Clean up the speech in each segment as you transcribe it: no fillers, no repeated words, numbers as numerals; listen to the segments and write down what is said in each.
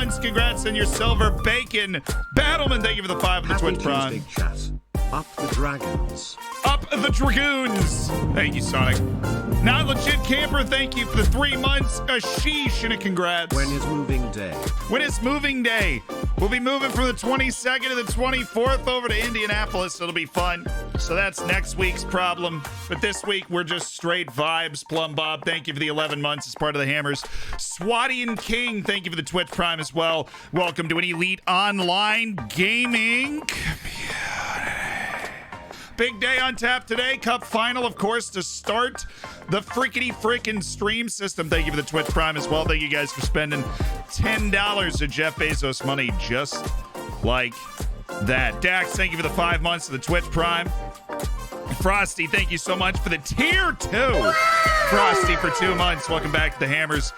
months. Congrats on your silver bacon. Battleman, thank you for the 5 on the Twitch Prime. Chat. Up the dragons. Up the dragoons. Thank you, Sonic. Not legit camper, thank you for the 3 months. A sheesh and a congrats. When is moving day? When is moving day? We'll be moving from the 22nd to the 24th over to Indianapolis. It'll be fun. So that's next week's problem. But this week, we're just straight vibes. Plum Bob, thank you for the 11 months as part of the Hammers. Swatian King, thank you for the Twitch Prime as well. Welcome to an Elite Online Gaming community. Big day on tap today. Cup final, of course, to start the frickin' stream system. Thank you for the Twitch Prime as well. Thank you guys for spending $10 of Jeff Bezos money just like that. Dax, thank you for the 5 months of the Twitch Prime. Frosty, thank you so much for the tier 2. Frosty for 2 months. Welcome back to the Hammers.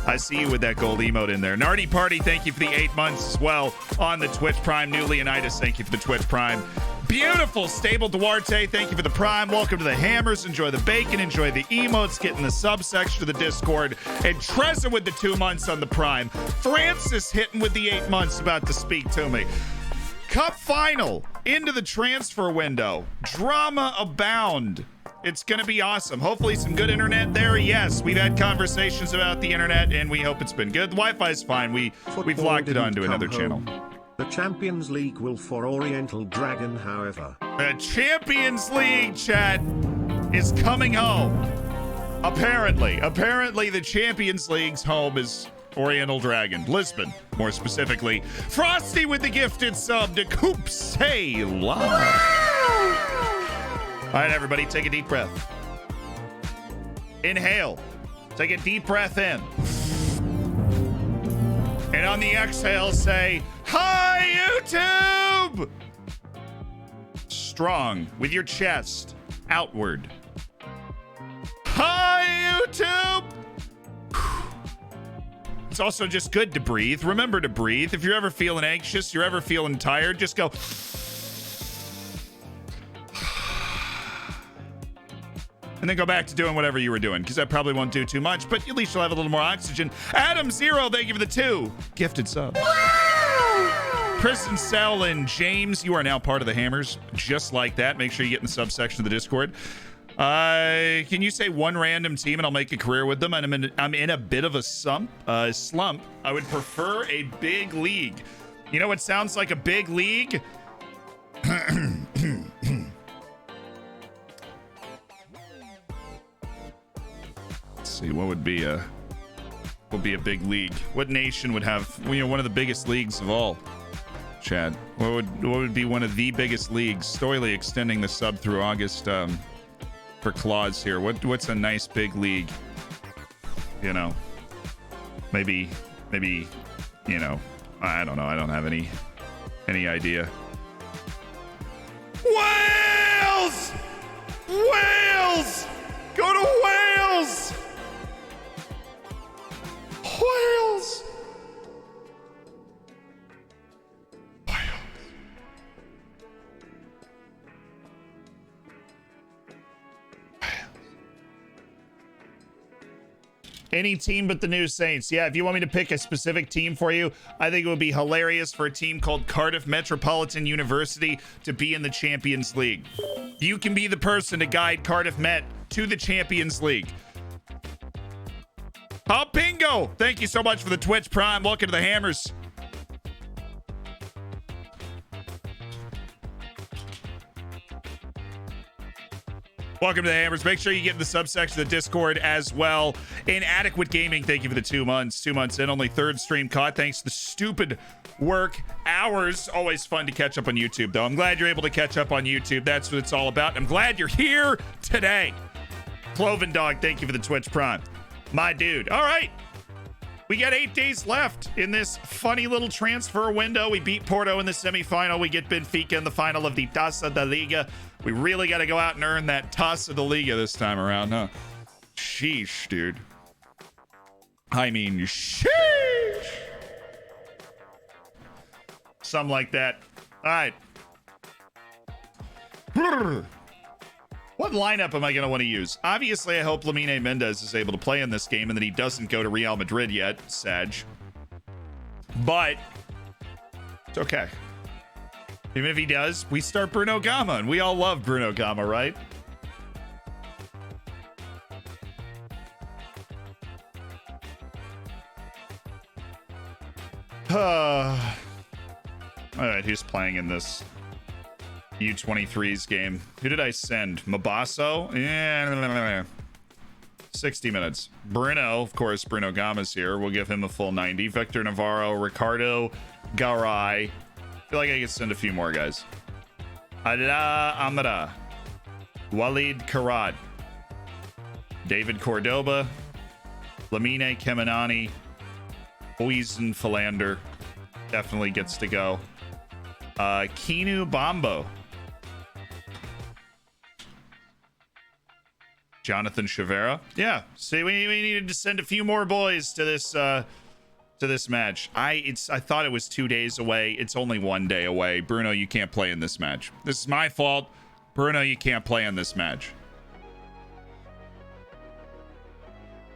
I see you with that gold emote in there. Nardy Party, thank you for the 8 months as well on the Twitch Prime. New Leonidas, thank you for the Twitch Prime. Beautiful Stable Duarte, thank you for the Prime. Welcome to the Hammers. Enjoy the bacon, enjoy the emotes, get in the subsection of the Discord. And Trezor with the 2 months on the Prime. Francis hitting with the 8 months, about to speak to me. Cup final into the transfer window. Drama abound. It's going to be awesome. Hopefully some good internet there. Yes, we've had conversations about the internet, and we hope it's been good. The Wi-Fi's fine. We've locked it onto another channel. The Champions League will for Oriental Dragon, however. The Champions League, chat, is coming home. Apparently the Champions League's home is Oriental Dragon. Lisbon, more specifically. Frosty with the gifted sub to Coop Say Love. All right, everybody, take a deep breath. Inhale. Take a deep breath in. And on the exhale, say, "Hi, YouTube!" Strong, with your chest outward. Hi, YouTube! It's also just good to breathe. Remember to breathe. If you're ever feeling anxious, you're ever feeling tired, just go. And then go back to doing whatever you were doing, because that probably won't do too much, but at least you'll have a little more oxygen. Adam Zero, thank you for the 2 gifted subs. Kristen Sell and James, you are now part of the Hammers, just like that. Make sure you get in the subsection of the Discord. Can you say one random team and I'll make a career with them? And I'm in a bit of a slump. I would prefer a big league. You know what sounds like a big league? Let's see, what would be a big league? What nation would have one of the biggest leagues of all? Chad, what would be one of the biggest leagues? Stoily extending the sub through August for Claus here. What's a nice big league? You know, maybe you know, I don't know. I don't have any idea. Wales! Wales! Go to Wales! Wales! Any team but the New Saints. Yeah, if you want me to pick a specific team for you, I think it would be hilarious for a team called Cardiff Metropolitan University to be in the Champions League. You can be the person to guide Cardiff Met to the Champions League. Pingo, thank you so much for the Twitch Prime. Welcome to the Hammers. Welcome to the Hammers. Make sure you get in the subsection of the Discord as well. Inadequate Gaming, thank you for the 2 months. 2 months in, only 3rd stream caught. Thanks to the stupid work hours. Always fun to catch up on YouTube, though. I'm glad you're able to catch up on YouTube. That's what it's all about. I'm glad you're here today. Cloven Dog, thank you for the Twitch Prime. My dude. All right. We got 8 days left in this funny little transfer window. We beat Porto in the semifinal. We get Benfica in the final of the Taça da Liga. We really got to go out and earn that Taça da Liga this time around, huh? Sheesh, dude. I mean, sheesh. Something like that. All right. What lineup am I going to want to use? Obviously, I hope Lamine Mendez is able to play in this game and that he doesn't go to Real Madrid yet, Sag. But it's okay. Even if he does, we start Bruno Gama, and we all love Bruno Gama, right? All right, who's playing in this U23s game? Who did I send? Mabasso? Yeah, 60 minutes. Bruno, of course, Bruno Gama's here. We'll give him a full 90. Victor Navarro, Ricardo Garay. I feel like I could send a few more guys. Adela Amara, Walid Karat, David Cordoba, Lamine Kemenani, Poison Philander definitely gets to go. Kinu Bombo, Jonathan Chavera. Yeah, see, we needed to send a few more boys to this match. I thought it was 2 days away. It's only 1 day away. Bruno, you can't play in this match. This is my fault. Bruno, you can't play in this match.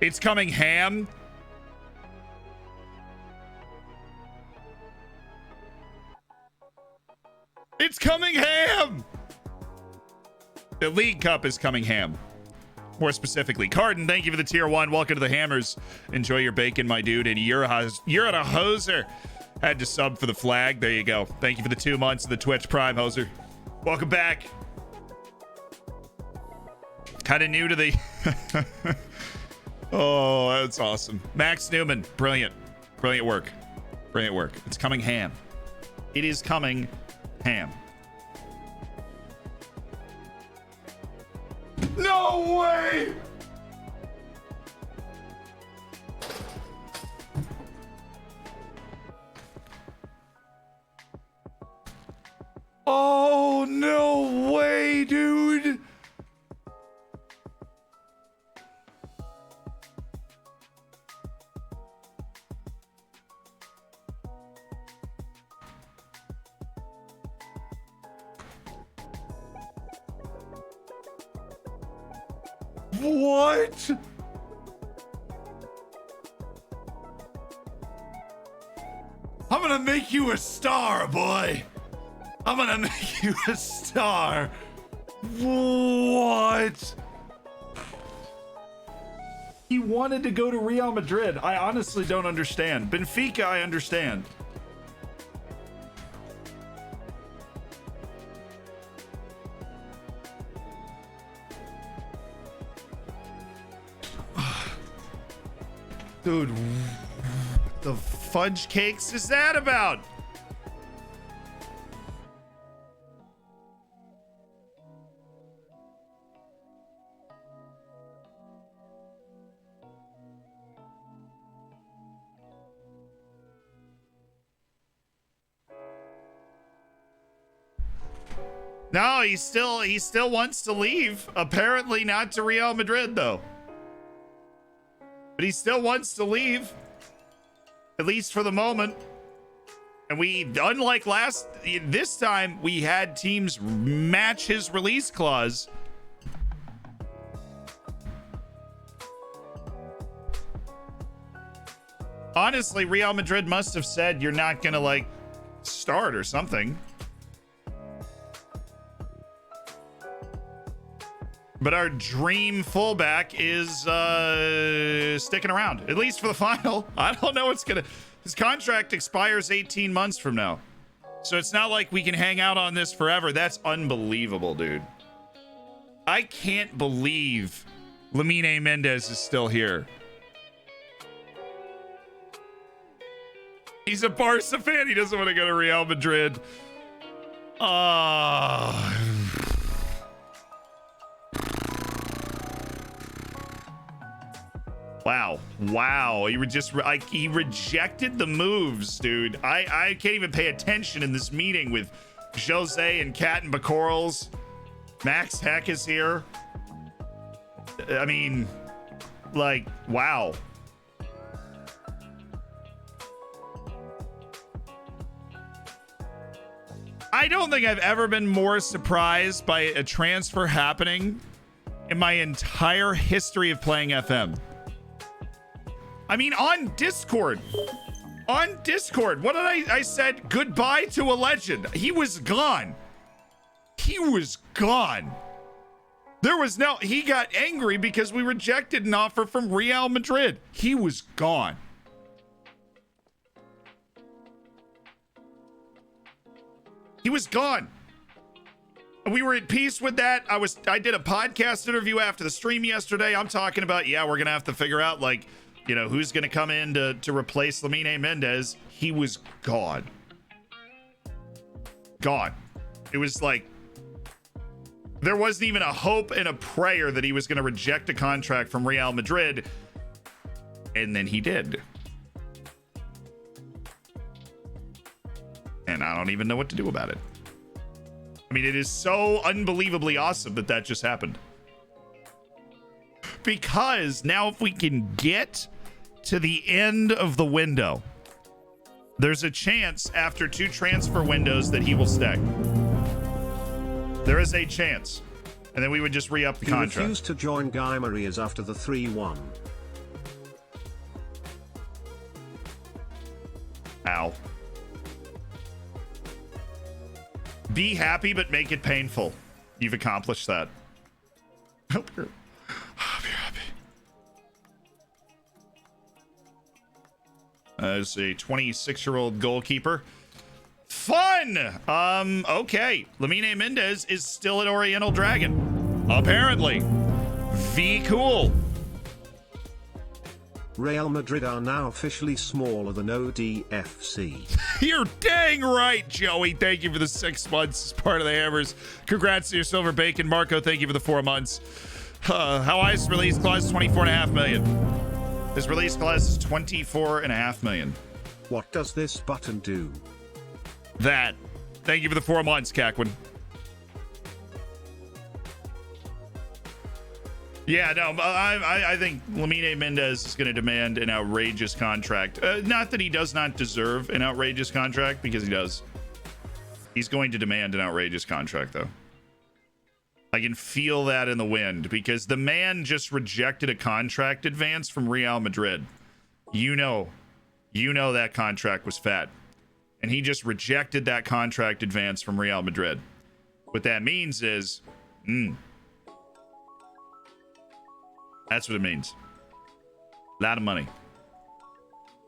It's coming ham. It's coming ham. The League Cup is coming ham. More specifically, Carden, thank you for the tier 1. Welcome to the Hammers. Enjoy your bacon, my dude. And you're a hoser. Had to sub for the flag. There you go. Thank you for the 2 months of the Twitch Prime, hoser. Welcome back. Kind of new to the... Oh, that's awesome. Max Newman, brilliant. Brilliant work. Brilliant work. It's coming ham. It is coming ham. No way! Oh, no way, dude. What? I'm gonna make you a star, boy. I'm gonna make you a star. What? He wanted to go to Real Madrid. I honestly don't understand. Benfica, I understand. Dude, what the fudge cakes is that about? No, he still wants to leave. Apparently not to Real Madrid though. But he still wants to leave, at least for the moment. And we, unlike this time, we had teams match his release clause. Honestly, Real Madrid must have said you're not gonna like start or something. But our dream fullback is sticking around, at least for the final. I don't know what's gonna... His contract expires 18 months from now. So it's not like we can hang out on this forever. That's unbelievable, dude. I can't believe Lamine Mendez is still here. He's a Barca fan. He doesn't want to go to Real Madrid. Wow. He just like he rejected the moves, dude. I can't even pay attention in this meeting with Jose and Cat and Bacorals. Max Heck is here. I mean, like, wow. I don't think I've ever been more surprised by a transfer happening in my entire history of playing FM. I mean, on Discord, On Discord. What did I said goodbye to a legend. He was gone. He was gone. There was no, he got angry because we rejected an offer from Real Madrid. He was gone. He was gone. We were at peace with that. I did a podcast interview after the stream yesterday. I'm talking about, yeah, we're going to have to figure out, like, you know, who's going to come in to replace Lamine Mendez. He was gone. Gone. It was like, there wasn't even a hope and a prayer that he was going to reject a contract from Real Madrid. And then he did. And I don't even know what to do about it. I mean, it is so unbelievably awesome that that just happened. Because now if we can get to the end of the window, there's a chance after 2 transfer windows that he will stay. There is a chance. And then we would just re-up the contract. He refused to join Guy Marias after the 3-1. Ow. Be happy, but make it painful. You've accomplished that. Hope you're happy. As a 26-year-old goalkeeper. Fun! Okay. Lamine Mendez is still at Oriental Dragon. Apparently. V cool. Real Madrid are now officially smaller than ODFC. You're dang right, Joey. Thank you for the 6 months as part of the Hammers. Congrats to your silver bacon. Marco, thank you for the 4 months. How high is his release clause? 24.5 million. His release clause is 24.5 million. What does this button do? That. Thank you for the 4 months, Caquin. Yeah, no, I think Lamine Mendez is going to demand an outrageous contract. Not that he does not deserve an outrageous contract, because he does. He's going to demand an outrageous contract, though. I can feel that in the wind, because the man just rejected a contract advance from Real Madrid. You know that contract was fat. And he just rejected that contract advance from Real Madrid. What that means is, that's what it means. A lot of money.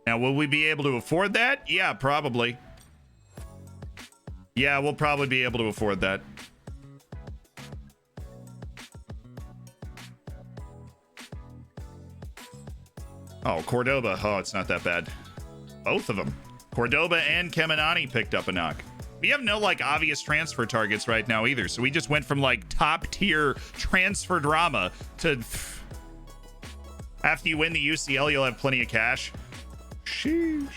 Now, will we be able to afford that? Yeah, probably. Yeah, we'll probably be able to afford that. Oh, Cordoba. Oh, it's not that bad. Both of them. Cordoba and Kemenani picked up a knock. We have no, like, obvious transfer targets right now either. So we just went from, like, top-tier transfer drama to... After you win the UCL, you'll have plenty of cash. Sheesh.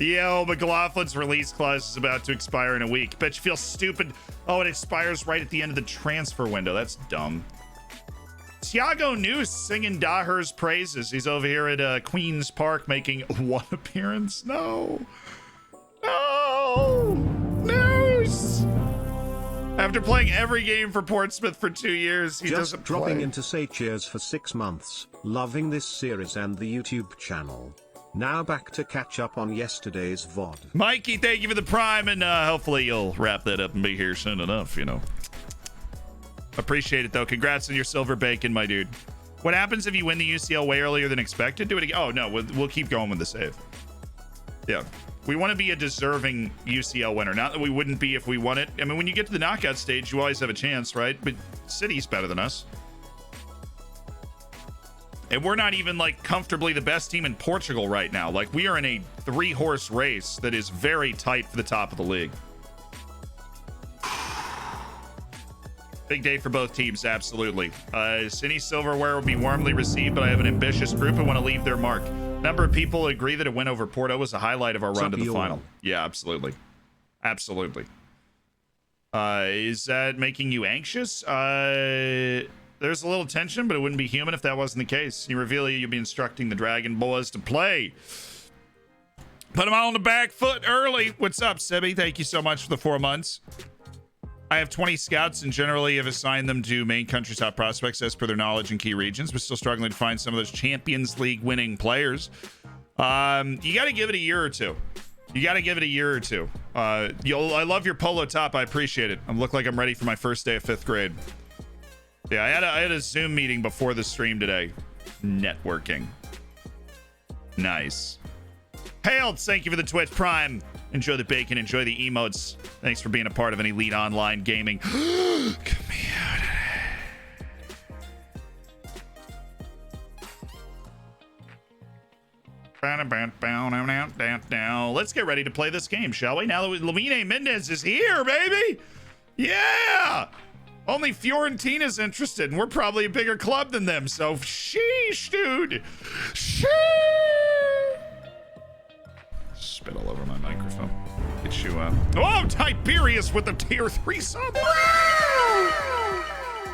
Yo, McLaughlin's release clause is about to expire in a week. Bet you feel stupid. Oh, it expires right at the end of the transfer window. That's dumb. Thiago Noose singing Daher's praises. He's over here at Queen's Park making 1 appearance. No. No. Noose. After playing every game for Portsmouth for 2 years, he just doesn't dropping play. into say cheers for 6 months. Loving this series and the YouTube channel. Now back to catch up on yesterday's VOD. Mikey, thank you for the prime, and hopefully you'll wrap that up and be here soon enough, you know. Appreciate it, though. Congrats on your silver bacon, my dude. What happens if you win the UCL way earlier than expected? Do it again. Oh, no, we'll keep going with the save. Yeah. We want to be a deserving UCL winner. Not that we wouldn't be if we won it. I mean, when you get to the knockout stage, you always have a chance, right? But City's better than us. And we're not even, like, comfortably the best team in Portugal right now. Like, we are in a 3-horse race that is very tight for the top of the league. Big day for both teams, absolutely. Cine silverware will be warmly received, but I have an ambitious group and want to leave their mark. Number of people agree that a win over Porto was a highlight of our run to the final. Yeah, absolutely. Absolutely. Is that making you anxious? There's a little tension, but it wouldn't be human if that wasn't the case. You reveal you'll be instructing the Dragon Boys to play. Put them on the back foot early. What's up, Sibby? Thank you so much for the 4 months. I have 20 scouts and generally have assigned them to main country's top prospects as per their knowledge in key regions, but still struggling to find some of those Champions League winning players. You got to give it a year or two. I love your polo top. I appreciate it. I look like I'm ready for my first day of 5th grade. Yeah, I had a Zoom meeting before the stream today. Networking. Nice. Hailed, thank you for the Twitch Prime. Enjoy the bacon, enjoy the emotes. Thanks for being a part of an elite online gaming community. Let's get ready to play this game, shall we? Now that Lamine Mendez is here, baby. Yeah. Only Fiorentina's interested, and we're probably a bigger club than them, so sheesh, dude. Sheesh. Spit all over my microphone. Get you, Oh, Tiberius with the tier 3 sub.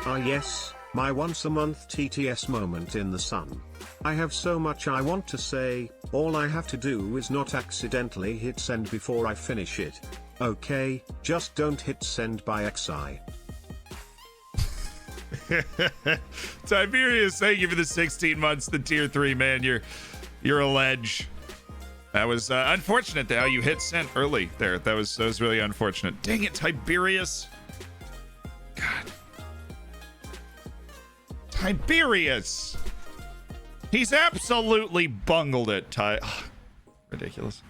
Ah yes, my once a month TTS moment in the sun. I have so much I want to say, all I have to do is not accidentally hit send before I finish it. Okay, just don't hit send by XI. Tiberius, thank you for the 16 months, the tier 3, man. You're a ledge. That was unfortunate how you hit send early there. That was really unfortunate. Dang it, Tiberius. God. Tiberius. He's absolutely bungled it, ridiculous.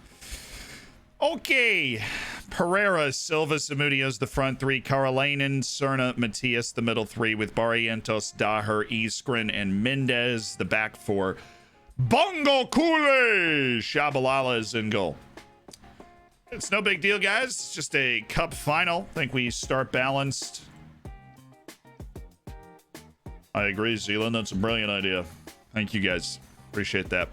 Okay. Pereira, Silva, Samudio's the front 3. Karolainen, Cerna, Matias, the middle 3, with Barrientos, Daher, Iskren, and Mendez, the back 4. Bongo Kule! Shabalala is in goal. It's no big deal, guys. It's just a cup final. I think we start balanced. I agree, Zealand. That's a brilliant idea. Thank you, guys. Appreciate that.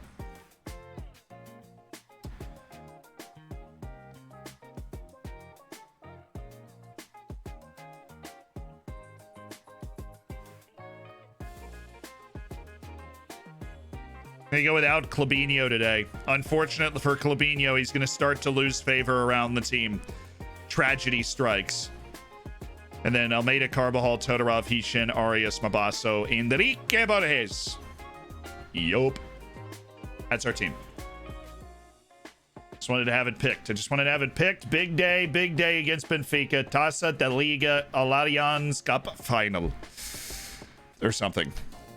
They go without Clabinho today. Unfortunately for Clabinho, he's going to start to lose favor around the team. Tragedy strikes. And then Almeida, Carbajal, Todorov, Hishin, Arias, Mabasso, Enrique Borges. Yup. That's our team. Just wanted to have it picked. Big day against Benfica. Taça da Liga Allianz Cup final. Or something.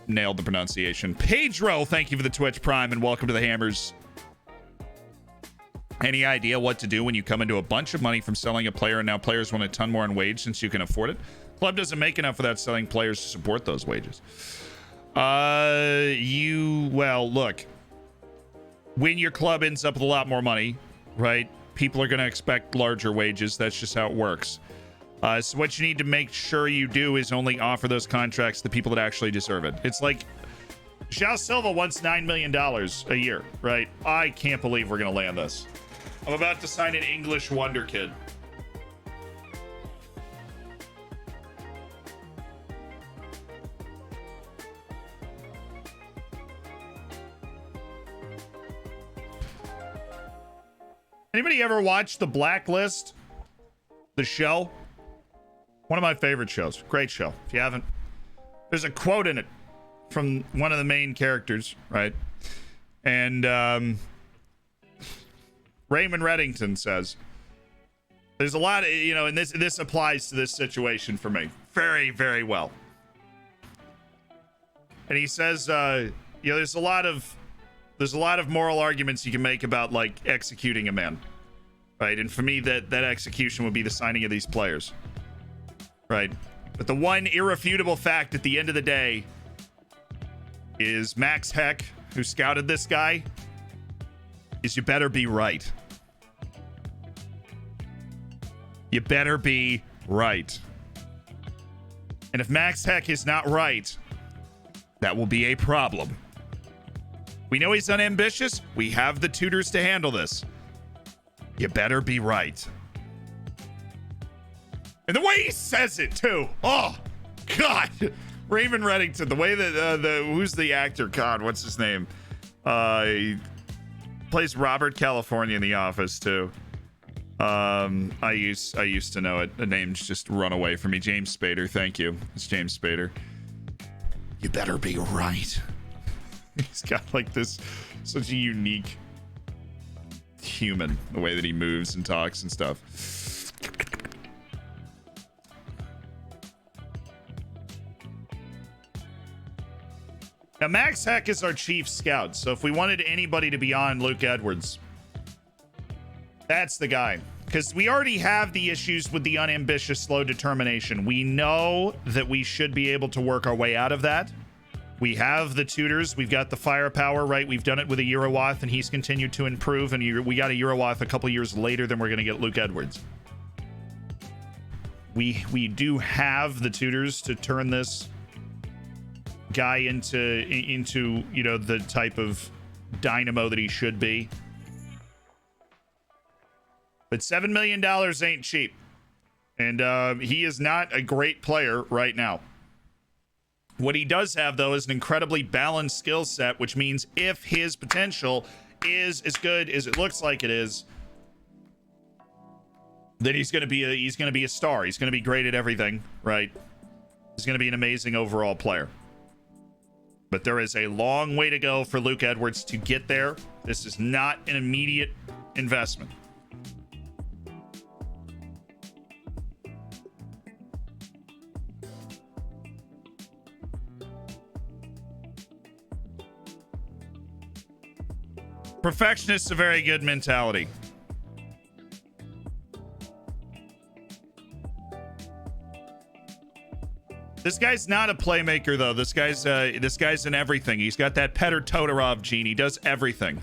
Nailed the pronunciation. Pedro, thank you for the Twitch Prime and welcome to the Hammers. Any idea what to do when you come into a bunch of money from selling a player and now players want a ton more in wage since you can afford it? Club doesn't make enough without selling players to support those wages. Well, look. When your club ends up with a lot more money, right? People are going to expect larger wages. That's just how it works. So what you need to make sure you do is only offer those contracts to people that actually deserve it. It's like João Silva wants $9 million a year, right? I can't believe we're going to land this. I'm about to sign an English wonder kid. Anybody ever watch The Blacklist? The show? One of my favorite shows. Great show. If you haven't, there's a quote in it from one of the main characters, right? And Raymond Reddington says, there's a lot of, and this applies to this situation for me very, very well. And he says, there's a lot of moral arguments you can make about like executing a man, right? And for me, that execution would be the signing of these players. Right. But the one irrefutable fact at the end of the day is Max Heck, who scouted this guy, is you better be right. You better be right. And if Max Heck is not right, that will be a problem. We know he's unambitious. We have the tutors to handle this. You better be right. And the way he says it, too. Oh, God. Raymond Reddington, the way that, who's the actor? God, what's his name? He plays Robert California in The Office, too. I used to know it. The name's just run away from me. James Spader, thank you. It's James Spader. You better be right. He's got like this such a unique human, the way that he moves and talks and stuff. Now, Max Heck is our chief scout, so if we wanted anybody to be on Luke Edwards, that's the guy. Because we already have the issues with the unambitious, slow determination. We know that we should be able to work our way out of that. We have the tutors. We've got the firepower, right? We've done it with a Eurowath, and he's continued to improve. And we got a Eurowath a couple years later than we're going to get Luke Edwards. We do have the tutors to turn this guy into you know, the type of dynamo that he should be. But $7 million ain't cheap. And he is not a great player right now. What he does have, though, is an incredibly balanced skill set, which means if his potential is as good as it looks like it is, then he's going to be a star. He's going to be great at everything, right? He's going to be an amazing overall player. But there is a long way to go for Luke Edwards to get there. This is not an immediate investment. Perfectionist's a very good mentality. This guy's not a playmaker, though. This guy's in everything. He's got that Petr Todorov gene. He does everything.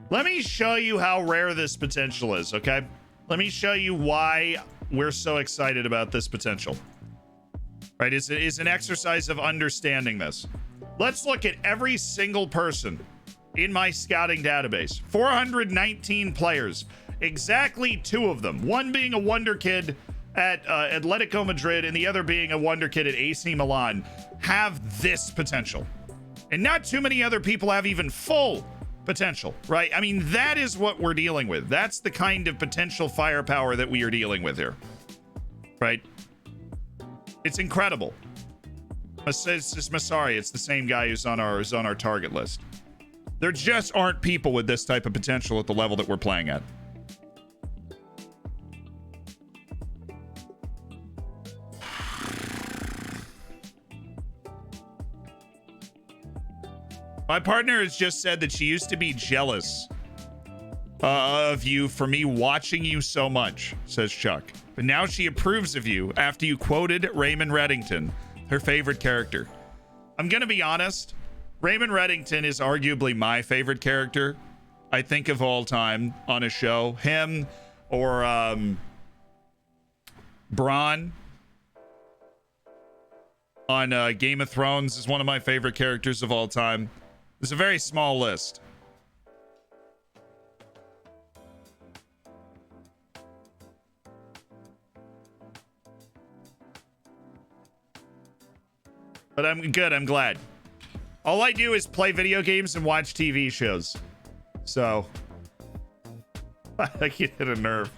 Let me show you how rare this potential is, okay? Let me show you why we're so excited about this potential. Right? It's an exercise of understanding this. Let's look at every single person in my scouting database. 419 players. Exactly 2 of them. One being a wonder kid at Atletico Madrid and the other being a wonder kid at AC Milan have this potential. And not too many other people have even full potential, right? I mean, that is what we're dealing with. That's the kind of potential firepower that we are dealing with here, right? It's incredible. It's Masari. It's the same guy who's on our target list. There just aren't people with this type of potential at the level that we're playing at. My partner has just said that she used to be jealous of you for me watching you so much, says Chuck. But now she approves of you after you quoted Raymond Reddington, her favorite character. I'm going to be honest. Raymond Reddington is arguably my favorite character, I think, of all time on a show. Him or Bronn on Game of Thrones is one of my favorite characters of all time. It's a very small list. But I'm good. I'm glad. All I do is play video games and watch TV shows. So I can hit a nerve.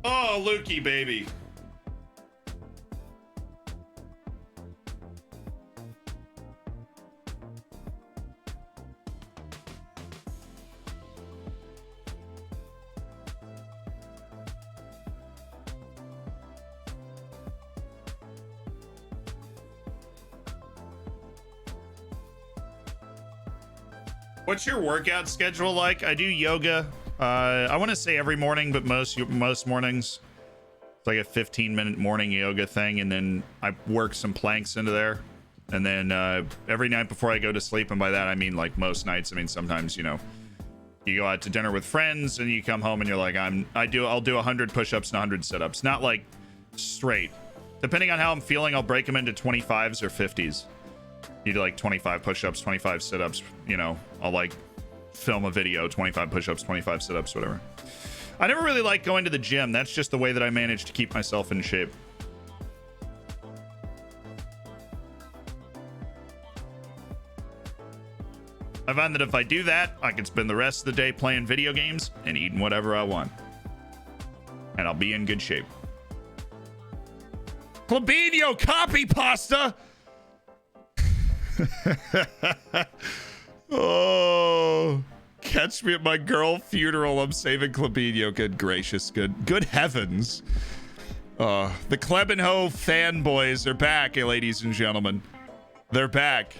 Oh, Lukey, baby. What's your workout schedule like? I do yoga. I want to say every morning, but most mornings it's like a 15-minute morning yoga thing, and then I work some planks into there, and then every night before I go to sleep, and by that I mean like most nights. I mean sometimes, you know, you go out to dinner with friends and you come home and you're like, I'll do 100 push-ups and 100 sit-ups, not like straight. Depending on how I'm feeling, I'll break them into 25s or 50s. You do like 25 push-ups, 25 sit-ups, you know, I'll like film a video, 25 push-ups, 25 sit-ups, whatever. I never really like going to the gym. That's just the way that I manage to keep myself in shape. I find that if I do that, I can spend the rest of the day playing video games and eating whatever I want. And I'll be in good shape. Clabinho copy pasta! Oh, catch me at my girl funeral. I'm saving Clabinho. Good gracious, good heavens. The Klebenho fanboys are back, ladies and gentlemen. They're back.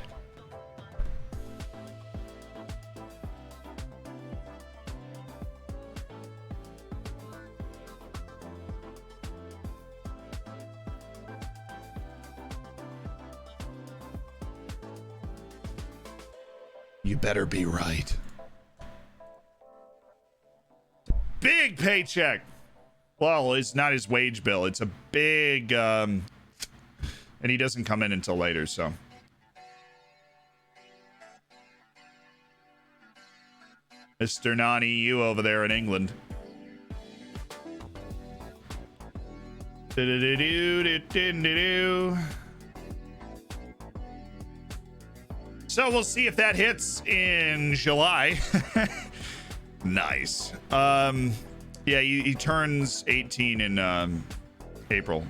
You better be right. Big paycheck. Well, it's not his wage bill. It's a big, and he doesn't come in until later, so. Mr. Non-EU over there in England. So we'll see if that hits in July. Nice. Yeah, he turns 18 in April.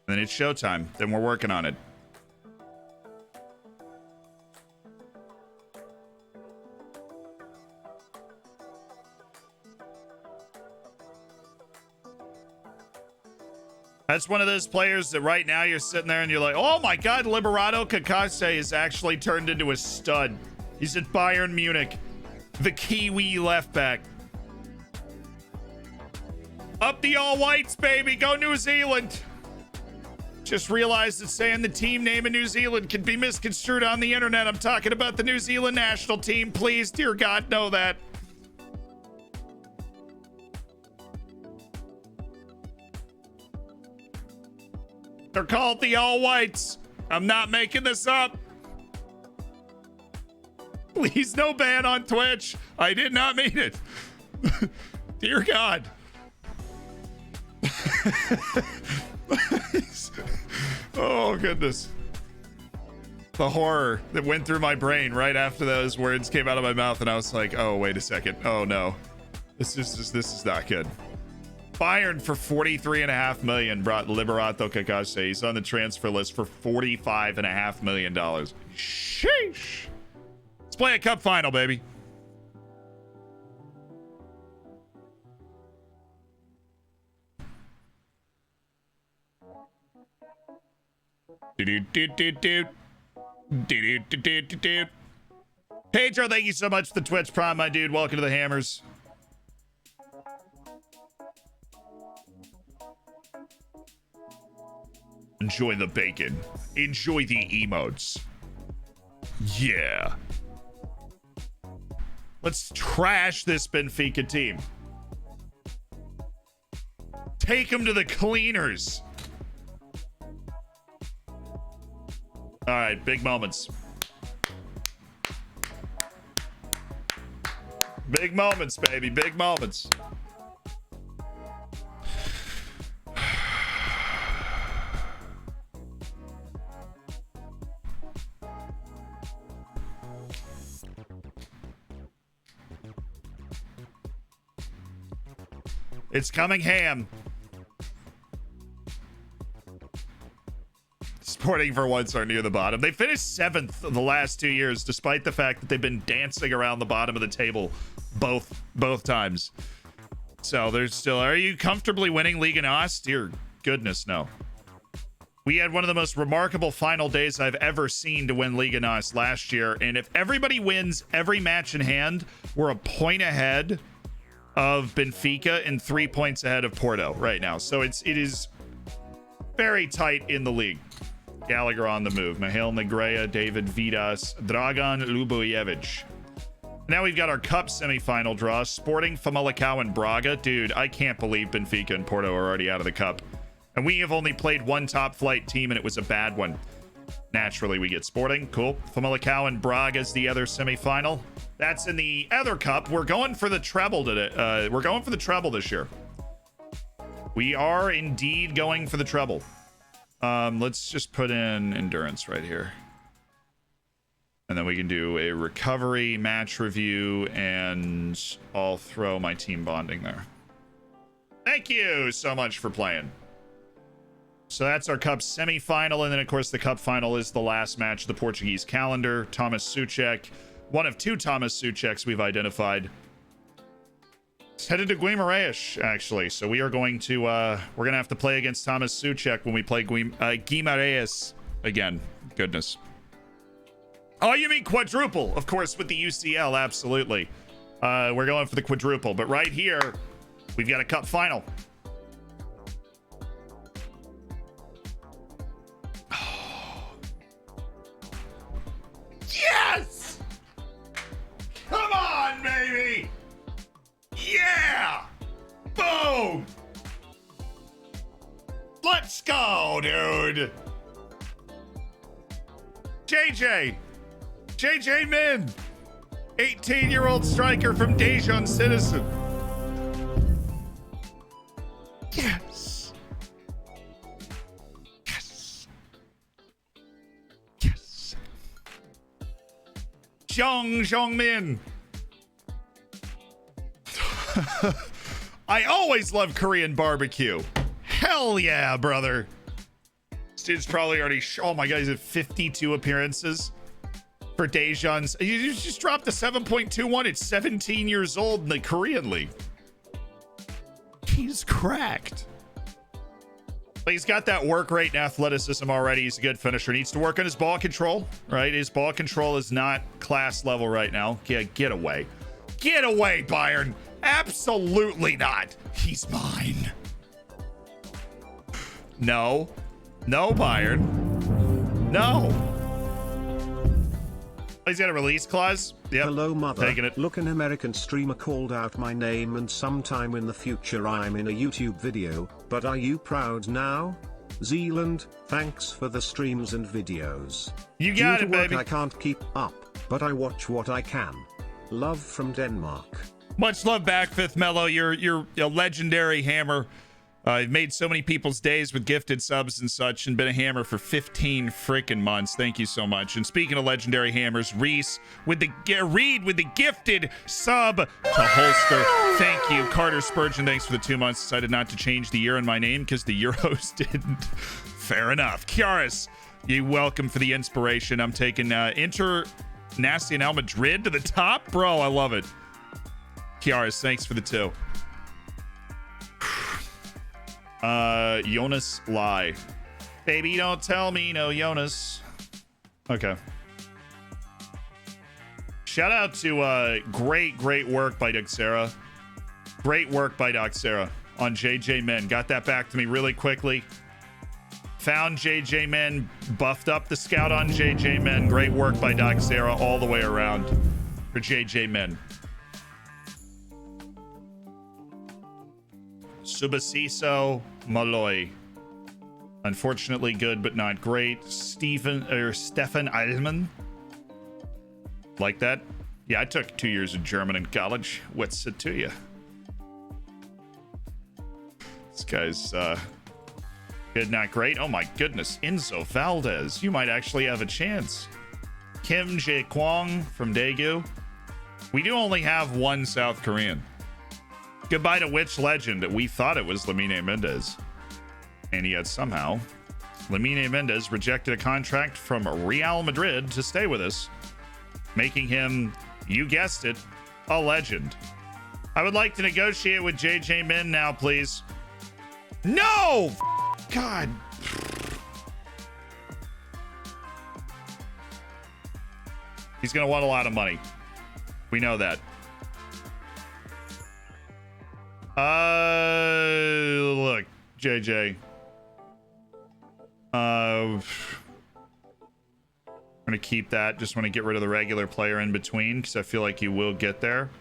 And then it's showtime. Then we're working on it. That's one of those players that right now you're sitting there and you're like, oh my God, Liberato Kakase is actually turned into a stud. He's at Bayern Munich. The Kiwi left back. Up the all whites, baby. Go New Zealand. Just realized that saying the team name in New Zealand can be misconstrued on the internet. I'm talking about the New Zealand national team. Please, dear God, know that. They're called the all whites. I'm not making this up. Please, no ban on Twitch. I did not mean it. Dear God. Oh, goodness. The horror that went through my brain right after those words came out of my mouth, and I was like, oh, wait a second. Oh, no. This is not good. Bayern for $43.5 million brought Liberato Kakase. He's on the transfer list for $45.5 million. Sheesh. Let's play a cup final, baby. Pedro, thank you so much for the Twitch Prime, my dude. Welcome to the Hammers. Enjoy the bacon. Enjoy the emotes. Yeah. Let's trash this Benfica team. Take them to the cleaners. All right, big moments. Big moments, baby. Big moments. It's coming ham. Sporting for once are near the bottom. They finished 7th the last 2 years, despite the fact that they've been dancing around the bottom of the table both times. So they're still. Are you comfortably winning Liga NOS? Dear goodness, no. We had one of the most remarkable final days I've ever seen to win Liga NOS last year, and if everybody wins every match in hand, we're a point ahead of Benfica and 3 points ahead of Porto right now. So it is very tight in the league. Gallagher on the move. Mihail Negreya, David Vidas, Dragan Lubojevic. Now we've got our cup semifinal draw. Sporting, Famalicão, and Braga. Dude, I can't believe Benfica and Porto are already out of the cup. And we have only played one top flight team, and it was a bad one. Naturally, we get Sporting. Cool. Famalicão and Braga is the other semifinal. That's in the other cup. We're going for the treble today. We're going for the treble this year. We are indeed going for the treble. Let's just put in endurance right here. And then we can do a recovery, match review, and I'll throw my team bonding there. Thank you so much for playing. So that's our Cup semifinal, and then of course the Cup final is the last match of the Portuguese calendar. Thomas Souček, one of two Thomas Součeks we've identified. It's headed to Guimarães, actually. So we are going to we're gonna have to play against Thomas Souček when we play Guimarães again. Goodness. Oh, you mean quadruple? Of course, with the UCL, absolutely. We're going for the quadruple, but right here we've got a Cup final. Yes! Come on, baby! Yeah! Boom! Let's go, dude! JJ Min! 18-year-old striker from Daejeon Citizen. Yes! Yes! Yes! Jong Min! I always love Korean barbecue. Hell yeah, brother. This dude's probably already... oh my god, he's at 52 appearances for Daejeon's. You just dropped the 7.21. It's 17 years old in the Korean league. He's cracked. But he's got that work rate and athleticism already. He's a good finisher. Needs to work on his ball control, right? His ball control is not class level right now. Yeah, get away. Get away, Bayern. Absolutely not. He's mine. No. No, Bayern. No. He's got a release clause. Yep. Hello, mother. Taking it. Look, an American streamer called out my name, and sometime in the future I'm in a YouTube video, but are you proud now? Zealand, thanks for the streams and videos. You got Due it, to work, baby. I can't keep up, but I watch what I can. Love from Denmark. Much love back, Fifth Mellow. You're a legendary hammer. You've made so many people's days with gifted subs and such, and been a hammer for 15 freaking months. Thank you so much. And speaking of legendary hammers, Reed with the gifted sub to Holster. Thank you. Carter Spurgeon, thanks for the 2 months. Decided not to change the year in my name because the Euros didn't. Fair enough. Kiaris, you're welcome for the inspiration. I'm taking Internacional Madrid to the top. Bro, I love it. Kiaris, thanks for the 2. Jonas Lie. Baby, don't tell me no, Jonas. Okay. Shout out to great work by Doxera. Great work by Doxera on JJ Men. Got that back to me really quickly. Found JJ Men, buffed up the scout on JJ Men. Great work by Doxera all the way around for JJ Men. Subasiso Malloy. Unfortunately good, but not great. Stefan Eilman. Like that? Yeah, I took 2 years of German in college. What's it to you? This guy's good, not great. Oh my goodness. Enzo Valdez. You might actually have a chance. Kim Jae Kwong from Daegu. We do only have one South Korean. Goodbye to Witch Legend. We thought it was Lamine Mendez. And yet somehow, Lamine Mendez rejected a contract from Real Madrid to stay with us, making him, you guessed it, a legend. I would like to negotiate with JJ Min now, please. No! God. He's going to want a lot of money. We know that. Look, JJ. I'm gonna keep that. Just want to get rid of the regular player in between because I feel like you will get there.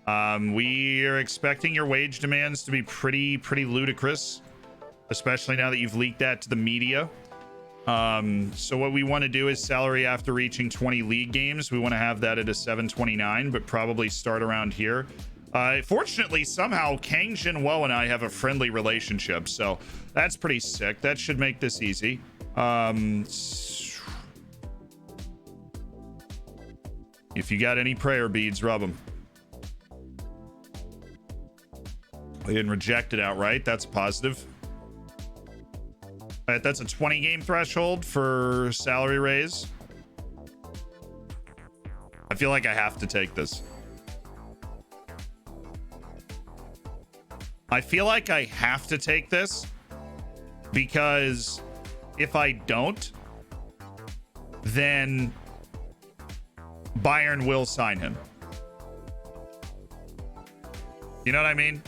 We are expecting your wage demands to be pretty ludicrous, especially now that you've leaked that to the media. So what we want to do is salary after reaching 20 league games. We want to have that at a 729, but probably start around here. Fortunately, somehow Kang Jinwo and I have a friendly relationship, so that's pretty sick. That should make this easy. If you got any prayer beads, rub them. We didn't reject it outright. That's positive. All right, that's a 20 game threshold for salary raise. I feel like I have to take this. I feel like I have to take this because if I don't, then Bayern will sign him. You know what I mean?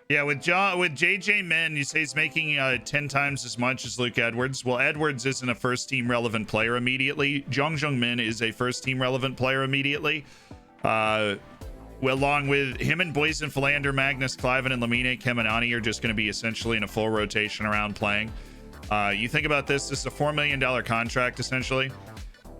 Yeah, with JJ Min, you say he's making 10 times as much as Luke Edwards. Well, Edwards isn't a first-team relevant player immediately. Jung Min is a first-team relevant player immediately. Along with him and Boyson Philander, Magnus Cliven, and Lamine Kemenani are just going to be essentially in a full rotation around playing. You think about this is a $4 million contract, essentially.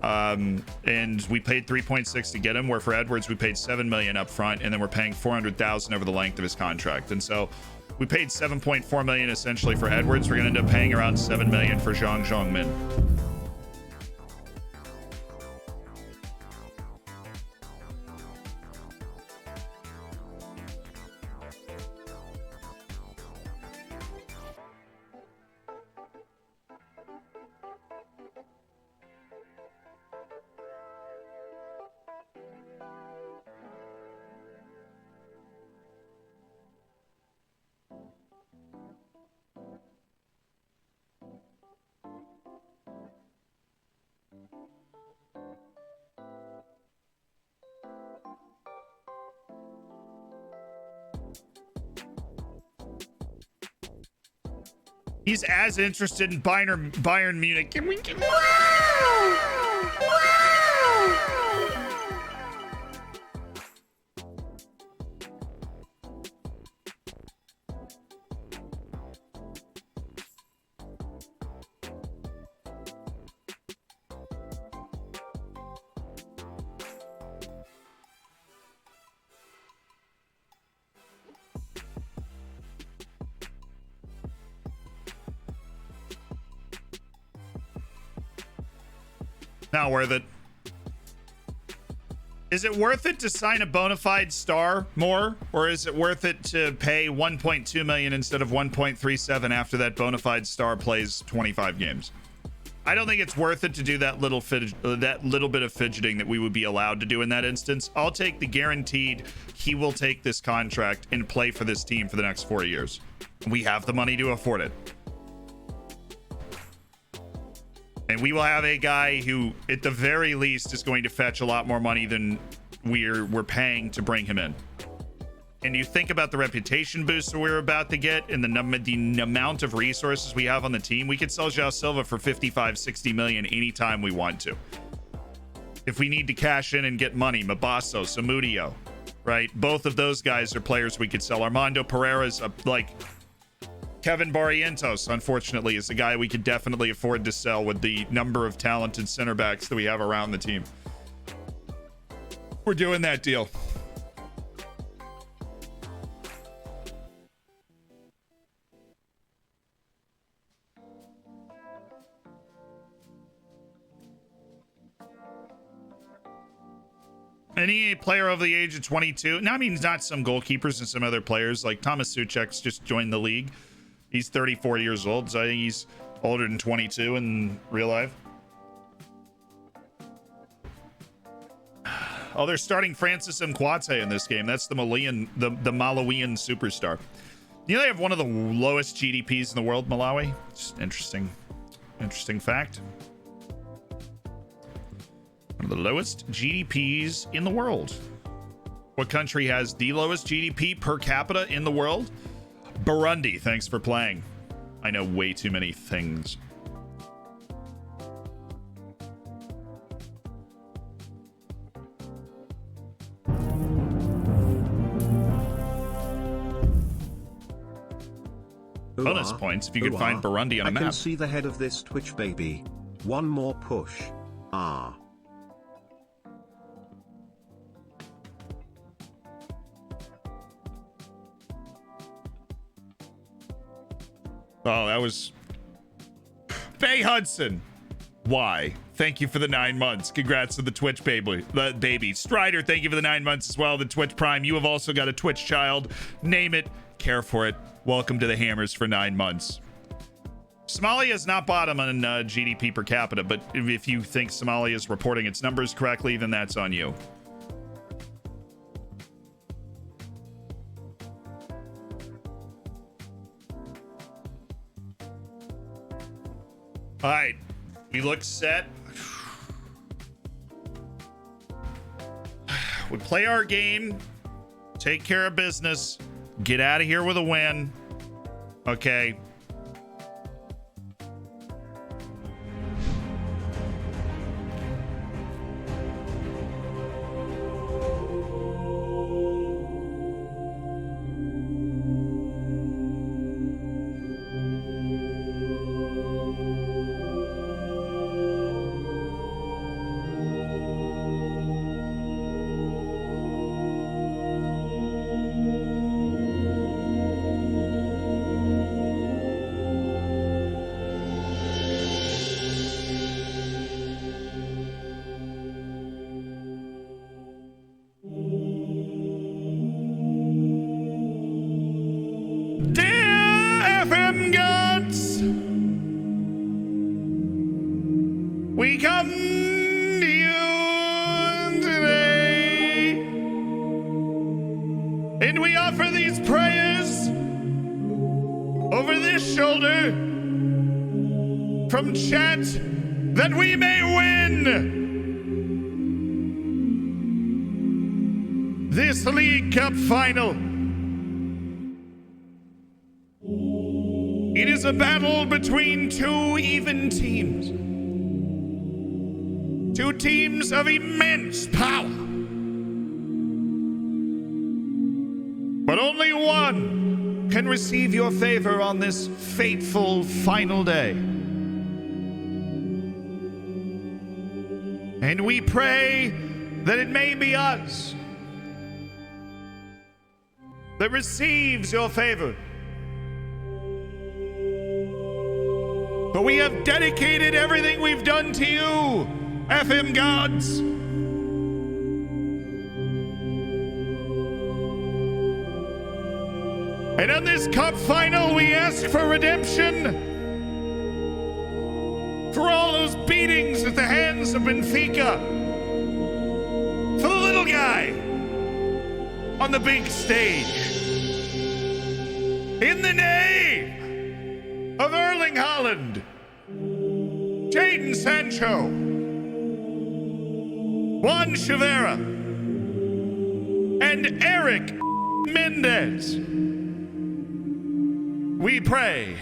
And we paid 3.6 to get him, where for Edwards we paid 7 million up front, and then we're paying 400,000 over the length of his contract. And so we paid 7.4 million essentially for Edwards. We're gonna end up paying around 7 million for Jung Min. He's as interested in Bayern Munich. Not worth it. Is it worth it to sign a bona fide star more, or is it worth it to pay 1.2 million instead of 1.37 after that bona fide star plays 25 games? I don't think it's worth it to do that little bit of fidgeting that we would be allowed to do in that instance. I'll take the guaranteed he will take this contract and play for this team for the next 4 years. We have the money to afford it. And we will have a guy who, at the very least, is going to fetch a lot more money than we're paying to bring him in. And you think about the reputation boost that we're about to get and the amount of resources we have on the team, we could sell João Silva for 55, 60 million anytime we want to. If we need to cash in and get money, Mabasso, Samudio, right? Both of those guys are players we could sell. Armando Pereira's Kevin Barrientos, unfortunately, is a guy we could definitely afford to sell with the number of talented center backs that we have around the team. We're doing that deal. Any player over the age of 22. Now, I mean, not some goalkeepers and some other players. Like Thomas Suchek's just joined the league. He's 34 years old, so I think he's older than 22 in real life. Oh, they're starting Francis Mkwate in this game. That's the Malawian superstar. You know, they have one of the lowest GDPs in the world, Malawi. It's interesting fact. One of the lowest GDPs in the world. What country has the lowest GDP per capita in the world? Burundi. Thanks for playing. I know way too many things. bonus points if you could find Burundi on a map. I can see the head of this Twitch baby. One more push. Ah. Oh, that was Faye Hudson. Why? Thank you for the 9 months. Congrats to the Twitch baby. Strider, thank you for the 9 months as well. The Twitch Prime. You have also got a Twitch child. Name it. Care for it. Welcome to the Hammers for 9 months. Somalia is not bottom on GDP per capita, but if you think Somalia is reporting its numbers correctly, then that's on you. All right, we look set. We play our game, take care of business, get out of here with a win. Okay. We come to you today, and we offer these prayers over this shoulder from chat that we may win this League Cup final. It is a battle between two even teams. Two teams of immense power. But only one can receive your favor on this fateful final day. And we pray that it may be us that receives your favor. But we have dedicated everything we've done to you, FM gods. And on this cup final, we ask for redemption for all those beatings at the hands of Benfica, for the little guy on the big stage. In the name of Erling Haaland, Jadon Sancho, Juan Chavera, and Eric Mendez, we pray.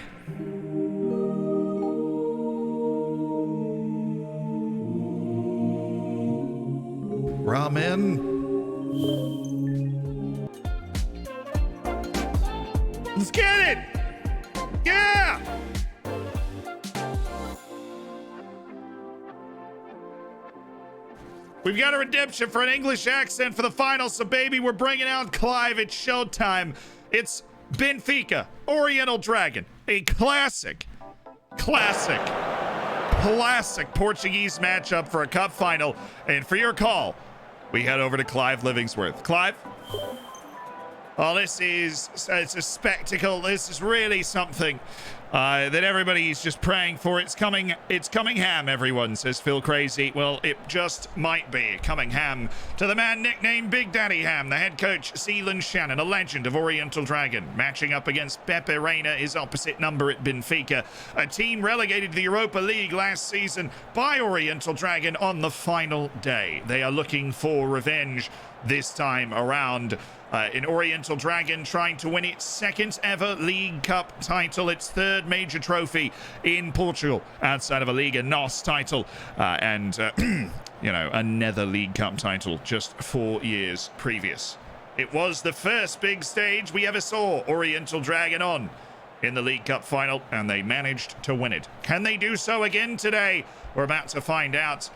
Ramen. Let's get it! Yeah! We've got a redemption for an English accent for the final, so baby, we're bringing out Clive. It's showtime. It's Benfica, Oriental Dragon, a classic Portuguese matchup for a cup final. And for your call, we head over to Clive Livingsworth. Clive? Oh, it's a spectacle. This is really something that everybody's just praying for. It's coming ham, everyone, says Phil Crazy. Well, it just might be coming ham to the man nicknamed Big Daddy Ham, the head coach, Sealand Shannon, a legend of Oriental Dragon, matching up against Pepe Reina, his opposite number at Benfica, a team relegated to the Europa League last season by Oriental Dragon on the final day. They are looking for revenge this time around. In Oriental Dragon trying to win its second ever League Cup title, its third major trophy in Portugal outside of a Liga NOS title, and you know, another League Cup title just 4 years previous. It was the first big stage we ever saw Oriental Dragon on. in the League Cup final, and they managed to win it. Can they do so again today? We're about to find out,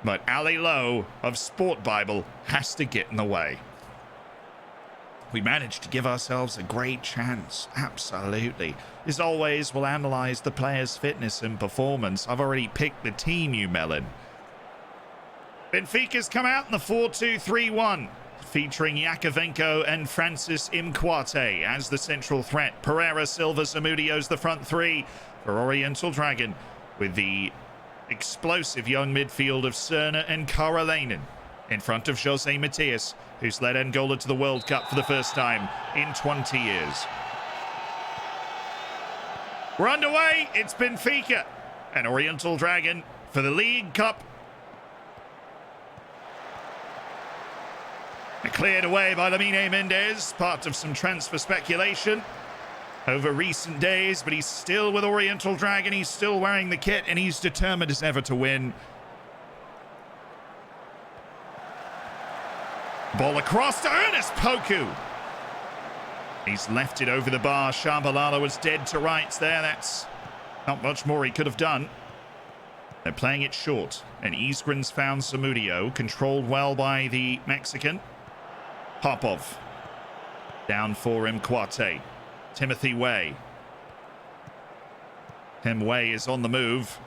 but Ali Lowe of Sport Bible has to get in the way. We managed to give ourselves a great chance, absolutely. As always, we'll analyse the players' fitness and performance. I've already picked the team, you melon. Benfica's come out in the 4-2-3-1, featuring Yakovenko and Francis Mkwate as the central threat. Pereira, Silva, Zamudio's the front three for Oriental Dragon, with the explosive young midfield of Cerna and Karalainen in front of Jose Matias, who's led Angola to the World Cup for the first time in 20 years. We're underway. It's Benfica and Oriental Dragon for the League Cup. Cleared away by Lamine Mendes, part of some transfer speculation over recent days, but he's still with Oriental Dragon. He's still wearing the kit, and he's determined as ever to win. Ball across to Ernest Poku. He's left it over the bar. Shabalala was dead to rights there. That's not much more he could have done. They're playing it short, and Isgren's found Zamudio, controlled well by the Mexican. Popov. Down for Mkwate. Timothy Way. Tim Way is on the move.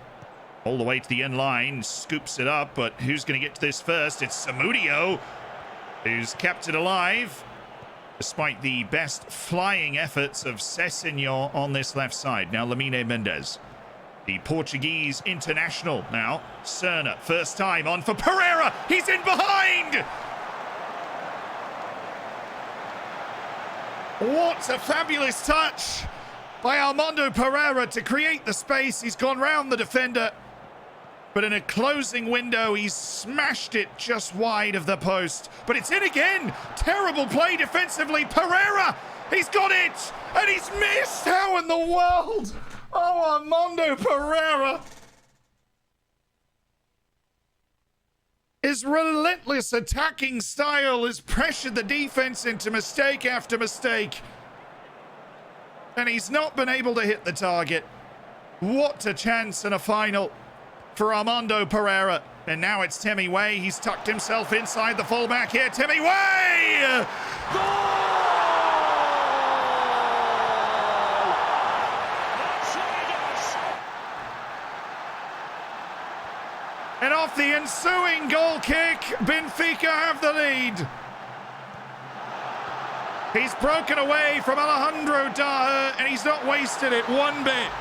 All the way to the end line. Scoops it up, but who's going to get to this first? It's Zamudio, who's kept it alive, despite the best flying efforts of Cessignon on this left side. Now Lamine Mendes, the Portuguese international. Now Cerna, first time on for Pereira. He's in behind. What a fabulous touch by Armando Pereira to create the space. He's gone round the defender, but in a closing window, he's smashed it just wide of the post. But it's in again. Terrible play defensively. Pereira, he's got it, and he's missed. How in the world? Oh, Armando Pereira. His relentless attacking style has pressured the defense into mistake after mistake, and he's not been able to hit the target. What a chance in a final for Armando Pereira. And now it's Timmy Way. He's tucked himself inside the fullback here. Timmy Way! Goal! And off the ensuing goal kick, Benfica have the lead. He's broken away from Alejandro Daher, and he's not wasted it one bit.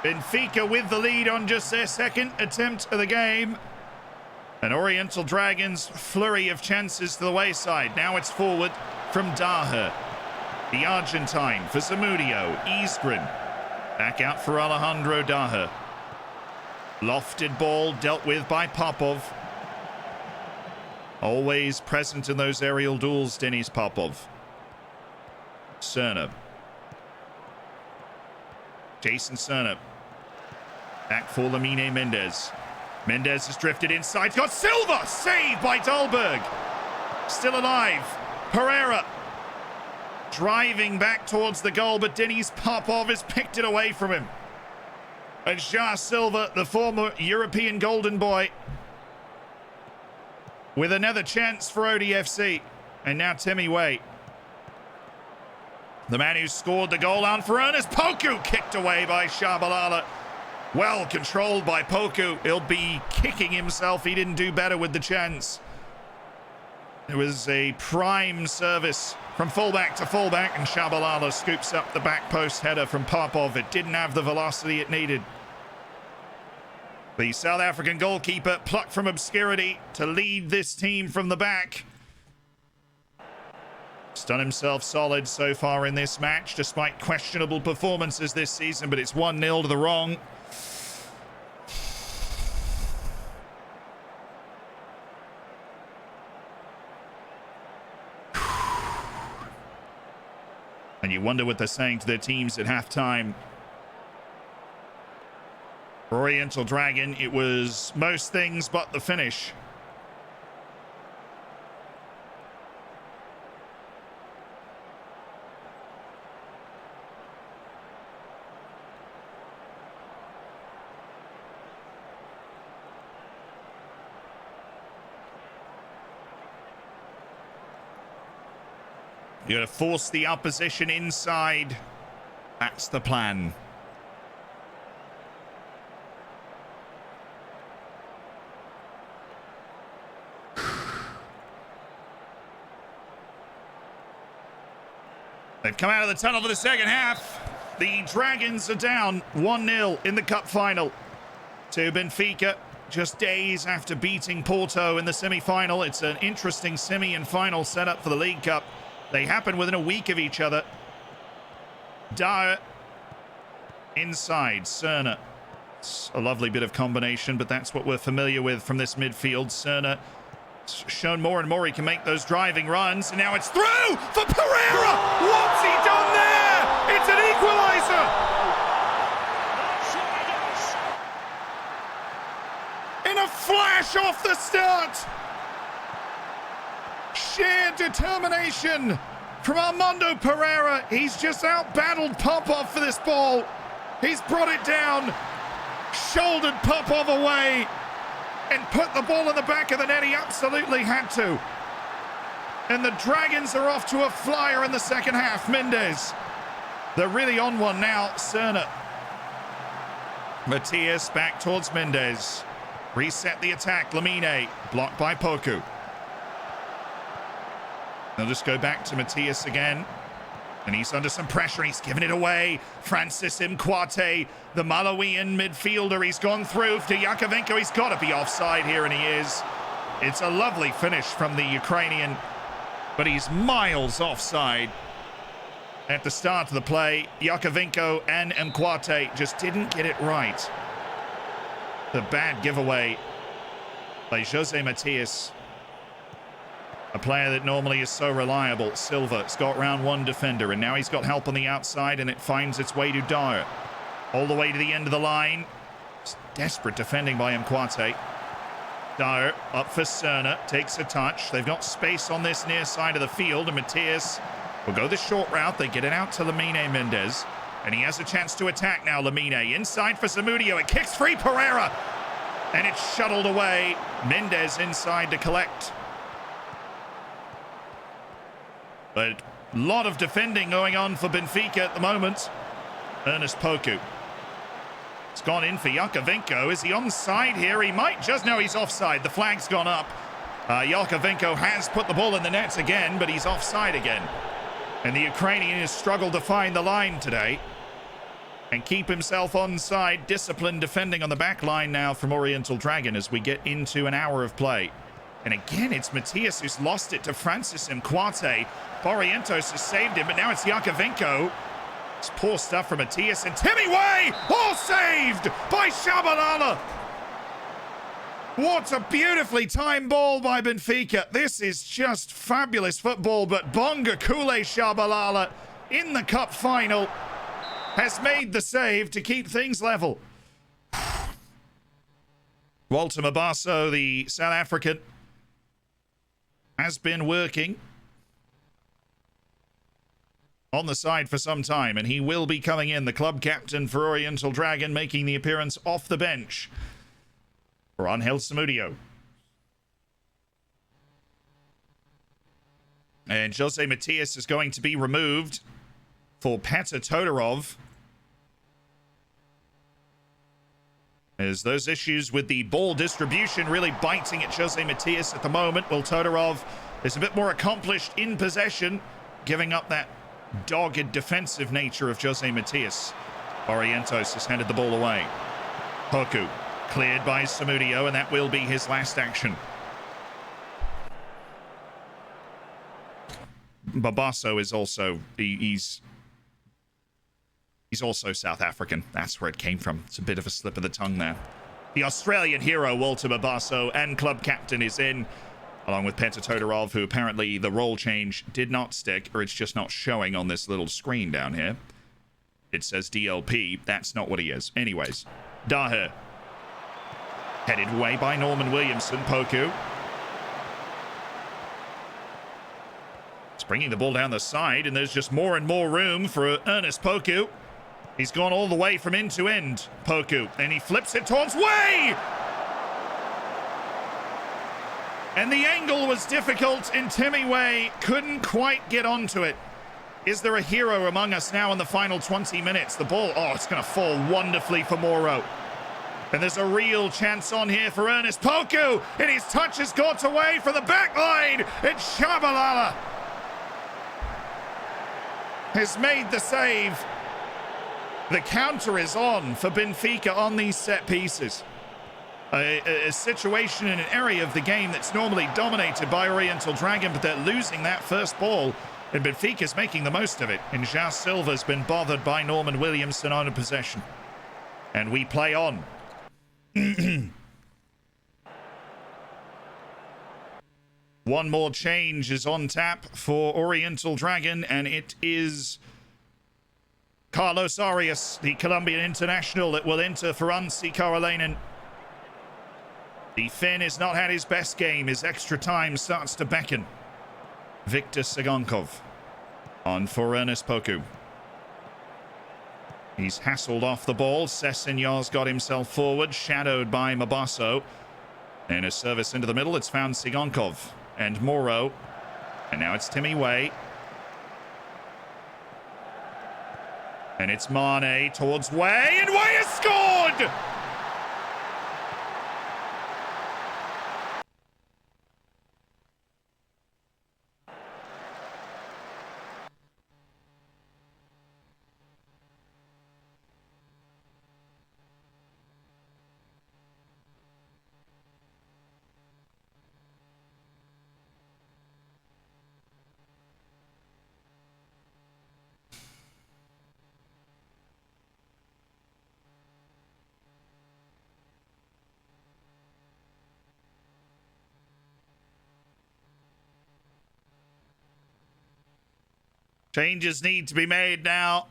Benfica with the lead on just their second attempt of the game. And Oriental Dragons' flurry of chances to the wayside. Now it's forward from Daher. The Argentine for Zamudio. Isgren. Back out for Alejandro Daher. Lofted ball dealt with by Popov. Always present in those aerial duels, Denis Popov. Cerna. Jason Cerna. Back for Lamine Mendes. Mendes has drifted inside. Got Silva! Saved by Dahlberg. Still alive. Pereira. Driving back towards the goal, but Denis Popov has picked it away from him. And Jar Silva, the former European Golden Boy, with another chance for ODFC. And now Timmy Way. The man who scored the goal on for Ernest Poku, kicked away by Shabalala. Well controlled by Poku. He'll be kicking himself. He didn't do better with the chance. It was a prime service from fullback to fullback, and Shabalala scoops up the back post header from Popov. It didn't have the velocity it needed. The South African goalkeeper plucked from obscurity to lead this team from the back. He's done himself solid so far in this match, despite questionable performances this season, but it's 1-0 to the wrong. And you wonder what they're saying to their teams at halftime. Oriental Dragon, it was most things but the finish. You're going to force the opposition inside. That's the plan. They've come out of the tunnel for the second half. The Dragons are down 1-0 in the cup final to Benfica, just days after beating Porto in the semi-final. It's an interesting semi and final setup for the League Cup. They happen within a week of each other. Dyer inside, Cerner. It's a lovely bit of combination, but that's what we're familiar with from this midfield. Cerner shown more and more he can make those driving runs, and now it's through for Pereira. What's he done there? It's an equalizer. In a flash off the start. Sheer determination from Armando Pereira. He's just out-battled Popov for this ball. He's brought it down, shouldered Popov away, and put the ball in the back of the net. He absolutely had to. And the Dragons are off to a flyer in the second half. Mendes, they're really on one now. Cerner. Matias back towards Mendes. Reset the attack. Lamine, blocked by Poku. They'll just go back to Matias again. And he's under some pressure. He's given it away. Francis Mkwate, the Malawian midfielder. He's gone through to Yakovenko. He's got to be offside here, and he is. It's a lovely finish from the Ukrainian, but he's miles offside. At the start of the play, Yakovenko and Mkwate just didn't get it right. The bad giveaway by Jose Matias. A player that normally is so reliable. Silva's got round one defender, and now he's got help on the outside, and it finds its way to Dyer. All the way to the end of the line. It's desperate defending by Mkwate. Dyer up for Cerner, takes a touch. They've got space on this near side of the field, and Matias will go the short route. They get it out to Lamine Mendes, and he has a chance to attack now. Lamine inside for Zamudio. It kicks free Pereira, and it's shuttled away. Mendes inside to collect. But a lot of defending going on for Benfica at the moment. Ernest Poku. It's gone in for Yakovenko. Is he onside here? He might just... No, he's offside. The flag's gone up. Yakovenko has put the ball in the nets again, but he's offside again. And the Ukrainian has struggled to find the line today and keep himself onside. Disciplined defending on the back line now from Oriental Dragon as we get into an hour of play. And again, it's Matias who's lost it to Francis Mkwate. Barrientos has saved him, but now it's Yakovenko. It's poor stuff from Matias, and Timmy Way! All saved by Shabalala! What a beautifully timed ball by Benfica. This is just fabulous football, but Bonga Kule Shabalala in the cup final has made the save to keep things level. Walter Mabasso, the South African, has been working on the side for some time, and he will be coming in. The club captain for Oriental Dragon making the appearance off the bench for Angel Zamudio. And Jose Matias is going to be removed for Petr Todorov, as those issues with the ball distribution really biting at Jose Matias at the moment. Well, Todorov is a bit more accomplished in possession, giving up that dogged defensive nature of Jose Matias. Barrientos has handed the ball away. Poku cleared by Zamudio, and that will be his last action. Babasso is also... He's also South African. That's where it came from. It's a bit of a slip of the tongue there. The Australian hero, Walter Babasso, and club captain is in, along with Petr Todorov, who apparently the role change did not stick, or it's just not showing on this little screen down here. It says DLP. That's not what he is. Anyways, Daher. Headed away by Norman Williamson. Poku. It's bringing the ball down the side, and there's just more and more room for Ernest Poku. He's gone all the way from end to end, Poku, and he flips it towards Way! And the angle was difficult, and Timmy Way couldn't quite get onto it. Is there a hero among us now in the final 20 minutes? The ball, oh, it's going to fall wonderfully for Moro. And there's a real chance on here for Ernest Poku, and his touch has got away from the back line. It's Shabalala has made the save. The counter is on for Benfica on these set pieces. A situation in an area of the game that's normally dominated by Oriental Dragon, but they're losing that first ball, and Benfica's making the most of it. And João Silva's been bothered by Norman Williamson on a possession. And we play on. One more change is on tap for Oriental Dragon, and it is Carlos Arias, the Colombian international, that will enter for Anssi Karolainen. The Finn has not had his best game. His extra time starts to beckon. Viktor Sigankov on for Ernest Poku. He's hassled off the ball. Sessegnar's got himself forward, shadowed by Mabasso. And a service into the middle. It's found Sigankov and Moro. And now it's Timmy Way. And it's Mane towards Way. And Way has scored! Changes need to be made now.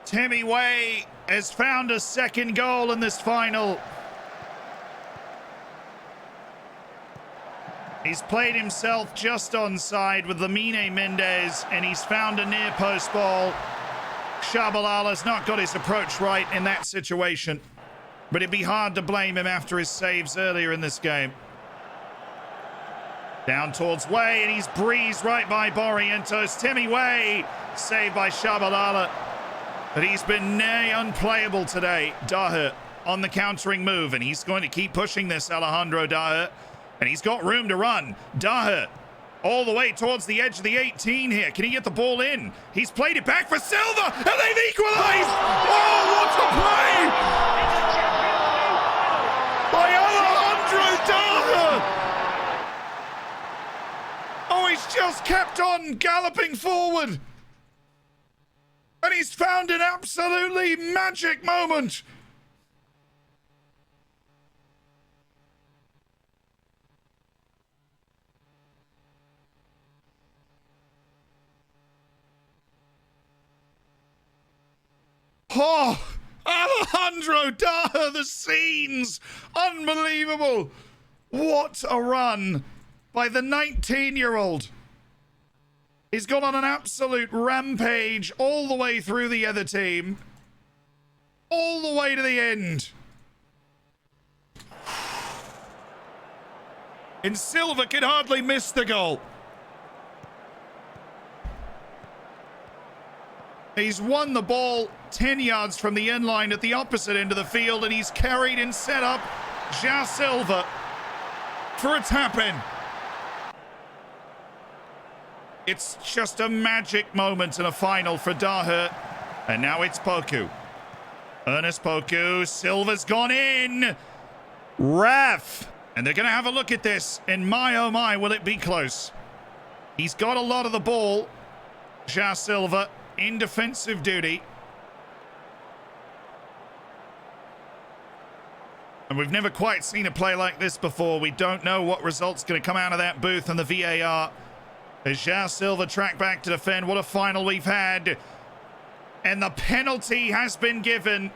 Timmy Way has found a second goal in this final. He's played himself just onside with Lamine Mendes, and he's found a near post ball. Shabalala's not got his approach right in that situation, but it'd be hard to blame him after his saves earlier in this game. Down towards Way, and he's breezed right by Barrientos. Timmy Way, saved by Shabalala. But he's been nearly unplayable today. Daher on the countering move, and he's going to keep pushing this, Alejandro Daher. And he's got room to run. Daher all the way towards the edge of the 18 here. Can he get the ball in? He's played it back for Silva, and they've equalized! Oh, what a play! By Alejandro Daher! Oh, he's just kept on galloping forward. And he's found an absolutely magic moment. Oh, Alejandro Daher, the scenes. Unbelievable. What a run by the 19-year-old. He's gone on an absolute rampage all the way through the other team. All the way to the end. And Silva could hardly miss the goal. He's won the ball 10 yards from the end line at the opposite end of the field, and he's carried and set up João Silva for a tap-in. It's just a magic moment in a final for Daher. And now it's Poku. Ernest Poku. Silva's gone in. Ref. And they're going to have a look at this. And my, oh my, will it be close. He's got a lot of the ball. Ja Silva in defensive duty. And we've never quite seen a play like this before. We don't know what result's going to come out of that booth and the VAR. As Ja Silva track back to defend. What a final we've had. And the penalty has been given.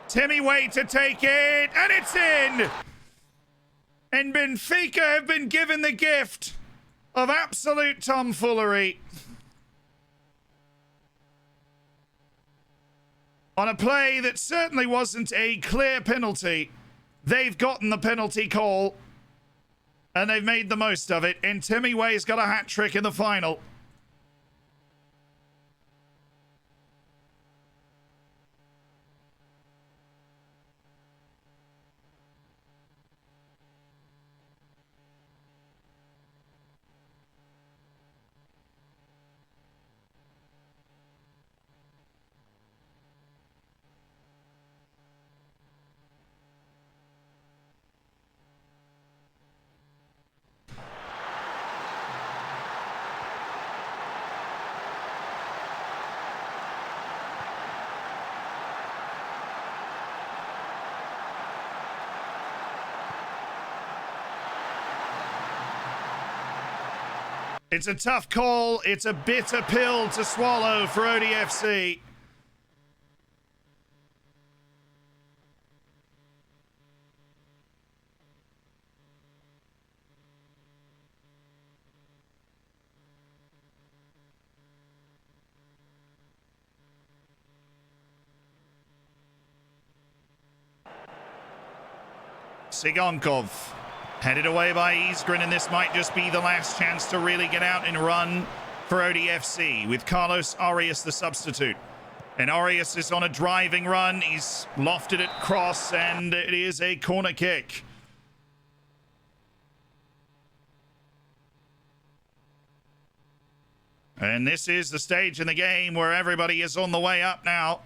Timmy Way to take it. And it's in. And Benfica have been given the gift of absolute tomfoolery. On a play that certainly wasn't a clear penalty. They've gotten the penalty call. And they've made the most of it. And Timmy Way's got a hat trick in the final. It's a tough call. It's a bitter pill to swallow for ODFC. Sigankov headed away by Isgrin, and this might just be the last chance to really get out and run for ODFC with Carlos Arias the substitute. And Arias is on a driving run. He's lofted it cross, and it is a corner kick. And this is the stage in the game where everybody is on the way up now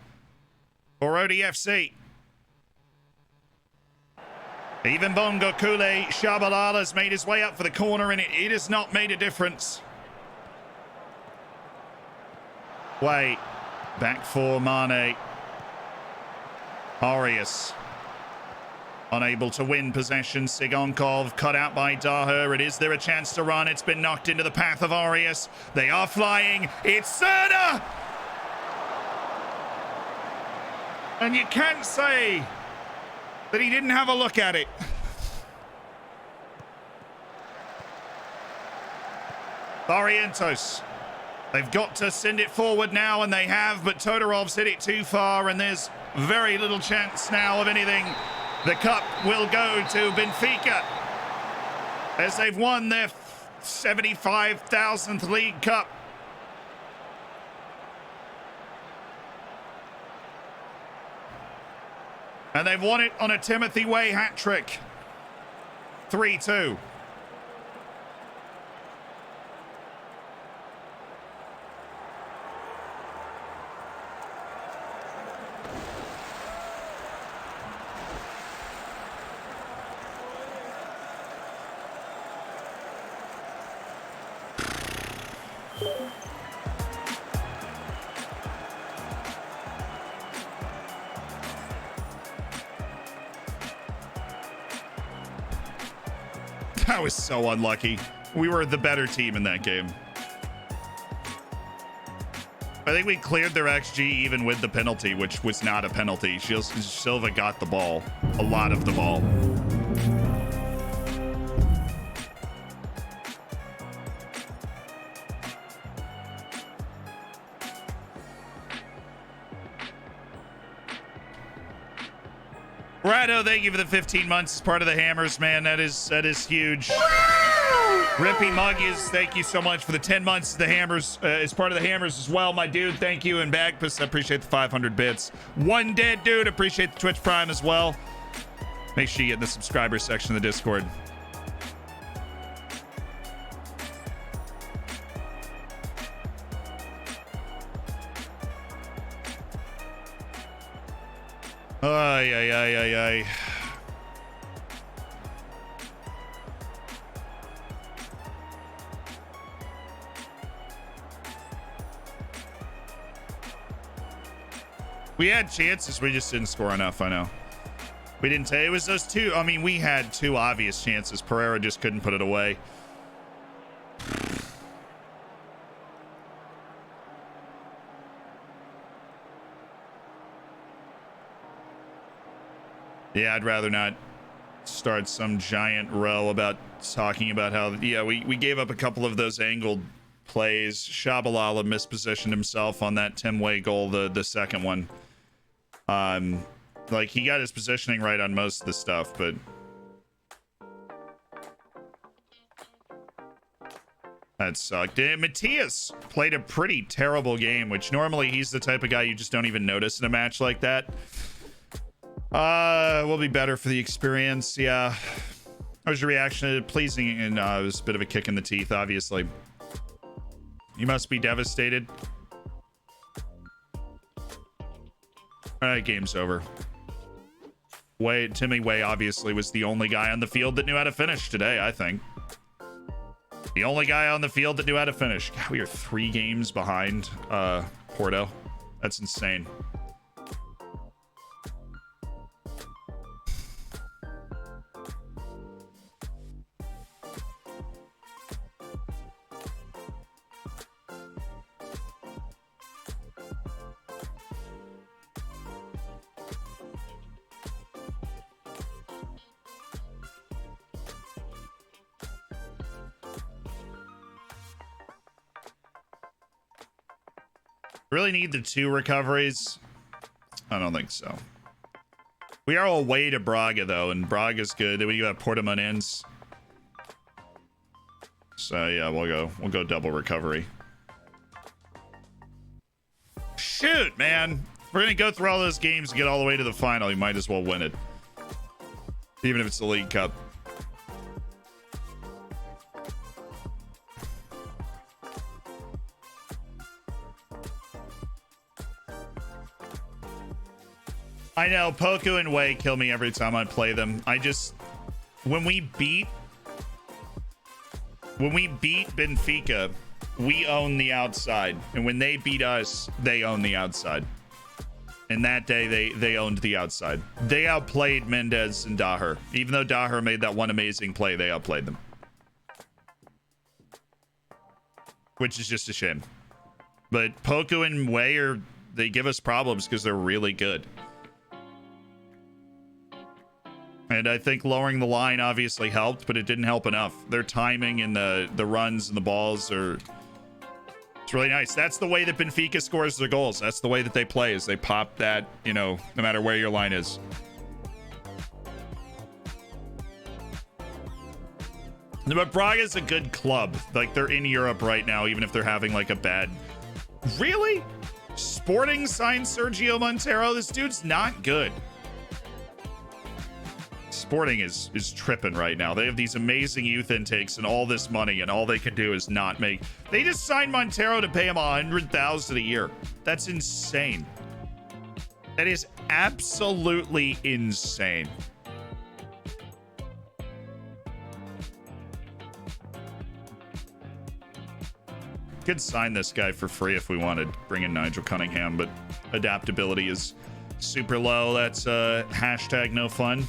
for ODFC. Even Bongo Kule Shabalala has made his way up for the corner, and it has not made a difference. Way back for Mane. Arias unable to win possession. Sigankov cut out by Daher. Is there a chance to run? It's been knocked into the path of Arias. They are flying. It's Serna! And you can't say that he didn't have a look at it. Barrientos. They've got to send it forward now, and they have, but Todorov's hit it too far, and there's very little chance now of anything. The cup will go to Benfica as they've won their 75,000th League Cup. And they've won it on a Timothy Way hat trick. 3-2. That was so unlucky. We were the better team in that game. I think we cleared their XG even with the penalty, which was not a penalty. Silva got the ball. A lot of the ball. Rado, thank you for the 15 months as part of the Hammers, man. That is huge. Rippy Muggies, thank you so much for the 10 months as the Hammers, as part of the Hammers as well, my dude. Thank you. And Bagpuss, I appreciate the 500 bits. One Dead Dude, appreciate the Twitch Prime as well. Make sure you get in the subscriber section of the Discord. Ay, ay, ay, ay, ay. We had chances, we just didn't score enough. I know. We didn't take it. Was those two. I mean, we had two obvious chances. Pereira just couldn't put it away. Yeah, I'd rather not start some giant row about talking about how, yeah, we gave up a couple of those angled plays. Shabalala mispositioned himself on that Tim Way goal, the second one. Like, he got his positioning right on most of the stuff, but that sucked. Matthias played a pretty terrible game, which normally he's the type of guy you just don't even notice in a match like that. Will be better for the experience. Yeah. How was your reaction? Pleasing, and it was a bit of a kick in the teeth, obviously. You must be devastated. All right, game's over. Timmy Way obviously was the only guy on the field that knew how to finish today, I think. The only guy on the field that knew how to finish. God, we are 3 games behind Porto. That's insane. Really need the 2 recoveries? I don't think so. We are away to Braga though, and Braga's good. Then we got Portimonense. So yeah, we'll go double recovery. Shoot, man. If we're gonna go through all those games and get all the way to the final, you might as well win it. Even if it's the League Cup. I know, Poku and Wei kill me every time I play them. When we beat Benfica, we own the outside. And when they beat us, they own the outside. And that day, they owned the outside. They outplayed Mendes and Daher. Even though Daher made that one amazing play, they outplayed them. Which is just a shame. But Poku and Wei they give us problems because they're really good. And I think lowering the line obviously helped, but it didn't help enough. Their timing and the runs and the balls it's really nice. That's the way that Benfica scores their goals. That's the way that they play, is they pop that, no matter where your line is. But Braga's a good club. Like, they're in Europe right now, even if they're having like a bad... Really? Sporting signed Sergio Montero? This dude's not good. Sporting is tripping right now. They have these amazing youth intakes and all this money, and all they can do is not make... They just signed Montero to pay him $100,000 a year. That's insane. That is absolutely insane. Could sign this guy for free if we wanted. Bring in Nigel Cunningham, but adaptability is super low. That's hashtag no fun.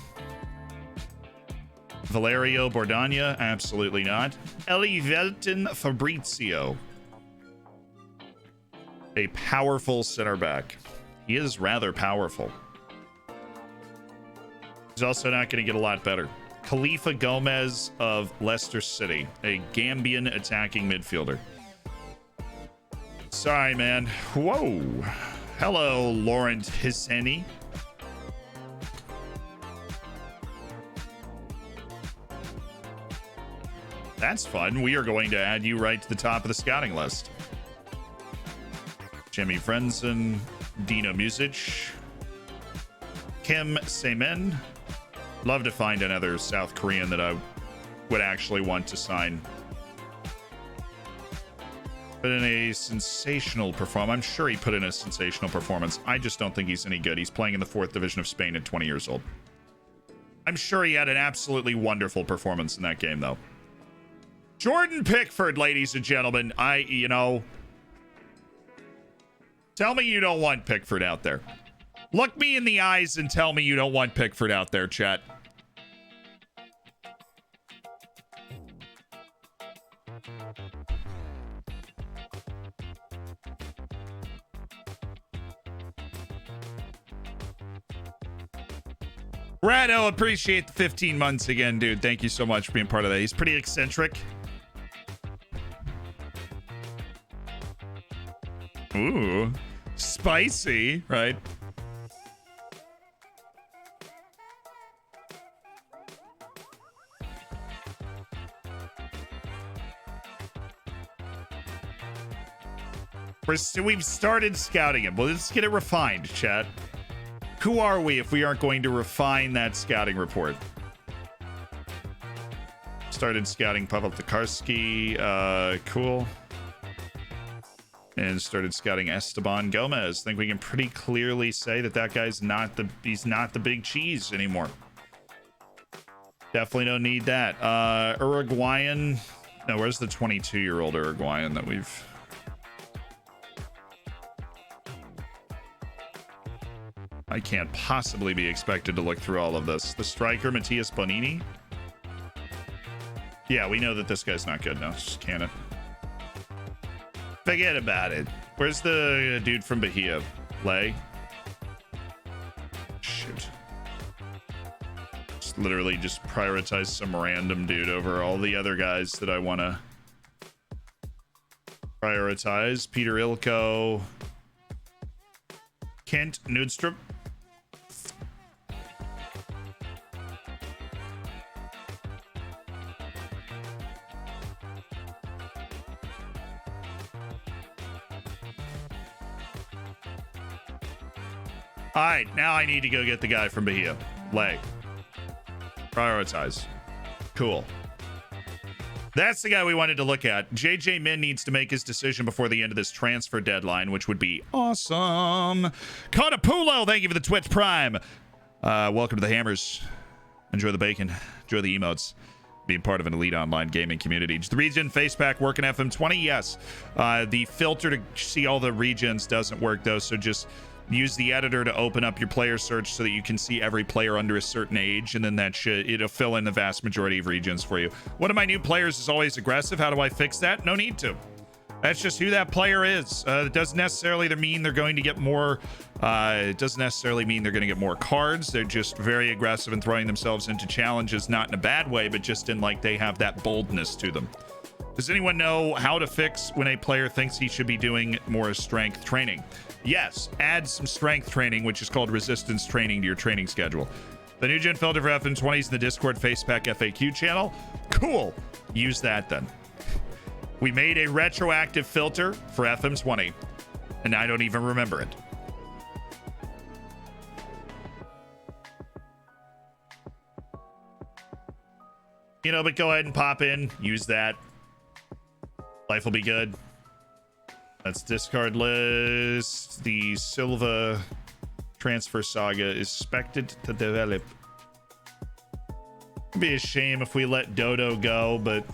Valerio Bordagna, absolutely not. Elivelton Fabrizio, a powerful center back. He is rather powerful. He's also not going to get a lot better. Khalifa Gomez of Leicester City, a Gambian attacking midfielder. Sorry, man. Whoa. Hello, Laurent Hisseni. That's fun. We are going to add you right to the top of the scouting list. Jimmy Frenzen, Dino Music, Kim Semen. Love to find another South Korean that I would actually want to sign. Put in a sensational performance. I'm sure he put in a sensational performance. I just don't think he's any good. He's playing in the 4th division of Spain at 20 years old. I'm sure he had an absolutely wonderful performance in that game, though. Jordan Pickford, ladies and gentlemen. Tell me you don't want Pickford out there. Look me in the eyes and tell me you don't want Pickford out there, chat. Rado, appreciate the 15 months again, dude. Thank you so much for being part of that. He's pretty eccentric. Ooh, spicy, right? We've started scouting him. Well, let's get it refined, chat. Who are we if we aren't going to refine that scouting report? Started scouting Pavel Tokarski. Cool. And started scouting Esteban Gomez. I think we can pretty clearly say that that guy's he's not the big cheese anymore. Definitely don't need that. Uruguayan. No, where's the 22-year-old Uruguayan that we've... I can't possibly be expected to look through all of this. The striker, Matthias Bonini. Yeah, we know that this guy's not good. No, just cannon. Forget about it. Where's the dude from Bahia? Lay? Shoot. Just literally just prioritize some random dude over all the other guys that I want to prioritize. Peter Ilko. Kent Nudstrup. All right, now I need to go get the guy from Bahia. Lay. Prioritize. Cool. That's the guy we wanted to look at. JJ Min needs to make his decision before the end of this transfer deadline, which would be awesome. Cotapulo, thank you for the Twitch Prime. Welcome to the Hammers. Enjoy the bacon. Enjoy the emotes. Being part of an elite online gaming community. The region face pack working FM20? Yes. The filter to see all the regions doesn't work, though, so just use the editor to open up your player search so that you can see every player under a certain age, and then it'll fill in the vast majority of regions for you. One of my new players is always aggressive. How do I fix that? No need to. That's just who that player is. It doesn't necessarily mean they're going to get more. It doesn't necessarily mean they're going to get more cards. They're just very aggressive and throwing themselves into challenges, not in a bad way, but just in like they have that boldness to them. Does anyone know how to fix when a player thinks he should be doing more strength training? Yes, add some strength training, which is called resistance training, to your training schedule. The new gen filter for FM20s in the Discord Facepack FAQ channel. Cool. Use that then. We made a retroactive filter for FM20, and I don't even remember it. You know, but go ahead and pop in, use that. Life will be good. That's discard list. The Silva transfer saga is expected to develop. It'd be a shame if we let Dodo go, but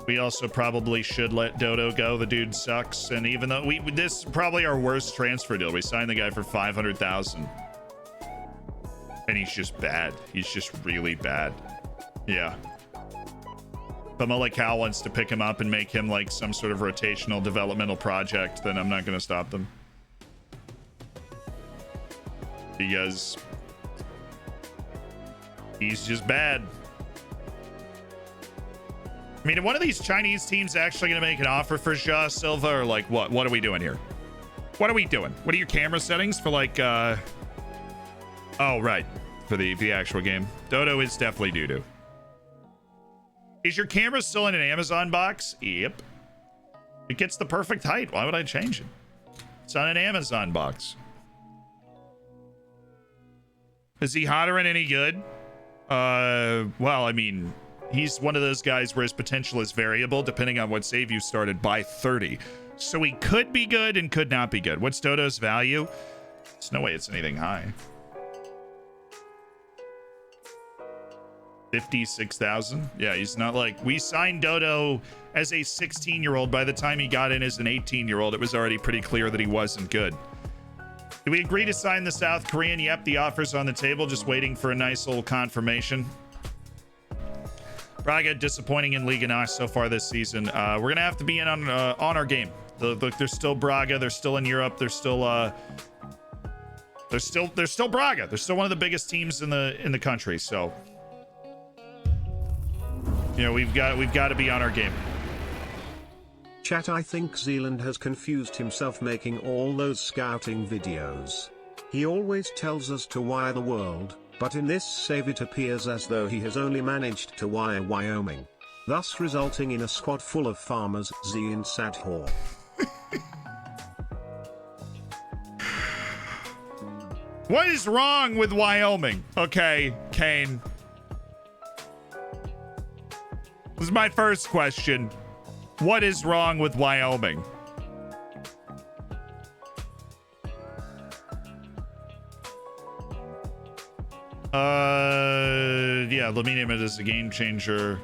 we also probably should let Dodo go. The dude sucks, and even though this is probably our worst transfer deal. We signed the guy for 500,000, and he's just bad. He's just really bad. Yeah. If Malakal wants to pick him up and make him like some sort of rotational developmental project, then I'm not going to stop them. Because he's just bad. I mean, are one of these Chinese teams actually going to make an offer for Ja Silva, or like what? What are we doing here? What are we doing? What are your camera settings for like, oh, right. For the actual game. Dodo is definitely doo-doo. Is your camera still in an Amazon box? Yep. It gets the perfect height. Why would I change it? It's on an Amazon box. Is he hotter and any good? Well, I mean, he's one of those guys where his potential is variable depending on what save you started by 30. So he could be good and could not be good. What's Dodo's value? There's no way it's anything high. 56,000. Yeah, he's not like, we signed Dodo as a 16-year-old. By the time he got in as an 18-year-old, it was already pretty clear that he wasn't good. Do we agree to sign the South Korean? Yep, the offer's on the table. Just waiting for a nice little confirmation. Braga disappointing in Liga NOS so far this season. We're gonna have to be in on our game. Look, they're still Braga. They're still in Europe. They're still Braga. They're still one of the biggest teams in the country. So, you know, we've got to be on our game. Chat, I think Zealand has confused himself making all those scouting videos. He always tells us to wire the world, but in this save it appears as though he has only managed to wire Wyoming, thus resulting in a squad full of farmers. Z in sad whore. What is wrong with Wyoming? Okay, Kane. This is my first question. What is wrong with Wyoming? Yeah, let me name it as a game changer.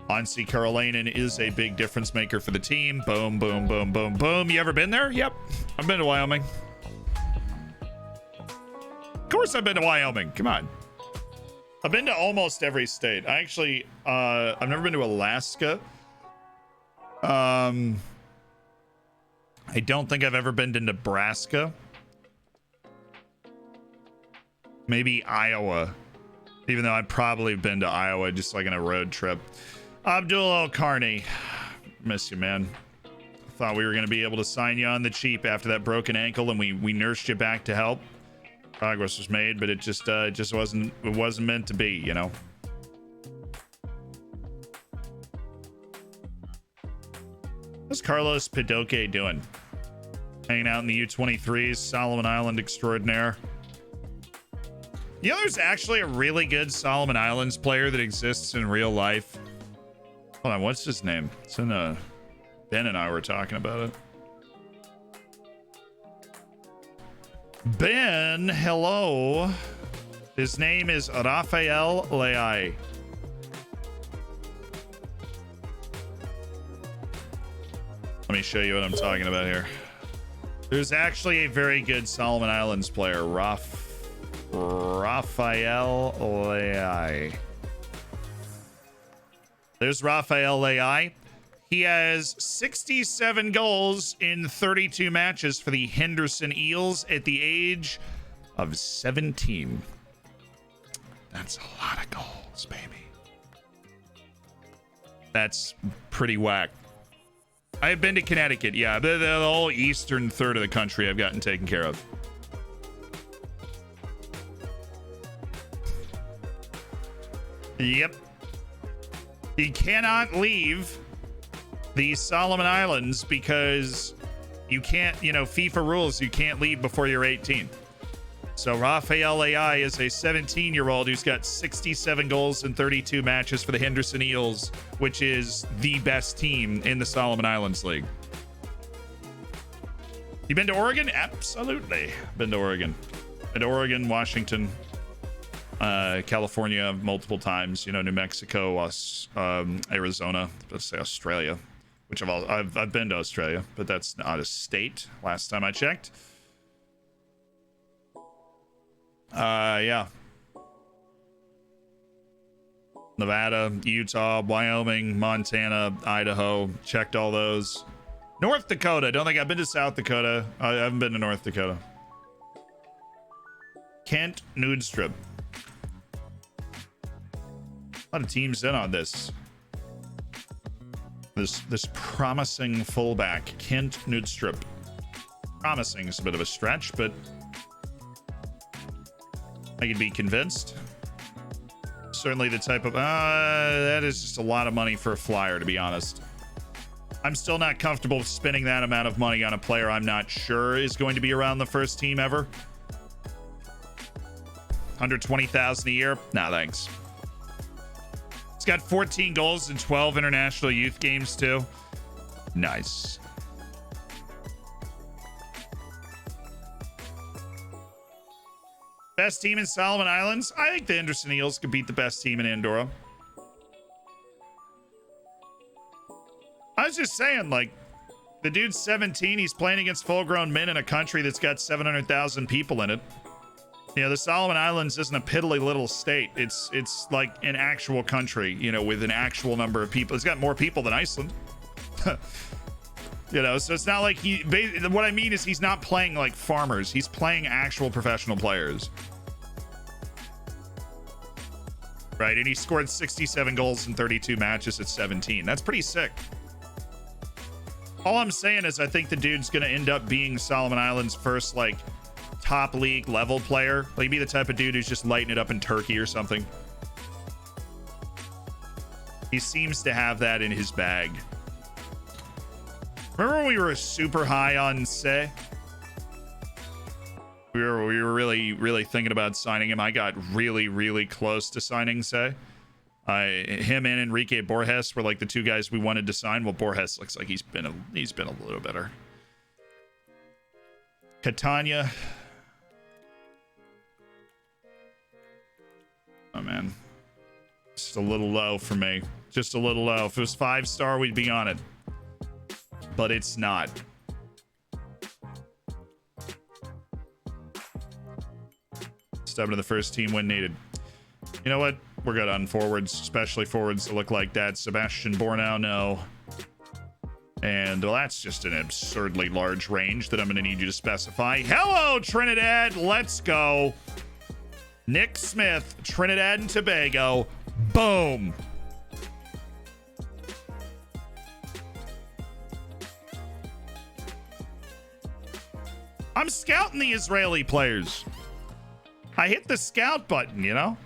Onsi Karolainen is a big difference maker for the team. Boom, boom, boom, boom, boom. You ever been there? Yep. I've been to Wyoming. Of course I've been to Wyoming. Come on. I've been to almost every state. I actually, I've never been to Alaska. I don't think I've ever been to Nebraska. Maybe Iowa. Even though I've probably been to Iowa just like on a road trip. Abdul Carney. Miss you, man. Thought we were going to be able to sign you on the cheap after that broken ankle and we nursed you back to health. Progress was made, but it just wasn't meant to be, you know. What's Carlos Pidoque doing? Hanging out in the U23s, Solomon Island extraordinaire. You know, there's actually a really good Solomon Islands player that exists in real life. Hold on, what's his name? It's in Ben and I were talking about it. Ben, hello. His name is Rafael Leai. Let me show you what I'm talking about here. There's actually a very good Solomon Islands player, Rafael Leai. There's Rafael Leai. He has 67 goals in 32 matches for the Henderson Eels at the age of 17. That's a lot of goals, baby. That's pretty whack. I've been to Connecticut. Yeah, the whole eastern third of the country I've gotten taken care of. Yep. He cannot leave the Solomon Islands because you can't, you know, FIFA rules, you can't leave before you're 18. So Rafael Leai is a 17-year-old who's got 67 goals in 32 matches for the Henderson Eels, which is the best team in the Solomon Islands League. You been to Oregon? Absolutely. Been to Oregon. Been to Oregon, Washington, California multiple times, you know, New Mexico, Arizona, let's say Australia, which I've been to Australia, but that's not a state last time I checked. Yeah. Nevada, Utah, Wyoming, Montana, Idaho, checked all those. North Dakota, don't think I've been to South Dakota. I haven't been to North Dakota. Kent Nude Strip. A lot of teams in on this. This promising fullback, Kent Nudstrup. Promising is a bit of a stretch, but I could be convinced. Certainly the type of that is just a lot of money for a flyer, to be honest. I'm still not comfortable spending that amount of money on a player I'm not sure is going to be around the first team ever. 120,000 a year? Nah, thanks. He's got 14 goals in 12 international youth games too. Nice. Best team in Solomon Islands? I think the Henderson Eels could beat the best team in Andorra. I was just saying, like, The dude's 17. He's playing against full-grown men in a country that's got 700,000 people in it. You know, the Solomon Islands isn't a piddly little state. It's like an actual country, you know, with an actual number of people. It's got more people than Iceland. You know, so it's not like what I mean is he's not playing like farmers. He's playing actual professional players. Right, and he scored 67 goals in 32 matches at 17. That's pretty sick. All I'm saying is I think the dude's going to end up being Solomon Islands' first, like, top league level player. Like, be the type of dude who's just lighting it up in Turkey or something. He seems to have that in his bag. Remember when we were super high on Se? We were really thinking about signing him. I got really close to signing Se. Him and Enrique Borges were like the two guys we wanted to sign. Well, Borges looks like he's been a little better. Catania. Oh man, just a little low for me. Just a little low. If it was 5-star, we'd be on it, but it's not. Step into the first team when needed. You know what? We're good on forwards, especially forwards that look like that. Sebastian Bornau, no. And, well, that's just an absurdly large range that I'm going to need you to specify. Hello, Trinidad. Let's go. Nick Smith, Trinidad and Tobago. Boom. I'm scouting the Israeli players. I hit the scout button, you know?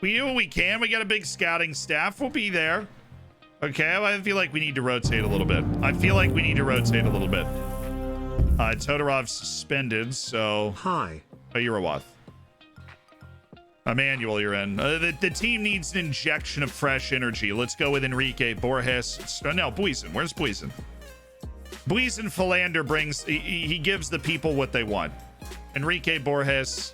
We do what we can. We got a big scouting staff. We'll be there. Okay, I feel like we need to rotate a little bit. Todorov's suspended, so... Hi. Oh, you're a Wath. Emmanuel, you're in. The team needs an injection of fresh energy. Let's go with Enrique Borges. No, Buizen. Where's Buizen? Buizen Philander brings... He gives the people what they want. Enrique Borges...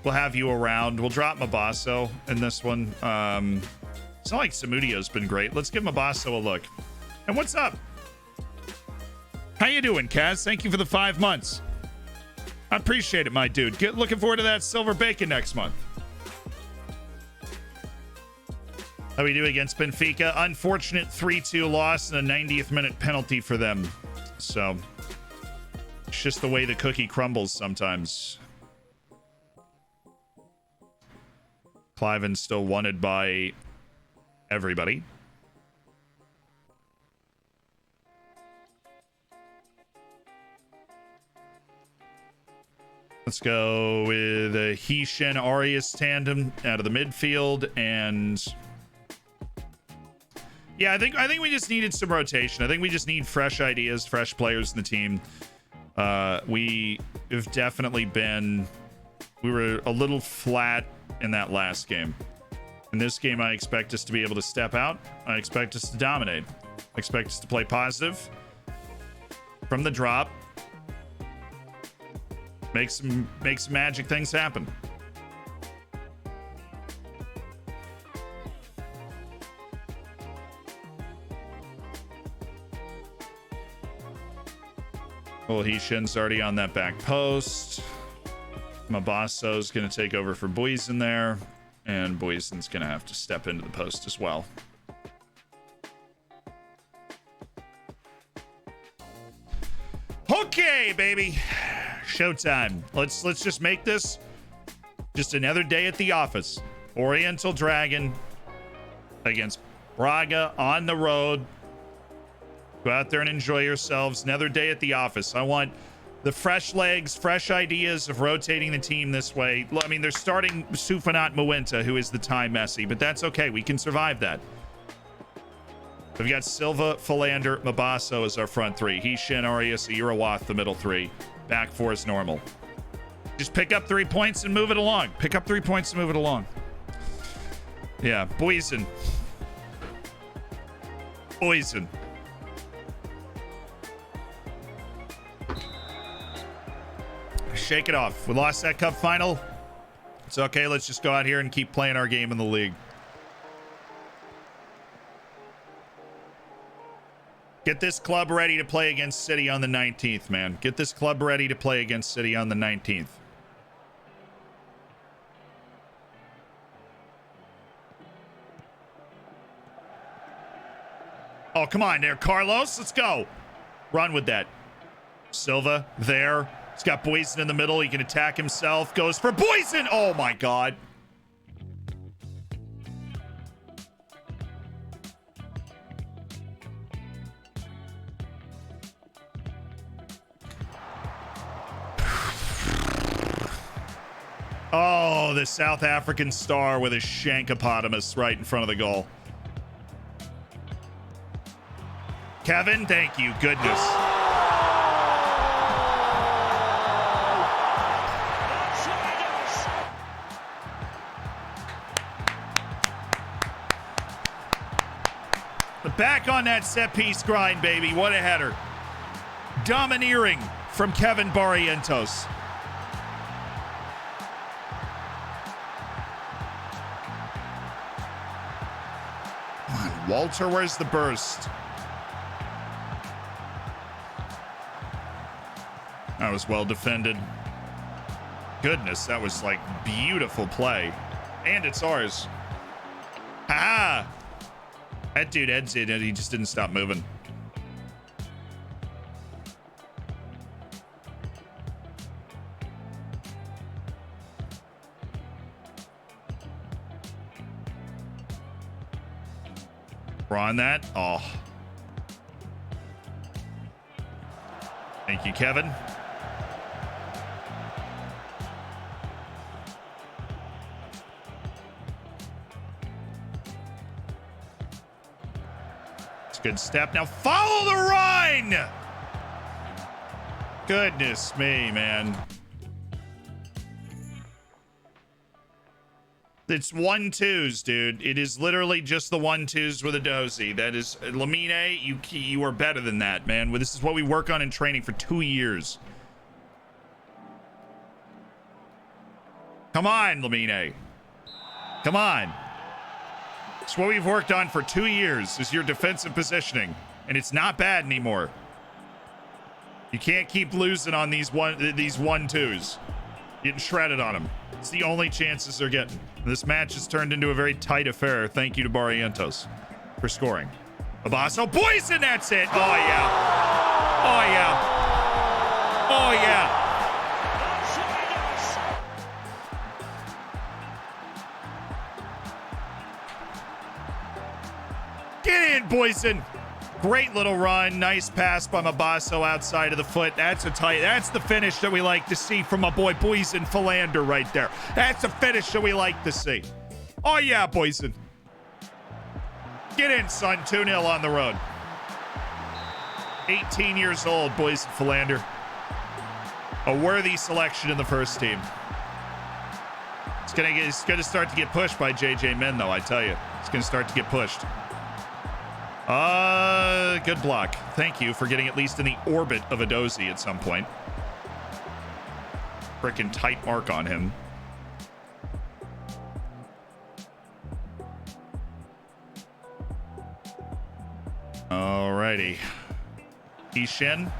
We'll have you around. We'll drop Mabasso in this one. It's not like Samudio's been great. Let's give Mabasso a look. And what's up? How you doing, Kaz? Thank you for the 5 months. I appreciate it, my dude. Looking forward to that silver bacon next month. How we do against Benfica? Unfortunate 3-2 loss and a 90th minute penalty for them. So, it's just the way the cookie crumbles sometimes. Cliven's still wanted by everybody. Let's go with a He-Shen Arias tandem out of the midfield, and yeah, I think we just needed some rotation. I think we just need fresh ideas, fresh players in the team. We have definitely been, we were a little flat in that last game. In this game, I expect us to be able to step out. I expect us to dominate. I expect us to play positive from the drop. Make some magic things happen. Well, He-Shen's already on that back post. Mabasso's going to take over for Buizen there, and Buizen's going to have to step into the post as well. Okay, baby. Showtime. Let's just make this just another day at the office. Oriental Dragon against Braga on the road. Go out there and enjoy yourselves. Another day at the office. I want the fresh legs, fresh ideas of rotating the team this way. I mean, they're starting Sufanat Muenta, who is the time Messi, but that's okay. We can survive that. We've got Silva, Philander, Mabasso as our front three. He-Shen, Arias, Irawath, the middle three. Back four is normal. Just pick up 3 points and move it along. Pick up 3 points and move it along. Yeah, Buizen. Shake it off. We lost that cup final. It's okay. Let's just go out here and keep playing our game in the league. Get this club ready to play against City on the 19th, man. Get this club ready to play against City on the 19th. Oh, come on there, Carlos. Let's go. Run with that. Silva there. He's got Boyson in the middle. He can attack himself. Goes for Boyson. Oh, my God. Oh, the South African star with a shankopotamus right in front of the goal. Kevin, thank you. Goodness. Back on that set piece grind, baby. What a header. Domineering from Kevin Barrientos. Come on, Walter, where's the burst? That was well defended. Goodness, that was like beautiful play. And it's ours. Ha! That dude Ed's it, and he just didn't stop moving. We're on that. Oh. Thank you, Kevin. Good step. Now follow the Rhine. Goodness me, man. It's 1-2s, dude. It is literally just the 1-2s with a dozy. That is Lamine. You are better than that, man. This is what we work on in training for 2 years. Come on, Lamine. Come on. It's what we've worked on for 2 years, is your defensive positioning, and it's not bad anymore. You can't keep losing on these 1-2s. Getting shredded on them. It's the only chances they're getting. This match has turned into a very tight affair. Thank you to Barrientos for scoring. Abasso, Boyson, that's it. Oh yeah. Oh yeah. Oh yeah. Get in, Boyson. Great little run. Nice pass by Mabasso outside of the foot. That's the finish that we like to see from my boy Boyson Philander right there. That's a finish that we like to see. Oh yeah, Boyson. Get in, son. 2-0 on the road. 18 years old, Boyson Philander. A worthy selection in the first team. It's gonna start to get pushed by JJ Min, though, I tell you. It's gonna start to get pushed. Good block. Thank you for getting at least in the orbit of a dozy at some point. Frickin' tight mark on him. Alrighty. Ishin.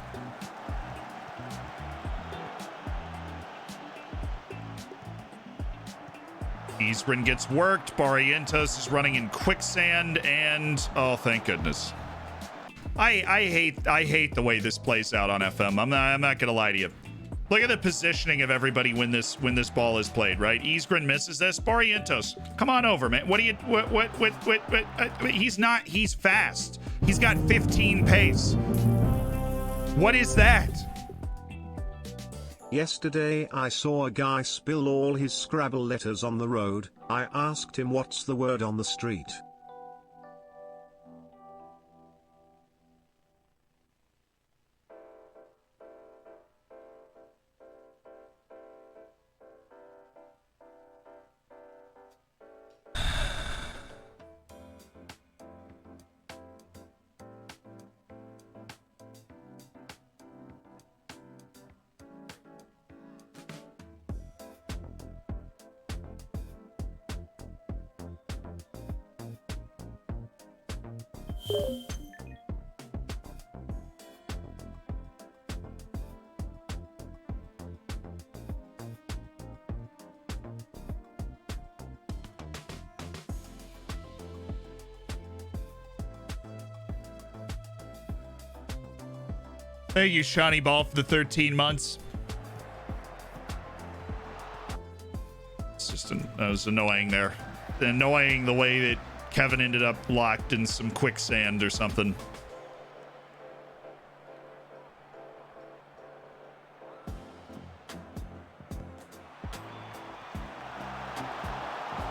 Isbrin gets worked. Barrientos is running in quicksand, and oh, thank goodness. I hate the way this plays out on FM. I'm not gonna lie to you. Look at the positioning of everybody when this ball is played, right? Isgrin misses this. Barrientos, come on over, man. What do you what he's fast. He's got 15 pace. What is that? Yesterday I saw a guy spill all his Scrabble letters on the road. I asked him what's the word on the street. Thank you, Shiny Ball, for the 13 months. It's just that was annoying there. Annoying the way that Kevin ended up locked in some quicksand or something.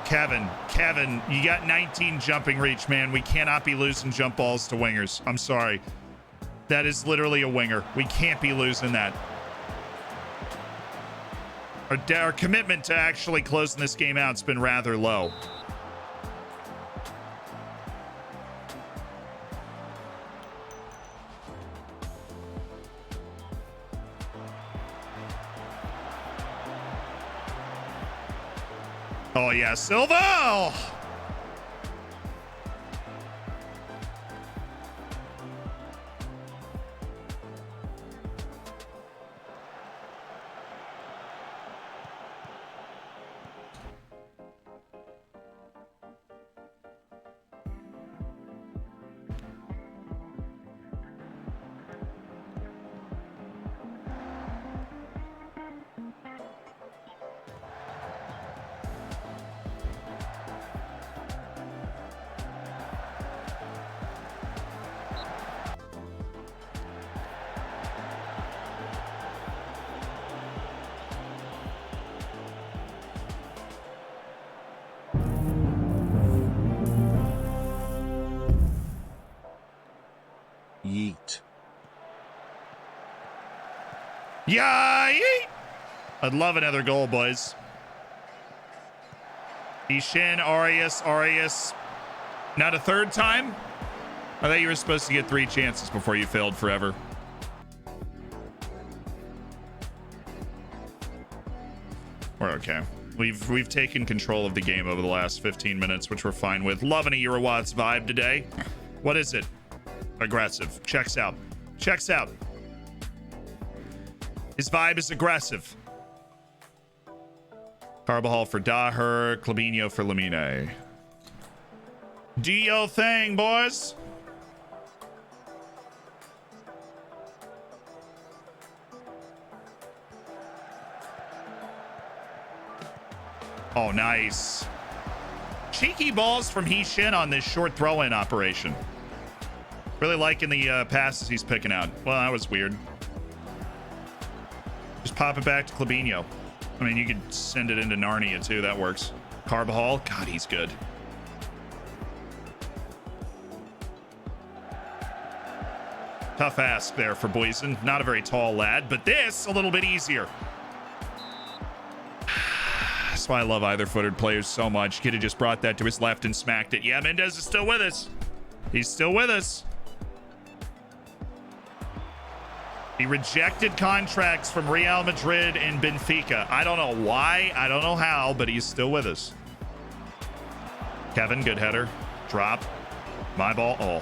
Kevin, you got 19 jumping reach, man. We cannot be losing jump balls to wingers. I'm sorry. That is literally a winger. We can't be losing that. Our commitment to actually closing this game out has been rather low. Oh, yeah, Silva! Oh. Yeet. Yeah, yeet. I'd love another goal, boys. Ishin, Arias. Not a third time? I thought you were supposed to get 3 chances before you failed forever. We're okay. We've taken control of the game over the last 15 minutes, which we're fine with. Loving a Eurowatts vibe today. What is it? Aggressive. Checks out. His vibe is aggressive. Carbajal for Daher. Clabinho for Lamine. Do your thing, boys. Oh, nice. Cheeky balls from He-Shin on this short throw-in operation. Really liking the passes he's picking out. Well, that was weird. Just pop it back to Clabinho. I mean, you could send it into Narnia, too. That works. Carbajal. God, he's good. Tough ask there for Boysen. Not a very tall lad, but this a little bit easier. That's why I love either-footed players so much. Kid had just brought that to his left and smacked it. Yeah, Mendez is still with us. He's still with us. He rejected contracts from Real Madrid and Benfica. I don't know why. I don't know how, but he's still with us. Kevin, good header. Drop. My ball. Oh.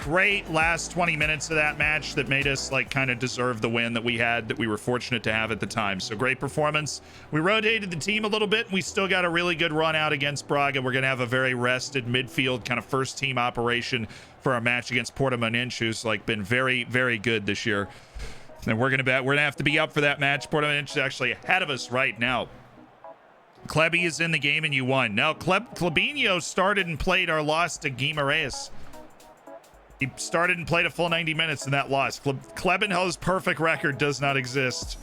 Great last 20 minutes of that match that made us like kind of deserve the win that we had, that we were fortunate to have at the time. So great performance. We rotated the team a little bit. We still got a really good run out against Braga. We're going to have a very rested midfield kind of first team operation for our match against Portimonense, who's like been very, very good this year. And we're going to have to be up for that match. Portimonense is actually ahead of us right now. Kleby is in the game and you won. Now Clabinho started and played our loss to Guimarães. He started and played a full 90 minutes in that loss. Klebenho's perfect record does not exist.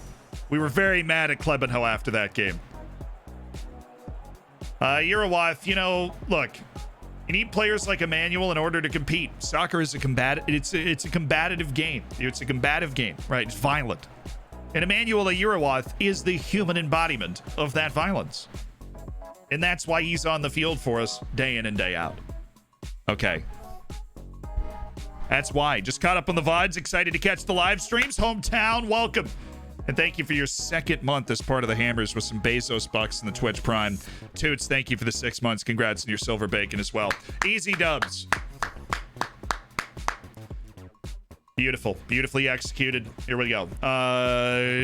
We were very mad at Klebenho after that game. Eurowath, you know, look, you need players like Emmanuel in order to compete. Soccer is a combative game. It's a combative game, right? It's violent. And Emmanuel Eurowath is the human embodiment of that violence. And that's why he's on the field for us day in and day out. Okay. That's why. Just caught up on the VODs. Excited to catch the live streams. Hometown, welcome. And thank you for your second month as part of the Hammers with some Bezos bucks in the Twitch Prime. Toots, thank you for the 6 months. Congrats on your silver bacon as well. Easy dubs. Beautiful. Beautifully executed. Here we go.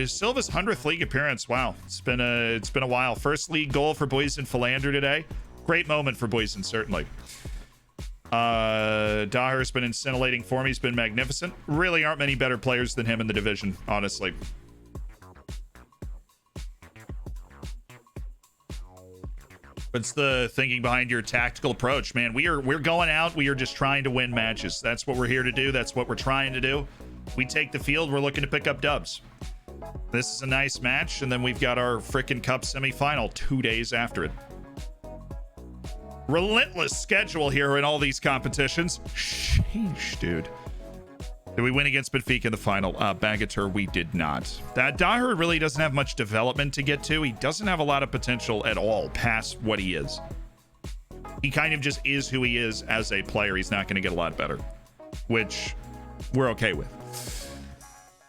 Silva's 100th league appearance. Wow. It's been a while. First league goal for Boysen Philander today. Great moment for Boysen, certainly. Daher's been in scintillating form. He's been magnificent. Really aren't many better players than him in the division, honestly. What's the thinking behind your tactical approach, man? We're going out. We are just trying to win matches. That's what we're here to do. That's what we're trying to do. We take the field. We're looking to pick up dubs. This is a nice match, and then we've got our frickin' cup semifinal 2 days after it. Relentless schedule here in all these competitions. Sheesh, dude. Did we win against Benfica in the final? Bagatelle, we did not. That Daher really doesn't have much development to get to. He doesn't have a lot of potential at all past what he is. He kind of just is who he is as a player. He's not going to get a lot better, which we're okay with.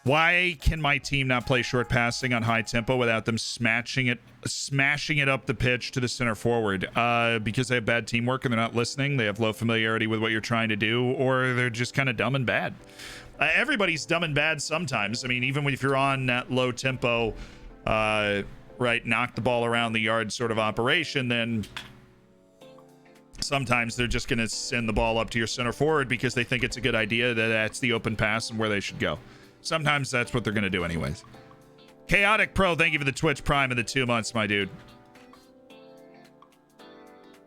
Why can my team not play short passing on high tempo without them smashing it up the pitch to the center forward? Because they have bad teamwork and they're not listening. They have low familiarity with what you're trying to do, or they're just kind of dumb and bad. Everybody's dumb and bad sometimes. I mean, even if you're on that low tempo, right, knock the ball around the yard sort of operation, then sometimes they're just going to send the ball up to your center forward because they think it's a good idea, that that's the open pass and where they should go. Sometimes that's what they're going to do anyways. Chaotic Pro, thank you for the Twitch Prime and the 2 months, my dude.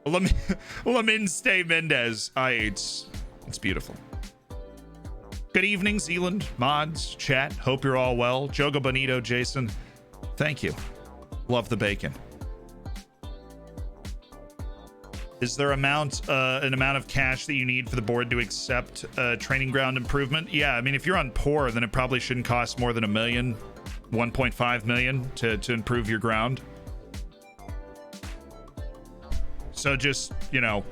Laminste Mendez. It's beautiful. Good evening, Zealand, mods, chat. Hope you're all well. Jogo Bonito, Jason, thank you. Love the bacon. Is there an amount of cash that you need for the board to accept training ground improvement? Yeah, I mean, if you're on poor, then it probably shouldn't cost more than $1 million, 1.5 million to improve your ground. So just, you know,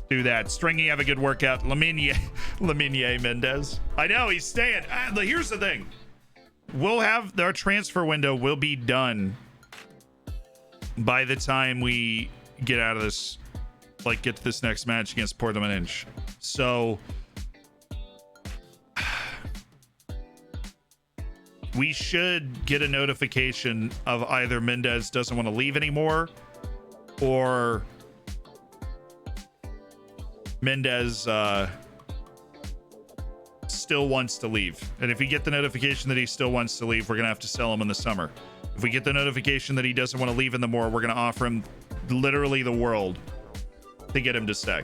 do that. Stringy, have a good workout. Lamine Mendez. I know, he's staying. Here's the thing. We'll have our transfer window will be done by the time we get out of this, like get to this next match against Portimonense. So we should get a notification of either Mendez doesn't want to leave anymore, or Mendez still wants to leave. And if we get the notification that he still wants to leave, we're gonna have to sell him in the summer. If we get the notification that he doesn't want to leave anymore, we're gonna offer him literally the world to get him to stay.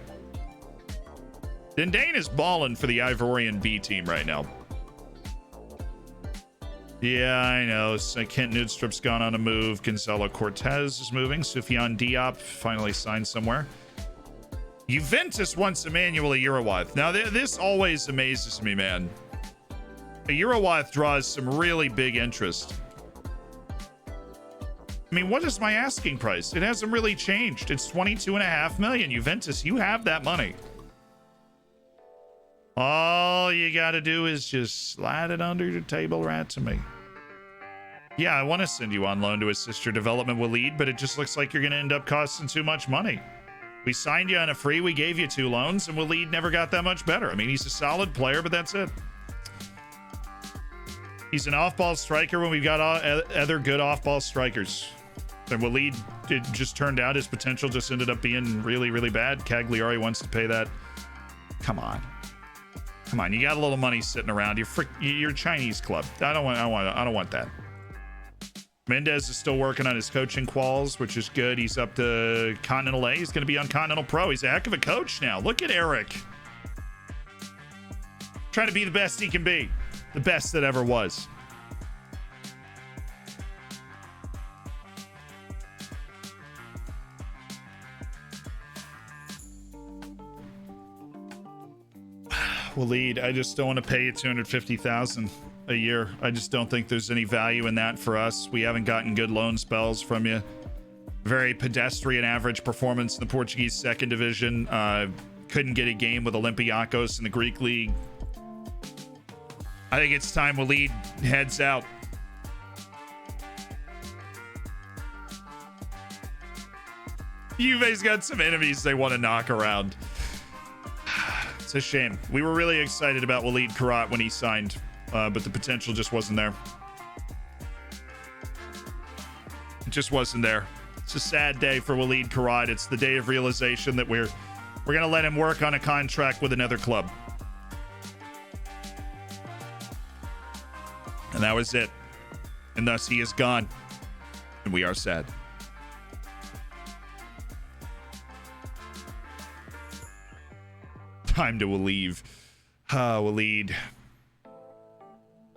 Dindane is balling for the Ivorian B team right now. Yeah, I know. So Kent Nudstrup's gone on a move. Gonzalo Cortez is moving. Soufiane Diop finally signed somewhere. Juventus wants Emmanuel Urawath. Now, this always amazes me, man. Urawath draws some really big interest. I mean, what is my asking price? It hasn't really changed. It's 22.5 million. Juventus, you have that money. All you got to do is just slide it under the table right to me. Yeah, I want to send you on loan to assist your development with Lead, but it just looks like you're going to end up costing too much money. We signed you on a free, we gave you 2 loans, and Waleed never got that much better. I mean, he's a solid player, but that's it. He's an off-ball striker when we've got other good off-ball strikers. And Waleed, it just turned out his potential just ended up being really, really bad. Cagliari wants to pay that. Come on. Come on, you got a little money sitting around. You're Chinese club. I don't want that. Mendez is still working on his coaching quals, which is good. He's up to Continental A. He's going to be on Continental Pro. He's a heck of a coach now. Look at Eric. Trying to be the best he can be. The best that ever was. Waleed, I just don't want to pay you $250,000 a year. I just don't think there's any value in that for us. We haven't gotten good loan spells from you. Very pedestrian average performance in the Portuguese second division. Couldn't get a game with Olympiacos in the Greek league. I think it's time Waleed heads out. Juve's got some enemies they want to knock around. It's a shame. We were really excited about Waleed Karat when he signed, but the potential just wasn't there. It just wasn't there. It's a sad day for Waleed Karat. It's the day of realization that we're We're going to let him work on a contract with another club. And that was it. And thus he is gone. And we are sad. Time to leave. Waleed.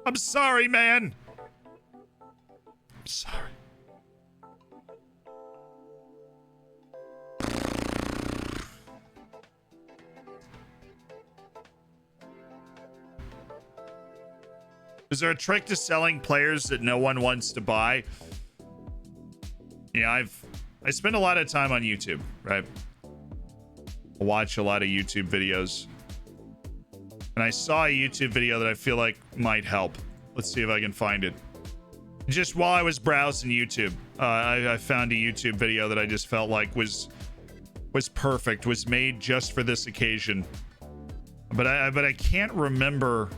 I'm sorry, man. I'm sorry. Is there a trick to selling players that no one wants to buy? Yeah, I spend a lot of time on YouTube, right? I watch a lot of YouTube videos. And I saw a YouTube video that I feel like might help. Let's see if I can find it. Just while I was browsing YouTube, I found a YouTube video that I just felt like was perfect, was made just for this occasion. But I can't remember,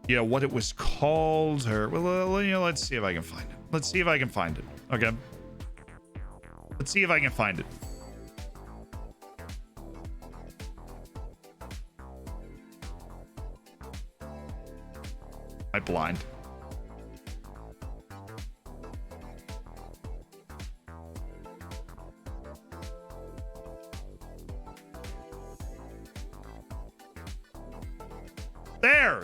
you know, what it was called, or well, you know, let's see if I can find it. Let's see if I can find it. Okay. Let's see if I can find it. I'm blind.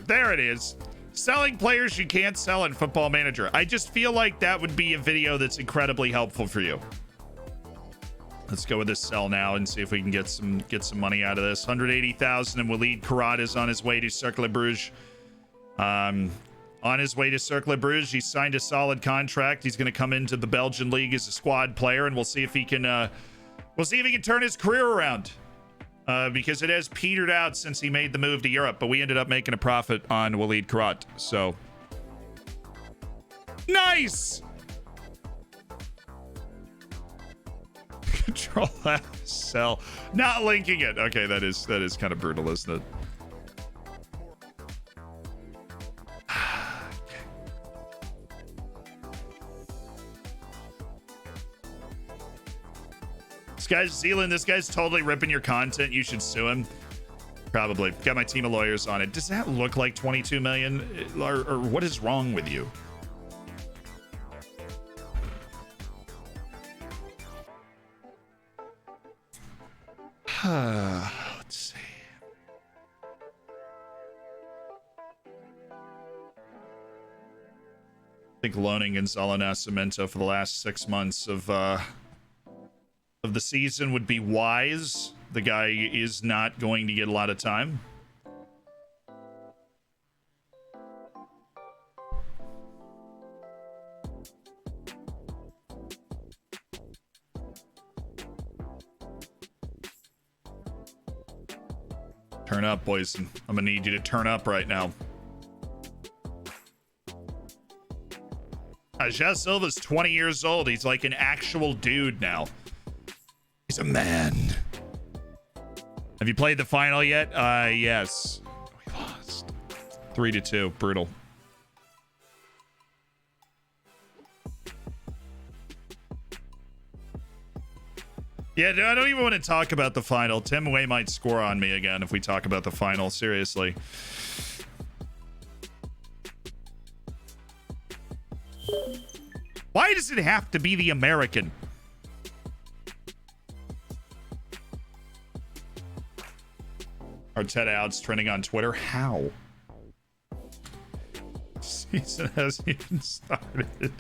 There it is. Selling players you can't sell in Football Manager. I just feel like that would be a video that's incredibly helpful for you. Let's go with this sell now and see if we can get some money out of this. 180,000, and Waleed Karat is on his way to Cercle Bruges. On his way to Cercle Bruges, he signed a solid contract. He's going to come into the Belgian league as a squad player, and we'll see if he can turn his career around. Because it has petered out since he made the move to Europe, but we ended up making a profit on Waleed Karat. So nice. Control F, sell, not linking it. Okay, that is kind of brutal, isn't it? This guy's totally ripping your content. You should sue him. Probably. Got my team of lawyers on it. Does that look like 22 million? Or what is wrong with you? Let's see. I think loaning Gonzalo Nascimento for the last 6 months of the season would be wise. The guy is not going to get a lot of time. Turn up, boys. I'm gonna need you to turn up right now. Jazz Silva's 20 years old. He's like an actual dude now. He's a man. Have you played the final yet? Yes. We lost 3-2. Brutal. Yeah, I don't even want to talk about the final. Tim Way might score on me again if we talk about the final. Seriously. Why does it have to be the American? Arteta outs trending on Twitter. How? Season hasn't even started.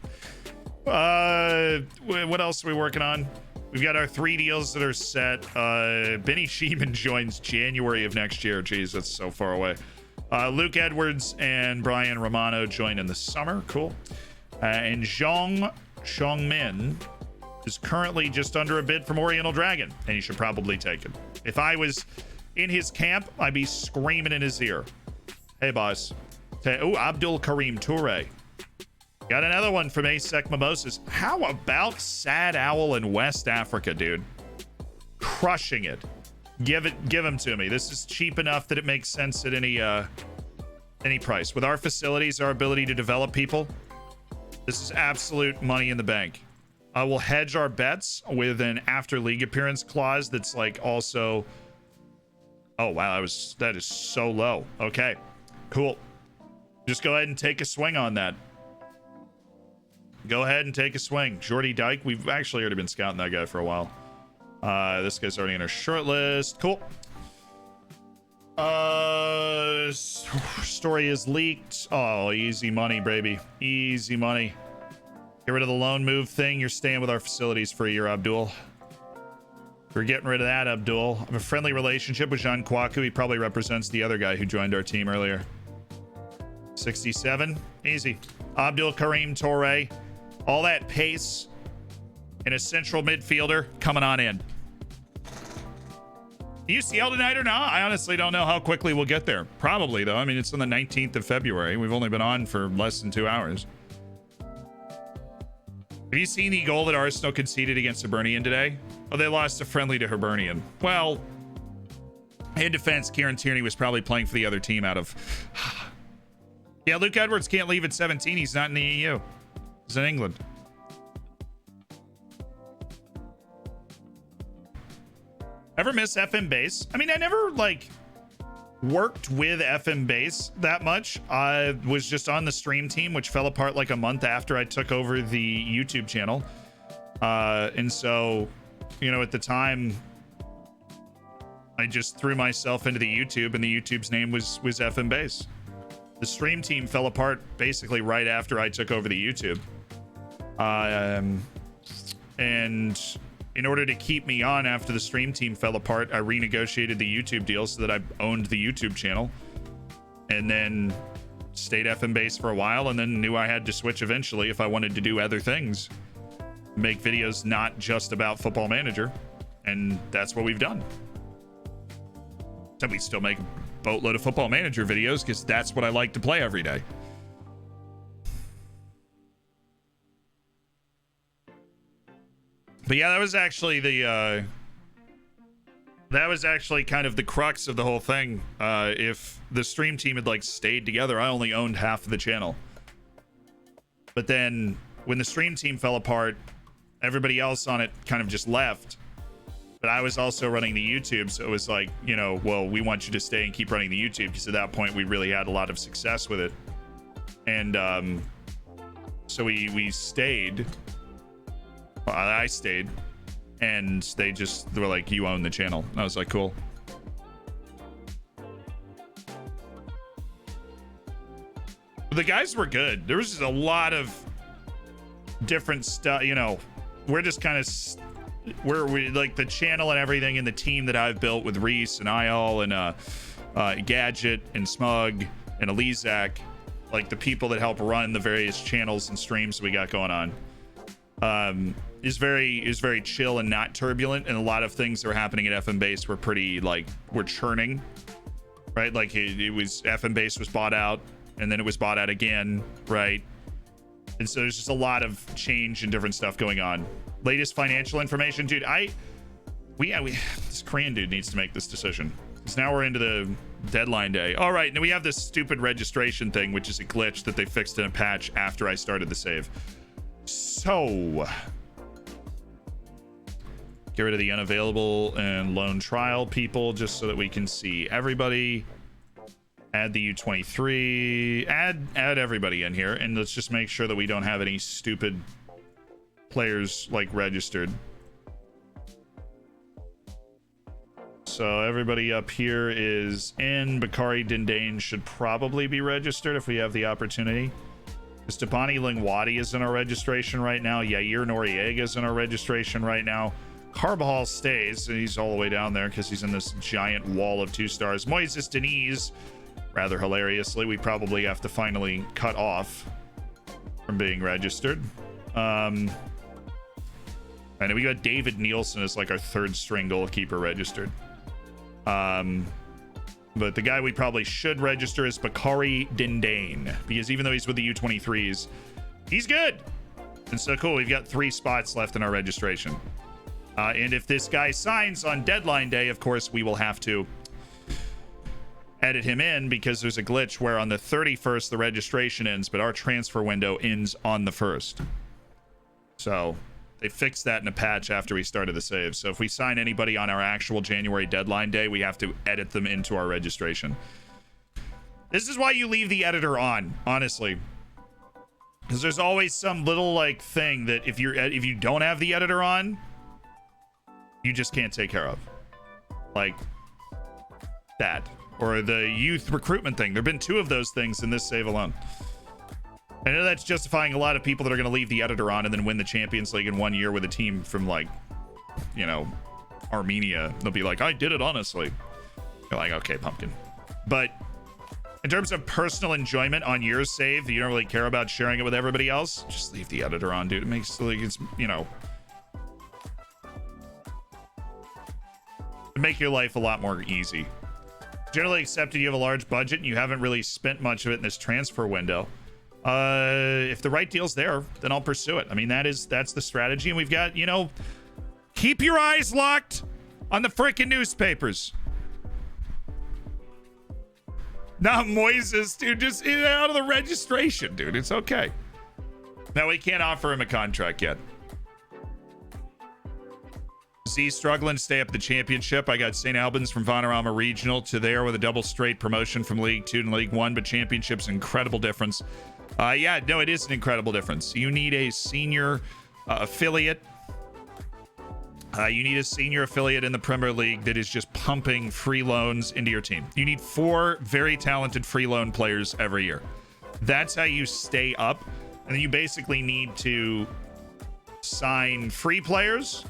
What else are we working on? We've got our 3 deals that are set. Benny Sheeman joins January of next year. Jeez, that's so far away. Luke Edwards and Brian Romano join in the summer. Cool. And Zhong Min is currently just under a bid from Oriental Dragon, and he should probably take it. If I was in his camp, I'd be screaming in his ear. Hey, boss. Oh, Abdul Karim Toure. Got another one from Asec Mimosas. How about Sad Owl in West Africa, dude? Crushing it. Give him to me. This is cheap enough that it makes sense at any price. With our facilities, our ability to develop people, this is absolute money in the bank. We'll hedge our bets with an after league appearance clause that's like also. Oh wow, that is so low. Okay, cool. Just go ahead and take a swing on that. Go ahead and take a swing. Jordy Dyke, we've actually already been scouting that guy for a while. This guy's already in our short list. Cool. Story is leaked. Oh, easy money, baby. Easy money. Get rid of the loan move thing. You're staying with our facilities for a year, Abdul. We're getting rid of that, Abdul. I have a friendly relationship with Jean Kwaku. He probably represents the other guy who joined our team earlier. 67. Easy. Abdul Karim Torre. All that pace and a central midfielder coming on in. UCL tonight or not? I honestly don't know how quickly we'll get there. Probably, though. I mean, it's on the 19th of February. We've only been on for less than 2 hours. Have you seen the goal that Arsenal conceded against Hibernian today? Oh, they lost a friendly to Hibernian. Well, in defense, Kieran Tierney was probably playing for the other team out of... Yeah, Luke Edwards can't leave at 17. He's not in the EU. He's in England. Ever miss FM Base? I mean, I never, like, worked with FM Base that much. I was just on the stream team, which fell apart like a month after I took over the YouTube channel. And so, you know, at the time, I just threw myself into the YouTube, and the YouTube's name was FM Base. The stream team fell apart basically right after I took over the YouTube. And in order to keep me on after the stream team fell apart, I renegotiated the YouTube deal so that I owned the YouTube channel, and then stayed FM Base for a while, and then knew I had to switch eventually if I wanted to do other things, make videos not just about Football Manager, and that's what we've done. So we still make a boatload of Football Manager videos because that's what I like to play every day. But yeah, that was actually kind of the crux of the whole thing. If the stream team had like stayed together, I only owned half of the channel. But then when the stream team fell apart, everybody else on it kind of just left. But I was also running the YouTube, so it was like, you know, well, we want you to stay and keep running the YouTube, because at that point we really had a lot of success with it. And so we stayed. Well, I stayed, and they were like, you own the channel. And I was like, cool. But the guys were good. There was just a lot of different stuff, you know. We're just kind of we like the channel and everything, and the team that I've built with Reese and Ayal and Gadget and Smug and Elizak, like the people that help run the various channels and streams we got going on, is very chill and not turbulent. And a lot of things that were happening at FM Base were pretty, like, we're churning, right? Like it was, FM Base was bought out, and then it was bought out again, right? And so there's just a lot of change and different stuff going on. Latest financial information, dude. This Korean dude needs to make this decision, because now we're into the deadline day. All right, now we have this stupid registration thing, which is a glitch that they fixed in a patch after I started the save. So get rid of the unavailable and lone trial people, just so that we can see everybody. Add the U23, add everybody in here, and let's just make sure that we don't have any stupid players like registered. So everybody up here is in. Bakari Dindane should probably be registered if we have the opportunity. Stepani Lingwadi is in our registration right now. Yair Noriega is in our registration right now. Carbajal stays, and he's all the way down there because he's in this giant wall of 2 stars. Moises Deniz, rather hilariously, we probably have to finally cut off from being registered. And then we got David Nielsen as like our 3rd string goalkeeper registered. But the guy we probably should register is Bakari Dindane, because even though he's with the U23s, he's good. And so cool, we've got 3 spots left in our registration. And if this guy signs on deadline day, of course, we will have to edit him in, because there's a glitch where on the 31st the registration ends, but our transfer window ends on the 1st. So They fixed that in a patch after we started the save. So if we sign anybody on our actual January deadline day, we have to edit them into our registration. This is why you leave the editor on, honestly. Because there's always some little like thing that if you don't have the editor on, you just can't take care of. Like that. Or the youth recruitment thing. There have been 2 of those things in this save alone. I know that's justifying a lot of people that are going to leave the editor on and then win the Champions League in 1 year with a team from, like, you know, Armenia. They'll be like, I did it honestly. You're like, okay, pumpkin. But in terms of personal enjoyment on your save, you don't really care about sharing it with everybody else, just leave the editor on, dude. It makes, like, it's, you know, make your life a lot more easy. Generally accepted you have a large budget and you haven't really spent much of it in this transfer window. If the right deal's there, then I'll pursue it. I mean, that's the strategy. And we've got, you know, keep your eyes locked on the freaking newspapers. Not Moises, dude. Just out of the registration, dude. It's okay. No, we can't offer him a contract yet. Z struggling to stay up the championship. I got St. Albans from Vanarama Regional to there with a double straight promotion from League 2 to League 1, but championship's an incredible difference. Yeah, no, it is an incredible difference. You need a senior affiliate. You need a senior affiliate in the Premier League that is just pumping free loans into your team. You need 4 very talented free loan players every year. That's how you stay up. And then you basically need to sign free players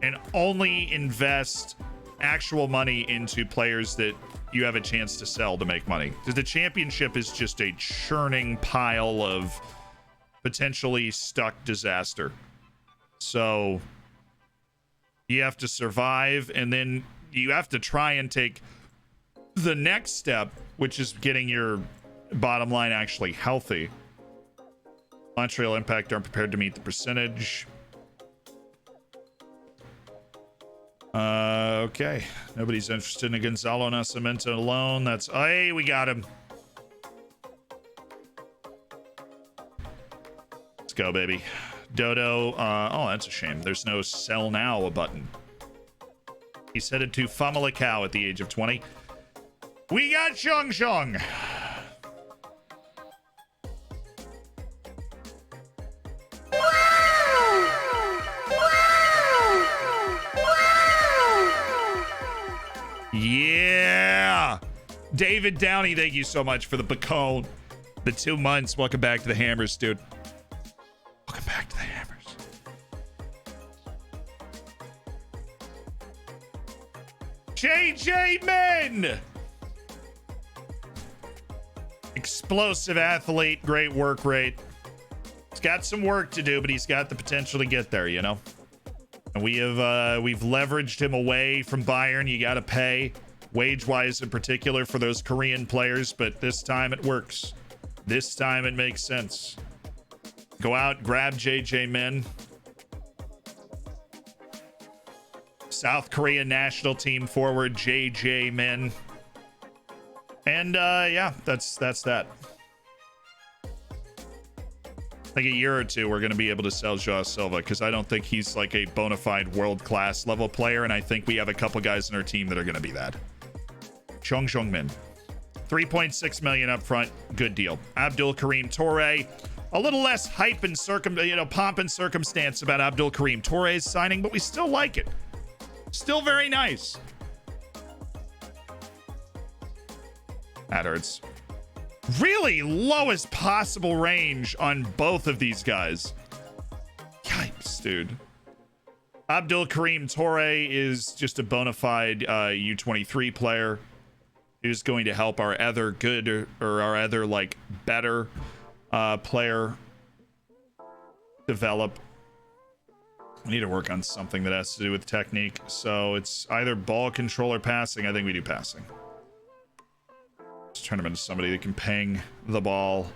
and only invest actual money into players that you have a chance to sell to make money. Because the championship is just a churning pile of potentially stuck disaster. So you have to survive, and then you have to try and take the next step, which is getting your bottom line actually healthy. Montreal Impact aren't prepared to meet the percentage. Okay. Nobody's interested in Gonzalo Nascimento alone. That's... Hey, we got him. Let's go, baby. Dodo. Oh, that's a shame. There's no sell now button. He's headed to Famalicão at the age of 20. We got Xiong Xiong. Yeah. David Downey, thank you so much for the Bacone. The 2 months. Welcome back to the Hammers, dude. Welcome back to the Hammers. JJ Men. Explosive athlete, great work rate. He's got some work to do, but he's got the potential to get there, you know? And we've leveraged him away from Bayern. You got to pay wage-wise in particular for those Korean players, but this time it works. This time it makes sense. Go out, grab JJ Min. South Korea national team forward JJ Min. And yeah, that's that. Like a year or two, we're going to be able to sell Joao Silva because I don't think he's like a bona fide world-class level player, and I think we have a couple guys in our team that are going to be that. Xiong Min. 3.6 million up front. Good deal. Abdul Karim Toure. A little less hype and pomp and circumstance about Abdul Karim Toure's signing, but we still like it. Still very nice. That hurts. Really lowest possible range on both of these guys. Yikes, dude. Abdul Karim Toure is just a bona fide U23 player who's going to help our other good or our other like better player develop. We need to work on something that has to do with technique. So it's either ball control or passing. I think we do passing. Let's turn him into somebody that can ping the ball.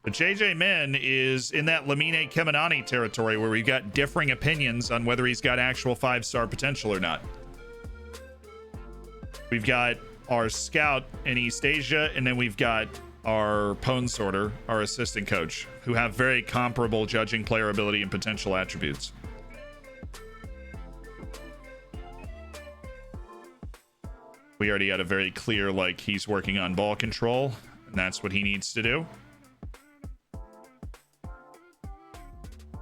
But JJ Min is in that Lamine Kemenani territory where we've got differing opinions on whether he's got actual 5-star potential or not. We've got our scout in East Asia, and then we've got our pwn sorter, our assistant coach, who have very comparable judging player ability and potential attributes. We already had a very clear, like, he's working on ball control, and that's what he needs to do.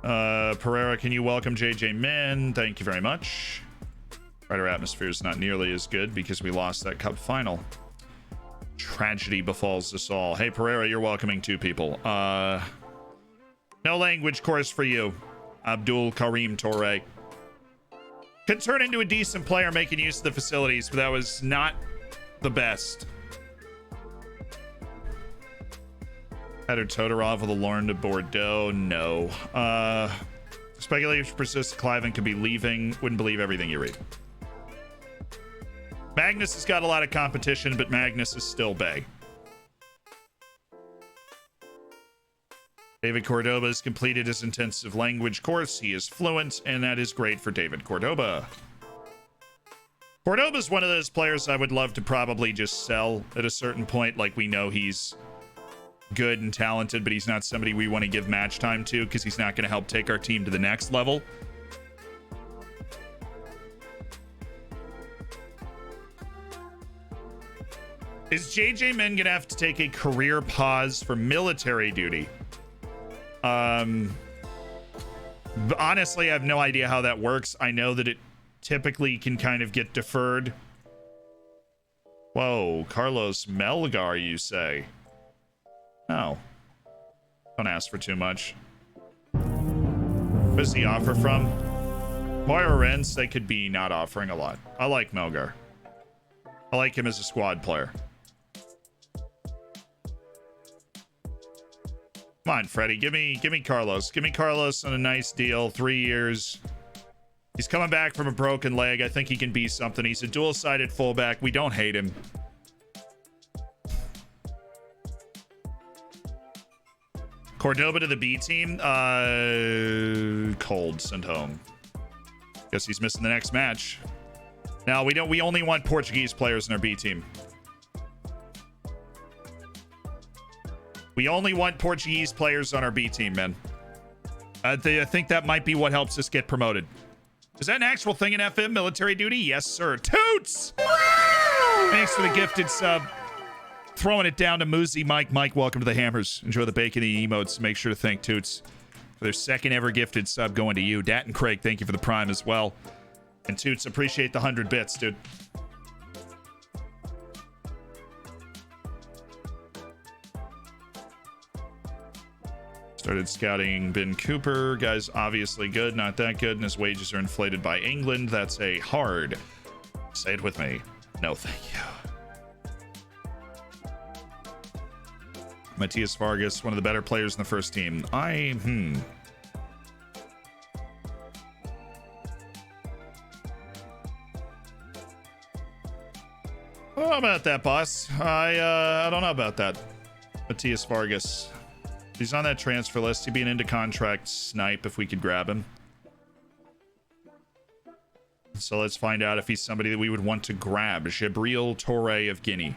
Pereira, can you welcome JJ Min? Thank you very much. Right, our atmosphere is not nearly as good because we lost that cup final. Tragedy befalls us all. Hey, Pereira, you're welcoming 2 people. No language course for you. Abdul Karim Torre. Could turn into a decent player making use of the facilities, but that was not the best. Header Todorov with a Lauren de Bordeaux. No. Speculation persists. Cliven could be leaving. Wouldn't believe everything you read. Magnus has got a lot of competition, but Magnus is still Bay. David Cordoba has completed his intensive language course. He is fluent, and that is great for David Cordoba. Cordoba is one of those players I would love to probably just sell at a certain point. Like, we know he's good and talented, but he's not somebody we want to give match time to because he's not going to help take our team to the next level. Is JJ Min gonna have to take a career pause for military duty? Honestly, I have no idea how that works. I know that it typically can kind of get deferred. Whoa, Carlos Melgar, you say? No. Don't ask for too much. What does he offer from? Moira Rents, they could be not offering a lot. I like Melgar. I like him as a squad player. Come on, Freddie. Give me Carlos. Give me Carlos on a nice deal. 3 years. He's coming back from a broken leg. I think he can be something. He's a dual-sided fullback. We don't hate him. Cordoba to the B team. Cold. Send home. Guess he's missing the next match. Now, we only want Portuguese players in our B team. We only want Portuguese players on our B team, man. I think that might be what helps us get promoted. Is that an actual thing in FM? Military duty? Yes, sir. Toots! Thanks for the gifted sub. Throwing it down to Moozy Mike. Mike, welcome to the Hammers. Enjoy the bacon and the emotes. Make sure to thank Toots for their second ever gifted sub going to you. Dat and Craig, thank you for the prime as well. And Toots, appreciate the 100 bits, dude. Started scouting Ben Cooper. Guy's obviously good, not that good, and his wages are inflated by England. That's a hard. Say it with me. No, thank you. Matias Vargas, one of the better players in the first team. I don't know about that, boss. I don't know about that. Matias Vargas. He's on that transfer list. He'd be an into contract snipe if we could grab him. So let's find out if he's somebody that we would want to grab. Jabril Torre of Guinea.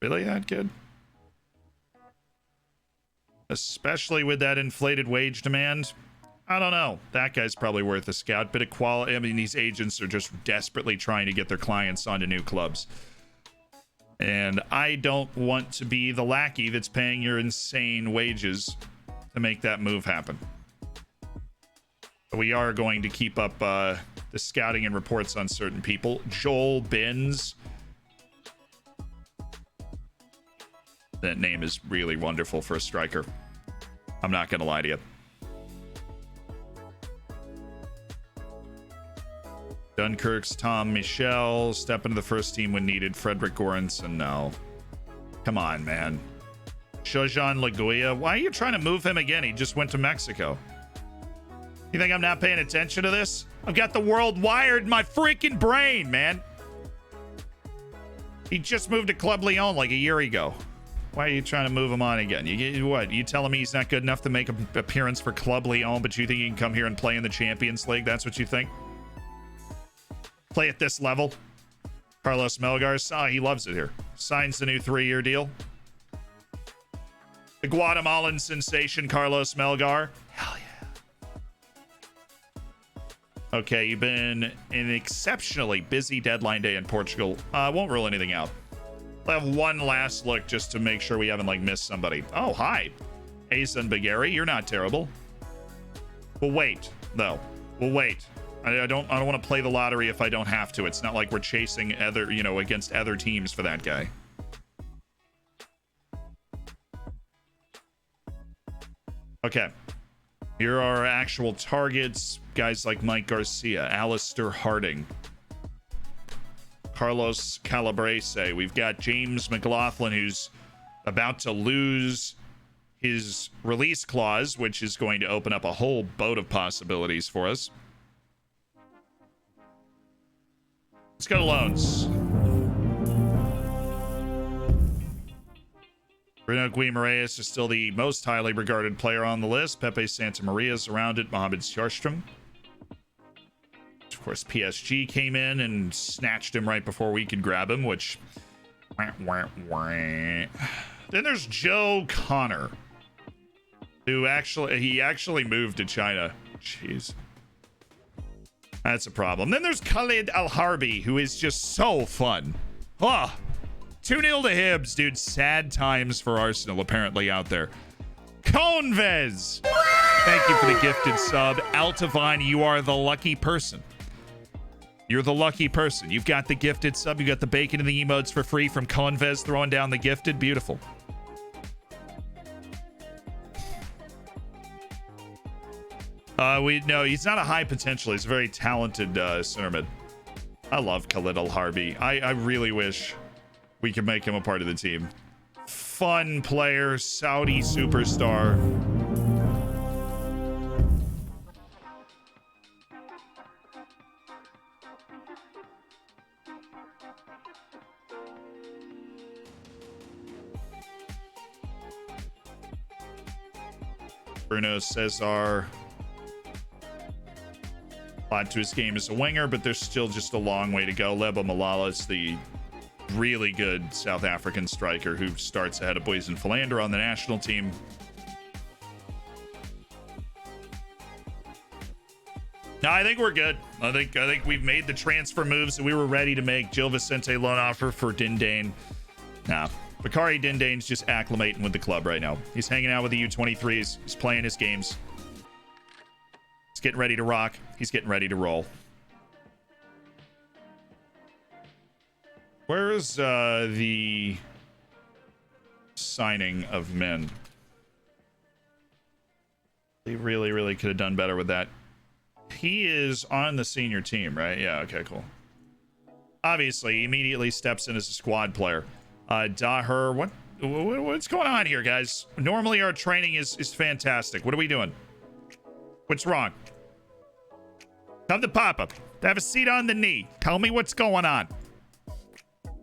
Really that good? Especially with that inflated wage demand. I don't know. That guy's probably worth a scout. Bit of quality. I mean, these agents are just desperately trying to get their clients onto new clubs. And I don't want to be the lackey that's paying your insane wages to make that move happen. But we are going to keep up the scouting and reports on certain people. Joel Benz. That name is really wonderful for a striker. I'm not going to lie to you. Dunkirk's Tom Michel. Step into the first team when needed. Frederick Goranson. No. Come on, man. Shojan Laguia. Why are you trying to move him again? He just went to Mexico. You think I'm not paying attention to this? I've got the world wired in my freaking brain, man. He just moved to Club Leon like a year ago. Why are you trying to move him on again? You telling me he's not good enough to make an appearance for Club Leon, but you think he can come here and play in the Champions League? That's what you think? Play at this level. Carlos Melgar, he loves it here. Signs the new 3-year deal. The Guatemalan sensation, Carlos Melgar. Hell yeah. Okay, you've been an exceptionally busy deadline day in Portugal. Won't rule anything out. I'll have one last look just to make sure we haven't like missed somebody. Oh, hi. Azan Bagari, you're not terrible. We'll wait, though. We'll wait. I don't want to play the lottery if I don't have to. It's not like we're chasing other, against other teams for that guy. Okay. Here are our actual targets. Guys like Mike Garcia, Alistair Harding, Carlos Calabrese. We've got James McLaughlin, who's about to lose his release clause, which is going to open up a whole boat of possibilities for us. Let's go to loans. Bruno Guimaraes is still the most highly regarded player on the list. Pepe Santa Maria is around it. Mohamed Sjarstrom. Of course, PSG came in and snatched him right before we could grab him, which... Then there's Joe Connor, who actually moved to China. Jeez. That's a problem. Then there's Khalid Al-Harbi, who is just so fun. 2-0 to Hibs, dude. Sad times for Arsenal, apparently, out there. Convez! Thank you for the gifted sub. Altavine, you are the lucky person. You're the lucky person. You've got the gifted sub. You got the bacon and the emotes for free from Convez throwing down the gifted. Beautiful. No, he's not a high potential. He's a very talented center mid. I love Khalid Al-Harbi. I really wish we could make him a part of the team. Fun player, Saudi superstar. Bruno Cesar. A lot to his game as a winger, but there's still just a long way to go. Lebo Malala is the really good South African striker who starts ahead of Boysen Philander on the national team. No, I think we're good. I think we've made the transfer moves that we were ready to make. Gil Vicente loan offer for Dindane. Nah, Bakari Dindane's just acclimating with the club right now. He's hanging out with the U23s. He's playing his games. He's getting ready to rock. He's getting ready to roll. Where's the signing of men? They really could have done better with that. He is on the senior team, right? Yeah, okay, cool. Obviously, he immediately steps in as a squad player. Daher, what's going on here, guys? Normally our training is fantastic. What are we doing? What's wrong? Come to Papa. Have a seat on the knee. Tell me what's going on.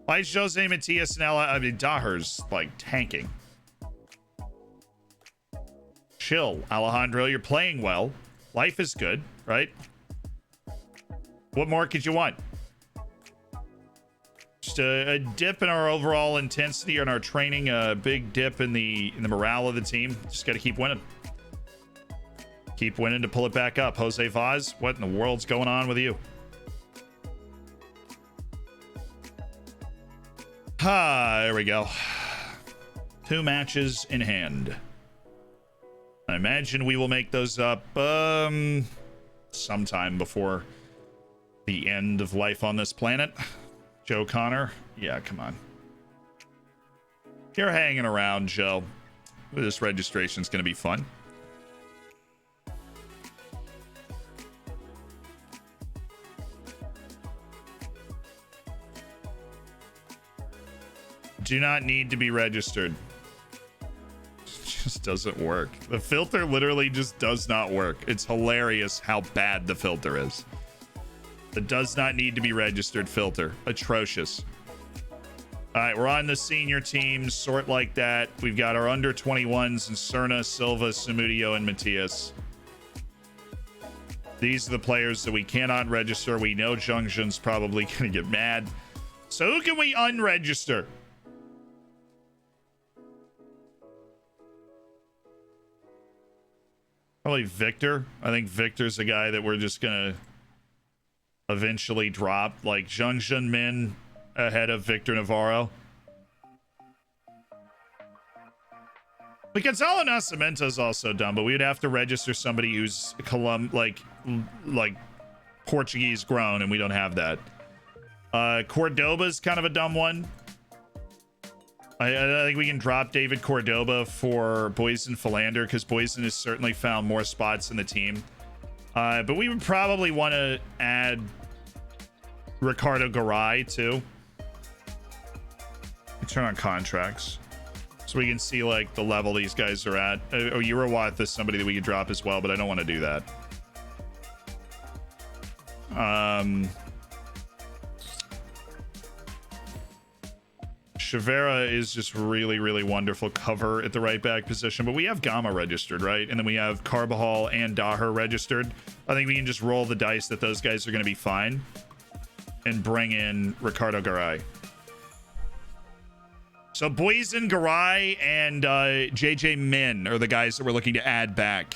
Why is Jose Matias and Ella? I mean, Daher's like tanking. Chill, Alejandro. You're playing well. Life is good, right? What more could you want? Just a dip in our overall intensity and our training, a big dip in the morale of the team. Just got to keep winning. Keep winning to pull it back up. Jose Vaz, what in the world's going on with you? There we go. 2 matches in hand. I imagine we will make those up sometime before the end of life on this planet. Joe Connor. Yeah, come on. You're hanging around, Joe. This registration's going to be fun. Do not need to be registered. It just doesn't work. The filter literally just does not work. It's hilarious how bad the filter is. The does not need to be registered filter. Atrocious. All right, we're on the senior teams. Sort like that. We've got our under 21s and Cerna, Silva, Samudio, and Matias. These are the players that we cannot register. We know Zhongjun's probably going to get mad. So who can we unregister? Probably Victor. I think Victor's the guy that we're just gonna eventually drop, like Zhang Zhenmin ahead of Victor Navarro. But Gonzalo Nascimento is also dumb, but we would have to register somebody who's like Portuguese grown, and we don't have that. Cordoba's kind of a dumb one. I think we can drop David Cordoba for Boysen Philander, because Boysen has certainly found more spots in the team. But we would probably want to add Ricardo Garay too. Turn on contracts so we can see like the level these guys are at. Oh, Urawath is somebody that we could drop as well, but I don't want to do that. Shavera is just really, really wonderful cover at the right back position, but we have Gama registered, right? And then we have Carbajal and Daher registered. I think we can just roll the dice that those guys are going to be fine and bring in Ricardo Garay. So Boysen, Garay, and JJ Min are the guys that we're looking to add back.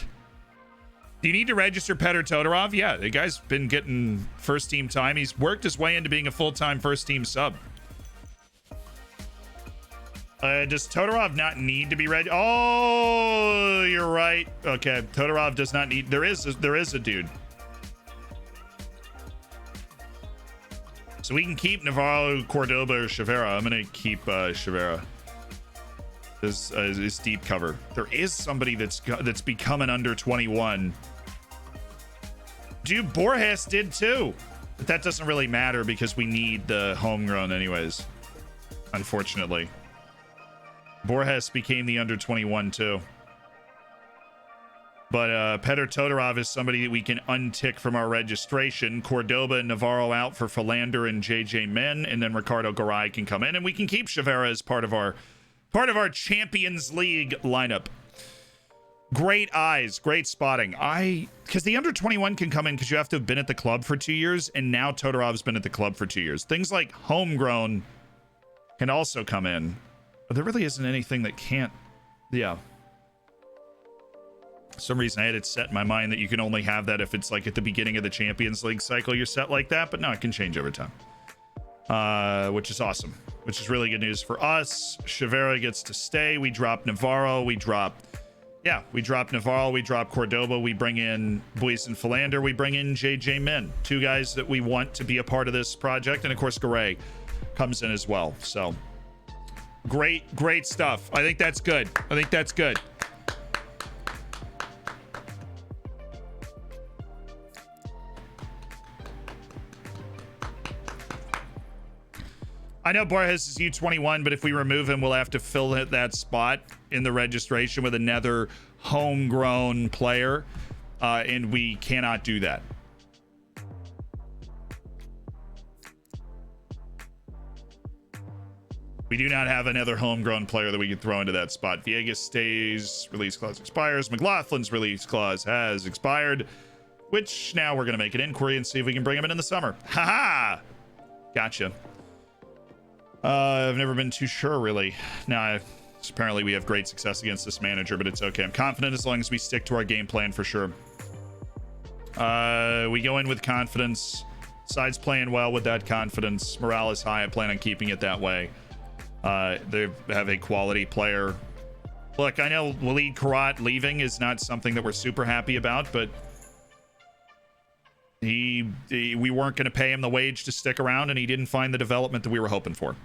Do you need to register Petr Todorov? Yeah, the guy's been getting first team time. He's worked his way into being a full-time first team sub. Does Todorov not need to be ready? Oh, you're right. Okay, Todorov does not need. There is a dude. So we can keep Navarro, Cordoba, or Shavera. I'm gonna keep Shavera. Is deep cover. There is somebody that's becoming under 21. Dude, Borges did too, but that doesn't really matter because we need the homegrown anyways. Unfortunately, Borges became the under 21 too. But Petr Todorov is somebody that we can untick from our registration. Cordoba and Navarro out for Philander and JJ Min, and then Ricardo Garay can come in, and we can keep Shavera as part of our Champions League lineup. Great eyes, great spotting. Because the under 21 can come in because you have to have been at the club for 2 years, and now Todorov's been at the club for 2 years. Things like homegrown can also come in, but there really isn't anything that can't. Yeah. For some reason I had it set in my mind that you can only have that if it's like at the beginning of the Champions League cycle you're set like that, but no, it can change over time. Which is awesome, which is really good news for us. Shavera gets to stay. We drop Navarro. We drop Navarro. We drop Cordoba. We bring in Boysen Philander. We bring in JJ Min, two guys that we want to be a part of this project. And of course, Garay comes in as well. So great stuff. I think that's good. I know Borges is U21, but if we remove him, we'll have to fill that spot in the registration with another homegrown player, and we cannot do that. We do not have another homegrown player that we could throw into that spot. Viegas stays, release clause expires. McLaughlin's release clause has expired, which now we're going to make an inquiry and see if we can bring him in the summer. Haha! Gotcha. I've never been too sure, really. Now, apparently we have great success against this manager, but it's okay. I'm confident as long as we stick to our game plan for sure. We go in with confidence. Side's playing well with that confidence. Morale is high. I plan on keeping it that way. They have a quality player. Look, I know Walid Karat leaving is not something that we're super happy about, but we weren't going to pay him the wage to stick around, and he didn't find the development that we were hoping for.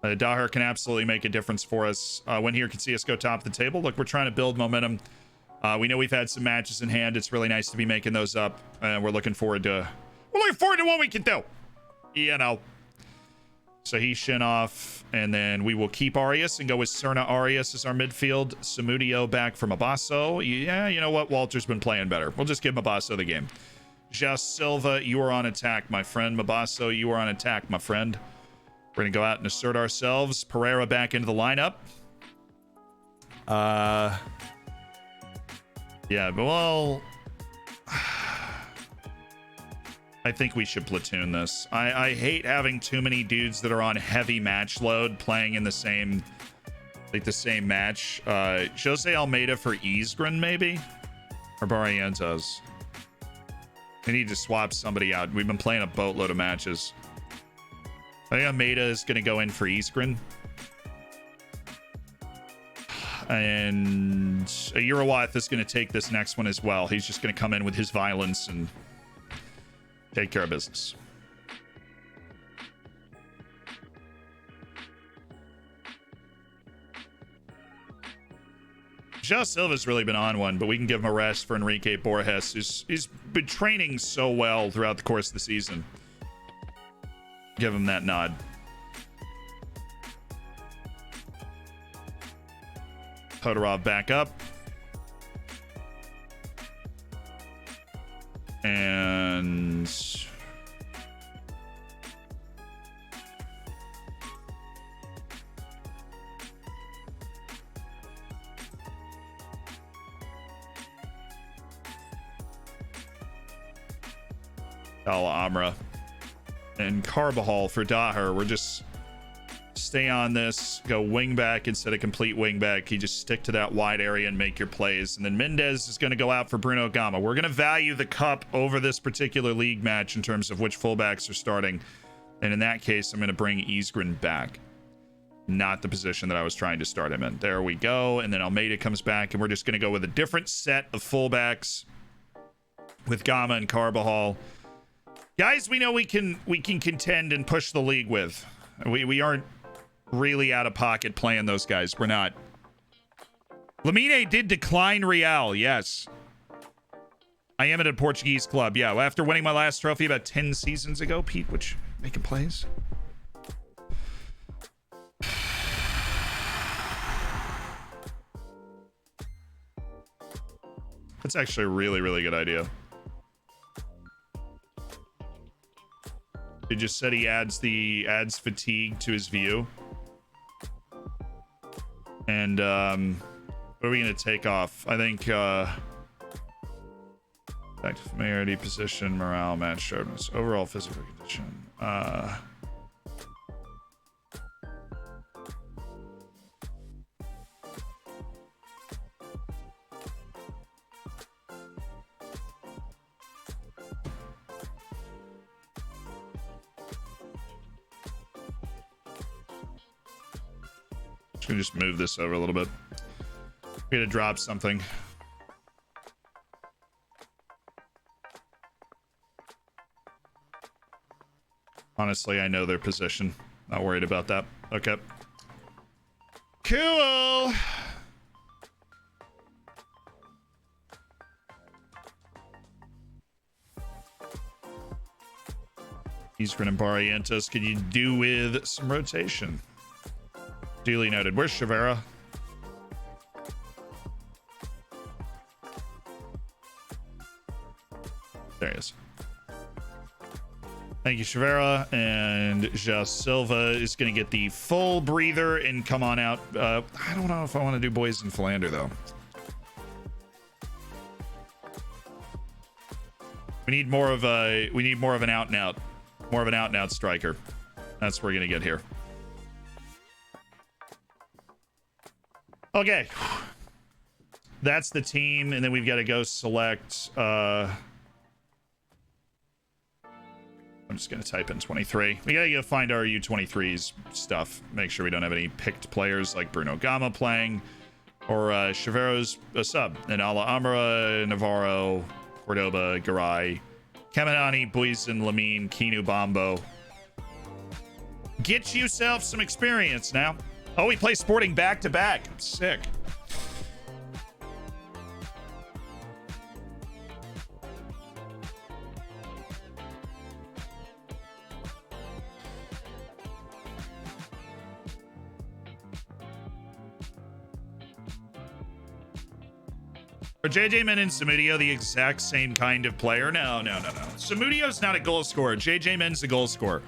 Daher can absolutely make a difference for us. When here can see us go top of the table. Look, we're trying to build momentum. We know we've had some matches in hand. It's really nice to be making those up. We're looking forward to what we can do. You know. So he's Shin off, and then we will keep Arias and go with Serna Arias as our midfield. Samudio back from Abasso. Yeah, you know what? Walter's been playing better. We'll just give Mabasso the game. Jas Silva, you are on attack, my friend. Mabasso, you are on attack, my friend. We're going to go out and assert ourselves. Pereira back into the lineup. Yeah, but well, I think we should platoon this. I hate having too many dudes that are on heavy match load playing in the same match. Jose Almeida for Isgren, maybe? Or Barrientos? We need to swap somebody out. We've been playing a boatload of matches. I think Ameda is going to go in for Iskren. And Urawath is going to take this next one as well. He's just going to come in with his violence and take care of business. Joe Silva's really been on one, but we can give him a rest for Enrique Borges. He's been training so well throughout the course of the season. Give him that nod. Todorov back up. And Al Amra and Carbajal for Daher. We're just stay on this, go wing back instead of complete wing back. You just stick to that wide area and make your plays. And then Mendez is going to go out for Bruno Gama. We're going to value the cup over this particular league match in terms of which fullbacks are starting. And in that case, I'm going to bring Iskren back. Not the position that I was trying to start him in. There we go. And then Almeida comes back, and we're just going to go with a different set of fullbacks with Gama and Carbajal. Guys, we know we can contend and push the league with. We aren't really out of pocket playing those guys. We're not. Lamine did decline Real. Yes. I am at a Portuguese club. Yeah, after winning my last trophy about 10 seasons ago, Pete, which making plays. That's actually a really, really good idea. He just said he adds fatigue to his view. And what are we going to take off? I think back to familiarity, position, morale, match sharpness, overall physical condition. Gonna just move this over a little bit. We're gonna drop something. Honestly, I know their position. Not worried about that. Okay. Cool. Iskren and Barrientos, could you do with some rotation? Duly noted. Where's Chavera? There he is. Thank you, Chavera. And Ja Silva is going to get the full breather and come on out. I don't know if I want to do Boys in Philander, though. We need more of an out and out. More of an out and out striker. That's what we're going to get here. Okay, that's the team, and then we've got to go select. I'm just gonna type in 23. We gotta go find our U23's stuff. Make sure we don't have any picked players like Bruno Gama playing, or Chavero's a sub, and Ala Amara, Navarro, Cordoba, Garay, Kaminani, Buizan, Lamine, Kinu, Bombo. Get yourself some experience now. Oh, we play Sporting back-to-back. Sick. Are JJ Men and Samudio the exact same kind of player? No. Samudio's not a goal scorer. JJ Men's a goal scorer.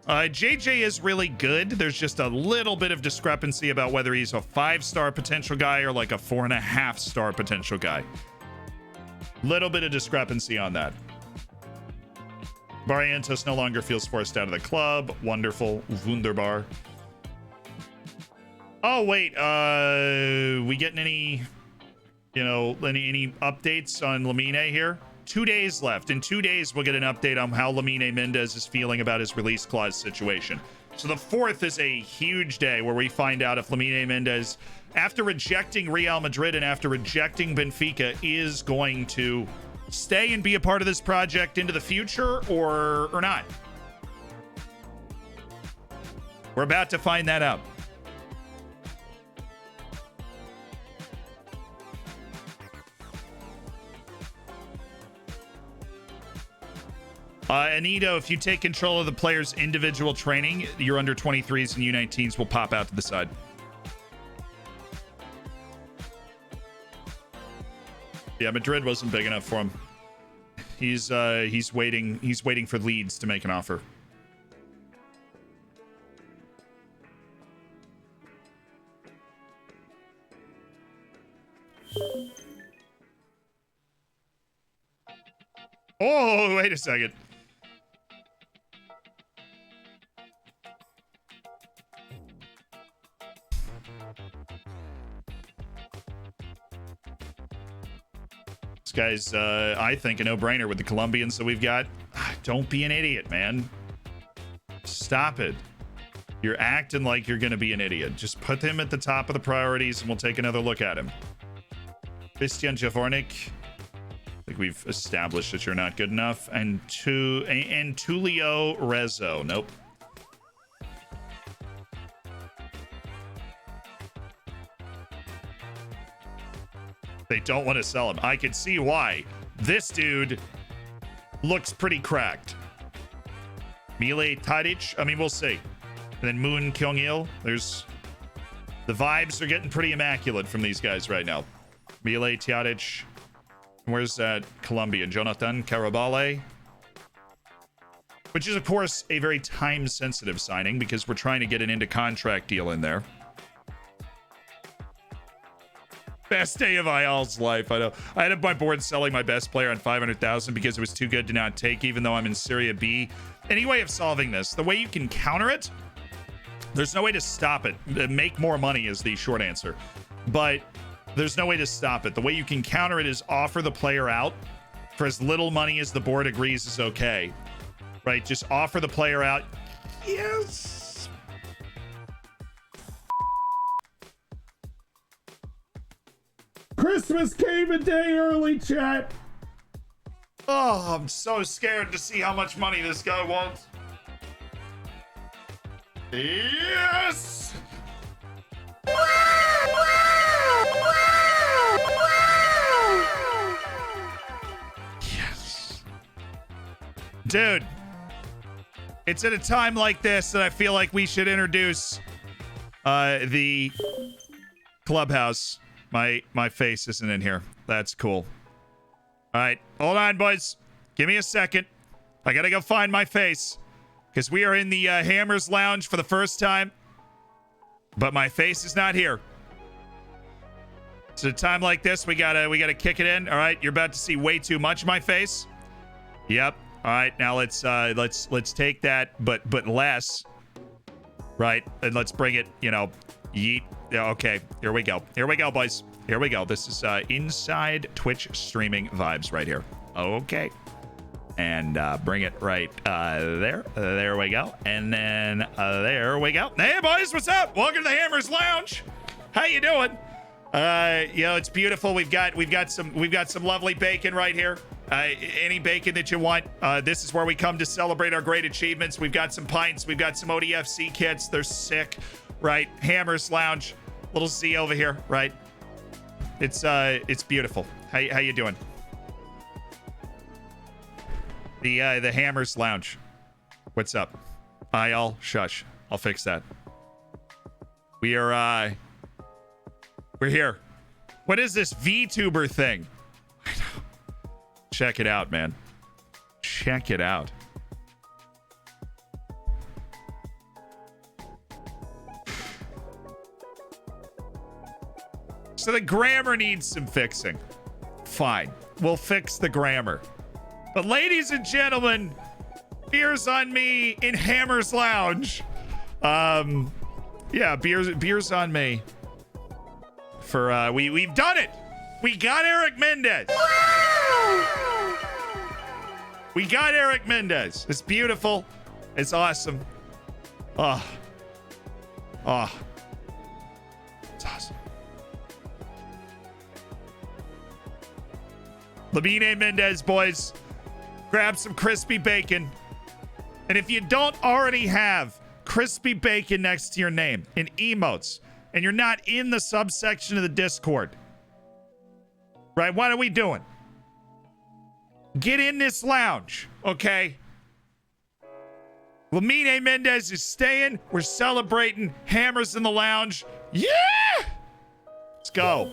JJ is really good. There's just a little bit of discrepancy about whether he's a 5-star potential guy or like a 4.5-star potential guy. Little bit of discrepancy on that. Barrientos no longer feels forced out of the club. Wonderful. Wunderbar. Oh, wait. We getting any... you know, any updates on Lamine here? 2 days left. In 2 days, we'll get an update on how Lamine Mendez is feeling about his release clause situation. So the 4th is a huge day where we find out if Lamine Mendez, after rejecting Real Madrid and after rejecting Benfica, is going to stay and be a part of this project into the future or not. We're about to find that out. Anito, if you take control of the player's individual training, your under 23s and U19s will pop out to the side. Yeah, Madrid wasn't big enough for him. He's waiting for Leeds to make an offer. Oh, wait a second. This guy's, I think, a no-brainer with the Colombians that we've got. Don't be an idiot, man. Stop it. You're acting like you're going to be an idiot. Just put him at the top of the priorities and we'll take another look at him. Christian Javornik. I think we've established that you're not good enough. And Tulio Rezo. Nope. They don't want to sell him. I can see why. This dude looks pretty cracked. Mile Tadic. I mean, we'll see. And then Moon Kyung-il. There's... The vibes are getting pretty immaculate from these guys right now. Mile Tadic. Where's that Colombian? Jonathan Carabale. Which is, of course, a very time-sensitive signing because we're trying to get an into-contract deal in there. Best day of Ayal's life. I know. I had my board selling my best player on 500,000 because it was too good to not take, even though I'm in Serie B. Any way of solving this, the way you can counter it, there's no way to stop it. Make more money is the short answer. But there's no way to stop it. The way you can counter it is offer the player out for as little money as the board agrees is okay. Right? Just offer the player out. Yes. Christmas came a day early, chat. Oh, I'm so scared to see how much money this guy wants. Yes! Yes. Dude, it's at a time like this that I feel like we should introduce the clubhouse. My face isn't in here. That's cool. All right, hold on, boys. Give me a second. I gotta go find my face because we are in the Hammers Lounge for the first time, but my face is not here. So at a time like this, we gotta kick it in. All right, you're about to see way too much of my face. Yep. All right, now let's take that, but less. Right, and let's bring it. You know, yeet. Yeah, okay, here we go. Here we go, boys. Here we go. This is inside Twitch streaming vibes right here. Okay. And bring it right there. There we go. And then there we go. Hey, boys, what's up? Welcome to the Hammers Lounge. How you doing? You know, it's beautiful. We've got some lovely bacon right here. Any bacon that you want. This is where we come to celebrate our great achievements. We've got some pints. We've got some ODFC kits. They're sick. Right, Hammers Lounge, little Z over here, right? It's beautiful. How you doing? The Hammers Lounge. What's up? I'll shush. I'll fix that. We're here. What is this VTuber thing? I know. Check it out, man. Check it out. So the grammar needs some fixing. Fine. We'll fix the grammar. But ladies and gentlemen, beers on me in Hammers Lounge. Yeah, beers on me. For we've done it. We got Eric Mendez. We got Eric Mendez. It's beautiful. It's awesome. Oh. Oh. It's awesome. Lamine Mendez, boys. Grab some crispy bacon. And if you don't already have crispy bacon next to your name in emotes, and you're not in the subsection of the Discord, right? What are we doing? Get in this lounge, okay? Lamine Mendez is staying. We're celebrating. Hammers in the lounge. Yeah! Let's go.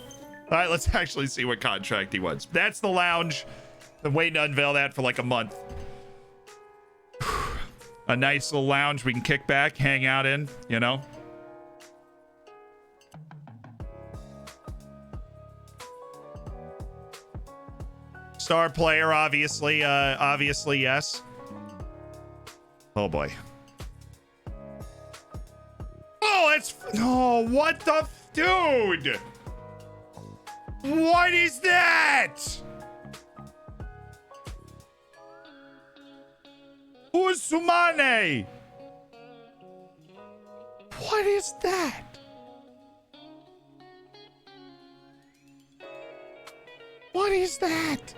All right, let's actually see what contract he wants. That's the lounge. Been waiting to unveil that for like a month. A nice little lounge we can kick back, hang out in, you know? Star player, obviously. Obviously, yes. Oh, boy. Oh, it's... Oh, what the... Dude! What is that? Usumane! What is that? What is that?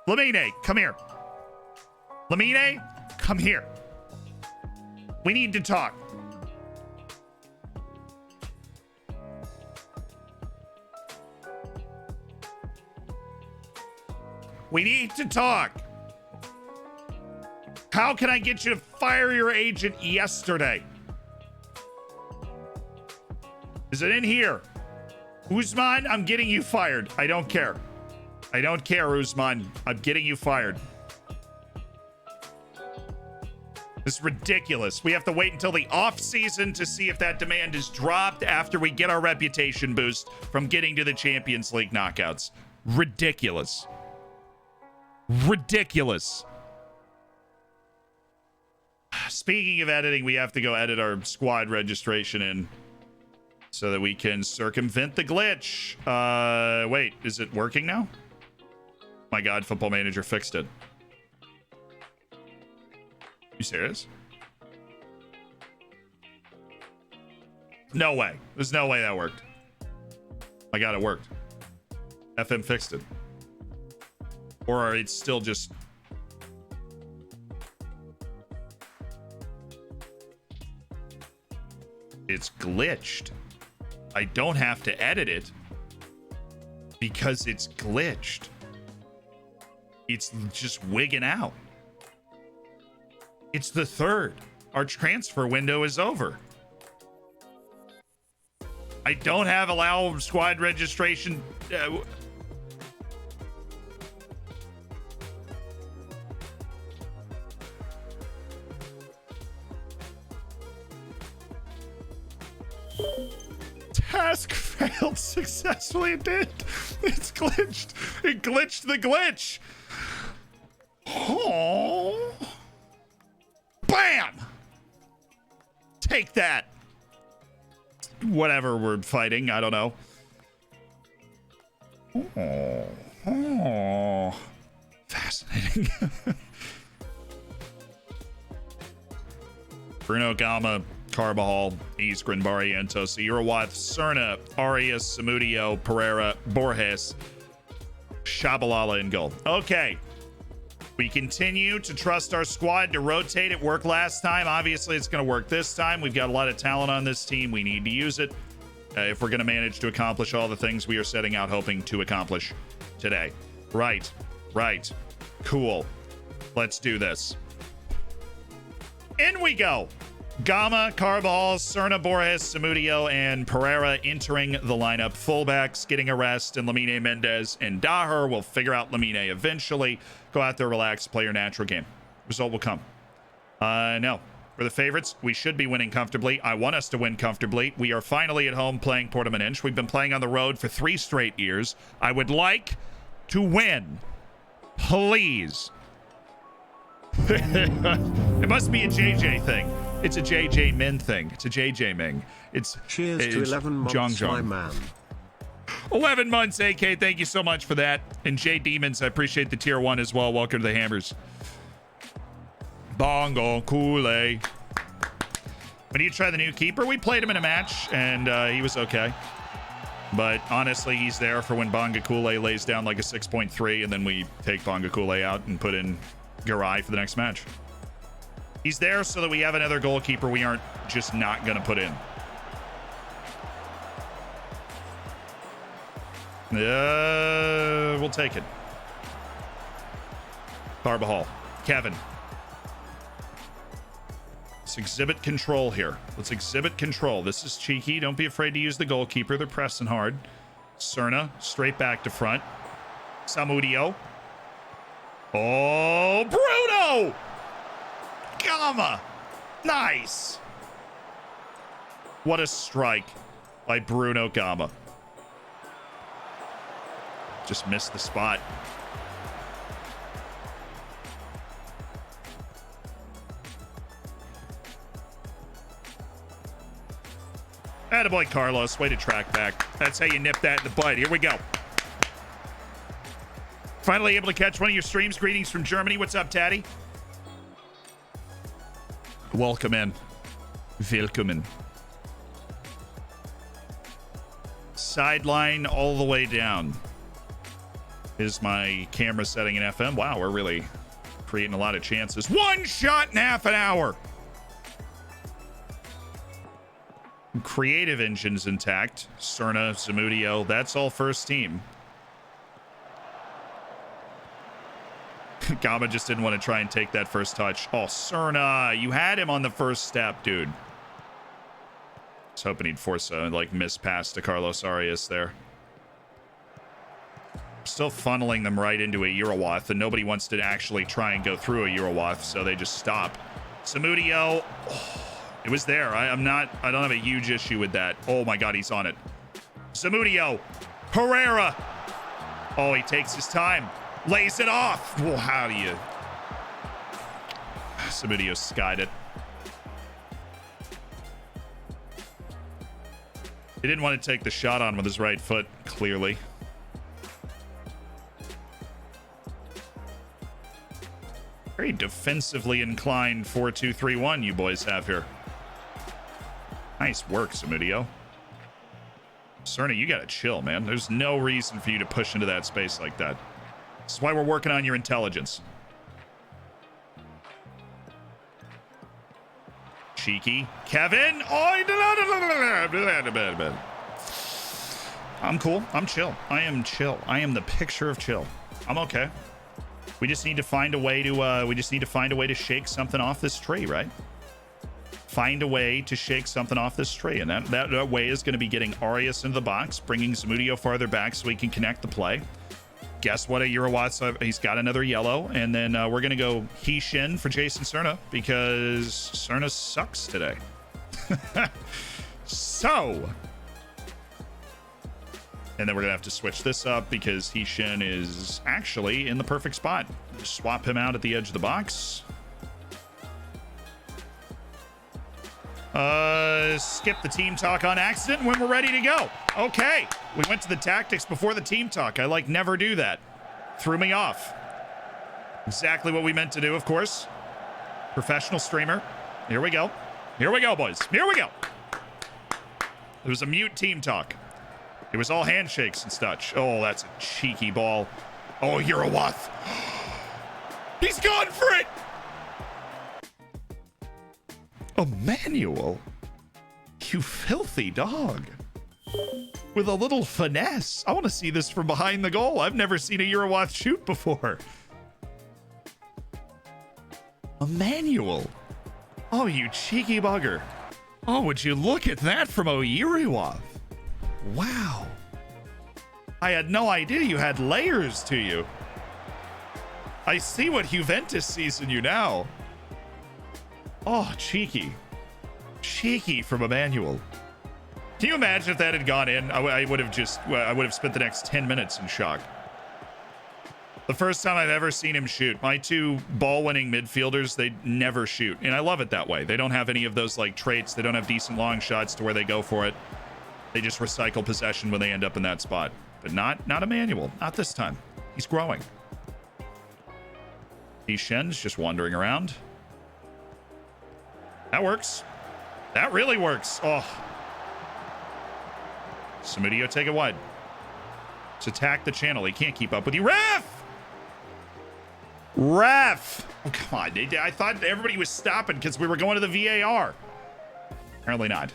Lamine, come here. Lamine, come here. We need to talk. We need to talk. How can I get you to fire your agent yesterday? Is it in here? Usman, I'm getting you fired. I don't care. I don't care, Usman. I'm getting you fired. This is ridiculous. We have to wait until the off season to see if that demand is dropped after we get our reputation boost from getting to the Champions League knockouts. Ridiculous. Ridiculous. Speaking of editing, we have to go edit our squad registration in so that we can circumvent the glitch. Wait, is it working now? My God, Football Manager fixed it. You serious? No way. There's no way that worked. My God, it worked. FM fixed it. Or it's still just... It's glitched. I don't have to edit it because it's glitched. It's just wigging out. It's the 3rd. Our transfer window is over. I don't have allow squad registration. Task failed successfully. It did. It's glitched. It glitched the glitch. Oh. Bam! Take that. Whatever we're fighting, I don't know. Oh. Fascinating. Bruno Gama, Carbajal, Iskren, Barrientos, Irawath, Cerna, Arias, Samudio, Pereira, Borges, Shabalala, and goal. Okay. We continue to trust our squad to rotate. It worked last time. Obviously, it's going to work this time. We've got a lot of talent on this team. We need to use it if we're going to manage to accomplish all the things we are setting out hoping to accomplish today. Right. Right. Cool. Let's do this. In we go. Gama, Carbajal, Cerna, Borges, Samudio, and Pereira entering the lineup. Fullbacks getting a rest, and Lamine Mendez and Daher will figure out Lamine eventually. Go out there, relax, play your natural game. Result will come. No. For the favorites, we should be winning comfortably. I want us to win comfortably. We are finally at home playing Portimonense. We've been playing on the road for 3 straight years. I would like to win. Please. It must be a JJ thing. It's a JJ Min thing. It's a JJ Ming. Cheers to 11 months, Jong. my man. 11 months, AK. Thank you so much for that. And J Demons, I appreciate the tier 1 as well. Welcome to the Hammers. Bongo Kool-Aid. When you try the new keeper, we played him in a match, and he was okay. But honestly, he's there for when Bonga Kool-Aid lays down like a 6.3, and then we take Bonga Kool-Aid out and put in Garai for the next match. He's there so that we have another goalkeeper we aren't just not going to put in. We'll take it. Carbajal. Kevin. Let's exhibit control here. Let's exhibit control. This is cheeky. Don't be afraid to use the goalkeeper. They're pressing hard. Cerna, straight back to front. Samudio. Oh, Bruno! Gama! Nice! What a strike by Bruno Gama. Just missed the spot. Attaboy, Carlos. Way to track back. That's how you nip that in the bud. Here we go. Finally able to catch one of your streams. Greetings from Germany. What's up, Taddy? Welcome in. Willkommen. Sideline all the way down is my camera setting in FM. Wow, we're really creating a lot of chances. One shot in half an hour. Creative engine's intact. Cerna, Zamudio, that's all first team. Gama just didn't want to try and take that first touch. Oh, Cerna, you had him on the first step, dude. I was hoping he'd force a miss pass to Carlos Arias there. Still funneling them right into a Eurowath, and nobody wants to actually try and go through a Eurowath, so they just stop. Zamudio. Oh. It was there. I don't have a huge issue with that. Oh my God, he's on it. Zamudio. Herrera. Oh, he takes his time. Lays it off. Well, how do you? Zamudio skied it. He didn't want to take the shot on with his right foot, clearly. Very defensively inclined 4-2-3-1 you boys have here. Nice work, Zamudio. Cerna, you gotta chill, man. There's no reason for you to push into that space like that. This is why we're working on your intelligence. Cheeky. Kevin! Oh, I'm cool. I'm chill. I am chill. I am the picture of chill. I'm okay. We just need to find a way to shake something off this tree, right? Find a way to shake something off this tree, and that way is going to be getting Arias into the box, bringing Zamudio farther back so he can connect the play. Guess what? A Eurowatt, he's got another yellow, and then we're going to go He-Shin for Jason Cerna because Cerna sucks today. So, and then we're going to have to switch this up because He-Shin is actually in the perfect spot. Just swap him out at the edge of the box. Skip the team talk on accident when we're ready to go. Okay. We went to the tactics before the team talk. I never do that. Threw me off. Exactly what we meant to do, of course. Professional streamer. Here we go. Here we go, boys. Here we go. It was a mute team talk. It was all handshakes and such. Oh, that's a cheeky ball. Oh, Eurowath. He's gone for it. Emmanuel, you filthy dog. With a little finesse. I want to see this from behind the goal. I've never seen a Eurowath shoot before. Emmanuel. Oh, you cheeky bugger. Oh, would you look at that from Oyiriwath? Wow. I had no idea you had layers to you. I see what Juventus sees in you now. Oh, cheeky. Cheeky from Emmanuel. Can you imagine if that had gone in? I would have spent the next 10 minutes in shock. The first time I've ever seen him shoot. My two ball-winning midfielders, they never shoot. And I love it that way. They don't have any of those like traits. They don't have decent long shots to where they go for it. They just recycle possession when they end up in that spot. But not Emmanuel. Not this time. He's growing. Shen's just wandering around. That works. That really works. Oh. Samudio, take it wide. Let's attack the channel. He can't keep up with you. Ref! Ref! Oh, come on. I thought everybody was stopping because we were going to the VAR. Apparently not.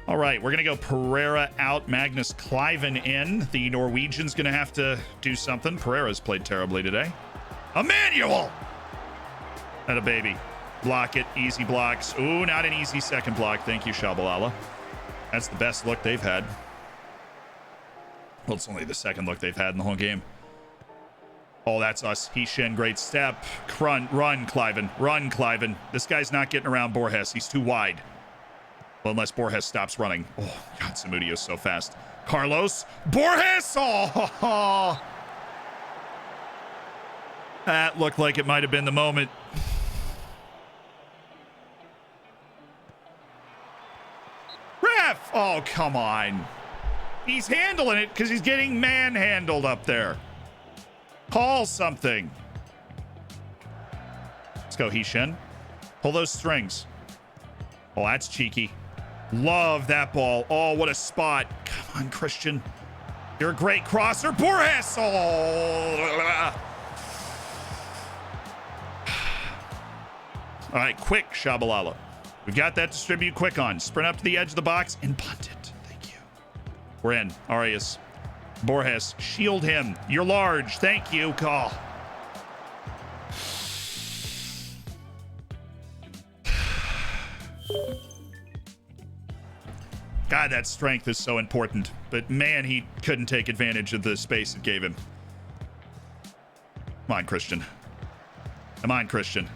All right, we're going to go Pereira out, Magnus Cliven in. The Norwegian's going to have to do something. Pereira's played terribly today. Emmanuel! That a baby. Block it. Easy blocks. Ooh, not an easy second block. Thank you, Shabalala. That's the best look they've had. Well, it's only the second look they've had in the whole game. Oh, that's us. Hishin, great step. Run, Cliven. Run, Cliven. This guy's not getting around Borges. He's too wide. Well, unless Borges stops running. Oh, God, Samudio's so fast. Carlos. Borges! Oh! That looked like it might have been the moment. Ref! Oh, come on. He's handling it because he's getting manhandled up there. Call something. Let's go, Hishin. Pull those strings. Oh, that's cheeky. Love that ball. Oh, what a spot. Come on, Christian. You're a great crosser. Borges. Oh. All right, quick, Shabalala. We've got that distribute quick on. Sprint up to the edge of the box and punt it. Thank you. We're in. Arias. Borges. Shield him. You're large. Thank you. Call. God, that strength is so important. But man, he couldn't take advantage of the space it gave him. Come on, Christian. Come on, Christian.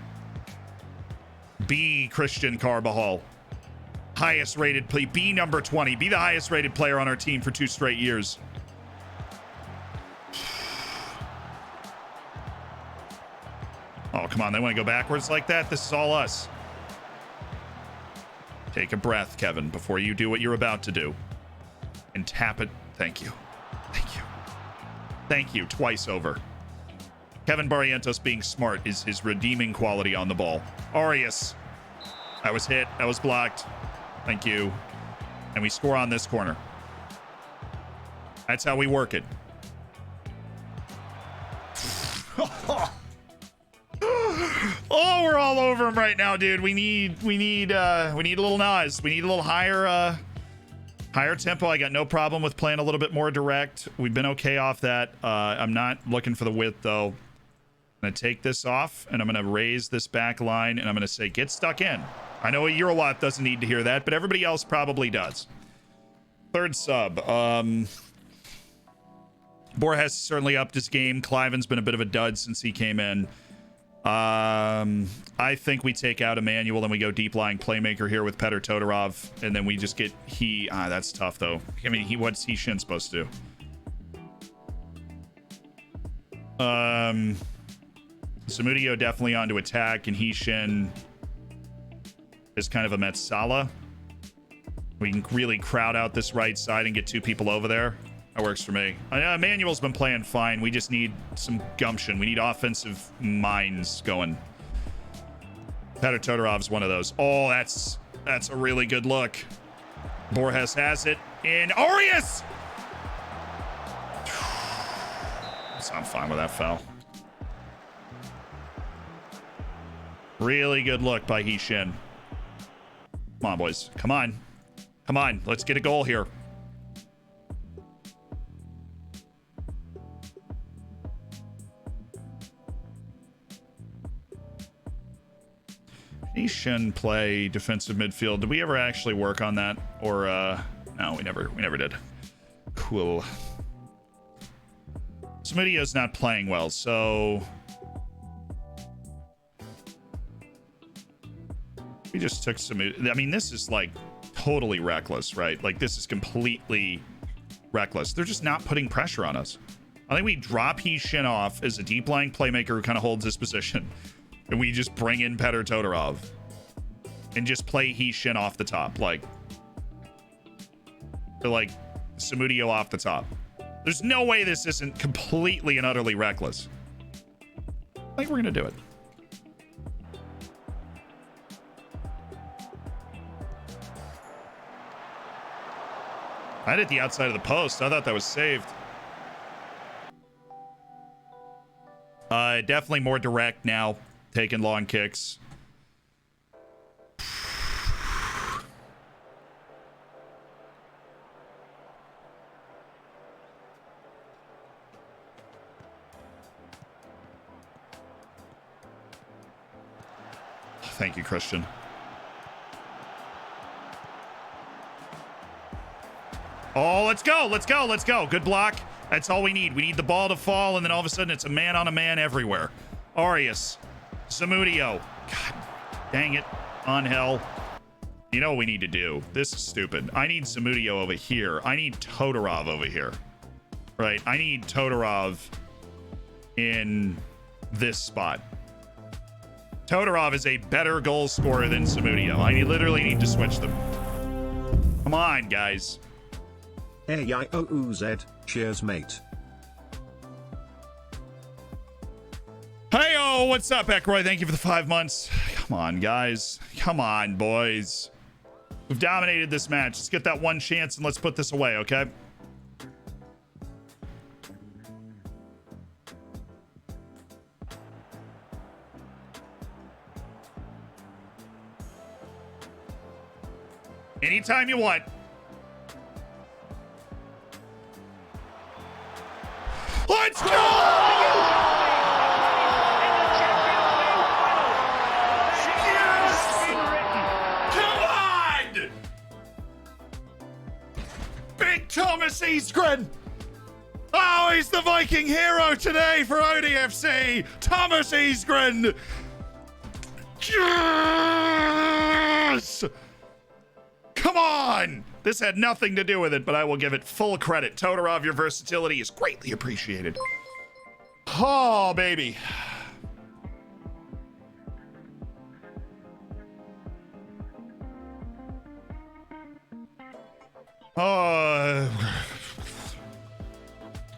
Be Christian Carbajal. Highest rated play. Be number 20. Be the highest rated player on our team for 2 straight years. Oh, come on. They want to go backwards like that? This is all us. Take a breath, Kevin, before you do what you're about to do. And tap it. Thank you. Thank you. Thank you. Twice over. Kevin Barrientos being smart is his redeeming quality on the ball. Arias. That was hit. That was blocked. Thank you. And we score on this corner. That's how we work it. Oh, we're all over him right now, dude. We need a little Nas. We need a little higher tempo. I got no problem with playing a little bit more direct. We've been okay off that. I'm not looking for the width though. I'm gonna take this off and I'm gonna raise this back line and I'm gonna say, get stuck in. I know a Eurowat doesn't need to hear that, but everybody else probably does. Third sub. Borges certainly upped his game. Cliven's been a bit of a dud since he came in. I think we take out Emmanuel and we go deep lying playmaker here with Petr Todorov, and then we just get that's tough though. I mean, what's Hishin supposed to do? Samudio definitely on to attack, and Hishin is kind of a Metsala. We can really crowd out this right side and get 2 people over there. That works for me. Emmanuel's been playing fine. We just need some gumption. We need offensive minds going. Petr Todorov's one of those. Oh, that's a really good look. Borges has it in Arias. So I'm fine with that foul. Really good look by Hishin. Come on, boys. Come on. Come on. Let's get a goal here. Hishin play defensive midfield. Did we ever actually work on that? Or no, we never did. Cool. Samudio's not playing well, so we just took Samudio. I mean, this is like totally reckless, right? Like, this is completely reckless. They're just not putting pressure on us. I think we drop He Shin off as a deep lying playmaker who kind of holds this position. And we just bring in Petr Todorov. And just play He Shin off the top. Like Samudio off the top. There's no way this isn't completely and utterly reckless. I think we're going to do it. I hit the outside of the post. I thought that was saved. Definitely more direct now. Taking long kicks. Thank you, Christian. Oh, let's go. Let's go. Let's go. Good block. That's all we need. We need the ball to fall, and then all of a sudden it's a man on a man everywhere. Arias. Samudio. God dang it. Angel. You know what we need to do? This is stupid. I need Samudio over here. I need Todorov over here. Right? I need Todorov in this spot. Todorov is a better goal scorer than Samudio. I literally need to switch them. Come on, guys. AIOUZ, cheers, mate. Hey-oh, what's up, Eckroy? Thank you for the 5 months. Come on, guys. Come on, boys. We've dominated this match. Let's get that one chance and let's put this away, okay? Anytime you want. Let's go! Yes! Come on! Big Thomas Eastgren! Oh, he's the Viking hero today for ODFC! Thomas Eastgren! Yes! Come on! This had nothing to do with it, but I will give it full credit. Todorov, your versatility is greatly appreciated. Oh, baby.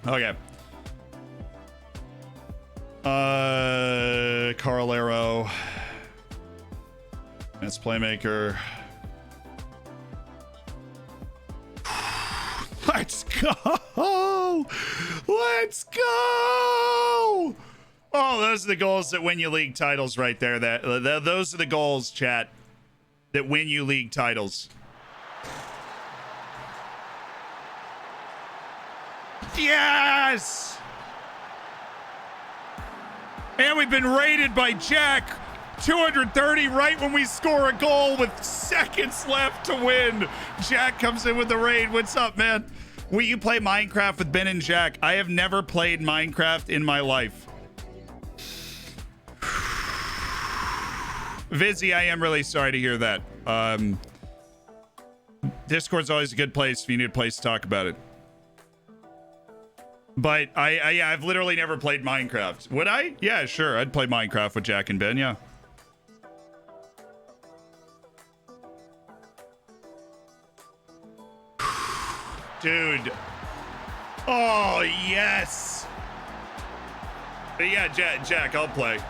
Okay. Carlero. That's playmaker. Let's go! Let's go! Oh, those are the goals that win you league titles right there. Those are the goals, chat, that win you league titles. Yes! And we've been raided by Jack. 230 right when we score a goal with seconds left to win. Jack comes in with the raid. What's up, man? Will you play Minecraft with Ben and Jack? I have never played Minecraft in my life. Vizzy, I am really sorry to hear that. Discord's always a good place if you need a place to talk about it. But I've literally never played Minecraft. Would I? Yeah, sure. I'd play Minecraft with Jack and Ben, yeah. Dude. Oh, yes. But yeah, Jack, I'll play.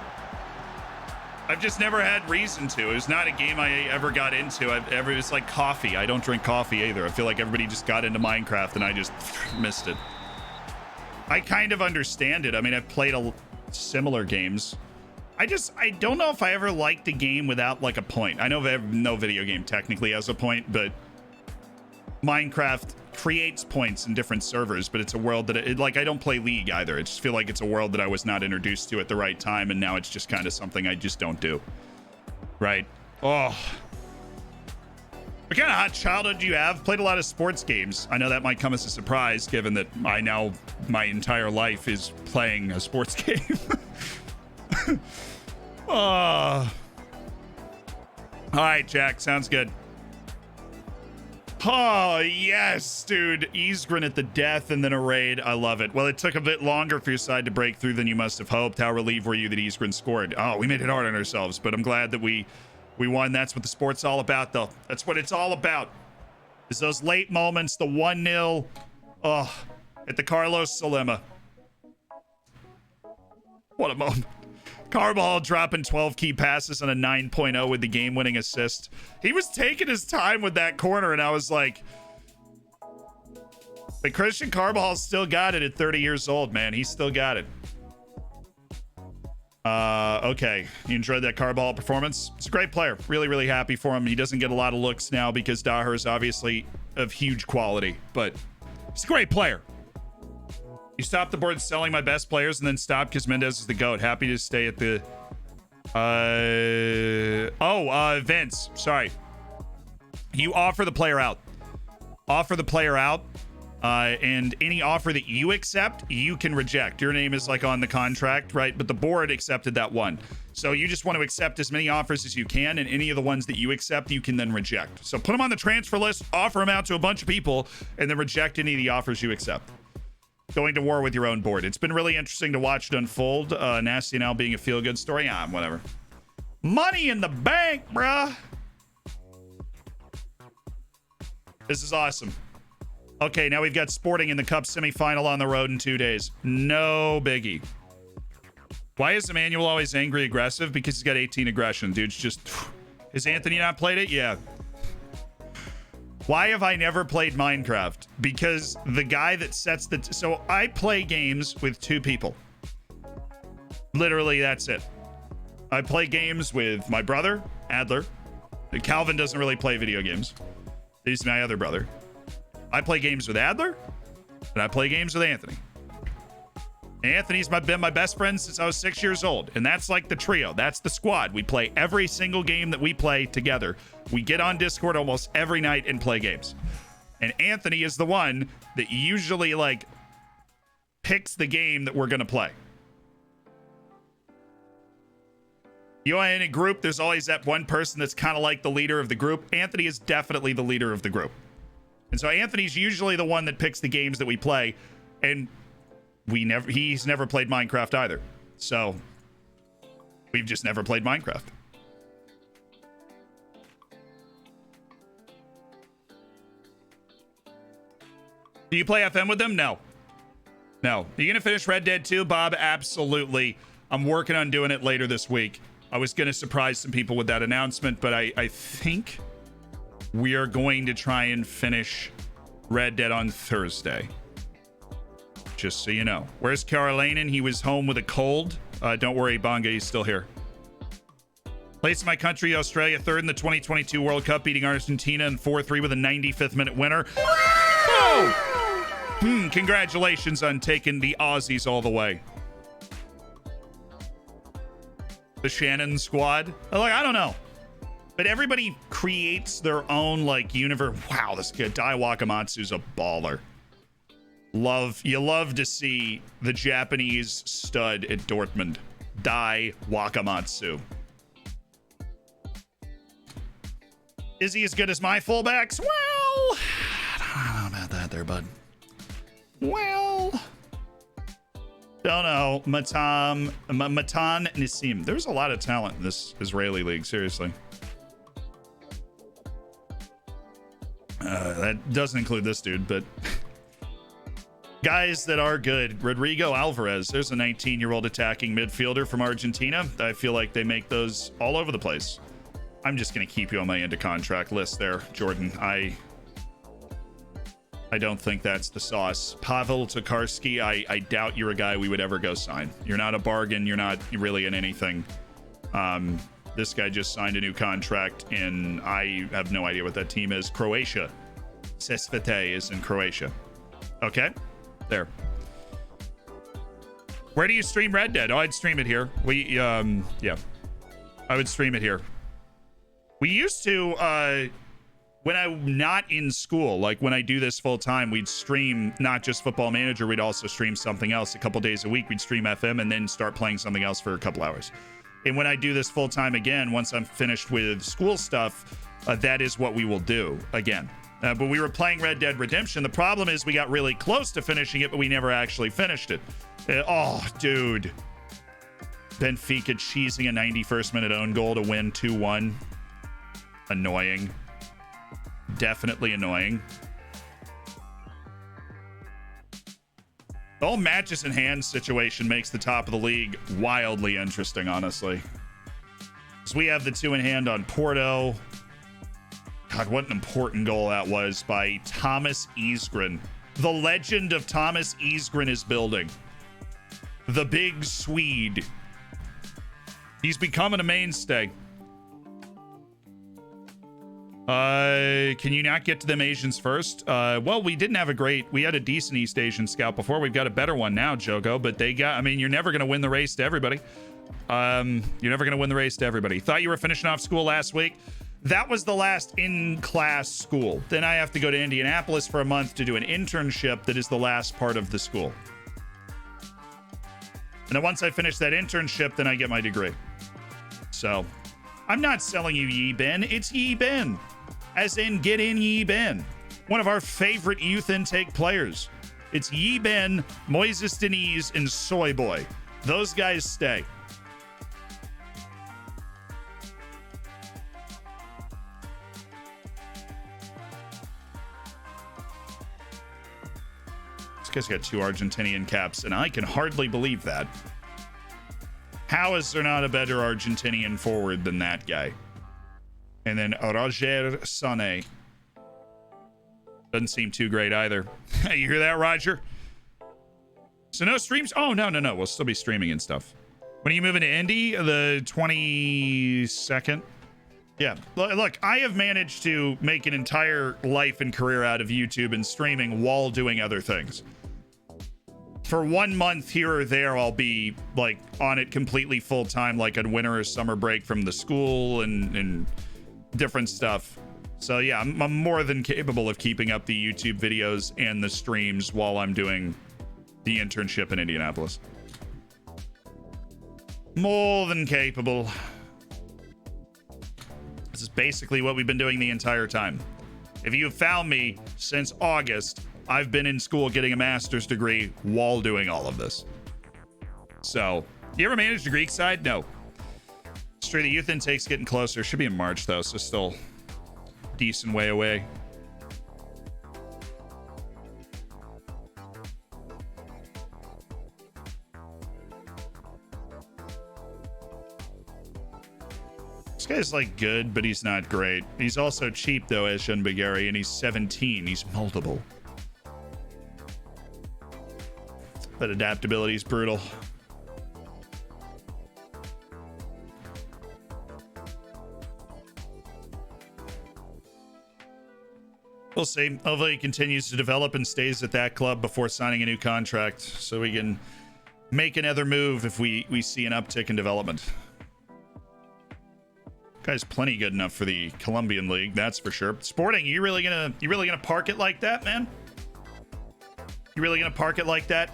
I've just never had reason to. It was not a game I ever got into. It's like coffee. I don't drink coffee either. I feel like everybody just got into Minecraft and I just missed it. I kind of understand it. I mean, I've played similar games. I don't know if I ever liked a game without like a point. I know no video game technically has a point, but Minecraft creates points in different servers, but it's a world that like I don't play League either. I just feel like it's a world that I was not introduced to at the right time, and now it's just kind of something I just don't do. Right? Oh. What kind of hot childhood do you have? Played a lot of sports games. I know that might come as a surprise, given that my entire life is playing a sports game. All right, Jack. Sounds good. Oh, yes, dude. Isgrin at the death and then a raid. I love it. Well, it took a bit longer for your side to break through than you must have hoped. How relieved were you that Isgrin scored? Oh, we made it hard on ourselves, but I'm glad that we won. That's what the sport's all about, though. That's what it's all about. Is those late moments, the 1-0, at the Carlos Salema. What a moment. Carball dropping 12 key passes on a 9.0 with the game-winning assist. He was taking his time with that corner, and I was like, but Christian Carball still got it at 30 years old, man. He still got it. Okay. You enjoyed that Carball performance? He's a great player. Really, really happy for him. He doesn't get a lot of looks now because Daher is obviously of huge quality, but he's a great player. You stopped the board selling my best players and then stopped because Mendez is the GOAT. Happy to stay at the... Vince. Sorry. You offer the player out. Offer the player out. And any offer that you accept, you can reject. Your name is like on the contract, right? But the board accepted that one. So you just want to accept as many offers as you can, and any of the ones that you accept, you can then reject. So put them on the transfer list, offer them out to a bunch of people, and then reject any of the offers you accept. Going to war with your own board. It's been really interesting to watch it unfold. Nasty now being a feel-good story. Whatever. Money in the bank, bruh. This is awesome. Okay, now we've got Sporting in the Cup semifinal on the road in 2 days. No biggie. Why is Emmanuel always angry aggressive? Because he's got 18 aggression. Dude's just... Has Anthony not played it? Yeah. Why have I never played Minecraft? Because the guy that sets the... So I play games with two people. Literally, that's it. I play games with my brother, Adler. Calvin doesn't really play video games. He's my other brother. I play games with Adler, and I play games with Anthony. Anthony's been my best friend since I was 6 years old, and that's like the trio. That's the squad. We play every single game that we play together. We get on Discord almost every night and play games. And Anthony is the one that usually like picks the game that we're going to play. You know, in a group, there's always that one person that's kind of like the leader of the group. Anthony is definitely the leader of the group. And so Anthony's usually the one that picks the games that we play, and he's never played Minecraft either. So we've just never played Minecraft. Do you play FM with them? No. No. Are you going to finish Red Dead 2, Bob? Absolutely. I'm working on doing it later this week. I was going to surprise some people with that announcement, but I think we are going to try and finish Red Dead on Thursday. Just so you know. Where's Carolainen? He was home with a cold. Don't worry, Bonga, he's still here. Place my country, Australia, third in the 2022 World Cup, beating Argentina in 4-3 with a 95th minute winner. Oh! Congratulations on taking the Aussies all the way. The Shannon squad. Like, I don't know. But everybody creates their own, like, universe. Wow, this kid, Dai Wakamatsu's a baller. You love to see the Japanese stud at Dortmund. Dai Wakamatsu. Is he as good as my fullbacks? Well, I don't know about that there, bud. Well, don't know. Matan Nissim. There's a lot of talent in this Israeli league, seriously. That doesn't include this dude, but guys that are good. Rodrigo Alvarez. There's a 19-year-old attacking midfielder from Argentina. I feel like they make those all over the place. I'm just going to keep you on my end of contract list there, Jordan. I don't think that's the sauce. Pavel Tokarski, I doubt you're a guy we would ever go sign. You're not a bargain. You're not really in anything. This guy just signed a new contract in, I have no idea what that team is. Croatia. Sesvete is in Croatia. Okay, there. Where do you stream Red Dead? Oh, I'd stream it here. Yeah. I would stream it here. We used to, when I'm not in school, like when I do this full time, we'd stream not just Football Manager, we'd also stream something else a couple days a week. We'd stream FM and then start playing something else for a couple hours. And when I do this full time again, once I'm finished with school stuff, that is what we will do again. But we were playing Red Dead Redemption. The problem is we got really close to finishing it, but we never actually finished it. Oh, dude. Benfica cheesing a 91st minute own goal to win 2-1. Annoying. Definitely annoying. The whole matches in hand situation makes the top of the league wildly interesting, honestly. So we have the 2 in hand on Porto. God, what an important goal that was by Thomas Isgren. The legend of Thomas Isgren is building. The big Swede. He's becoming a mainstay. Can you not get to them Asians first? Well, we didn't have we had a decent East Asian scout before. We've got a better one now, Jogo, but you're never going to win the race to everybody. You're never going to win the race to everybody. Thought you were finishing off school last week. That was the last in-class school. Then I have to go to Indianapolis for a month to do an internship that is the last part of the school. And then once I finish that internship, then I get my degree. So, I'm not selling you Yi Ben. It's Yi Ben. As in, get in Yi Ben. One of our favorite youth intake players. It's Yi Ben, Moises Diniz, and Soy Boy. Those guys stay. This guy's got 2 Argentinian caps, and I can hardly believe that. How is there not a better Argentinian forward than that guy? And then Roger Sané. Doesn't seem too great either. You hear that, Roger? So no streams? Oh, no. We'll still be streaming and stuff. When are you moving to Indy? The 22nd? Yeah. Look, I have managed to make an entire life and career out of YouTube and streaming while doing other things. For 1 month here or there, I'll be like on it completely full time, like on winter or summer break from the school and different stuff. So yeah, I'm more than capable of keeping up the YouTube videos and the streams while I'm doing the internship in Indianapolis. More than capable. This is basically what we've been doing the entire time. If you have found me since August, I've been in school getting a master's degree while doing all of this. So, you ever managed the Greek side? No. Straight, the youth intake's getting closer. Should be in March, though, so still decent way away. This guy's like good, but he's not great. He's also cheap, though, as Shunbagari, and he's 17. He's moldable. But adaptability is brutal. We'll see. Hopefully he continues to develop and stays at that club before signing a new contract so we can make another move if we see an uptick in development. Guy's plenty good enough for the Colombian league, that's for sure. Sporting, you really gonna park it like that, man? You really gonna park it like that?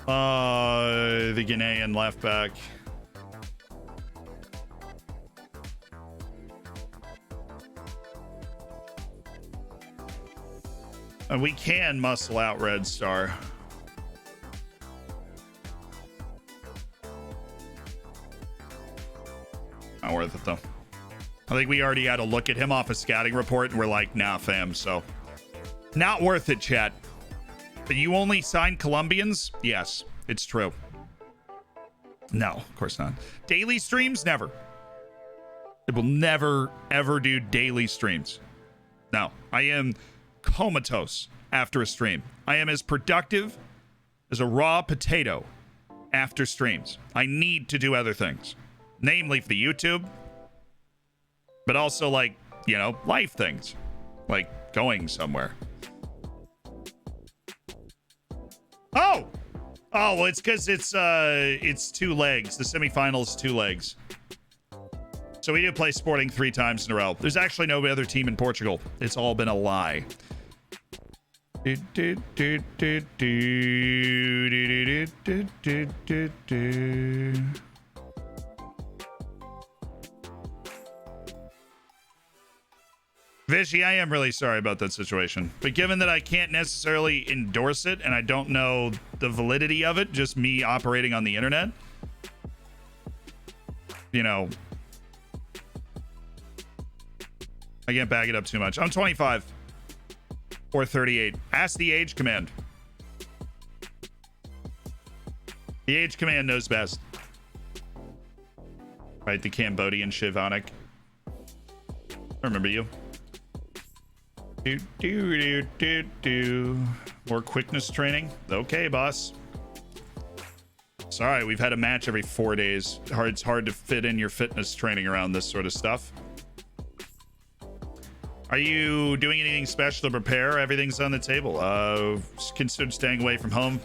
The Ghanaian left back. We can muscle out Red Star. Not worth it, though. I think we already had a look at him off a scouting report, and we're like, nah, fam, so. Not worth it, chat. But you only sign Colombians? Yes, it's true. No, of course not. Daily streams? Never. It will never, ever do daily streams. No, I am comatose after a stream. I am as productive as a raw potato after streams. I need to do other things, namely for the YouTube, but also like, you know, life things, like going somewhere. Oh, well, it's because it's 2 legs. The semifinal is 2 legs. So we did play Sporting 3 times in a row. There's actually no other team in Portugal. It's all been a lie. Vishy, I am really sorry about that situation. But given that I can't necessarily endorse it and I don't know the validity of it, just me operating on the internet, you know, I can't back it up too much. I'm 25 or 38. Ask the age command. The age command knows best. Right, the Cambodian Shivonic. I remember you. More quickness training. Okay, boss. Sorry, we've had a match every 4 days. It's hard to fit in your fitness training around this sort of stuff. Are you doing anything special to prepare? Everything's on the table. Consider staying away from home.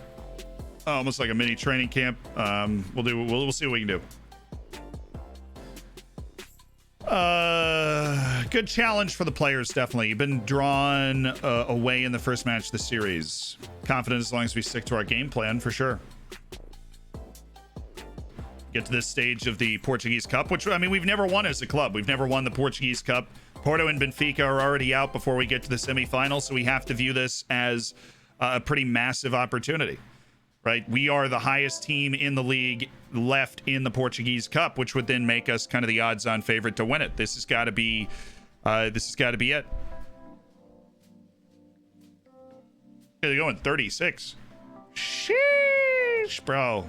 Almost like a mini training camp. We'll see what we can do. Good challenge for the players, definitely. You've been drawn away in the first match of the series. Confident as long as we stick to our game plan, for sure. Get to this stage of the Portuguese Cup, which, I mean, we've never won as a club. We've never won the Portuguese Cup. Porto and Benfica are already out before we get to the semifinals, so we have to view this as a pretty massive opportunity. Right, we are the highest team in the league left in the Portuguese Cup, which would then make us kind of the odds-on favorite to win it. This has got to be, it. They're going 36. Sheesh, bro.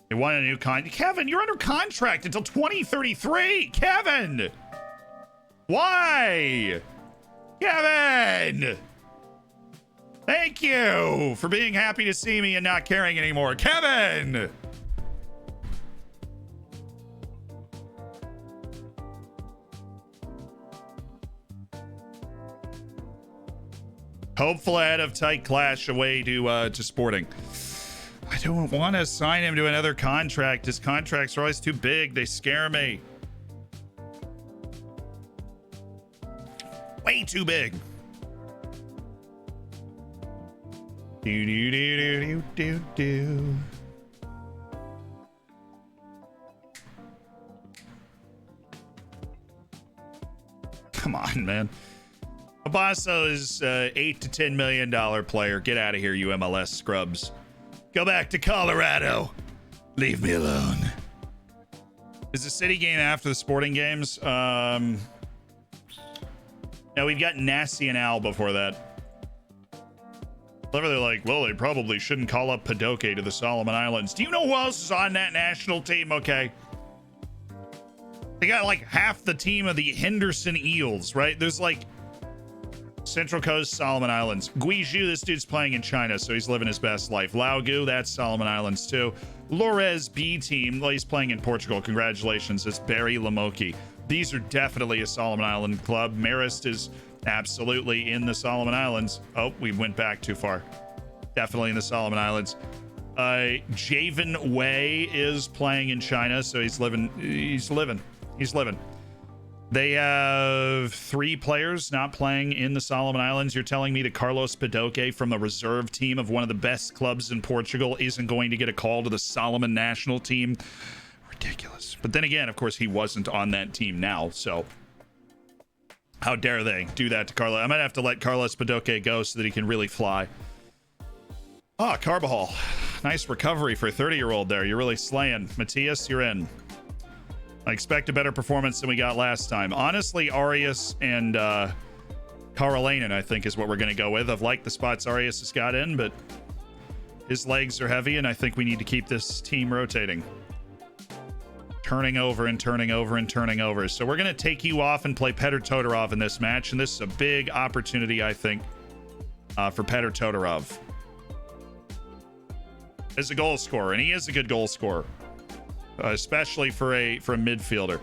They want a new Kevin, you're under contract until 2033. Kevin, why? Kevin. Thank you for being happy to see me and not caring anymore. Kevin! Hopeful ahead of tight clash away to Sporting. I don't want to sign him to another contract. His contracts are always too big. They scare me. Way too big. Do. Come on, man. Abasso is $8 to $10 million player. Get out of here, you MLS scrubs. Go back to Colorado. Leave me alone. Is the City game after the Sporting games? No, we've got Nacional before that. They're like, well, they probably shouldn't call up Padoke to the Solomon Islands. Do you know who else is on that national team? Okay. They got like half the team of the Henderson Eels, right? There's like Central Coast, Solomon Islands. Guizhou, this dude's playing in China, so he's living his best life. Laogu, that's Solomon Islands too. Lores B team, well, he's playing in Portugal. Congratulations, it's Barry Lamoki. These are definitely a Solomon Island club. Marist is absolutely in the Solomon Islands. Oh, we went back too far. Definitely in the Solomon Islands. Javen Wei is playing in China, so he's living. They have 3 players not playing in the Solomon Islands. You're telling me that Carlos Padoke from the reserve team of one of the best clubs in Portugal isn't going to get a call to the Solomon national team? Ridiculous. But then again, of course, he wasn't on that team now, so how dare they do that to Carlos? I might have to let Carlos Padoke go so that he can really fly. Ah, Carbajal. Nice recovery for a 30-year-old there. You're really slaying. Matthias, you're in. I expect a better performance than we got last time. Honestly, Arias and Karolainen, I think, is what we're going to go with. I've liked the spots Arias has got in, but his legs are heavy, and I think we need to keep this team rotating. Turning over and turning over and turning over. So we're going to take you off and play Petr Todorov in this match, and this is a big opportunity, I think, for Petr Todorov. As a goal scorer, and he is a good goal scorer, especially for a midfielder.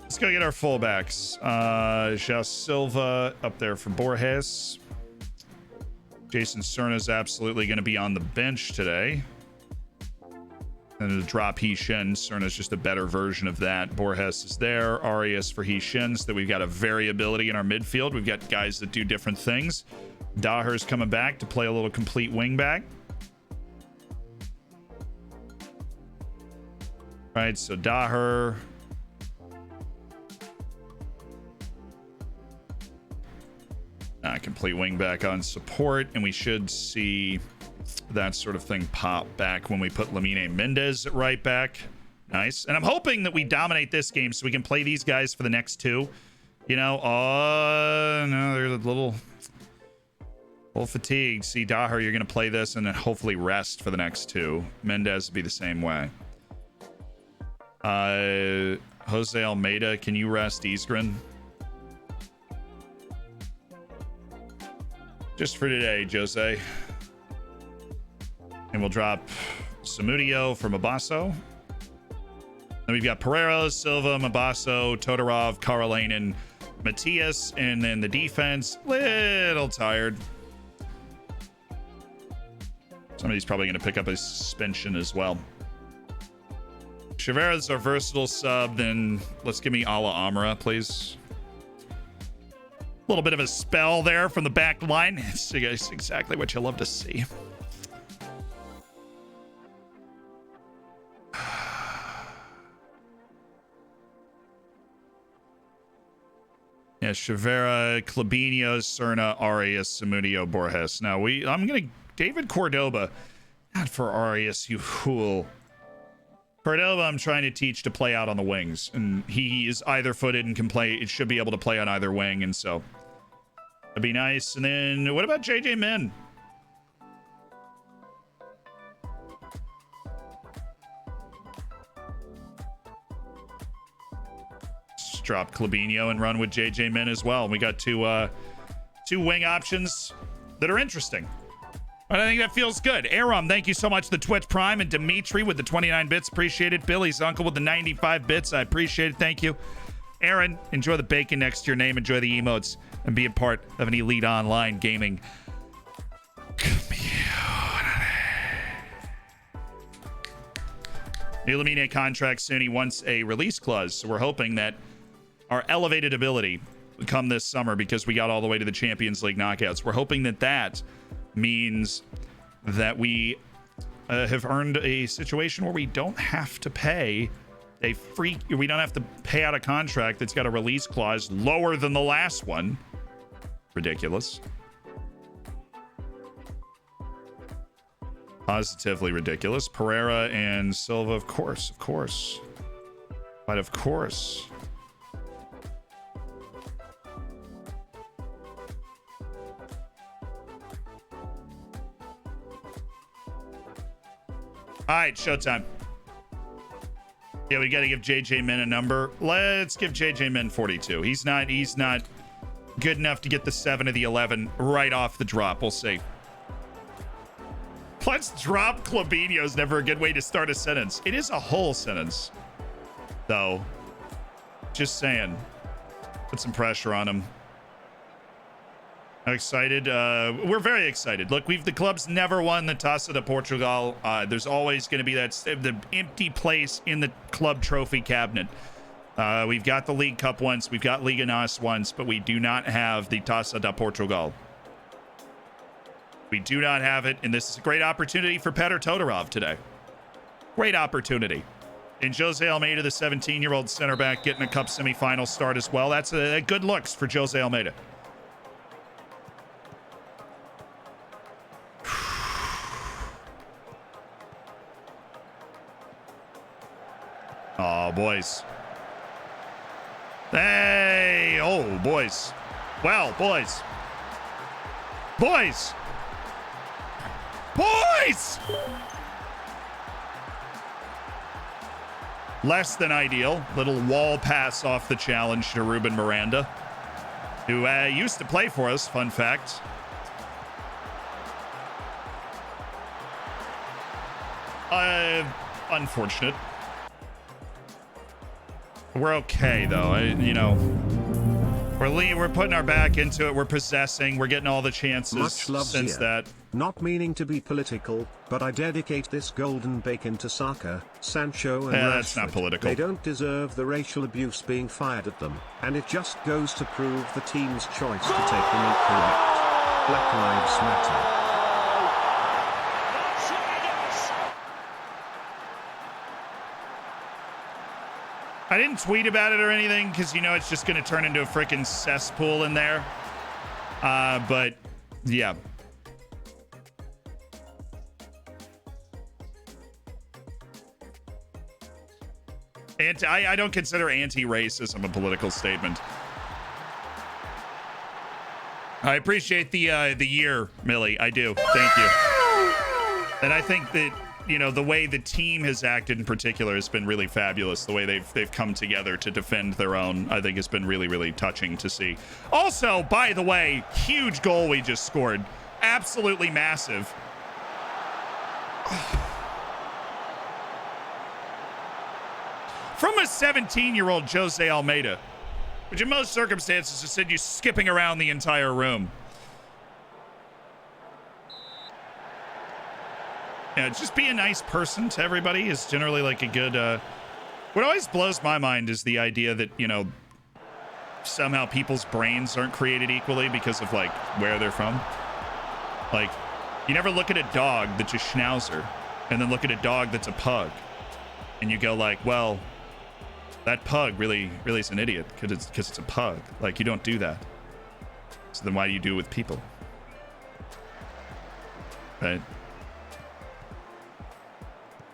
Let's go get our fullbacks. João Silva up there for Borges. Jason Cerna's absolutely going to be on the bench today. And to drop He-Shin, Cerna's just a better version of that. Borges is there. Arias for He-Shin, so that we've got a variability in our midfield. We've got guys that do different things. Daher's coming back to play a little complete wingback. Right, so Daher. Complete wing back on support, and we should see that sort of thing pop back when we put Lamine Mendez at right back. Nice. And I'm hoping that we dominate this game so we can play these guys for the next two. You know, no, they're a little fatigued. See, Daher, you're going to play this and then hopefully rest for the next two. Mendez will be the same way. Jose Almeida, can you rest Isgren? Just for today, Jose. And we'll drop Samudio for Mabasso. Then we've got Pereira, Silva, Mabasso, Todorov, Karolainen, Matias, and then the defense, little tired. Somebody's probably going to pick up a suspension as well. Chivera's our versatile sub. Then let's give me Ala Amara, please. A little bit of a spell there from the back line. It's exactly what you love to see. Yeah, Chivera, Clabinho, Cerna, Arias, Samudio, Borges. Now I'm gonna David Cordoba. Not for Arias, you fool. Cordoba, I'm trying to teach to play out on the wings, and he is either-footed and can play. It should be able to play on either wing, and so that'd be nice. And then what about JJ Min? Just drop Clabinho and run with JJ Min as well. We got two wing options that are interesting. But I think that feels good. Aram, thank you so much. The Twitch Prime, and Dimitri with the 29 bits. Appreciate it. Billy's uncle with the 95 bits. I appreciate it. Thank you. Aaron, enjoy the bacon next to your name. Enjoy the emotes and be a part of an elite online gaming community. New Lamine contract soon. He wants a release clause. So we're hoping that our elevated ability will come this summer because we got all the way to the Champions League knockouts. We're hoping that means that we have earned a situation where we don't have to pay we don't have to pay out a contract that's got a release clause lower than the last one. Ridiculous. Positively ridiculous. Pereira and Silva, of course. But of course. All right, showtime. Yeah, we got to give JJ Min a number. Let's give JJ Min 42. He's not good enough to get the 7 of the 11 right off the drop. We'll see. Let's drop Clabinho is never a good way to start a sentence. It is a whole sentence, though. Just saying. Put some pressure on him. I'm excited. We're very excited. Look, the club's never won the Taça de Portugal. There's always going to be the empty place in the club trophy cabinet. We've got the League Cup once, we've got Liga NOS once, but we do not have the Taça de Portugal. We do not have it, and this is a great opportunity for Petr Todorov today. Great opportunity. And Jose Almeida, the 17-year-old center back, getting a cup semifinal start as well. That's a good looks for Jose Almeida. Oh, boys. Hey! Oh, boys. Well, boys. Boys! Boys! Less than ideal. Little wall pass off the challenge to Ruben Miranda, who used to play for us, fun fact. Unfortunate. We're okay, though. We're putting our back into it. We're possessing. We're getting all the chances Much love since here. that. Not meaning to be political, but I dedicate this golden bacon to Saka, Sancho, and Rashford. That's not political. They don't deserve the racial abuse being fired at them, and it just goes to prove the team's choice to take them incorrect. Black Lives Matter. I didn't tweet about it or anything because, it's just going to turn into a freaking cesspool in there. But yeah. I don't consider anti-racism a political statement. I appreciate the year, Millie. I do. Thank you. And I think that, you know, the way the team has acted in particular has been really fabulous. The way they've come together to defend their own, I think, has been really, really touching to see. Also, by the way, huge goal we just scored. Absolutely massive. From a 17-year-old Jose Almeida, which in most circumstances just said you skipping around the entire room. Yeah, just be a nice person to everybody is generally like a good, what always blows my mind is the idea that, you know, somehow people's brains aren't created equally because of like where they're from. Like, you never look at a dog that's a schnauzer and then look at a dog that's a pug and you go like, well, that pug really is an idiot because it's a pug. Like, you don't do that. So then why do you do it with people? Right?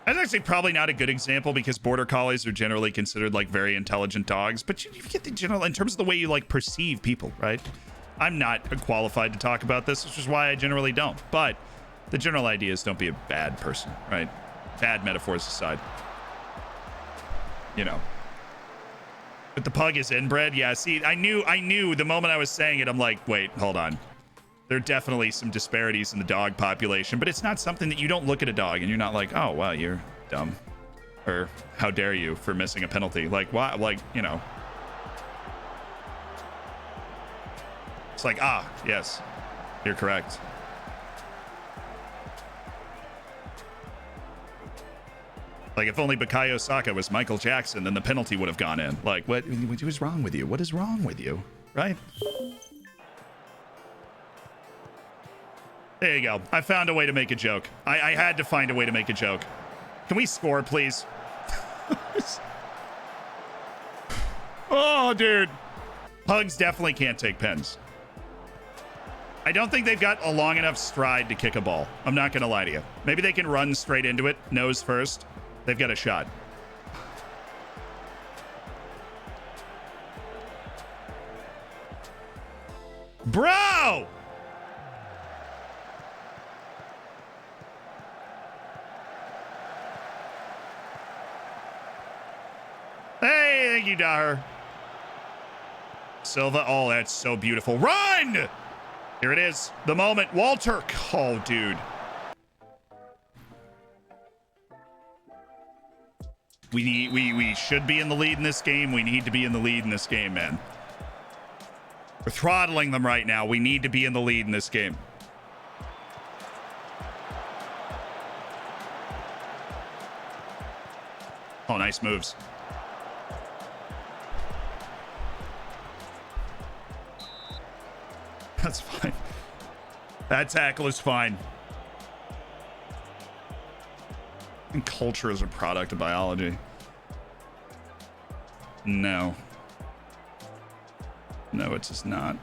That's actually probably not a good example because border collies are generally considered like very intelligent dogs, but you get the general in terms of the way you like perceive people, right? I'm not qualified to talk about this, which is why I generally don't. But the general idea is don't be a bad person, right? Bad metaphors aside. You know. But the pug is inbred. Yeah, see, I knew the moment I was saying it, I'm like, wait, hold on. There are definitely some disparities in the dog population, but it's not something that you don't look at a dog and you're not like, oh, wow, you're dumb. Or how dare you for missing a penalty? Like, why? Like, you know. It's like, ah, yes, you're correct. Like, if only Bukayo Saka was Michael Jackson, then the penalty would have gone in. Like, what is wrong with you? What is wrong with you? Right? There you go. I found a way to make a joke. I had to find a way to make a joke. Can we score, please? Oh, dude. Pugs definitely can't take pens. I don't think they've got a long enough stride to kick a ball. I'm not going to lie to you. Maybe they can run straight into it, nose first. They've got a shot. Bro! Hey, thank you, Daher. Silva, oh, that's so beautiful. Run! Here it is, the moment. Walter, oh, dude. We should be in the lead in this game. We need to be in the lead in this game, man. We're throttling them right now. We need to be in the lead in this game. Oh, nice moves. That's fine. That tackle is fine. And culture is a product of biology. No. No, it is not.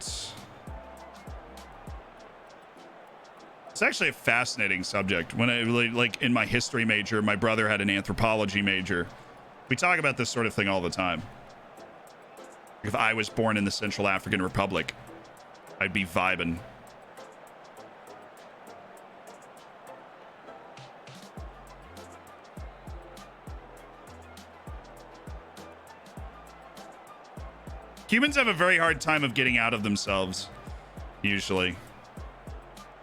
It's actually a fascinating subject. When I really, like, in my history major, my brother had an anthropology major. We talk about this sort of thing all the time. If I was born in the Central African Republic, I'd be vibing. Humans have a very hard time of getting out of themselves, usually.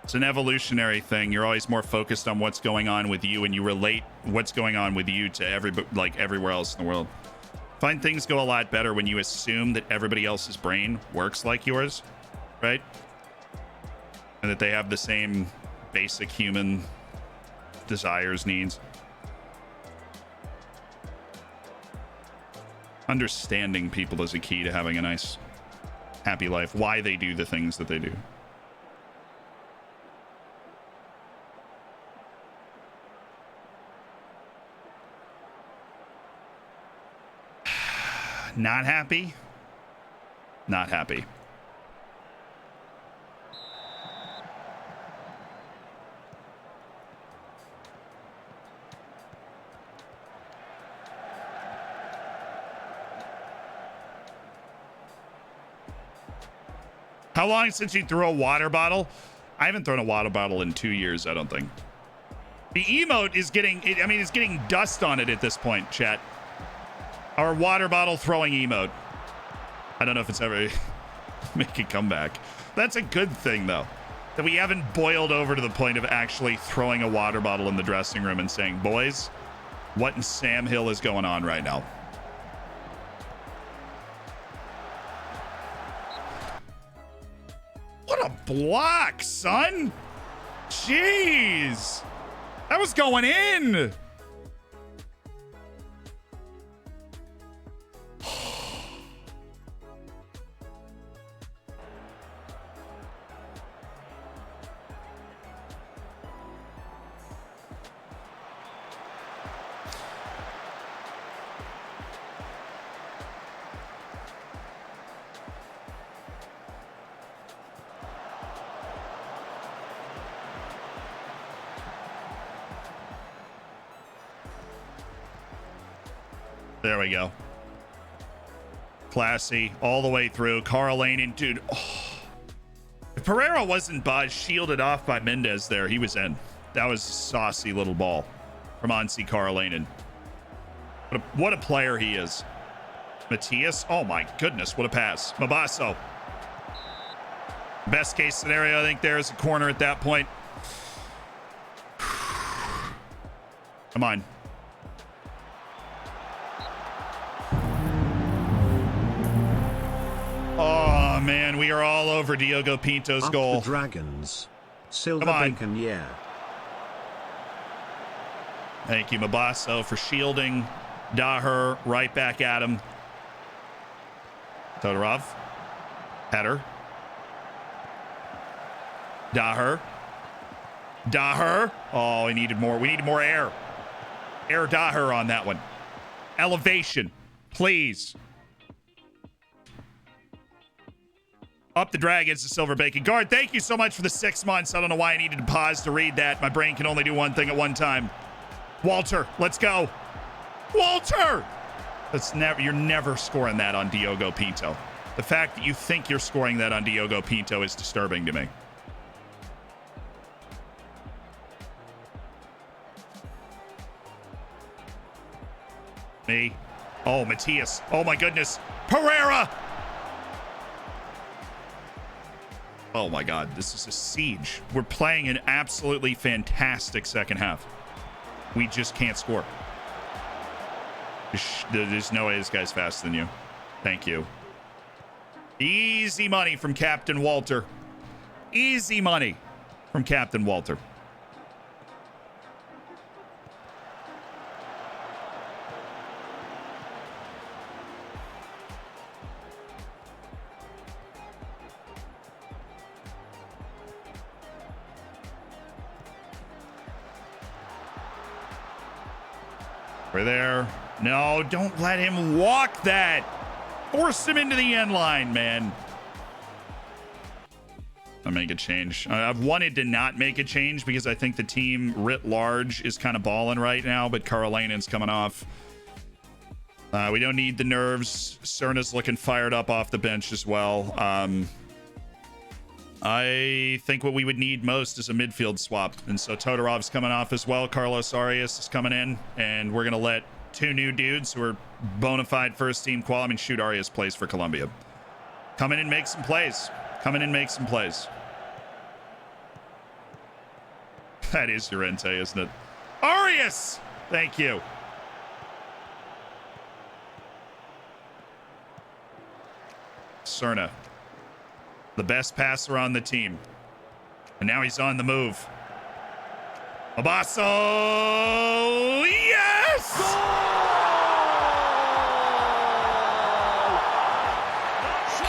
It's an evolutionary thing. You're always more focused on what's going on with you, and you relate what's going on with you to everywhere else in the world. Find things go a lot better when you assume that everybody else's brain works like yours, right? And that they have the same basic human desires, needs. Understanding people is a key to having a nice, happy life. Why they do the things that they do. Not happy? Not happy. How long since you threw a water bottle? I haven't thrown a water bottle in 2 years, I don't think. The emote is getting, it's getting dust on it at this point, chat. Our water bottle throwing emote. I don't know if it's ever make a comeback. That's a good thing, though, that we haven't boiled over to the point of actually throwing a water bottle in the dressing room and saying, boys, what in Sam Hill is going on right now? What a block, son. Jeez. That was going in. There we go. Classy all the way through. Carl Lane, dude. Oh. If Pereira wasn't shielded off by Mendez there, he was in. That was a saucy little ball from Ansi Karolainen. What a player he is. Matthias. Oh my goodness, what a pass. Mabasso. Best case scenario, I think there is a corner at that point. Come on. Oh man, we are all over Diogo Pinto's goal. The Dragons. Silver bacon, yeah. Thank you, Mabasso, for shielding Daher right back at him. Todorov. Header. Daher. Oh, we needed more. We needed more air. Air Daher on that one. Elevation, please. Up the Dragons to Silver Bacon. Guard, thank you so much for the 6 months. I don't know why I needed to pause to read that. My brain can only do one thing at one time. Walter, let's go. Walter! You're never scoring that on Diogo Pinto. The fact that you think you're scoring that on Diogo Pinto is disturbing to me. Me. Oh, Matthias. Oh my goodness. Pereira! Oh my God, this is a siege. We're playing an absolutely fantastic second half. We just can't score. There's no way this guy's faster than you. Thank you. Easy money from Captain Walter. Easy money from Captain Walter. We're there. No, don't let him walk that. Force him into the end line, man. I'll make a change. I've wanted to not make a change because I think the team writ large is kind of balling right now, but Karolainen's coming off. We don't need the nerves. Cerna's looking fired up off the bench as well. I think what we would need most is a midfield swap. And so Todorov's coming off as well. Carlos Arias is coming in. And we're going to let two new dudes who are bona fide first team quality. I mean, shoot, Arias plays for Colombia. Come in and make some plays. Come in and make some plays. That is Llorente, isn't it? Arias! Thank you. Cerna. The best passer on the team. And now he's on the move. Mabasso! Yes! Goal!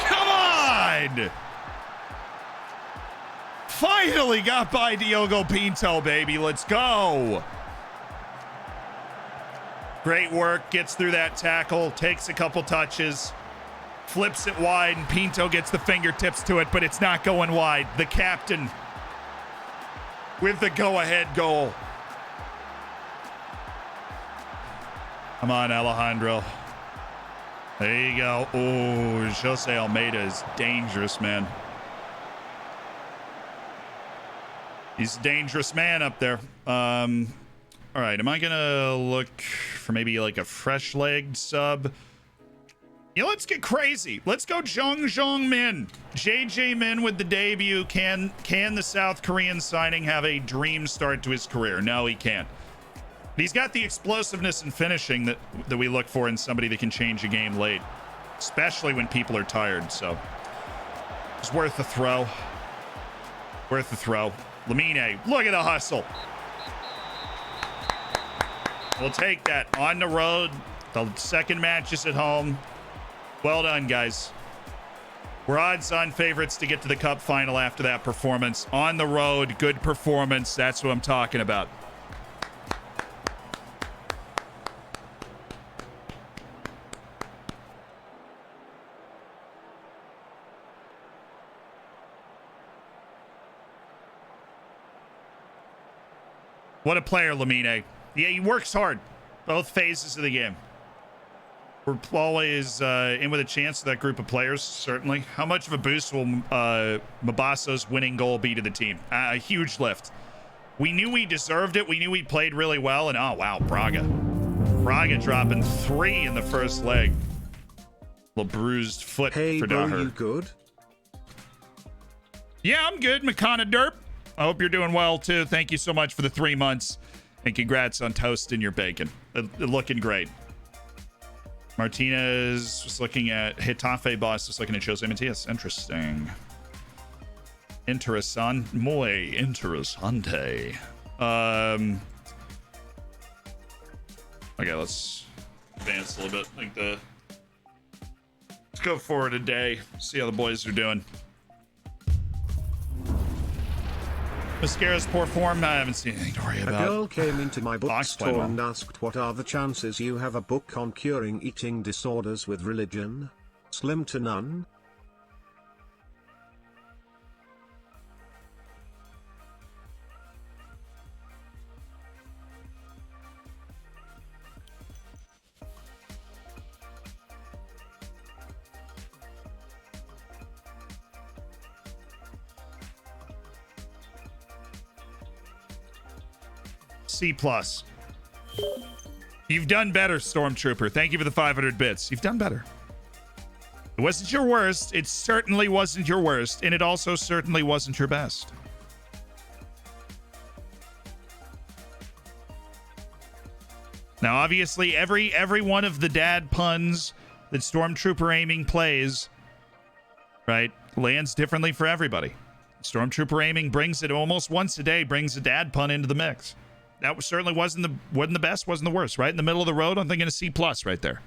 Come on! Finally got by Diogo Pinto, baby. Let's go. Great work. Gets through that tackle. Takes a couple touches. Flips it wide, and Pinto gets the fingertips to it, but it's not going wide. The captain with the go-ahead goal. Come on, Alejandro. There you go. Oh, Jose Almeida is dangerous, man. He's a dangerous man up there. All right, am I gonna look for maybe like a fresh-legged sub? Yeah, let's get crazy. Let's go Jong Min. JJ Min with the debut. Can the South Korean signing have a dream start to his career? No, he can't. But he's got the explosiveness and finishing that we look for in somebody that can change a game late, especially when people are tired. So it's worth the throw. Worth the throw. Lamine, look at the hustle. We'll take that on the road. The second match is at home. Well done, guys. We're odds-on favorites to get to the cup final after that performance. On the road, good performance. That's what I'm talking about. What a player, Lamine. Yeah, he works hard. Both phases of the game. We're always in with a chance to that group of players, certainly. How much of a boost will Mabaso's winning goal be to the team? A huge lift. We knew we deserved it. We knew we played really well. And, oh, wow, Braga. Braga dropping 3 in the first leg. Little bruised foot for Daher. Hey, you good? Yeah, I'm good, Makana Derp. I hope you're doing well, too. Thank you so much for the 3 months. And congrats on toasting your bacon. Looking great. Martinez was looking at Hitafe boss, was looking at Jose Matias. Interesting. Interesante. Muy interesante. Okay, let's advance a little bit. Let's go forward a day. See how the boys are doing. Mascara's poor form. I haven't seen anything to worry about. A girl came into my bookstore and asked, what are the chances you have a book on curing eating disorders with religion? Slim to none? C+. You've done better, Stormtrooper. Thank you for the 500 bits. You've done better. It wasn't your worst. It certainly wasn't your worst. And it also certainly wasn't your best. Now, obviously, every one of the dad puns that Stormtrooper aiming plays, right, lands differently for everybody. Stormtrooper aiming brings it almost once a day, brings a dad pun into the mix. That certainly wasn't the best, wasn't the worst. Right in the middle of the road, I'm thinking a C+ right there.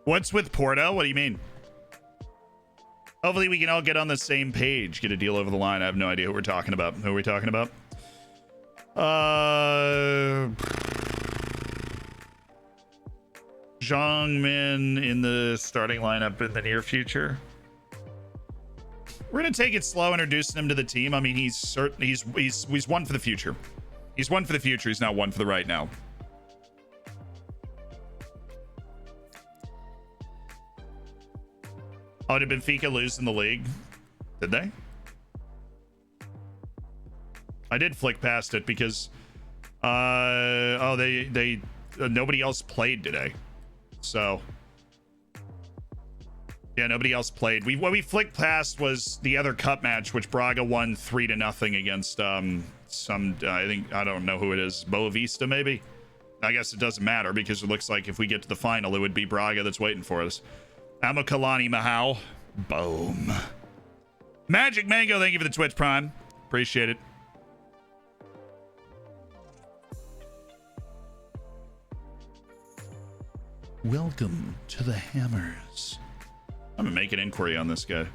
What's with Porto? What do you mean? Hopefully we can all get on the same page, get a deal over the line. I have no idea who we're talking about. Who are we talking about? Zhang Min in the starting lineup in the near future. We're gonna take it slow, introducing him to the team. I mean, he's one for the future. He's one for the future. He's not one for the right now. Oh, did Benfica lose in the league? Did they? I did flick past it because they nobody else played today. So yeah, nobody else played. What we flicked past was the other cup match, which Braga won 3-0 against I don't know who it is, Boavista maybe. I guess it doesn't matter because it looks like if we get to the final, it would be Braga that's waiting for us. Amakalani Mahau. Boom. Magic Mango, thank you for the Twitch Prime. Appreciate it. Welcome to the Hammers. I'm gonna make an inquiry on this guy.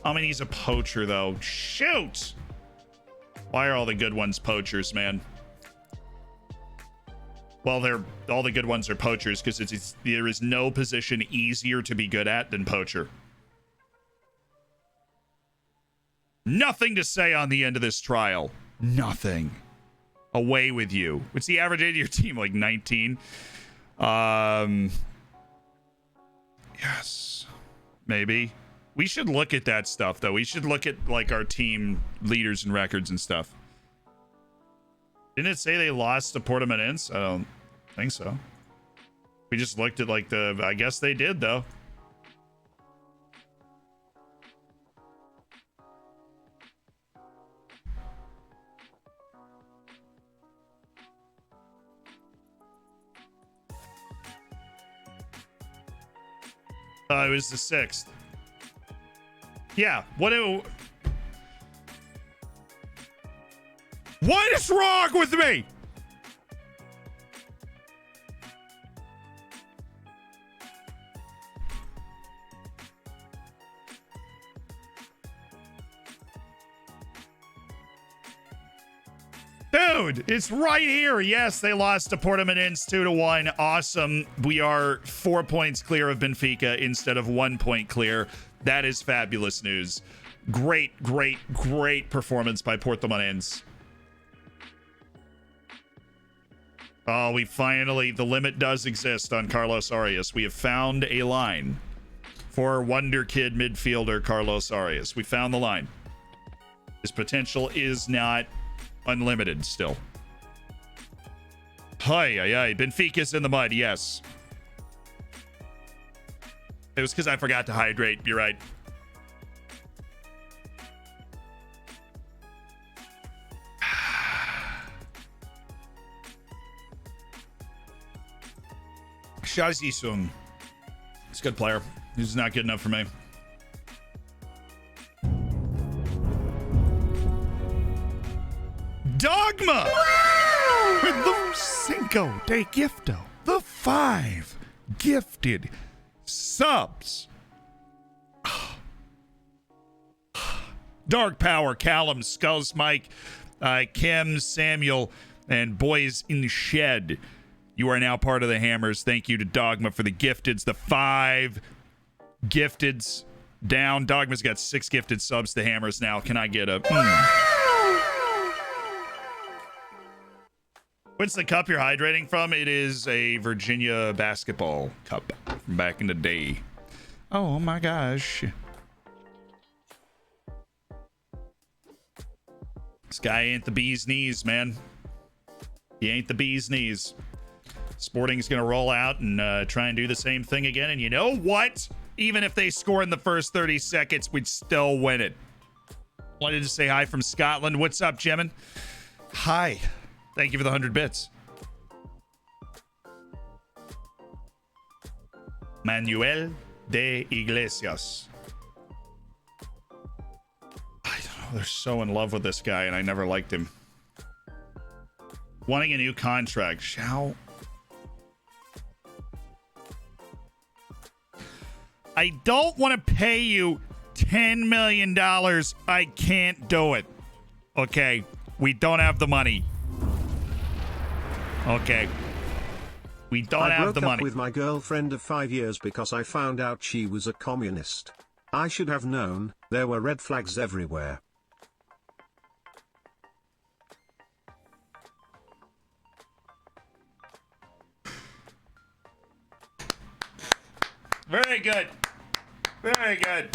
I mean, he's a poacher, though. Shoot! Why are all the good ones poachers, man? Well, they're all the good ones are poachers because there is no position easier to be good at than poacher. Nothing to say on the end of this trial. Nothing. Away with you. What's the average age of your team? Like 19? Yes. Maybe. We should look at that stuff, though. We should look at, like, our team leaders and records and stuff. Didn't it say they lost to Portamonense? I don't think so. We just looked at, like, the... I guess they did, though. It was the 6th. Yeah, what is wrong with me? Dude, it's right here. Yes, they lost to Portamonense 2-1. Awesome. We are 4 points clear of Benfica instead of 1 point clear. That is fabulous news. Great performance by Portamonense. Oh, the limit does exist on Carlos Arias. We have found a line for wonder kid midfielder Carlos Arias. We found the line. His potential is not unlimited still. Hi. Benfica's in the mud, yes. It was because I forgot to hydrate. You're right. Shazi Sung. He's a good player. He's not good enough for me. Dogma! With the Cinco de Gifto. The 5 gifted subs. Dark Power, Callum, Skulls, Mike, Kim, Samuel, and Boys in the Shed. You are now part of the Hammers. Thank you to Dogma for the gifteds. The 5 gifteds down. Dogma's got 6 gifted subs to Hammers now. Can I get a... What's the cup you're hydrating from? It is a Virginia basketball cup from back in the day. Oh my gosh. This guy ain't the bee's knees, man. He ain't the bee's knees. Sporting's going to roll out and try and do the same thing again. And you know what? Even if they score in the first 30 seconds, we'd still win it. Wanted to say hi from Scotland. What's up, Jemin? Hi. Thank you for the 100 bits. Manuel de Iglesias. I don't know. They're so in love with this guy, and I never liked him. Wanting a new contract. Shall... I don't want to pay you $10 million. I can't do it. Okay. We don't have the money. Okay. We don't have the money. I broke up with my girlfriend of 5 years because I found out she was a communist. I should have known. There were red flags everywhere. Very good. Very good.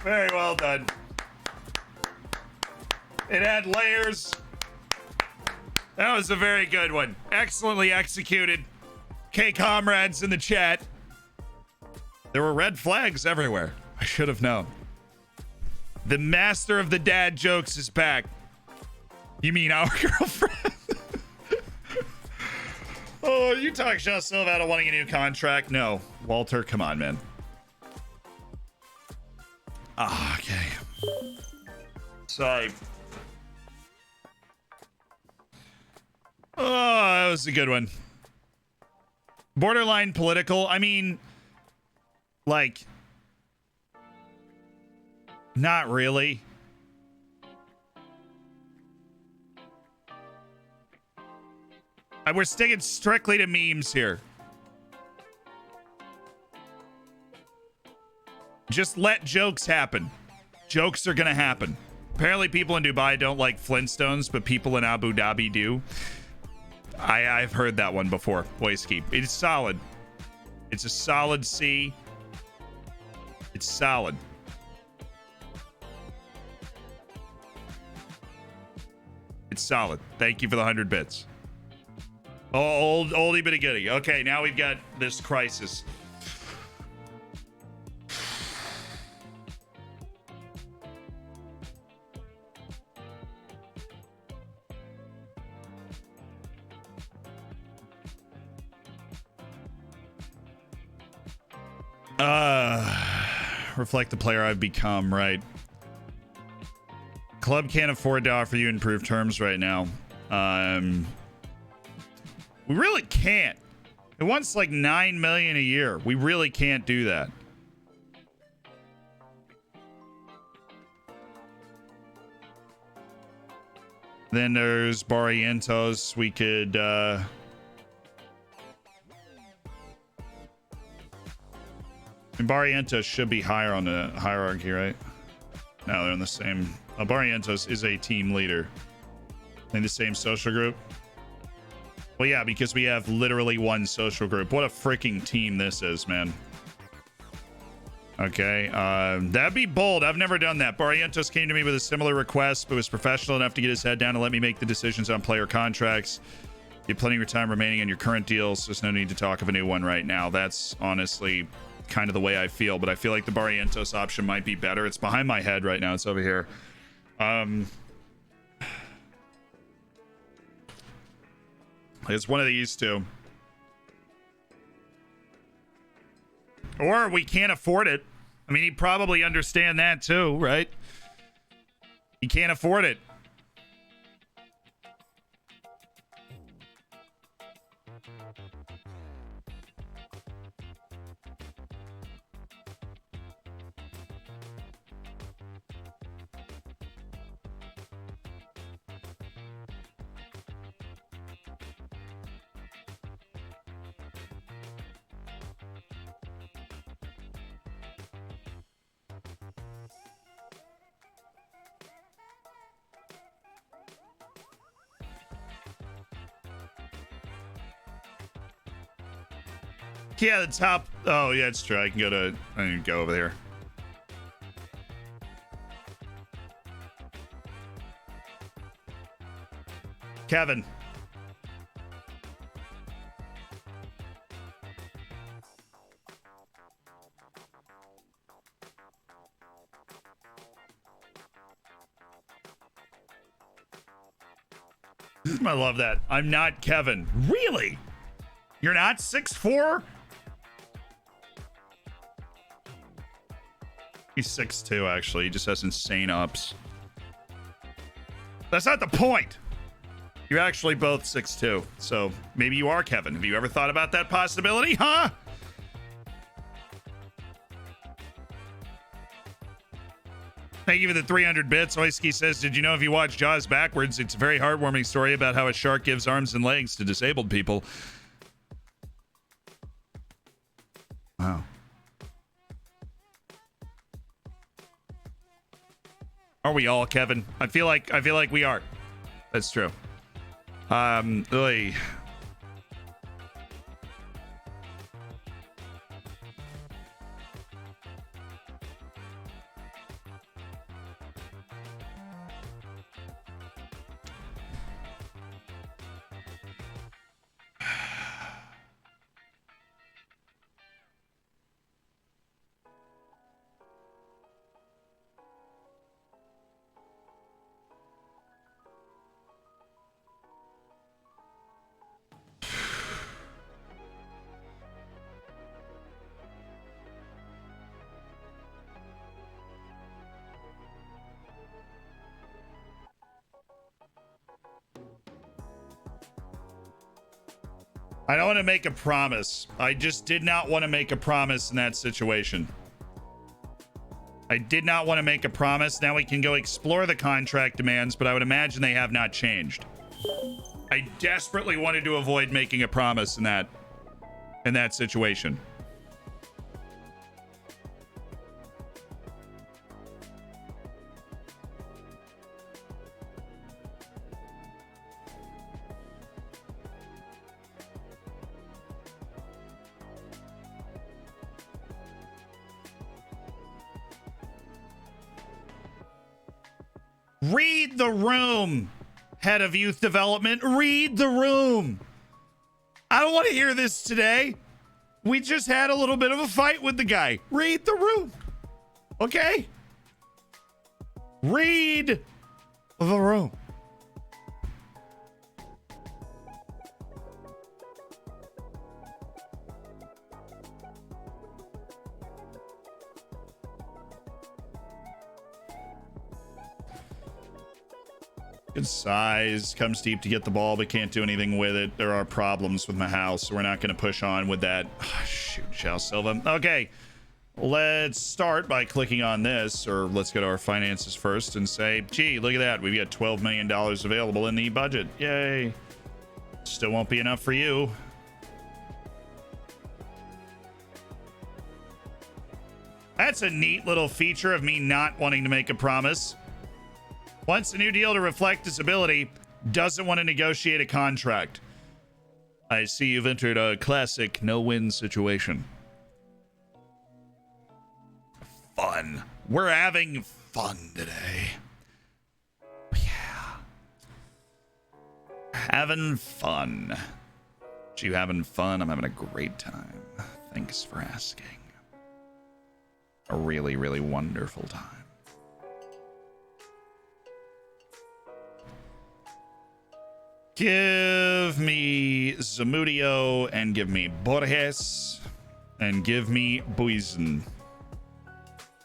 Very well done. It had layers. That was a very good one. Excellently executed. Okay, comrades in the chat. There were red flags everywhere. I should have known. The master of the dad jokes is back. You mean our girlfriend? Oh, you talk just so about wanting a new contract? No. Walter, come on, man. Ah, okay. Sorry. Oh, that was a good one. Borderline political. I mean, like, not really. We're sticking strictly to memes here. Just let jokes happen. Jokes are gonna happen. Apparently people in Dubai don't like Flintstones, but people in Abu Dhabi do. I've heard that one before. Whiskey. It's solid. It's a solid C. It's solid. It's solid. Thank you for the 100 bits. Oh, oldie but a goodie. Okay, now we've got this crisis. Reflect the player I've become, right? Club can't afford to offer you improved terms right now. We really can't. It wants like 9 million a year. We really can't do that. Then there's Barrientos. We could Barrientos should be higher on the hierarchy, right? No, they're in the same. Barrientos is a team leader in the same social group. Well, yeah, because we have literally one social group. What a freaking team this is, man. Okay, that'd be bold. I've never done that. Barrientos came to me with a similar request, but was professional enough to get his head down and let me make the decisions on player contracts. You have plenty of time remaining on your current deals. There's no need to talk of a new one right now. That's honestly kind of the way I feel, but I feel like the Barrientos option might be better. It's behind my head right now. It's over here. It's one of these two. Or we can't afford it. I mean, he'd probably understand that too, right? He can't afford it. Yeah, the top. Oh, yeah, it's true. I can go over there. Kevin. I love that. I'm not Kevin. Really? You're not 6'4"? He's 6'2", actually. He just has insane ups. That's not the point. You're actually both 6'2", so maybe you are Kevin. Have you ever thought about that possibility, huh? Thank you for the 300 bits. Oiski says, did you know if you watch Jaws backwards, it's a very heartwarming story about how a shark gives arms and legs to disabled people. Wow. Are we all, Kevin? I feel like we are. That's true. Oy. I don't want to make a promise. I just did not want to make a promise in that situation. I did not want to make a promise. Now we can go explore the contract demands, but I would imagine they have not changed. I desperately wanted to avoid making a promise in that situation. Read the room, head of youth development. Read the room. I don't want to hear this today. We just had a little bit of a fight with the guy. Read the room. Okay? Read the room. Good size, comes deep to get the ball, but can't do anything with it. There are problems with my house, so we're not going to push on with that. Oh, shoot, Shao Silva. Okay, let's start by clicking on this, or let's go to our finances first and say, gee, look at that. We've got $12 million available in the budget. Yay. Still won't be enough for you. That's a neat little feature of me not wanting to make a promise. Wants a new deal to reflect disability, doesn't want to negotiate a contract. I see you've entered a classic no-win situation. Fun. We're having fun today. Yeah. Having fun. You having fun? I'm having a great time. Thanks for asking. A really, really wonderful time. Give me Zamudio and give me Borges and give me Buizen.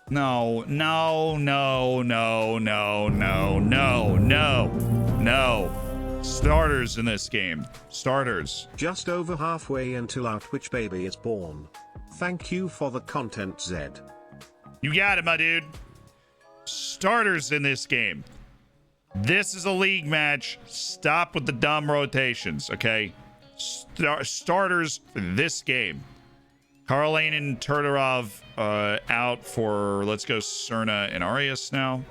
No, no, no, no, no, no, no, no, no. Starters in this game. Starters. Just over halfway until our Twitch baby is born. Thank you for the content, Zed. You got it, my dude. Starters in this game. This is a league match. Stop with the dumb rotations, okay? Starters for this game. Karolainen, Turturov out for, let's go, Cerna and Arias now.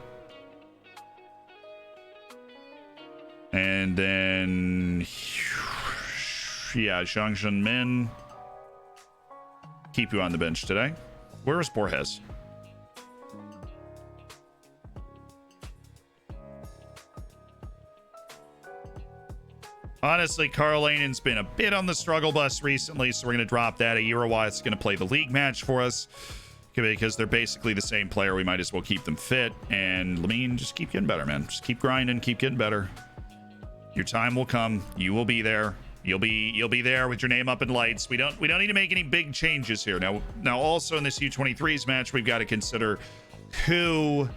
And then, yeah, Zhang Min. Keep you on the bench today. Where is Borges? Honestly, Karolainen's been a bit on the struggle bus recently, so we're going to drop that. Irawa is going to play the league match for us because they're basically the same player. We might as well keep them fit. And Lamine, just keep getting better, man. Just keep grinding, keep getting better. Your time will come. You will be there. You'll be there with your name up in lights. We don't need to make any big changes here. Now also in this U23s match, we've got to consider who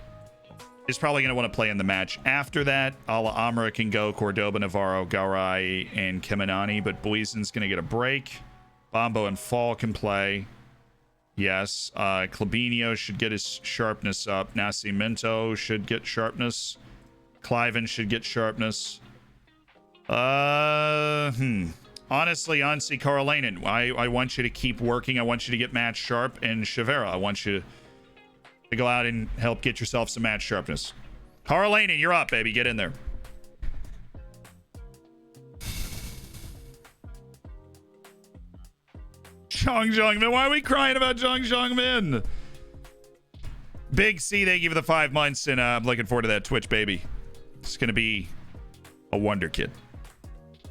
is probably going to want to play in the match. After that, Ala Amra can go, Cordoba, Navarro, Gaurai, and Kemenani, but Buizen's going to get a break. Bombo and Fall can play. Yes. Clabinio should get his sharpness up. Nascimento should get sharpness. Cliven should get sharpness. Honestly, Ansi Karolainen, I want you to keep working. I want you to get match sharp. And Shavera, I want you to go out and help get yourself some match sharpness. Karolainen, you're up, baby. Get in there. Zhang Min. Why are we crying about Zhang Min? Big C, thank you for the 5 months, and I'm looking forward to that Twitch, baby. It's going to be a wonder kid.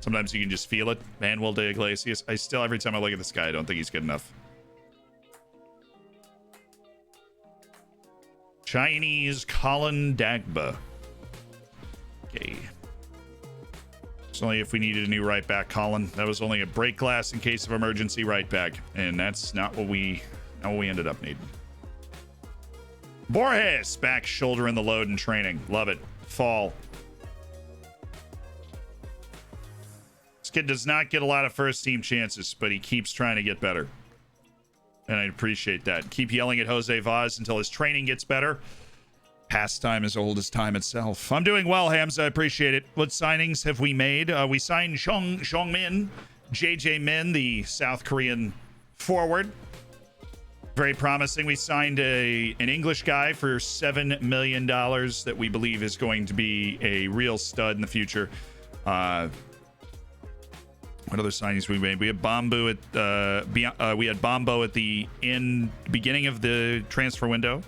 Sometimes you can just feel it. Manuel de Iglesias. I still, every time I look at this guy, I don't think he's good enough. Chinese Colin Dagba. Okay. It's only if we needed a new right back, Colin. That was only a break glass in case of emergency right back. And that's not what we ended up needing. Borges back shouldering the load in training. Love it. Fall. This kid does not get a lot of first team chances, but he keeps trying to get better. And I appreciate that. Keep yelling at Jose Vaz until his training gets better. Pastime as old as time itself. I'm doing well, Hamza. I appreciate it. What signings have we made? We signed Shong Min, JJ Min, the South Korean forward. Very promising. We signed an English guy for $7 million that we believe is going to be a real stud in the future. What other signings we made? We had Bombo at the beginning of the transfer window.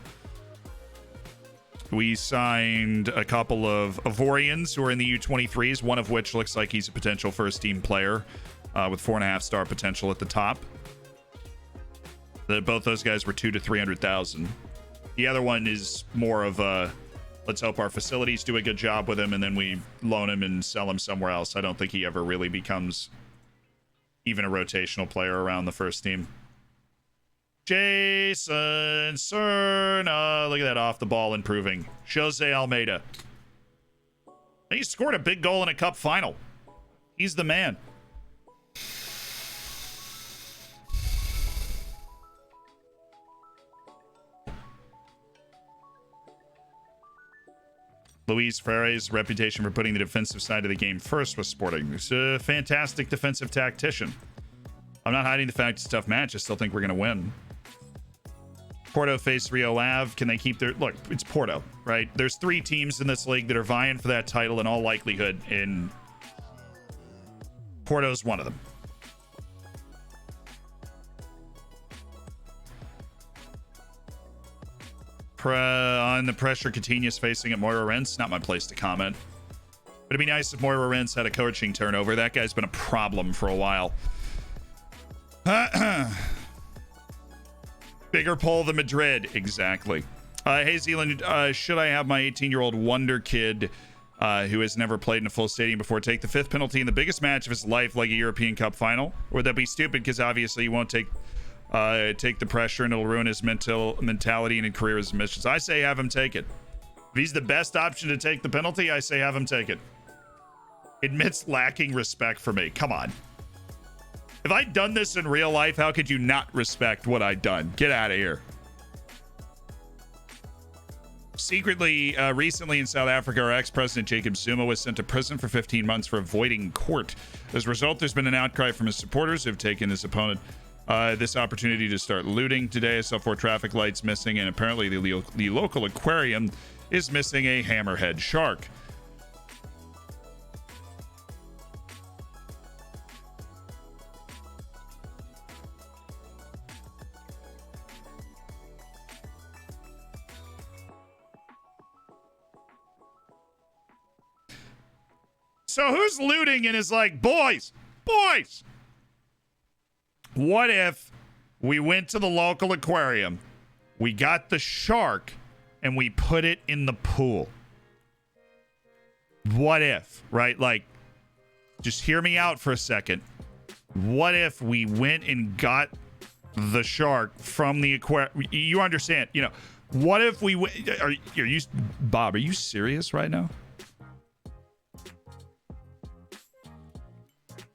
We signed a couple of Ivorians who are in the U23s, one of which looks like he's a potential first-team player with 4.5-star potential at the top. Both those guys were $200,000 to $300,000. The other one is more of a, let's hope our facilities do a good job with him, and then we loan him and sell him somewhere else. I don't think he ever really becomes even a rotational player around the first team. Jason Cerna, look at that off the ball improving. Jose Almeida. He scored a big goal in a cup final. He's the man. Luis Frere's reputation for putting the defensive side of the game first was sporting. He's a fantastic defensive tactician. I'm not hiding the fact it's a tough match. I still think we're going to win. Porto face Rio Ave. Can they keep their... Look, it's Porto, right? There's 3 teams in this league that are vying for that title in all likelihood, and Porto's one of them. On the pressure Coutinho's facing at Moira Rents, not my place to comment. But it'd be nice if Moira Rents had a coaching turnover. That guy's been a problem for a while. Bigger poll than Madrid. Exactly. Hey, Zealand, should I have my 18-year-old wonder kid who has never played in a full stadium before take the 5th penalty in the biggest match of his life, like a European Cup final? Or would that be stupid because obviously he won't take the pressure and it'll ruin his mentality and career as missions? I say have him take it. If he's the best option to take the penalty, I say have him take it. Admits lacking respect for me. Come on. If I'd done this in real life, how could you not respect what I'd done? Get out of here. Secretly, recently in South Africa, our ex-president Jacob Zuma was sent to prison for 15 months for avoiding court. As a result, there's been an outcry from his supporters who have taken his opponent this opportunity to start looting. Today, I saw 4 traffic lights missing, and apparently the local aquarium is missing a hammerhead shark. So who's looting and is like, boys, what if we went to the local aquarium, we got the shark, and we put it in the pool? What if, right? Like, just hear me out for a second. What if we went and got the shark from the aquarium? You understand, you know, what if we went, Bob, are you serious right now?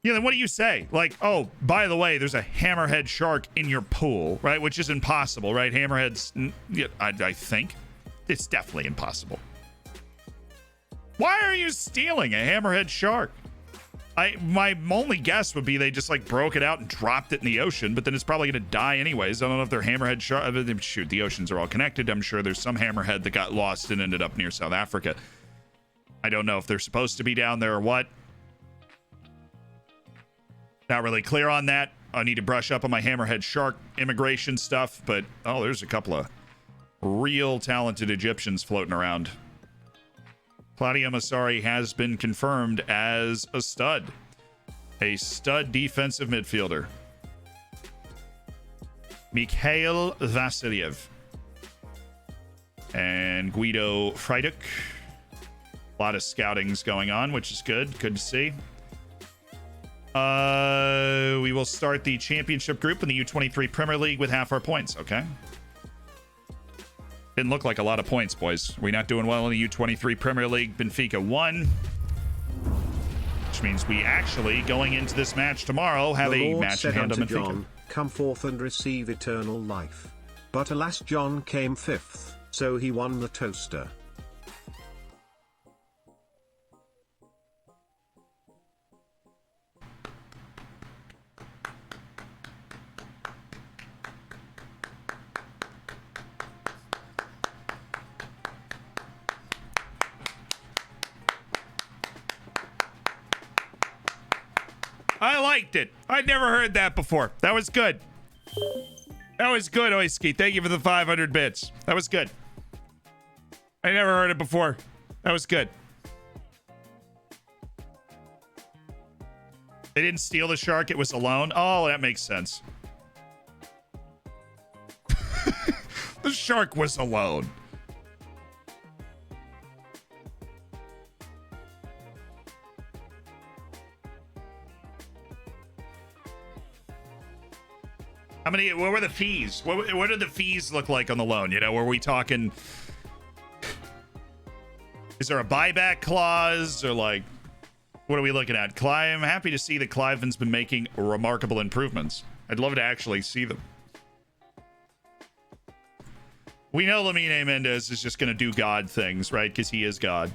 Yeah, then what do you say? Like, oh, by the way, there's a hammerhead shark in your pool, right? Which is impossible, right? Hammerheads, I think. It's definitely impossible. Why are you stealing a hammerhead shark? My only guess would be they just like broke it out and dropped it in the ocean, but then it's probably going to die anyways. I don't know if they're hammerhead shark. Shoot, the oceans are all connected. I'm sure there's some hammerhead that got lost and ended up near South Africa. I don't know if they're supposed to be down there or what. Not really clear on that. I need to brush up on my hammerhead shark immigration stuff, but oh, there's a couple of real talented Egyptians floating around. Claudio Massari has been confirmed as a stud defensive midfielder. Mikhail Vasilyev and Guido Freiduk. A lot of scoutings going on, which is good to see. We will start the championship group in the U23 Premier League with half our points, okay? Didn't look like a lot of points, boys. We're not doing well in the U23 Premier League. Benfica won, which means we actually, going into this match tomorrow, have a match in hand on Benfica. John, come forth and receive eternal life. But alas, John came 5th, so he won the toaster. I liked it. I'd never heard that before. That was good. That was good, Oiski. Thank you for the 500 bits. That was good. I never heard it before. That was good. They didn't steal the shark. It was alone. Oh, that makes sense. The shark was alone. How many? What were the fees? What did the fees look like on the loan? You know, were we talking? Is there a buyback clause or like? What are we looking at? I'm happy to see that Cliven's been making remarkable improvements. I'd love to actually see them. We know Lamine Mendez is just going to do God things, right? Because he is God.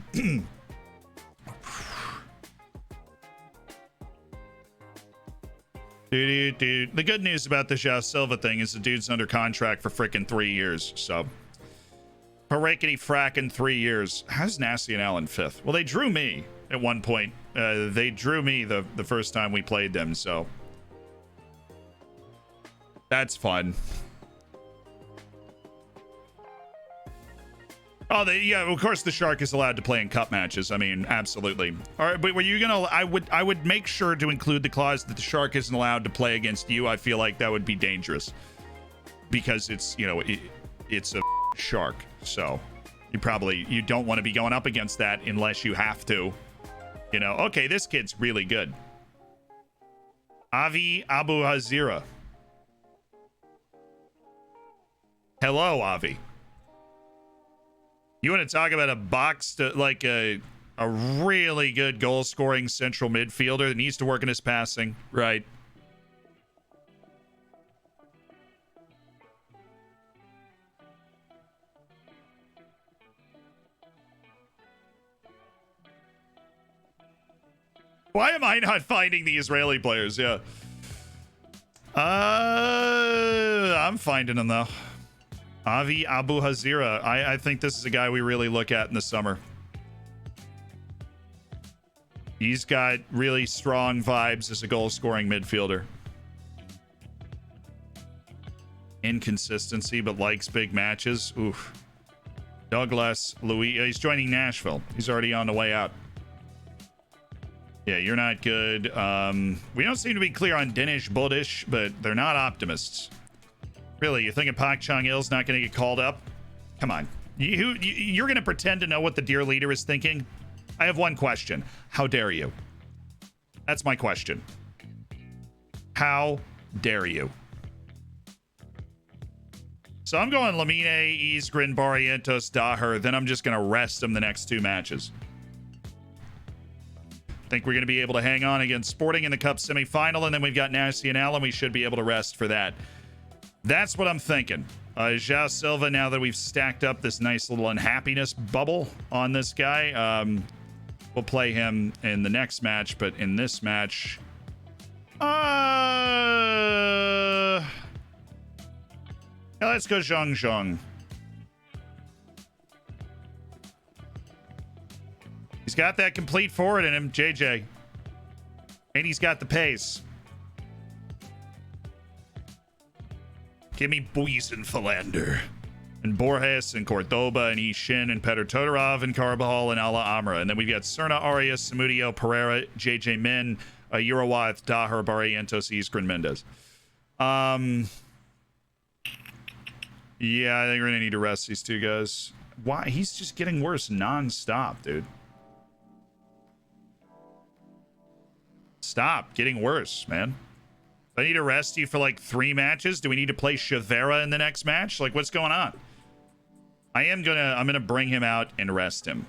Dude. The good news about the João Silva thing is the dude's under contract for frickin' 3 years. So, Parakity frackin' 3 years. How's Nasty and Allen 5th? Well, they drew me at one point. They drew me the first time we played them, so that's fun. Oh, yeah, of course the Shark is allowed to play in cup matches. I mean, absolutely. All right, but were you gonna? I would make sure to include the clause that the Shark isn't allowed to play against you. I feel like that would be dangerous because it's, you know, it's a shark. So you don't want to be going up against that unless you have to. You know, okay, this kid's really good. Avi Abu Hazira. Hello, Avi. You want to talk about a box to, like a really good goal scoring central midfielder that needs to work in his passing, right? Why am I not finding the Israeli players? Yeah. I'm finding them though. Avi Abu Hazira. I think this is a guy we really look at in the summer. He's got really strong vibes as a goal-scoring midfielder. Inconsistency, but likes big matches. Oof. Douglas Louis. He's joining Nashville. He's already on the way out. Yeah, you're not good. We don't seem to be clear on Dinesh Bodish, but they're not optimists. Really, you thinking Pak Chung-il's not going to get called up? Come on. You're going to pretend to know what the dear leader is thinking? I have one question. How dare you? That's my question. How dare you? So I'm going Lamine, Isgrin, Barrientos, Daher. Then I'm just going to rest him the next 2 matches. Think we're going to be able to hang on against Sporting in the Cup semifinal, and then we've got Nasty and Allen. We should be able to rest for that. That's what I'm thinking. João Silva, now that we've stacked up this nice little unhappiness bubble on this guy, we'll play him in the next match, but in this match, yeah, let's go Zhang Zhang. He's got that complete forward in him, JJ. And he's got the pace. Give me Buizen Philander. And Borges and Cordoba and Ishin and Petr Todorov and Carbajal and Ala Amra. And then we've got Serna, Arias, Samudio, Pereira, JJ Min, Urawath, Daher, Barrientos, Iskren, Mendez. Yeah, I think we're going to need to rest these 2 guys. Why? He's just getting worse non-stop, dude. Stop getting worse, man. Do I need to rest you for like 3 matches? Do we need to play Shavera in the next match? Like, what's going on? I'm gonna bring him out and rest him.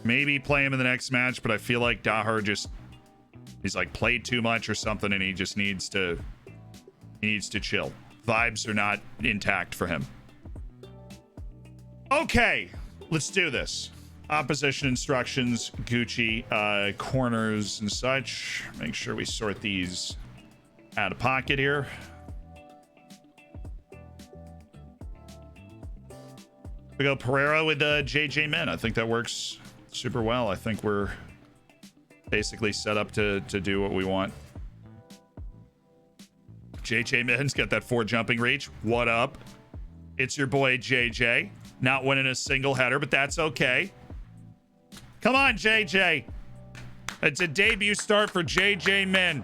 Maybe play him in the next match, but I feel like Daher he's like played too much or something, and he needs to chill. Vibes are not intact for him. Okay, let's do this. Opposition instructions, Gucci, corners and such. Make sure we sort these out of pocket here. We go Pereira with JJ Min. I think that works super well. I think we're basically set up to do what we want. JJ Min's got that 4 jumping reach. What up? It's your boy JJ. Not winning a single header, but that's okay. Come on, JJ. It's a debut start for JJ Min.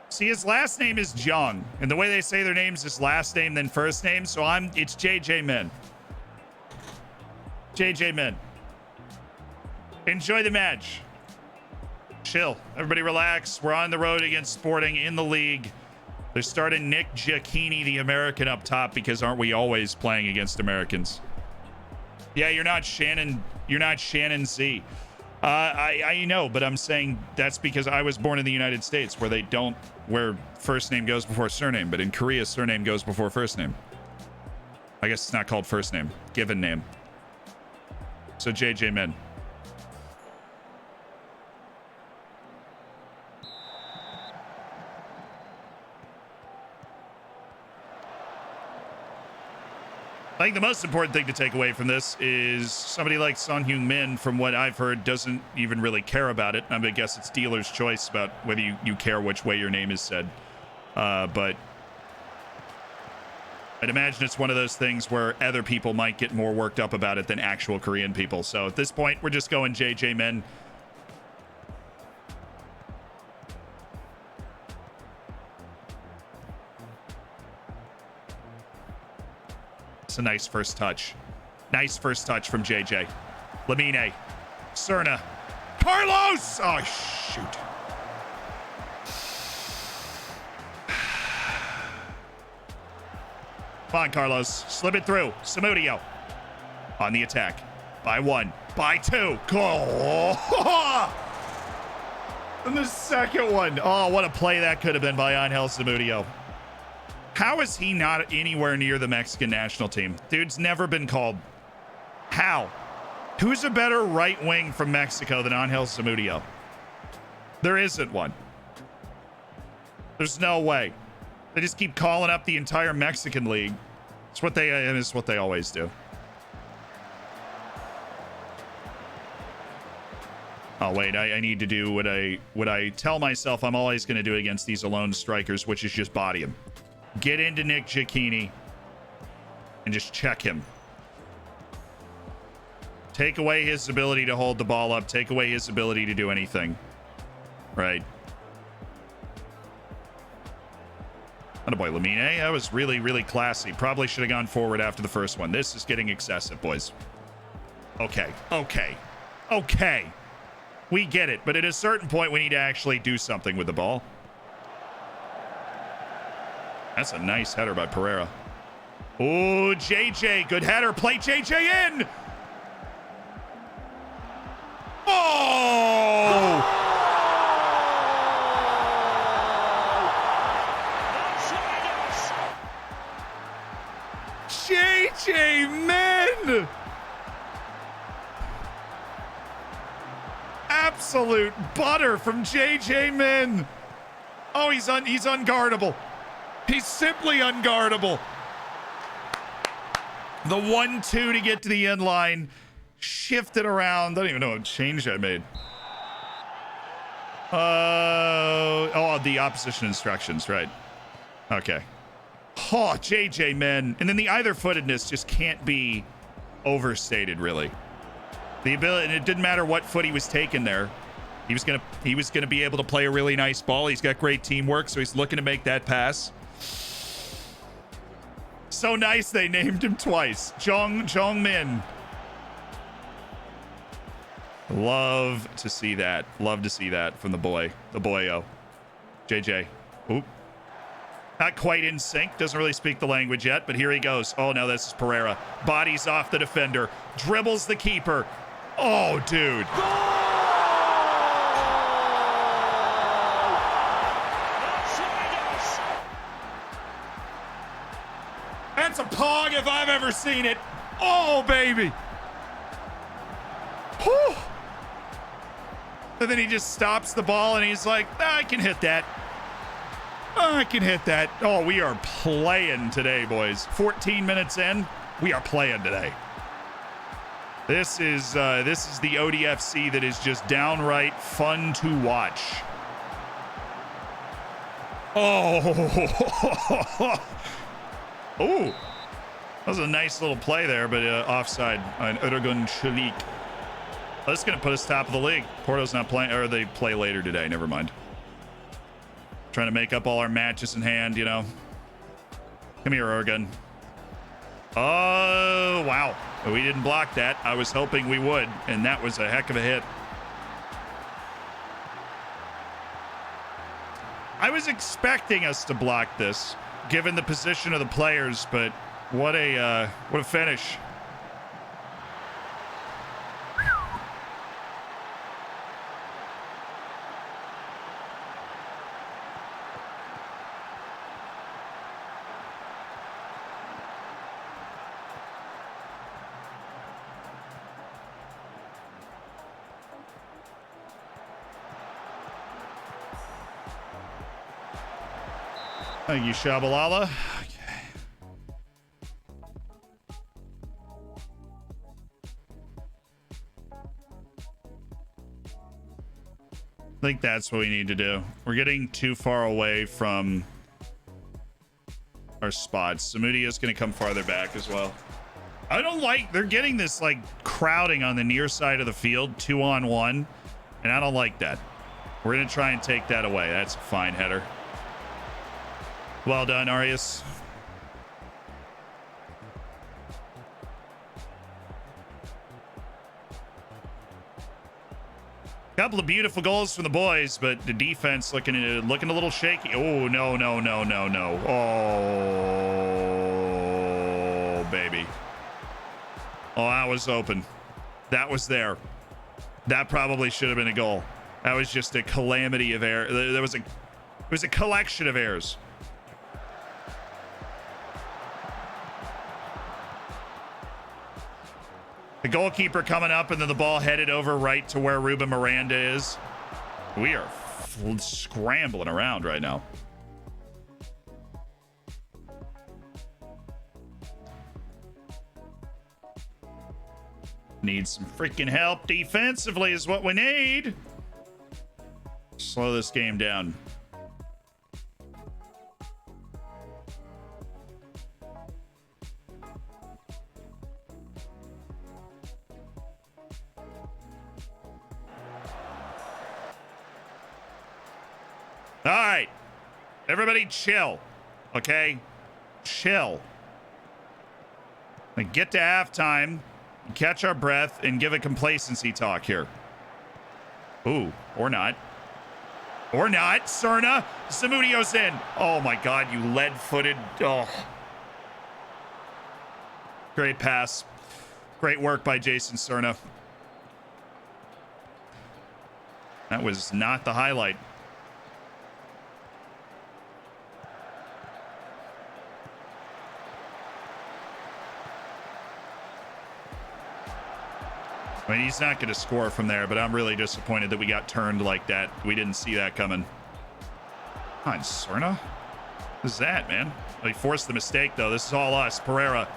See, his last name is Jung, and the way they say their names is last name then first name, so it's JJ Min. JJ Min. Enjoy the match. Chill. Everybody relax. We're on the road against Sporting in the league. They're starting Nick Giacchini, the American, up top because aren't we always playing against Americans? Yeah, you're not Shannon. You're not Shannon Z. I know, but I'm saying that's because I was born in the United States where first name goes before surname, but in Korea, surname goes before first name. I guess it's not called first name, given name. So JJ Min. I think the most important thing to take away from this is somebody like Son Heung-min, from what I've heard, doesn't even really care about it. I guess it's dealer's choice about whether you care which way your name is said. But I'd imagine it's one of those things where other people might get more worked up about it than actual Korean people. So at this point, we're just going JJ Min. A nice first touch. Nice first touch from JJ. Lamine. Cerna. Carlos! Oh, shoot. Come on, Carlos. Slip it through. Samudio. On the attack. By 1. By 2. Goal. And the second one. Oh, what a play that could have been by Angel Samudio. How is he not anywhere near the Mexican national team? Dude's never been called. How? Who's a better right wing from Mexico than Angel Samudio? There isn't one. There's no way. They just keep calling up the entire Mexican league. It's what they always do. Oh wait, I need to do what I tell myself I'm always going to do against these alone strikers, which is just body him. Get into Nick Giacchini and just check him. Take away his ability to hold the ball up. Take away his ability to do anything. Right. Attaboy, Lamine. That was really, really classy. Probably should have gone forward after the first one. This is getting excessive, boys. Okay. We get it. But at a certain point, we need to actually do something with the ball. That's a nice header by Pereira. Oh, JJ. Good header. Play JJ in. Oh! JJ Min! Absolute butter from JJ Min. Oh, he's unguardable. He's simply unguardable. The 1-2 to get to the end line. Shifted around. Don't even know what change I made. Oh, the opposition instructions, right. Okay. Oh, JJ Min. And then the either-footedness just can't be overstated, really. The ability, and it didn't matter what foot he was taking there. He was gonna be able to play a really nice ball. He's got great teamwork, so he's looking to make that pass. So nice they named him twice. Jong Min. Love to see that. Love to see that from the boyo. JJ. Oop. Not quite in sync. Doesn't really speak the language yet, but here he goes. Oh, no, this is Pereira. Bodies off the defender. Dribbles the keeper. Oh, dude. That's a pog if I've ever seen it. Oh, baby. Whew. And then he just stops the ball and he's like, I can hit that. I can hit that. Oh, we are playing today, boys. 14 minutes in, we are playing today. This is the ODFC that is just downright fun to watch. Oh, oh, that was a nice little play there, but offside on Ergun Chalik. That's going to put us top of the league. Porto's not playing, or they play later today. Never mind. Trying to make up all our matches in hand, you know. Come here, Ergun. Oh, wow. We didn't block that. I was hoping we would, and that was a heck of a hit. I was expecting us to block this, given the position of the players, but what a finish. Thank you, Shabalala. Okay. I think that's what we need to do. We're getting too far away from our spots. Samudia's going to come farther back as well. I don't like, they're getting this like crowding on the near side of the field, 2-on-1, and I don't like that. We're going to try and take that away. That's a fine header. Well done, Arias. Couple of beautiful goals from the boys, but the defense looking a little shaky. Oh, no. Oh, baby. Oh, that was open. That was there. That probably should have been a goal. That was just a calamity of error. It was a collection of errors. The goalkeeper coming up, and then the ball headed over right to where Ruben Miranda is. We are scrambling around right now. Need some freaking help defensively is what we need. Slow this game down. All right, everybody chill, okay? Chill. And get to halftime, catch our breath, and give a complacency talk here. Ooh, or not. Or not, Cerna. Zamudio's in. Oh my God, you lead-footed. Oh. Great pass. Great work by Jason Cerna. That was not the highlight. I mean, he's not going to score from there, but I'm really disappointed that we got turned like that. We didn't see that coming. Come on, Cerna. What is that, man? He forced the mistake, though. This is all us. Pereira.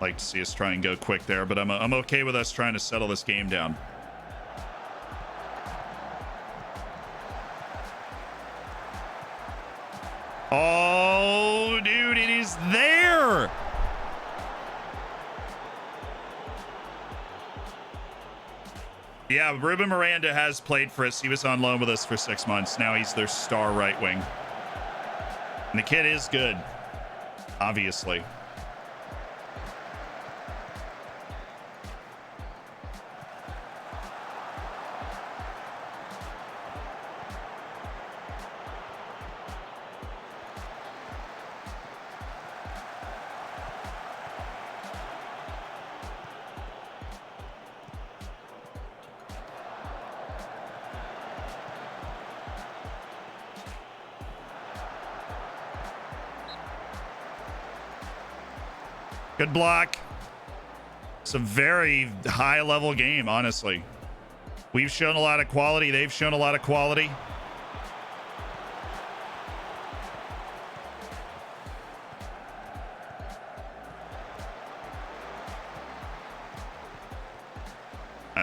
Like to see us try and go quick there, but I'm okay with us trying to settle this game down. Oh, dude, it is there. Yeah, Ruben Miranda has played for us. He was on loan with us for 6 months. Now he's their star right wing. And the kid is good, obviously. Good block. It's a very high-level game, honestly. We've shown a lot of quality. They've shown a lot of quality.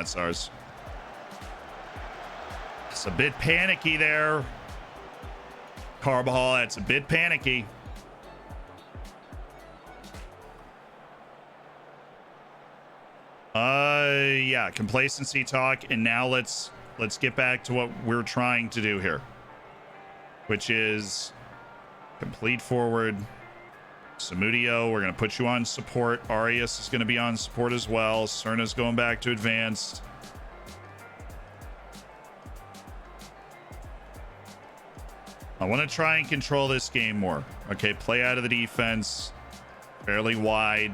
that's ours. It's a bit panicky there. Carbajal, that's a bit panicky. Yeah, complacency talk, and now let's get back to what we're trying to do here, which is complete forward. Samudio, we're gonna put you on support. Arias is gonna be on support as well. Cerna's going back to advanced. I want to try and control this game more. Okay, play out of the defense, fairly wide.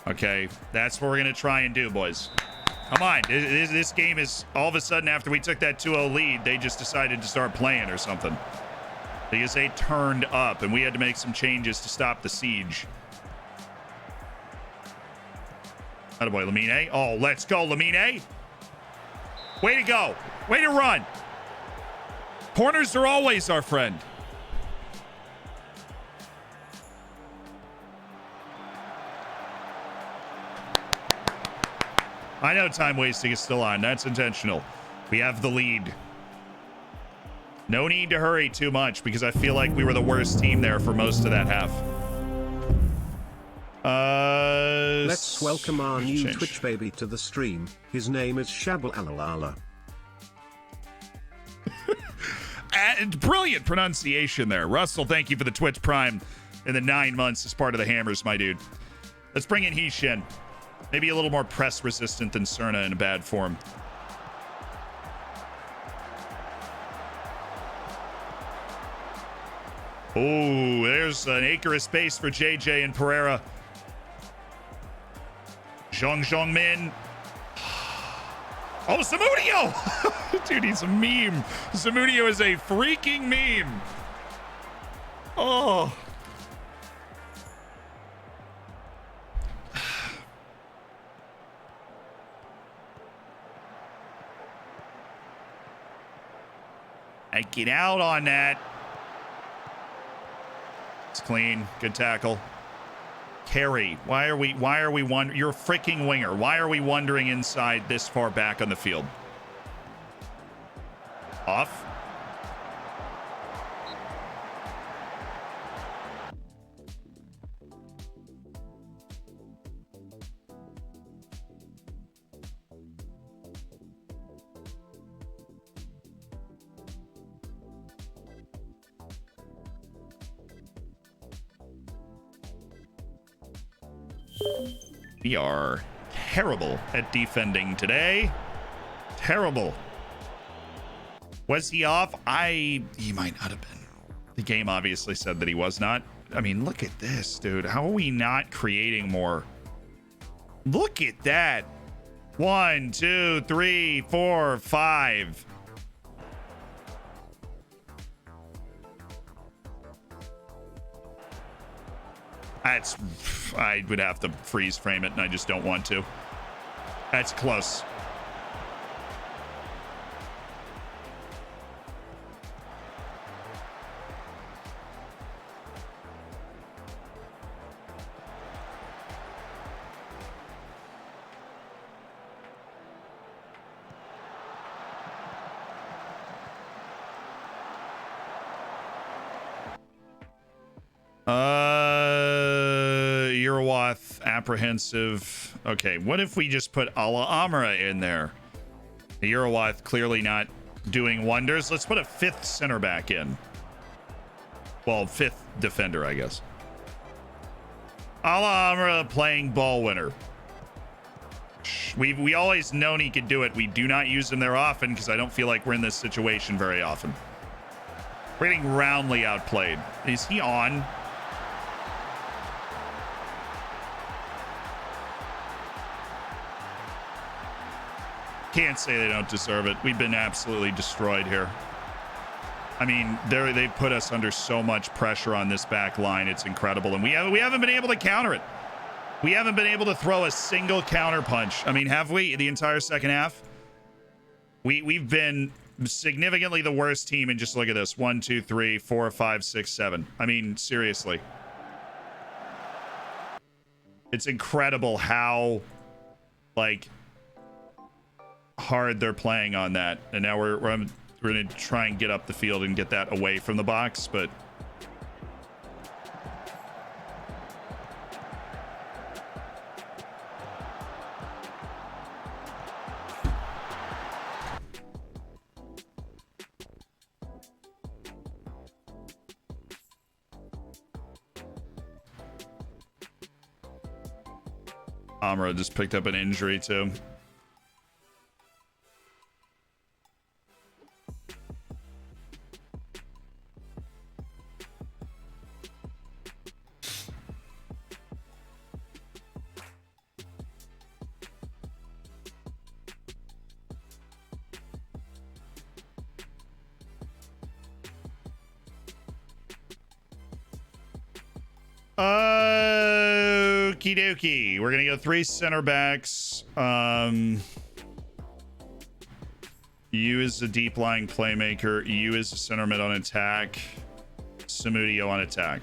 Okay, that's what we're going to try and do, boys. Come on. This game is, all of a sudden, after we took that 2-0 lead, they just decided to start playing or something. Because they turned up, and we had to make some changes to stop the siege. Attaboy, Lamine. Oh, let's go, Lamine. Way to go. Way to run. Corners are always our friend. I know time wasting is still on. That's intentional. We have the lead. No need to hurry too much because I feel like we were the worst team there for most of that half. Let's welcome our new Twitch baby to the stream. His name is Shabalalala. And brilliant pronunciation there. Russell, thank you for the Twitch Prime in the 9 months as part of the Hammers, my dude. Let's bring in Hishin. Maybe a little more press resistant than Cerna in a bad form. Oh, there's an acre of space for JJ and Pereira. Zhong Min. Oh, Samudio! Dude, he's a meme. Samudio is a freaking meme. Oh. I get out on that. It's clean. Good tackle. Carry. Why are we wondering? You're a freaking winger. Why are we wandering inside this far back on the field? Off. We are terrible at defending today. Terrible. Was he off? He might not have been. The game obviously said that he was not. I mean, look at this, dude. How are we not creating more? Look at that. 1, 2, 3, 4, 5. I would have to freeze frame it, and I just don't want to. That's close. Apprehensive. Okay, what if we just put Ala Amra in there? The Eurowath clearly not doing wonders. Let's put a 5th center back in. Well, 5th defender, I guess. Ala Amra playing ball winner. We always known he could do it. We do not use him there often because I don't feel like we're in this situation very often. We're getting roundly outplayed. Is he on? Can't say they don't deserve it. We've been absolutely destroyed here. I mean, they've put us under so much pressure on this back line. It's incredible. And we haven't been able to counter it. We haven't been able to throw a single counter punch. I mean, have we the entire second half? We've been significantly the worst team. And just look at this. 1, 2, 3, 4, 5, 6, 7. I mean, seriously. It's incredible how, like, hard they're playing on that. And now we're going to try and get up the field and get that away from the box, but Amra just picked up an injury too. Okie dokie. We're gonna go 3 center backs. You is a deep lying playmaker. You is a center mid on attack. Samudio on attack.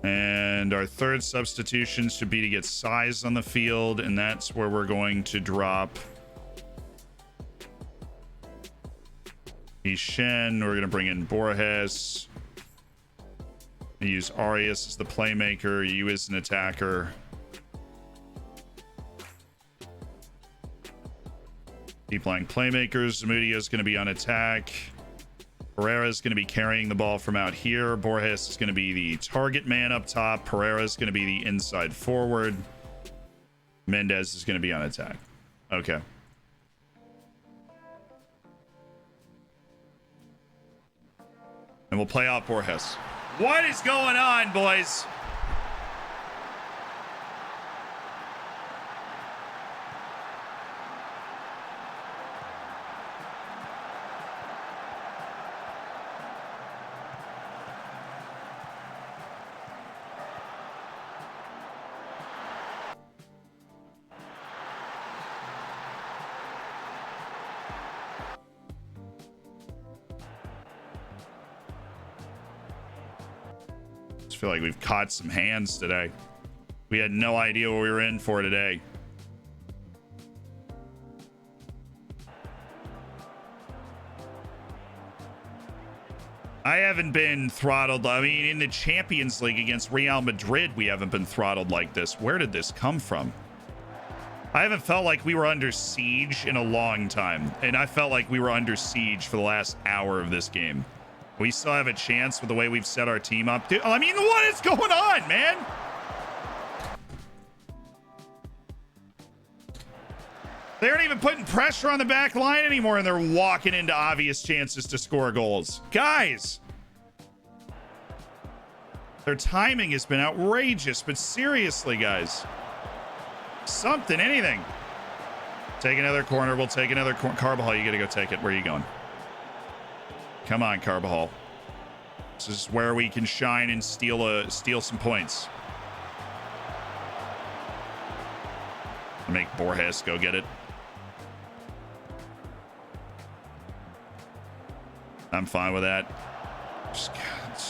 And our third substitution should be to get size on the field, and that's where we're going to drop Shen. We're going to bring in Borges. Use Arias as the playmaker. You as an attacker. Deep lying playmakers. Zamudio is going to be on attack. Pereira is going to be carrying the ball from out here. Borges is going to be the target man up top. Pereira is going to be the inside forward. Mendez is going to be on attack. Okay. And we'll play off Borges. What is going on, boys? Feel like we've caught some hands today. We had no idea what we were in for today. I haven't been throttled. I mean, in the Champions League against Real Madrid, we haven't been throttled like this. Where did this come from? I haven't felt like we were under siege in a long time, and I felt like we were under siege for the last hour of this game. We still have a chance with the way we've set our team up. Dude, I mean, what is going on, man? They aren't even putting pressure on the back line anymore, and they're walking into obvious chances to score goals. Guys, their timing has been outrageous, but seriously, guys. Something, anything. Take another corner. We'll take another corner. Carbajal, you got to go take it. Where are you going? Come on, Carbajal. This is where we can shine and steal some points. Make Borges go get it. I'm fine with that.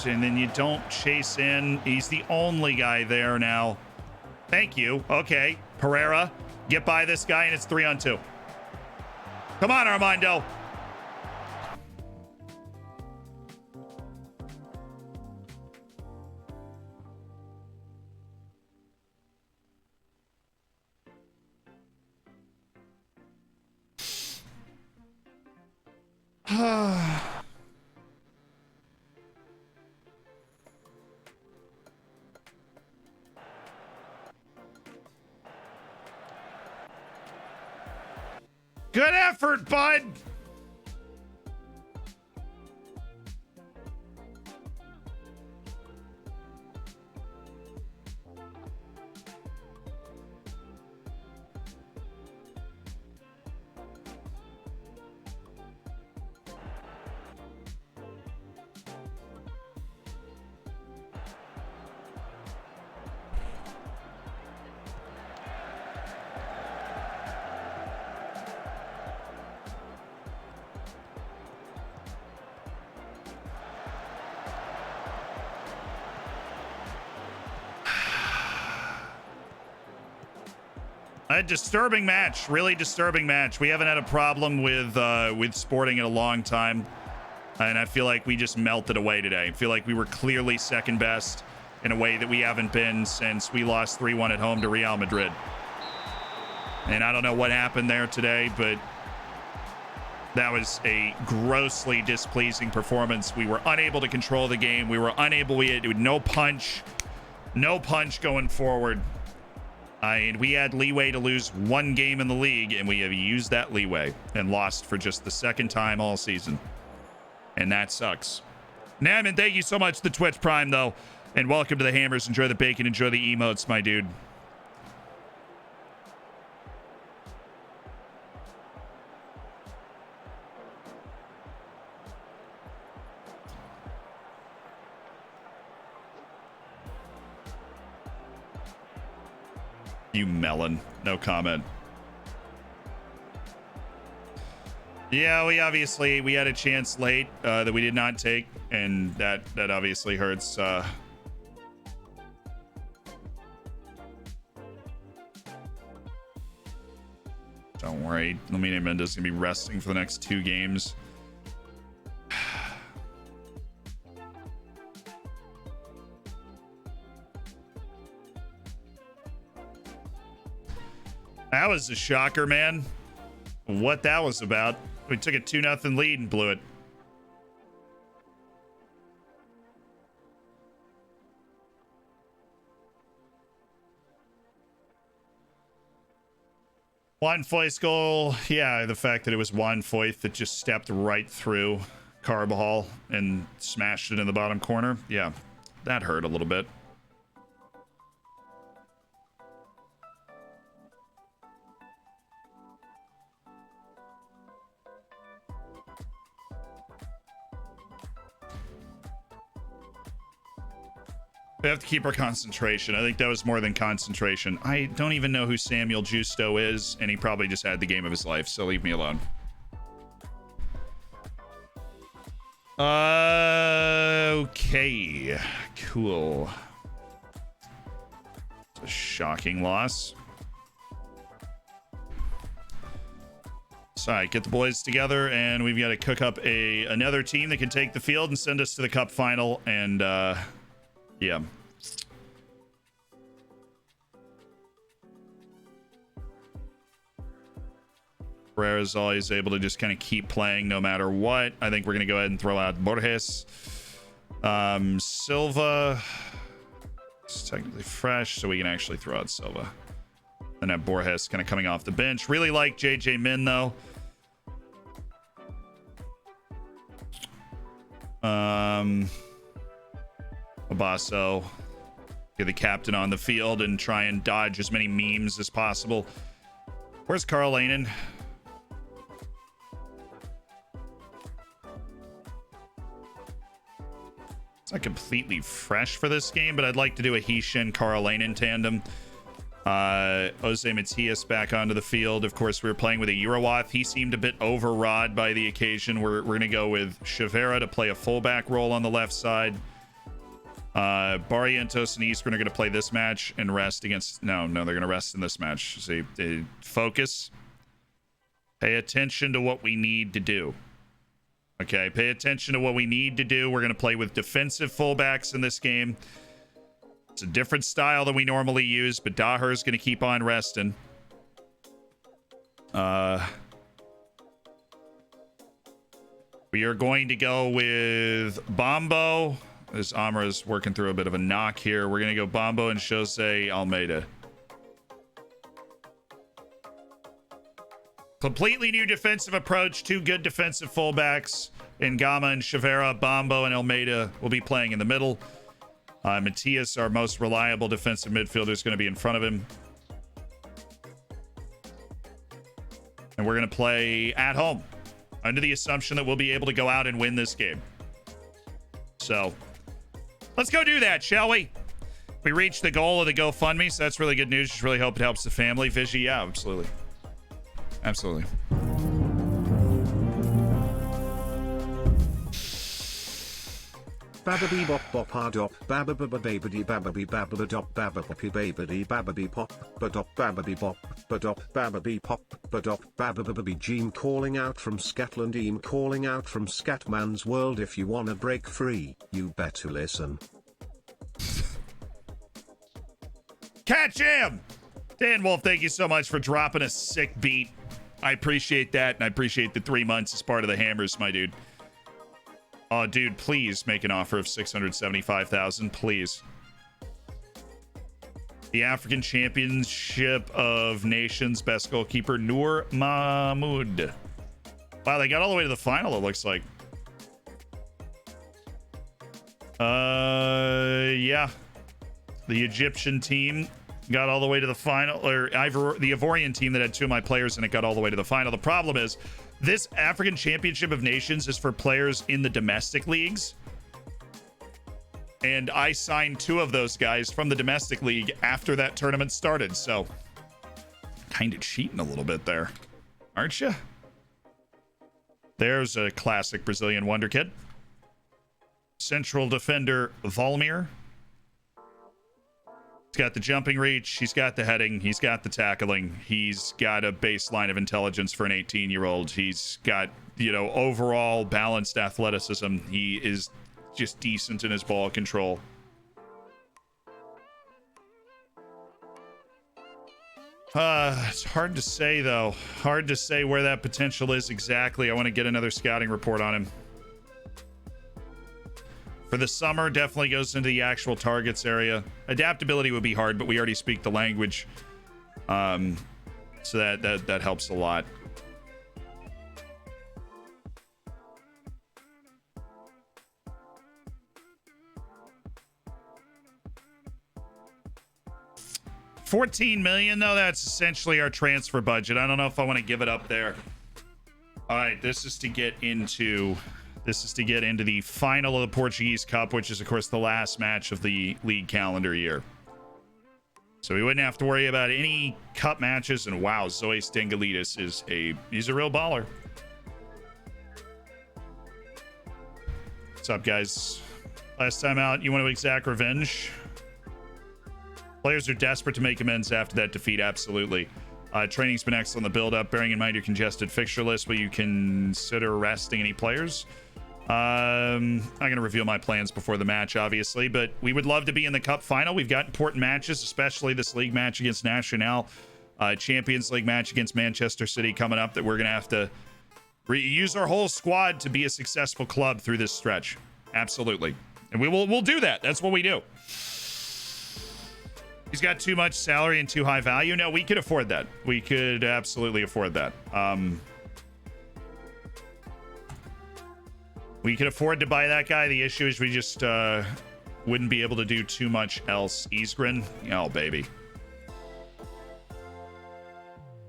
And then you don't chase in. He's the only guy there now. Thank you. Okay. Pereira, get by this guy, and it's 3-on-2. Come on, Armando. Good effort, bud. A disturbing match, really disturbing match. We haven't had a problem with Sporting in a long time, and I feel like we just melted away today. I feel like we were clearly second best in a way that we haven't been since we lost 3-1 at home to Real Madrid. And I don't know what happened there today, but that was a grossly displeasing performance. We were unable to control the game. We had no punch going forward. And we had leeway to lose one game in the league, and we have used that leeway and lost for just the second time all season. And that sucks. Naman, thank you so much for the Twitch Prime, though. And welcome to the Hammers. Enjoy the bacon. Enjoy the emotes, my dude. You melon. No comment. Yeah, we had a chance late that we did not take, and that obviously hurts. Don't worry. Lamine Mendes is going to be resting for the next 2 games. That was a shocker, man. What that was about. We took a 2-0 lead and blew it. Juan Foyth's goal. Yeah, the fact that it was Juan Foyth that just stepped right through Carbajal and smashed it in the bottom corner. Yeah, that hurt a little bit. We have to keep our concentration. I think that was more than concentration. I don't even know who Samuel Justo is, and he probably just had the game of his life, so leave me alone. Okay. Cool. It's a shocking loss. So, all right, get the boys together, and we've got to cook up another team that can take the field and send us to the cup final, and yeah. Pereira's always able to just kind of keep playing no matter what. I think we're going to go ahead and throw out Borges. Silva is technically fresh, so we can actually throw out Silva. Then have Borges kind of coming off the bench. Really like JJ Min, though. Abasso, get the captain on the field and try and dodge as many memes as possible. Where's Carl Lanen? It's not completely fresh for this game, but I'd like to do a Hishin Carl Lanen tandem. Jose Matias back onto the field. Of course, we were playing with a Eurowath. He seemed a bit overwrought by the occasion. We're going to go with Chavera to play a fullback role on the left side. Barrientos and Eastern are going to play this match and rest against... No, they're going to rest in this match. See, focus. Pay attention to what we need to do. Okay, pay attention to what we need to do. We're going to play with defensive fullbacks in this game. It's a different style than we normally use, but Daher is going to keep on resting. We are going to go with Bombo. As Amra is working through a bit of a knock here. We're going to go Bombo and Jose Almeida. Completely new defensive approach. 2 good defensive fullbacks in Gama and Chavera. Bombo and Almeida will be playing in the middle. Matias, our most reliable defensive midfielder, is going to be in front of him. And we're going to play at home under the assumption that we'll be able to go out and win this game. So let's go do that, shall we? We reached the goal of the GoFundMe, so that's really good news. Just really hope it helps the family. Vishy, yeah, absolutely. Absolutely. Bababi bop bop hardop bababa bababidi bababi bababa dop bababi babadi bababi pop badop bababi bop badop bababi pop badop babababi Jeem calling out from Scotland, Eam calling out from Scatman's world. If you wanna break free, you better listen. Cat Jam! Dan Wolf, thank you so much for dropping a sick beat. I appreciate that, and I appreciate the 3 months as part of the Hammers, my dude. Oh, dude, please make an offer of 675,000, please. The African Championship of Nations best goalkeeper, Noor Mahmoud. Wow, they got all the way to the final, it looks like. Yeah. The Egyptian team got all the way to the final, or the Ivorian team that had 2 of my players in it got all the way to the final. The problem is, this African Championship of Nations is for players in the domestic leagues. And I signed 2 of those guys from the domestic league after that tournament started. So, kind of cheating a little bit there, aren't you? There's a classic Brazilian wonder kid. Central defender Volmir. He's got the jumping reach, he's got the heading, he's got the tackling, he's got a baseline of intelligence for an 18-year-old. He's got, you know, overall balanced athleticism. He is just decent in his ball control. It's hard to say, though. Hard to say where that potential is exactly. I want to get another scouting report on him. For the summer, definitely goes into the actual targets area. Adaptability would be hard, but we already speak the language. So that helps a lot. $14 million, though, that's essentially our transfer budget. I don't know if I want to give it up there. All right, this is to get into the final of the Portuguese Cup, which is, of course, the last match of the league calendar year. So we wouldn't have to worry about any cup matches. And wow, Zoe Stengalidis he's a real baller. What's up, guys? Last time out, you want to exact revenge? Players are desperate to make amends after that defeat, absolutely. Training's been excellent in the build-up. Bearing in mind your congested fixture list, will you consider resting any players? I'm not going to reveal my plans before the match, obviously, but we would love to be in the Cup final. We've got important matches, especially this league match against Nacional, Champions League match against Manchester City coming up that we're going to have to use our whole squad to be a successful club through this stretch. Absolutely. And we'll do that. That's what we do. He's got too much salary and too high value. No, we could afford that. We could absolutely afford that. We could afford to buy that guy. The issue is we just wouldn't be able to do too much else. Isgren, oh baby.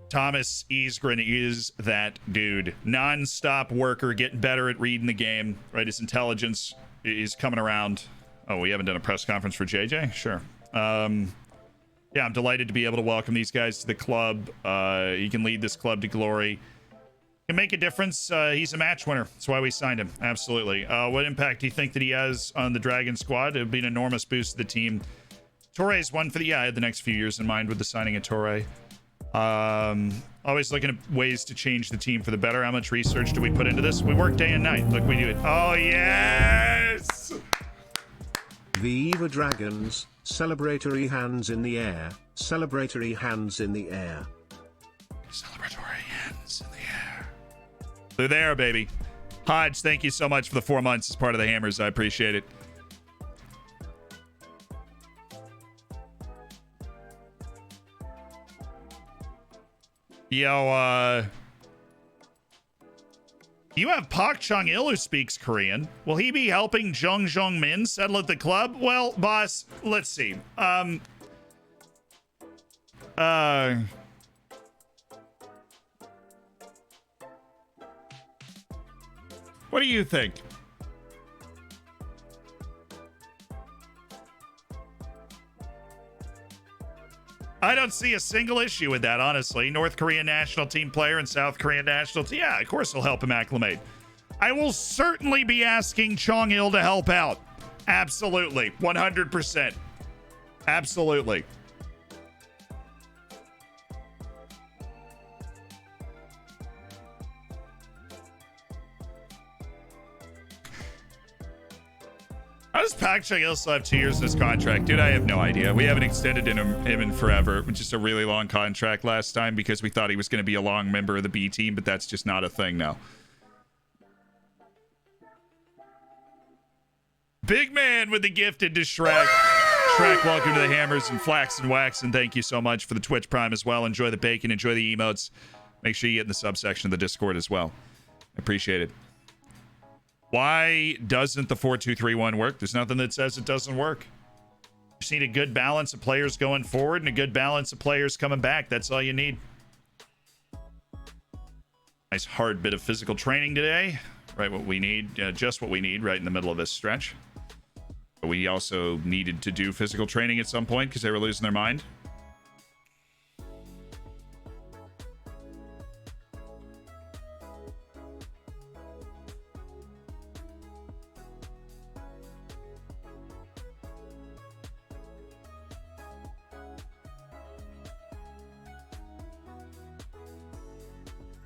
Thomas Isgren is that dude. Non-stop worker, getting better at reading the game. Right, his intelligence is coming around. Oh, we haven't done a press conference for JJ? Sure. Yeah, I'm delighted to be able to welcome these guys to the club. He can lead this club to glory. Can make a difference. He's a match winner. That's why we signed him. Absolutely. What impact do you think that he has on the Dragon squad? It would be an enormous boost to the team. Torre's one for the... Yeah, I had the next few years in mind with the signing of Torre. Always looking at ways to change the team for the better. How much research do we put into this? We work day and night. Look, we do it. Oh, yes! The Eva Dragons, celebratory hands in the air, celebratory hands in the air. Celebratory hands in the air. They're there, baby. Hodge, thank you so much for the 4 months as part of the Hammers. I appreciate it. Yo, you have Park Chung-il who speaks Korean. Will he be helping Jung Jung-min settle at the club? Well, boss, let's see. What do you think? I don't see a single issue with that, honestly. North Korean national team player and South Korean national team. Yeah, of course he'll help him acclimate. I will certainly be asking Chung-il to help out. Absolutely. 100%. Absolutely. How does Pac-Check still have 2 years in his contract? Dude, I have no idea. We haven't extended him in forever. Just a really long contract last time because we thought he was going to be a long member of the B team, but that's just not a thing now. Big man with the gifted to Shrek. Shrek, welcome to the Hammers and Flax and Wax, and thank you so much for the Twitch Prime as well. Enjoy the bacon, enjoy the emotes. Make sure you get in the subsection of the Discord as well. I appreciate it. Why doesn't the 4-2-3-1 work? There's nothing that says it doesn't work. You just need a good balance of players going forward and a good balance of players coming back. That's all you need. Nice hard bit of physical training today. Right, what we need, just what we need right in the middle of this stretch. But we also needed to do physical training at some point because they were losing their mind.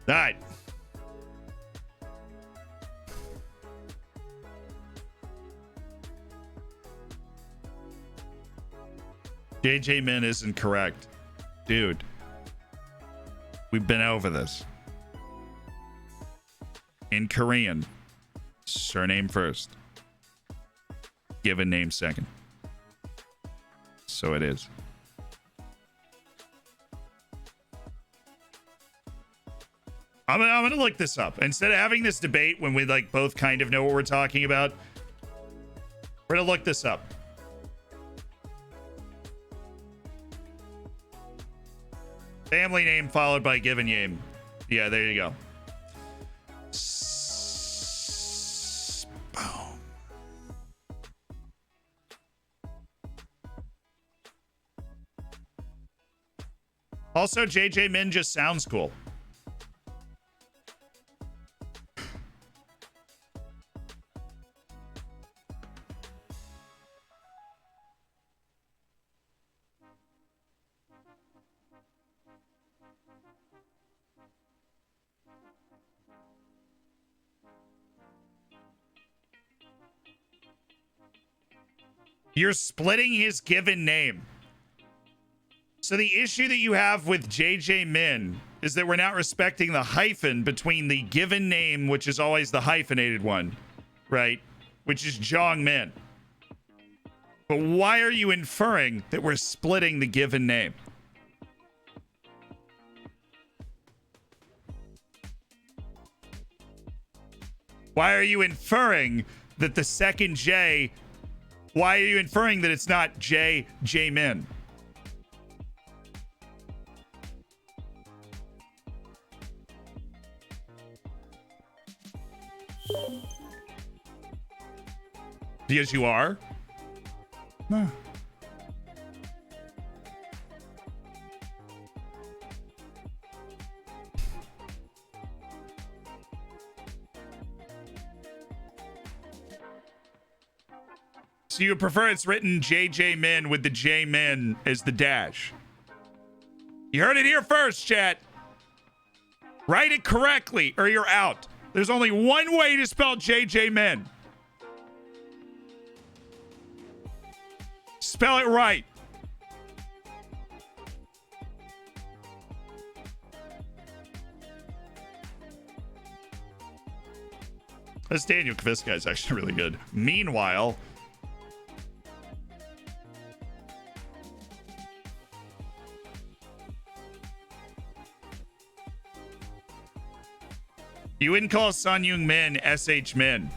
All right. JJ Min isn't correct. Dude. We've been over this. In Korean, surname first. Given name second. So it is. I'm gonna look this up. Instead of having this debate when we like both kind of know what we're talking about, we're gonna look this up. Family name followed by given name. Yeah, there you go. Boom. Also, JJ Min just sounds cool. You're splitting his given name. So the issue that you have with JJ Min is that we're not respecting the hyphen between the given name, which is always the hyphenated one, right? Which is Jong Min. But why are you inferring that we're splitting the given name? Why are you inferring that the second J... Why are you inferring that it's not J Min? Because you are? No. So you prefer it's written JJ Min with the J Min as the dash. You heard it here first, chat. Write it correctly or you're out. There's only one way to spell JJ Min. Spell it right. This Daniel Kviska is actually really good. Meanwhile, you wouldn't call Sun Young Min SH Min.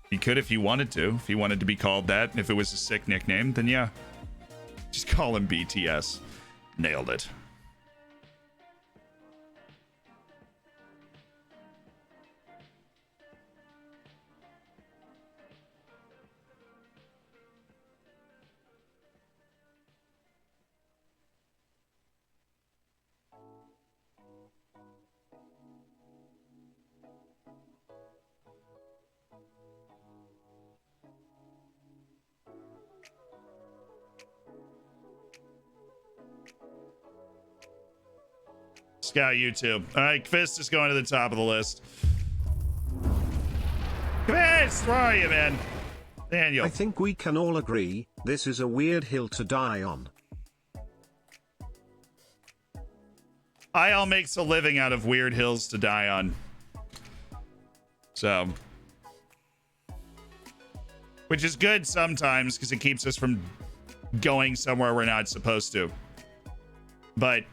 You could if you wanted to. If you wanted to be called that. If it was a sick nickname, then yeah. Just call him BTS. Nailed it. Scout YouTube. All right, Kvist is going to the top of the list. Chris, where are you, man? Daniel. I think we can all agree, this is a weird hill to die on. IL makes a living out of weird hills to die on. So. Which is good sometimes because it keeps us from going somewhere we're not supposed to. But,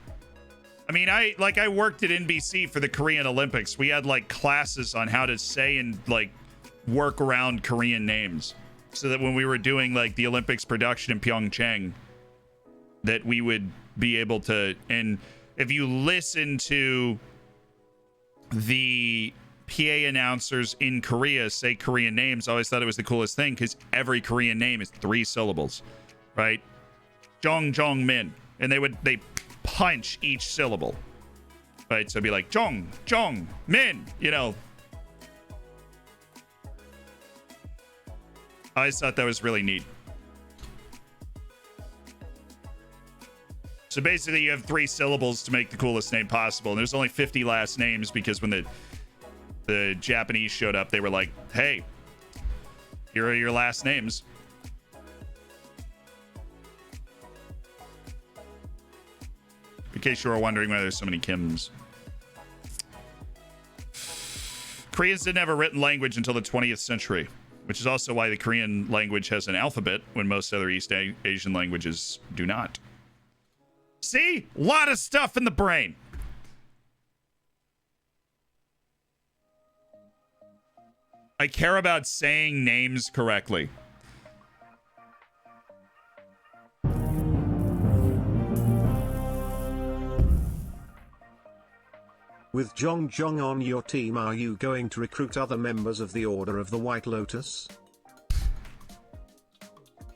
I mean, I worked at NBC for the Korean Olympics. We had like classes on how to say and like work around Korean names. So that when we were doing like the Olympics production in Pyeongchang, that we would be able to, and if you listen to the PA announcers in Korea say Korean names, I always thought it was the coolest thing because every Korean name is 3 syllables, right? Jong Min, and they punch each syllable, right? So it'd be like Jong Min, you know. I always thought that was really neat. So basically you have 3 syllables to make the coolest name possible. And there's only 50 last names because when the Japanese showed up, they were like, hey, here are your last names. In case you were wondering why there's so many Kims. Koreans didn't have a written language until the 20th century, which is also why the Korean language has an alphabet when most other East Asian languages do not. See? A lot of stuff in the brain. I care about saying names correctly. With Jong on your team, are you going to recruit other members of the Order of the White Lotus?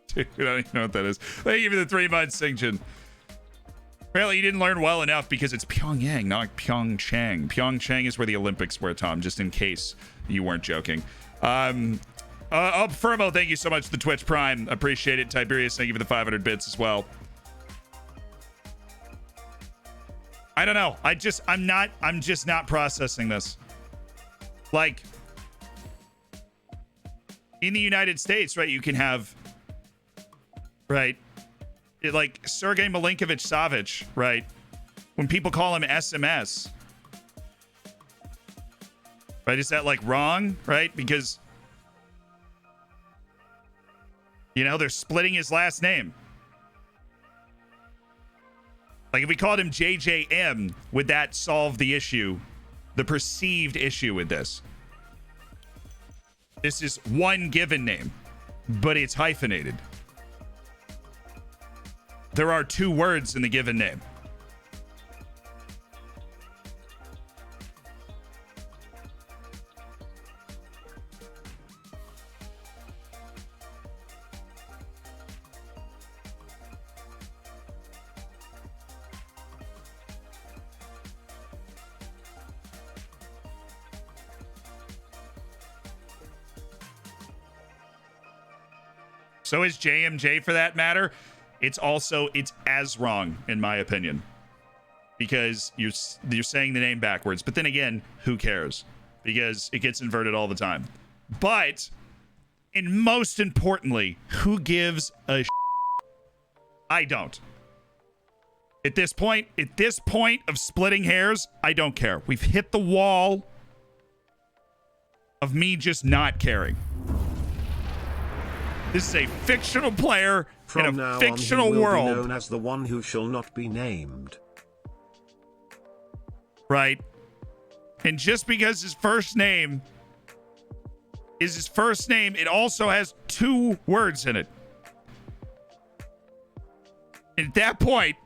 Dude, I don't even know what that is. Thank you for the 3 months, Singjin. Apparently you didn't learn well enough because it's Pyongyang, not Pyeongchang. Pyeongchang is where the Olympics were, Tom, just in case you weren't joking. Firmo, thank you so much for the Twitch Prime. Appreciate it. Tiberius, thank you for the 500 bits as well. I don't know. I'm just not processing this. Like, in the United States, right, you can have, right, like Sergei Milinkovic-Savic, right? When people call him SMS, right? Is that like wrong, right? Because, you know, they're splitting his last name. Like if we called him JJM, would that solve the issue, the perceived issue with this? This is one given name, but it's hyphenated. There are 2 words in the given name. So is JMJ for that matter. It's as wrong in my opinion because you're saying the name backwards. But then again, who cares? Because it gets inverted all the time. But, and most importantly, who gives a I don't. At this point of splitting hairs, I don't care. We've hit the wall of me just not caring. This is a fictional player in a fictional world. Be known as the one who shall not be named. Right. And just because his first name is his first name, it also has 2 words in it. And at that point,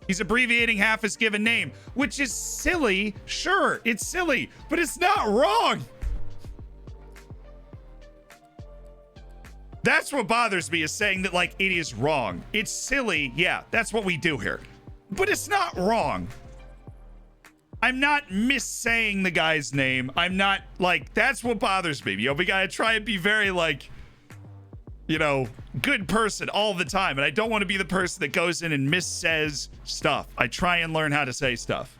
he's abbreviating half his given name, which is silly. Sure, it's silly, but it's not wrong. That's what bothers me, is saying that, like, it is wrong. It's silly. Yeah, that's what we do here. But it's not wrong. I'm not missaying the guy's name. I'm not, like, that's what bothers me. You know, we gotta try and be very, like, you know, good person all the time. And I don't want to be the person that goes in and missays stuff. I try and learn how to say stuff.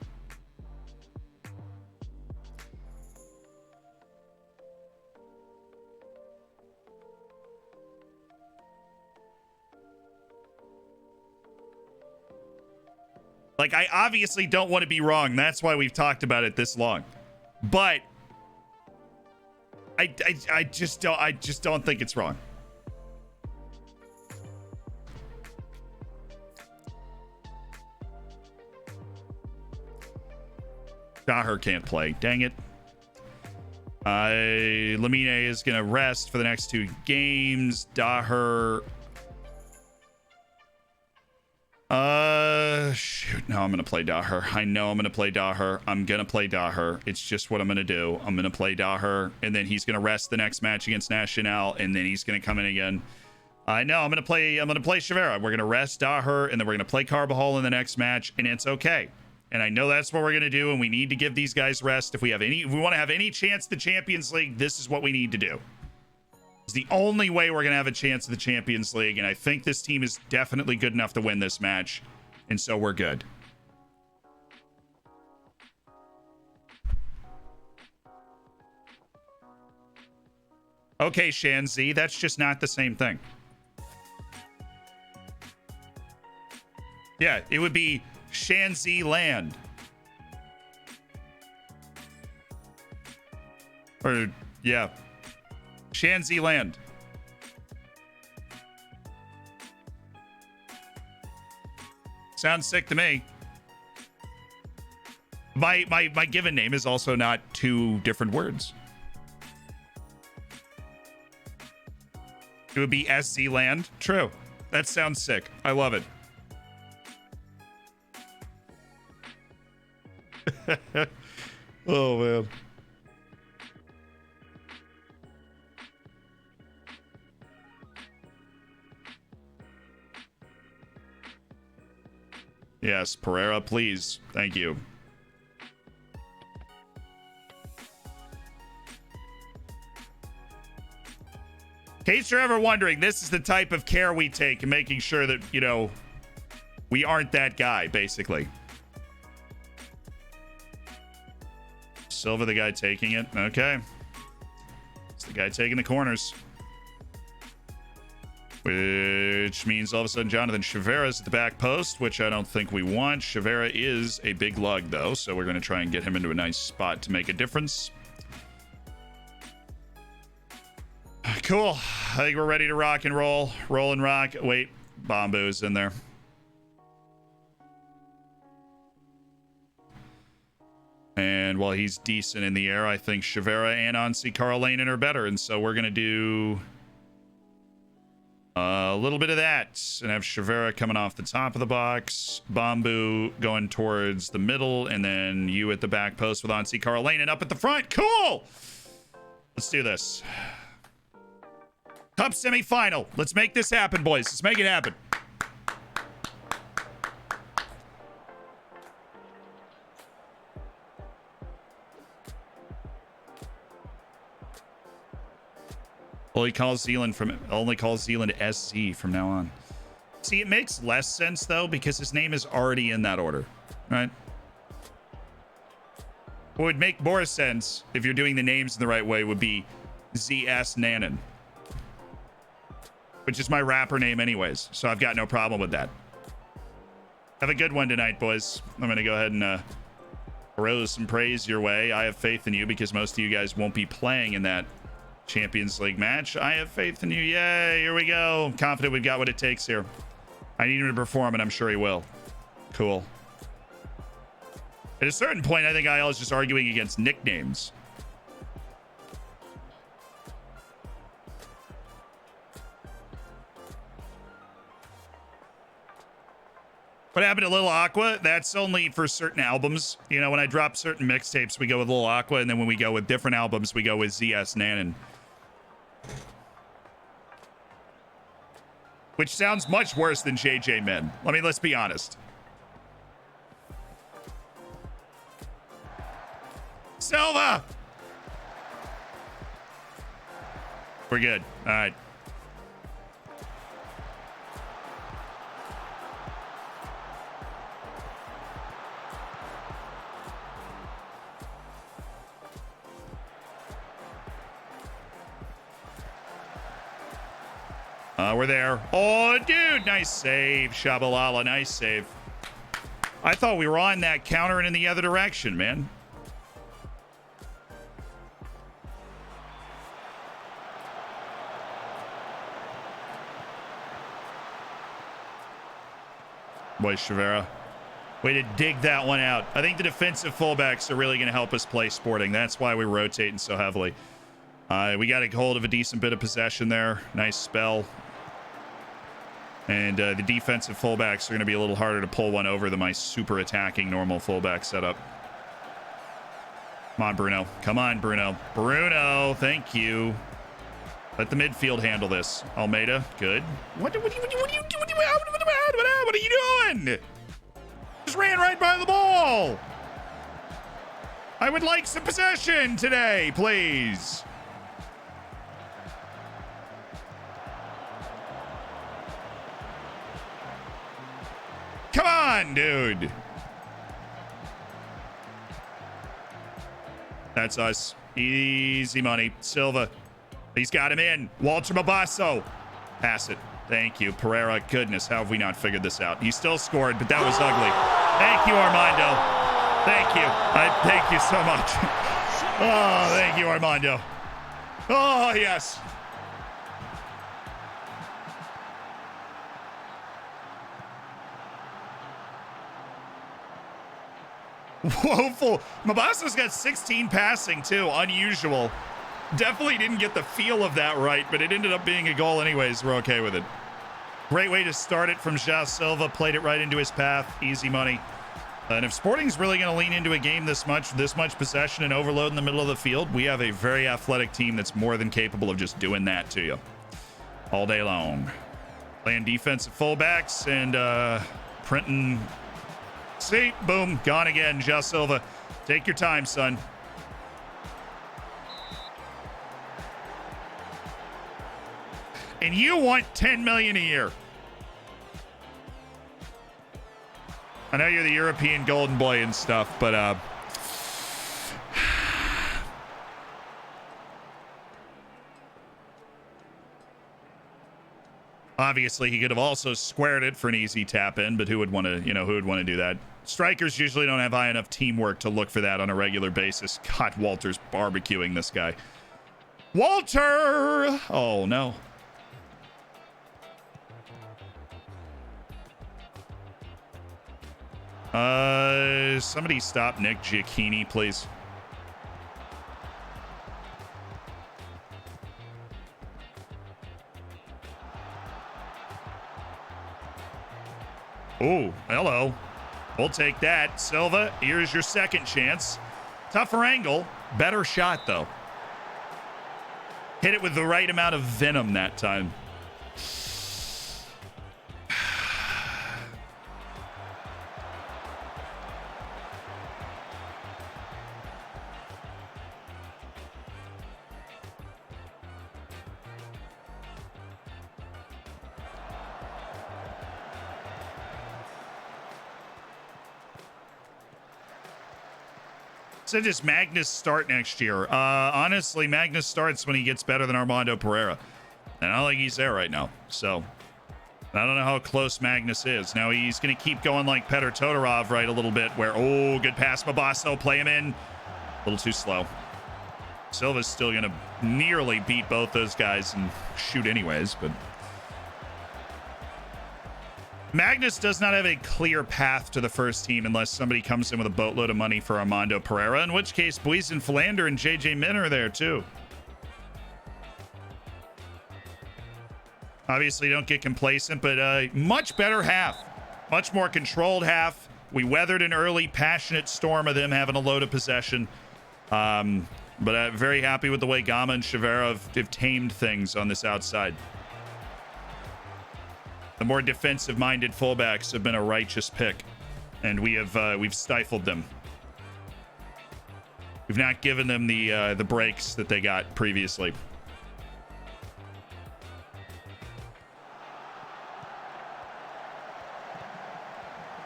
Like, I obviously don't want to be wrong. That's why we've talked about it this long. But I just don't think it's wrong. Daher can't play. Dang it. Lamine is going to rest for the next 2 games. Daher. Shoot. No, I'm going to play Daher. I know I'm going to play Daher. I'm going to play Daher. It's just what I'm going to do. I'm going to play Daher, and then he's going to rest the next match against Nacional, and then he's going to come in again. I know I'm going to play Shavera. We're going to rest Daher, and then we're going to play Carbajal in the next match, and it's okay. And I know that's what we're going to do, and we need to give these guys rest. If we want to have any chance at the Champions League, this is what we need to do. It's the only way we're going to have a chance at the Champions League, and I think this team is definitely good enough to win this match, and so we're good. Okay, Shanzi, that's just not the same thing. Yeah, it would be Shanzi Land. Or, yeah. Shanzi Land. Sounds sick to me. My given name is also not 2 different words. It would be SC Land. True. That sounds sick. I love it. Oh, man. Yes, Pereira, please. Thank you. In case you're ever wondering, this is the type of care we take in making sure that, you know, we aren't that guy, basically. Silva, the guy taking it. Okay. It's the guy taking the corners. Which means all of a sudden Jonathan Chavera's at the back post, which I don't think we want. Chavera is a big lug, though, so we're going to try and get him into a nice spot to make a difference. Cool. I think we're ready to rock and roll. Roll and rock. Wait, Bambu's in there. And while he's decent in the air, I think Chavera and Ansi Karolainen are better. And so we're going to do a little bit of that. And have Chavera coming off the top of the box. Bambu going towards the middle. And then you at the back post with Ansi Karolainen up at the front. Cool! Let's do this. Cup semifinal. Let's make this happen, boys. Let's make it happen. Only calls Zealand SZ from now on. See, it makes less sense though because his name is already in that order, right? What would make more sense if you're doing the names in the right way would be ZS Nanan, which is my rapper name anyways, so I've got no problem with that. Have a good one tonight, boys. I'm going to go ahead and throw some praise your way. I have faith in you because most of you guys won't be playing in that Champions League match. I have faith in you. Yay, here we go. I'm confident we've got what it takes here. I need him to perform, and I'm sure he will. Cool. At a certain point, I think IL is just arguing against nicknames. What happened to Little Aqua? That's only for certain albums. You know, when I drop certain mixtapes, we go with Little Aqua, and then when we go with different albums, we go with ZS Nanan. Which sounds much worse than JJ Men. I mean, let's be honest. Silva! We're good. All right. We're there. Oh, dude, nice save, Shabalala, nice save. I thought we were on that counter and in the other direction, man. Boy, Chavera. Way to dig that one out. I think the defensive fullbacks are really going to help us play Sporting. That's why we're rotating so heavily. We got a hold of a decent bit of possession there. Nice spell. And the defensive fullbacks are going to be a little harder to pull one over than my super attacking normal fullback setup. Come on, Bruno. Come on, Bruno. Bruno, thank you. Let the midfield handle this. Almeida, good. What are you doing? Just ran right by the ball. I would like some possession today, please. Come on, dude. That's us. Easy money. Silva. He's got him in. Walter Mabasso. Pass it. Thank you. Pereira. Goodness, how have we not figured this out? He still scored, but that was ugly. Thank you, Armando. Thank you. Thank you so much. Oh, thank you, Armando. Oh, yes. Woeful. Mabasso's got 16 passing, too. Unusual. Definitely didn't get the feel of that right, but it ended up being a goal anyways. We're okay with it. Great way to start it from João Silva. Played it right into his path. Easy money. And if Sporting's really going to lean into a game this much possession and overload in the middle of the field, we have a very athletic team that's more than capable of just doing that to you all day long. Playing defensive fullbacks and printing. See, boom, gone again. João Silva. Take your time, son. And you want 10 million a year. I know you're the European golden boy and stuff, but obviously he could have also squared it for an easy tap in, but who would want to do that? Strikers usually don't have high enough teamwork to look for that on a regular basis. God, Walter's barbecuing this guy. Walter! Oh, no. Somebody stop Nick Giacchini, please. Oh, hello. We'll take that. Silva, here's your second chance. Tougher angle. Better shot, though. Hit it with the right amount of venom that time. So does Magnus start next year? Honestly, Magnus starts when he gets better than Armando Pereira. And I don't think he's there right now. So I don't know how close Magnus is. Now he's going to keep going like Petr Todorov, right, a little bit where, oh, good pass, Mabasso, play him in. A little too slow. Silva's still going to nearly beat both those guys and shoot anyways, but Magnus does not have a clear path to the first team unless somebody comes in with a boatload of money for Armando Pereira, in which case Buizen Philander and JJ Min are there too. Obviously don't get complacent, but much better half. Much more controlled half. We weathered an early passionate storm of them having a load of possession. But I'm very happy with the way Gama and Chavera have tamed things on this outside. The more defensive-minded fullbacks have been a righteous pick, and we've stifled them. We've not given them the breaks that they got previously.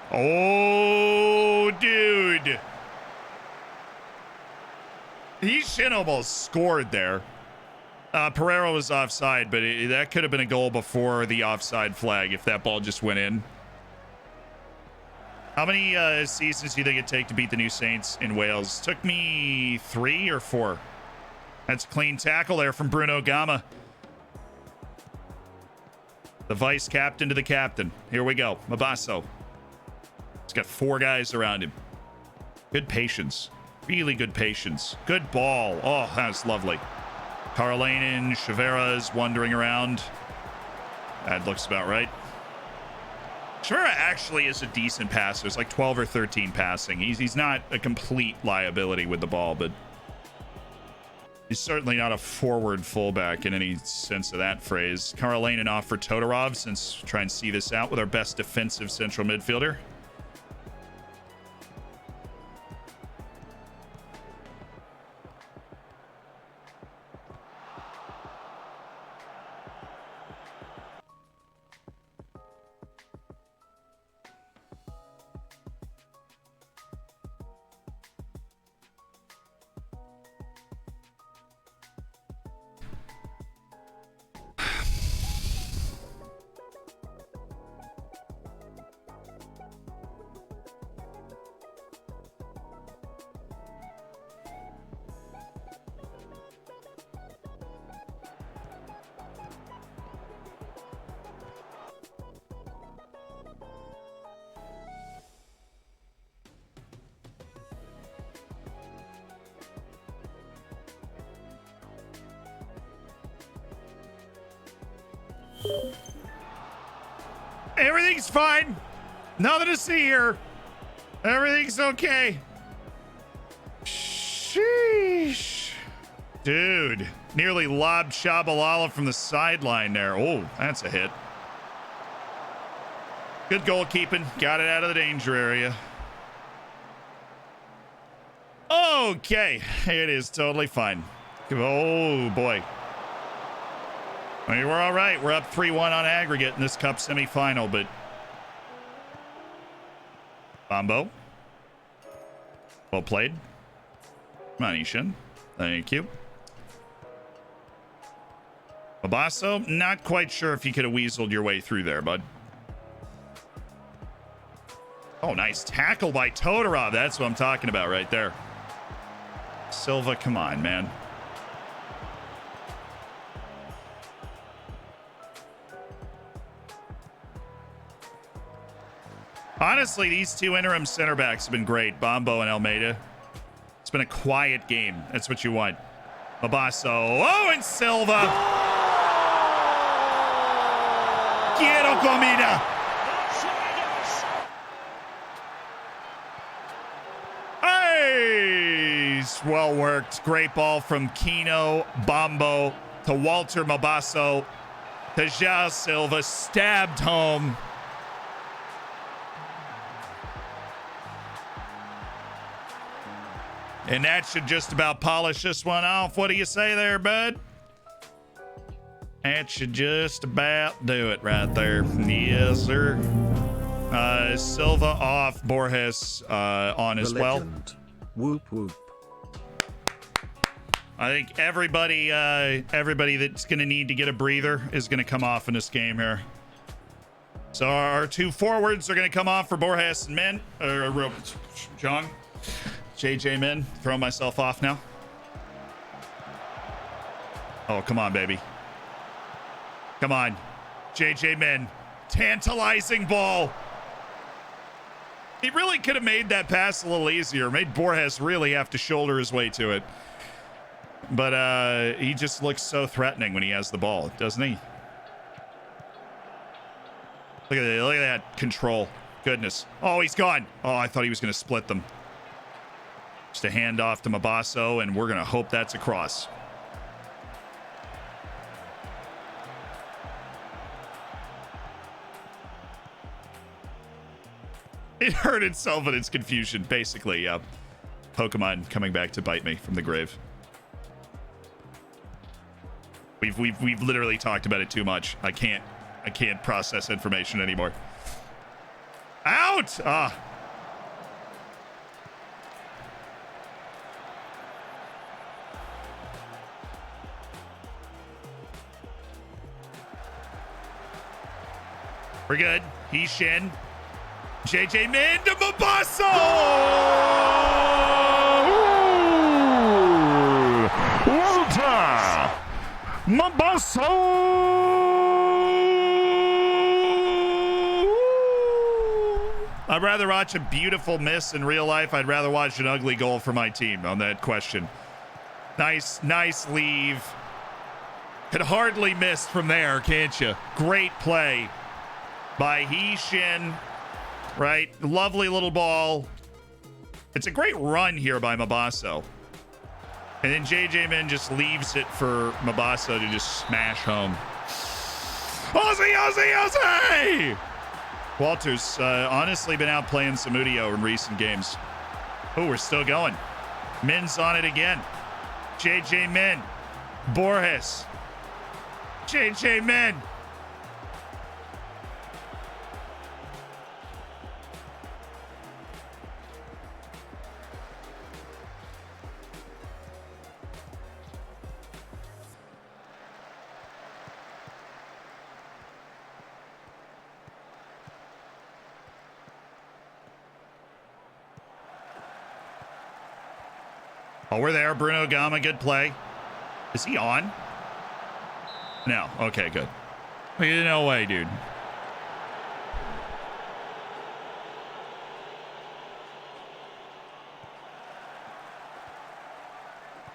Oh, dude. He should almost scored there. Pereira was offside, but that could have been a goal before the offside flag if that ball just went in. How many seasons do you think it'd take to beat the new Saints in Wales? Took me 3 or 4. That's a clean tackle there from Bruno Gama. The vice captain to the captain. Here we go. Mabasso. He's got 4 guys around him. Good patience. Really good patience. Good ball. Oh, that's lovely. Karolainen, Chavera's wandering around. That looks about right. Chavera actually is a decent passer. It's like 12 or 13 passing. He's not a complete liability with the ball, but he's certainly not a forward fullback in any sense of that phrase. Karolainen off for Todorov, since try and see this out with our best defensive central midfielder. Everything's fine. Nothing to see here. Everything's okay. Sheesh. Dude, nearly lobbed Shabalala from the sideline there. Oh, that's a hit. Good goalkeeping. Got it out of the danger area. Okay, it is totally fine. Oh, boy. I mean, we're all right. We're up 3-1 on aggregate in this cup semifinal, but Bombo. Well played. Come on, Ishin. Thank you. Mabasso, not quite sure if you could have weaseled your way through there, bud. Oh, nice tackle by Todorov. That's what I'm talking about right there. Silva, come on, man. Honestly, these 2 interim center backs have been great, Bombo and Almeida. It's been a quiet game. That's what you want. Mabasso. Oh, and Silva. Quiero comida. Hey, well worked. Great ball from Kino, Bombo to Walter Mabasso to João Silva. Stabbed home. And that should just about polish this one off. What do you say there, bud? That should just about do it right there. Yes, sir. Silva off, Borges on as well. Whoop, whoop. I think everybody that's going to need to get a breather is going to come off in this game here. So our 2 forwards are going to come off for Borges and Min. John. JJ Min, throwing myself off now. Oh, come on, baby. Come on. JJ Min. Tantalizing ball. He really could have made that pass a little easier. Made Borges really have to shoulder his way to it. But he just looks so threatening when he has the ball, doesn't he? Look at that control. Goodness. Oh, he's gone. Oh, I thought he was going to split them. Just a handoff to Mabasso, and we're going to hope that's a cross. It hurt itself in its confusion, basically. Pokemon coming back to bite me from the grave. We've literally talked about it too much. I can't process information anymore. Out! Ah. We're good. He's Shin. JJ Min to Mabasso! Walter! Mabasso! I'd rather watch a beautiful miss in real life. I'd rather watch an ugly goal for my team on that question. Nice leave. Had hardly missed from there, can't you? Great play by He-Shin. Right? Lovely little ball. It's a great run here by Mabasso. And then JJ Min just leaves it for Mabasso to just smash home. Ozzy! Walter's honestly been out playing Samudio in recent games. Oh, we're still going. Min's on it again. JJ Min. Borges. JJ Min. Oh, we're there. Bruno Gama, good play. Is he on? No. Okay, good. No way, dude.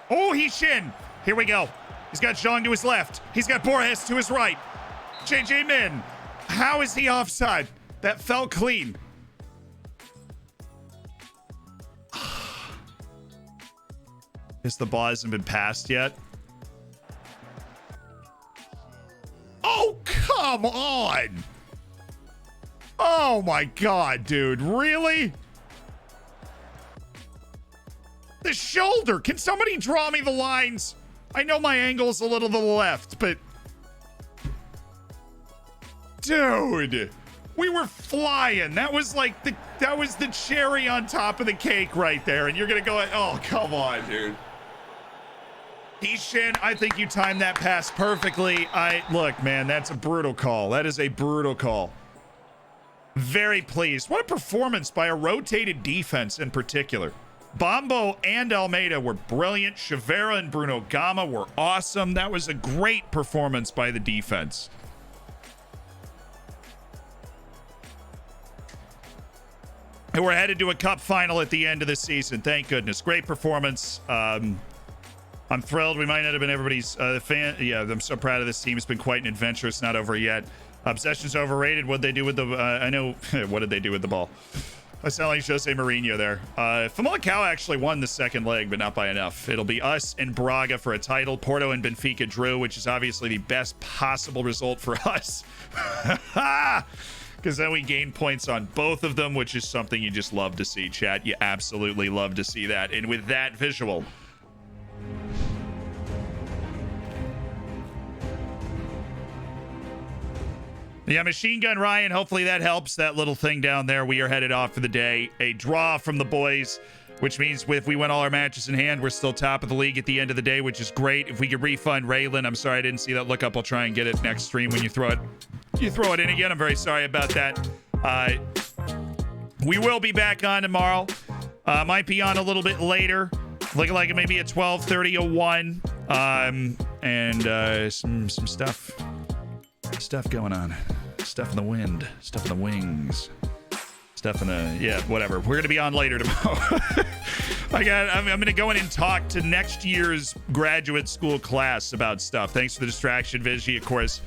Oh, He-Shin. Here we go. He's got Zhang to his left. He's got Borges to his right. JJ Min. How is he offside? That felt clean. Guess the ball hasn't been passed yet. Oh, come on. Oh my God, dude. Really? The shoulder. Can somebody draw me the lines? I know my angle's a little to the left, but dude, we were flying. That was like that was the cherry on top of the cake right there. And you're going to go, oh, come on, dude. He-Shin, I think you timed that pass perfectly. Look, man, that's a brutal call. That is a brutal call. Very pleased. What a performance by a rotated defense in particular. Bombo and Almeida were brilliant. Chavera and Bruno Gama were awesome. That was a great performance by the defense. And we're headed to a cup final at the end of the season. Thank goodness. Great performance. I'm thrilled. We might not have been everybody's fan. Yeah, I'm so proud of this team. It's been quite an adventure. It's not over yet. Obsession's overrated. What'd they do with the... I know... what did they do with the ball? I sound like Jose Mourinho there. Famalicão actually won the second leg, but not by enough. It'll be us and Braga for a title. Porto and Benfica drew, which is obviously the best possible result for us. Because then we gain points on both of them, which is something you just love to see, chat. You absolutely love to see that. And with that visual... Yeah, Machine Gun Ryan, hopefully that helps. That little thing down there. We are headed off for the day. A draw from the boys, which means if we win all our matches in hand, we're still top of the league at the end of the day, which is great. If we could refund Raylan, I'm sorry I didn't see that look up. I'll try and get it next stream when you throw it. You throw it in again. I'm very sorry about that. We will be back on tomorrow. Might be on a little bit later. Looking like it may be at 12:30 or 1. And some stuff going on. Stuff in the wind. Stuff in the wings. Stuff in the... Yeah, whatever. We're going to be on later tomorrow. I'm going to go in and talk to next year's graduate school class about stuff. Thanks for the distraction, Vigi, of course.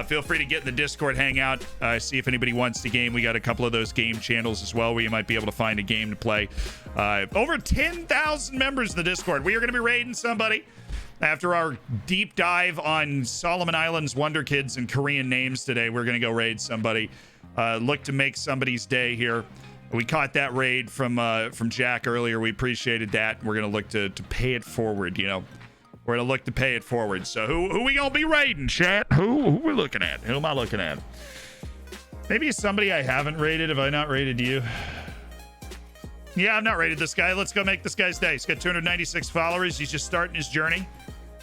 Feel free to get in the Discord, hang out, see if anybody wants to game. We got a couple of those game channels as well where you might be able to find a game to play. Over 10,000 members in the Discord. We are going to be raiding somebody. After our deep dive on Solomon Islands Wonder Kids and Korean names today, we're going to go raid somebody. Look to make somebody's day here. We caught that raid from Jack earlier. We appreciated that. We're going to look to pay it forward, you know. We're going to look to pay it forward. So who we going to be raiding, chat? Who we looking at? Who am I looking at? Maybe somebody I haven't raided. Have I not raided you? Yeah, I've not raided this guy. Let's go make this guy's day. He's got 296 followers. He's just starting his journey.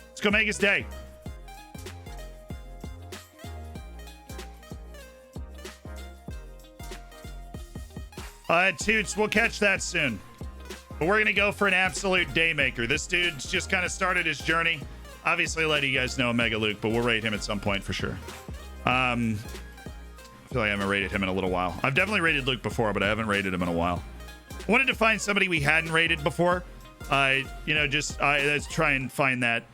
Let's go make his day. Toots, we'll catch that soon. But we're going to go for an absolute day maker. This dude's just kind of started his journey. Obviously, let you guys know Mega Luke, but we'll rate him at some point for sure. I feel like I haven't rated him in a little while. I've definitely rated Luke before, but I haven't rated him in a while. I wanted to find somebody we hadn't rated before. Let's try and find that.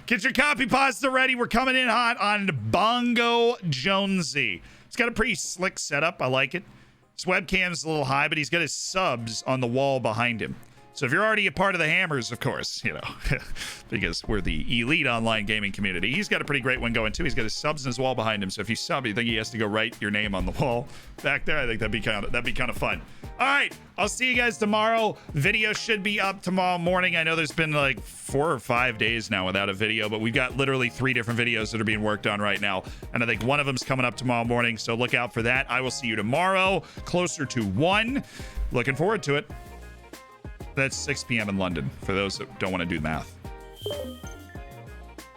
Get your copy pasta ready. We're coming in hot on Bongo Jonesy. He's got a pretty slick setup. I like it. His webcam's a little high, but he's got his subs on the wall behind him. So if you're already a part of the Hammers, of course, because we're the elite online gaming community, he's got a pretty great one going too. He's got his subs in his wall behind him. So if you sub, you think he has to go write your name on the wall back there? I think that'd be kind of fun. All right, I'll see you guys tomorrow. Video should be up tomorrow morning. I know there's been like 4 or 5 days now without a video, but we've got literally 3 different videos that are being worked on right now, and I think one of them's coming up tomorrow morning. So look out for that. I will see you tomorrow, closer to 1. Looking forward to it. That's 6 p.m. in London, for those that don't want to do math.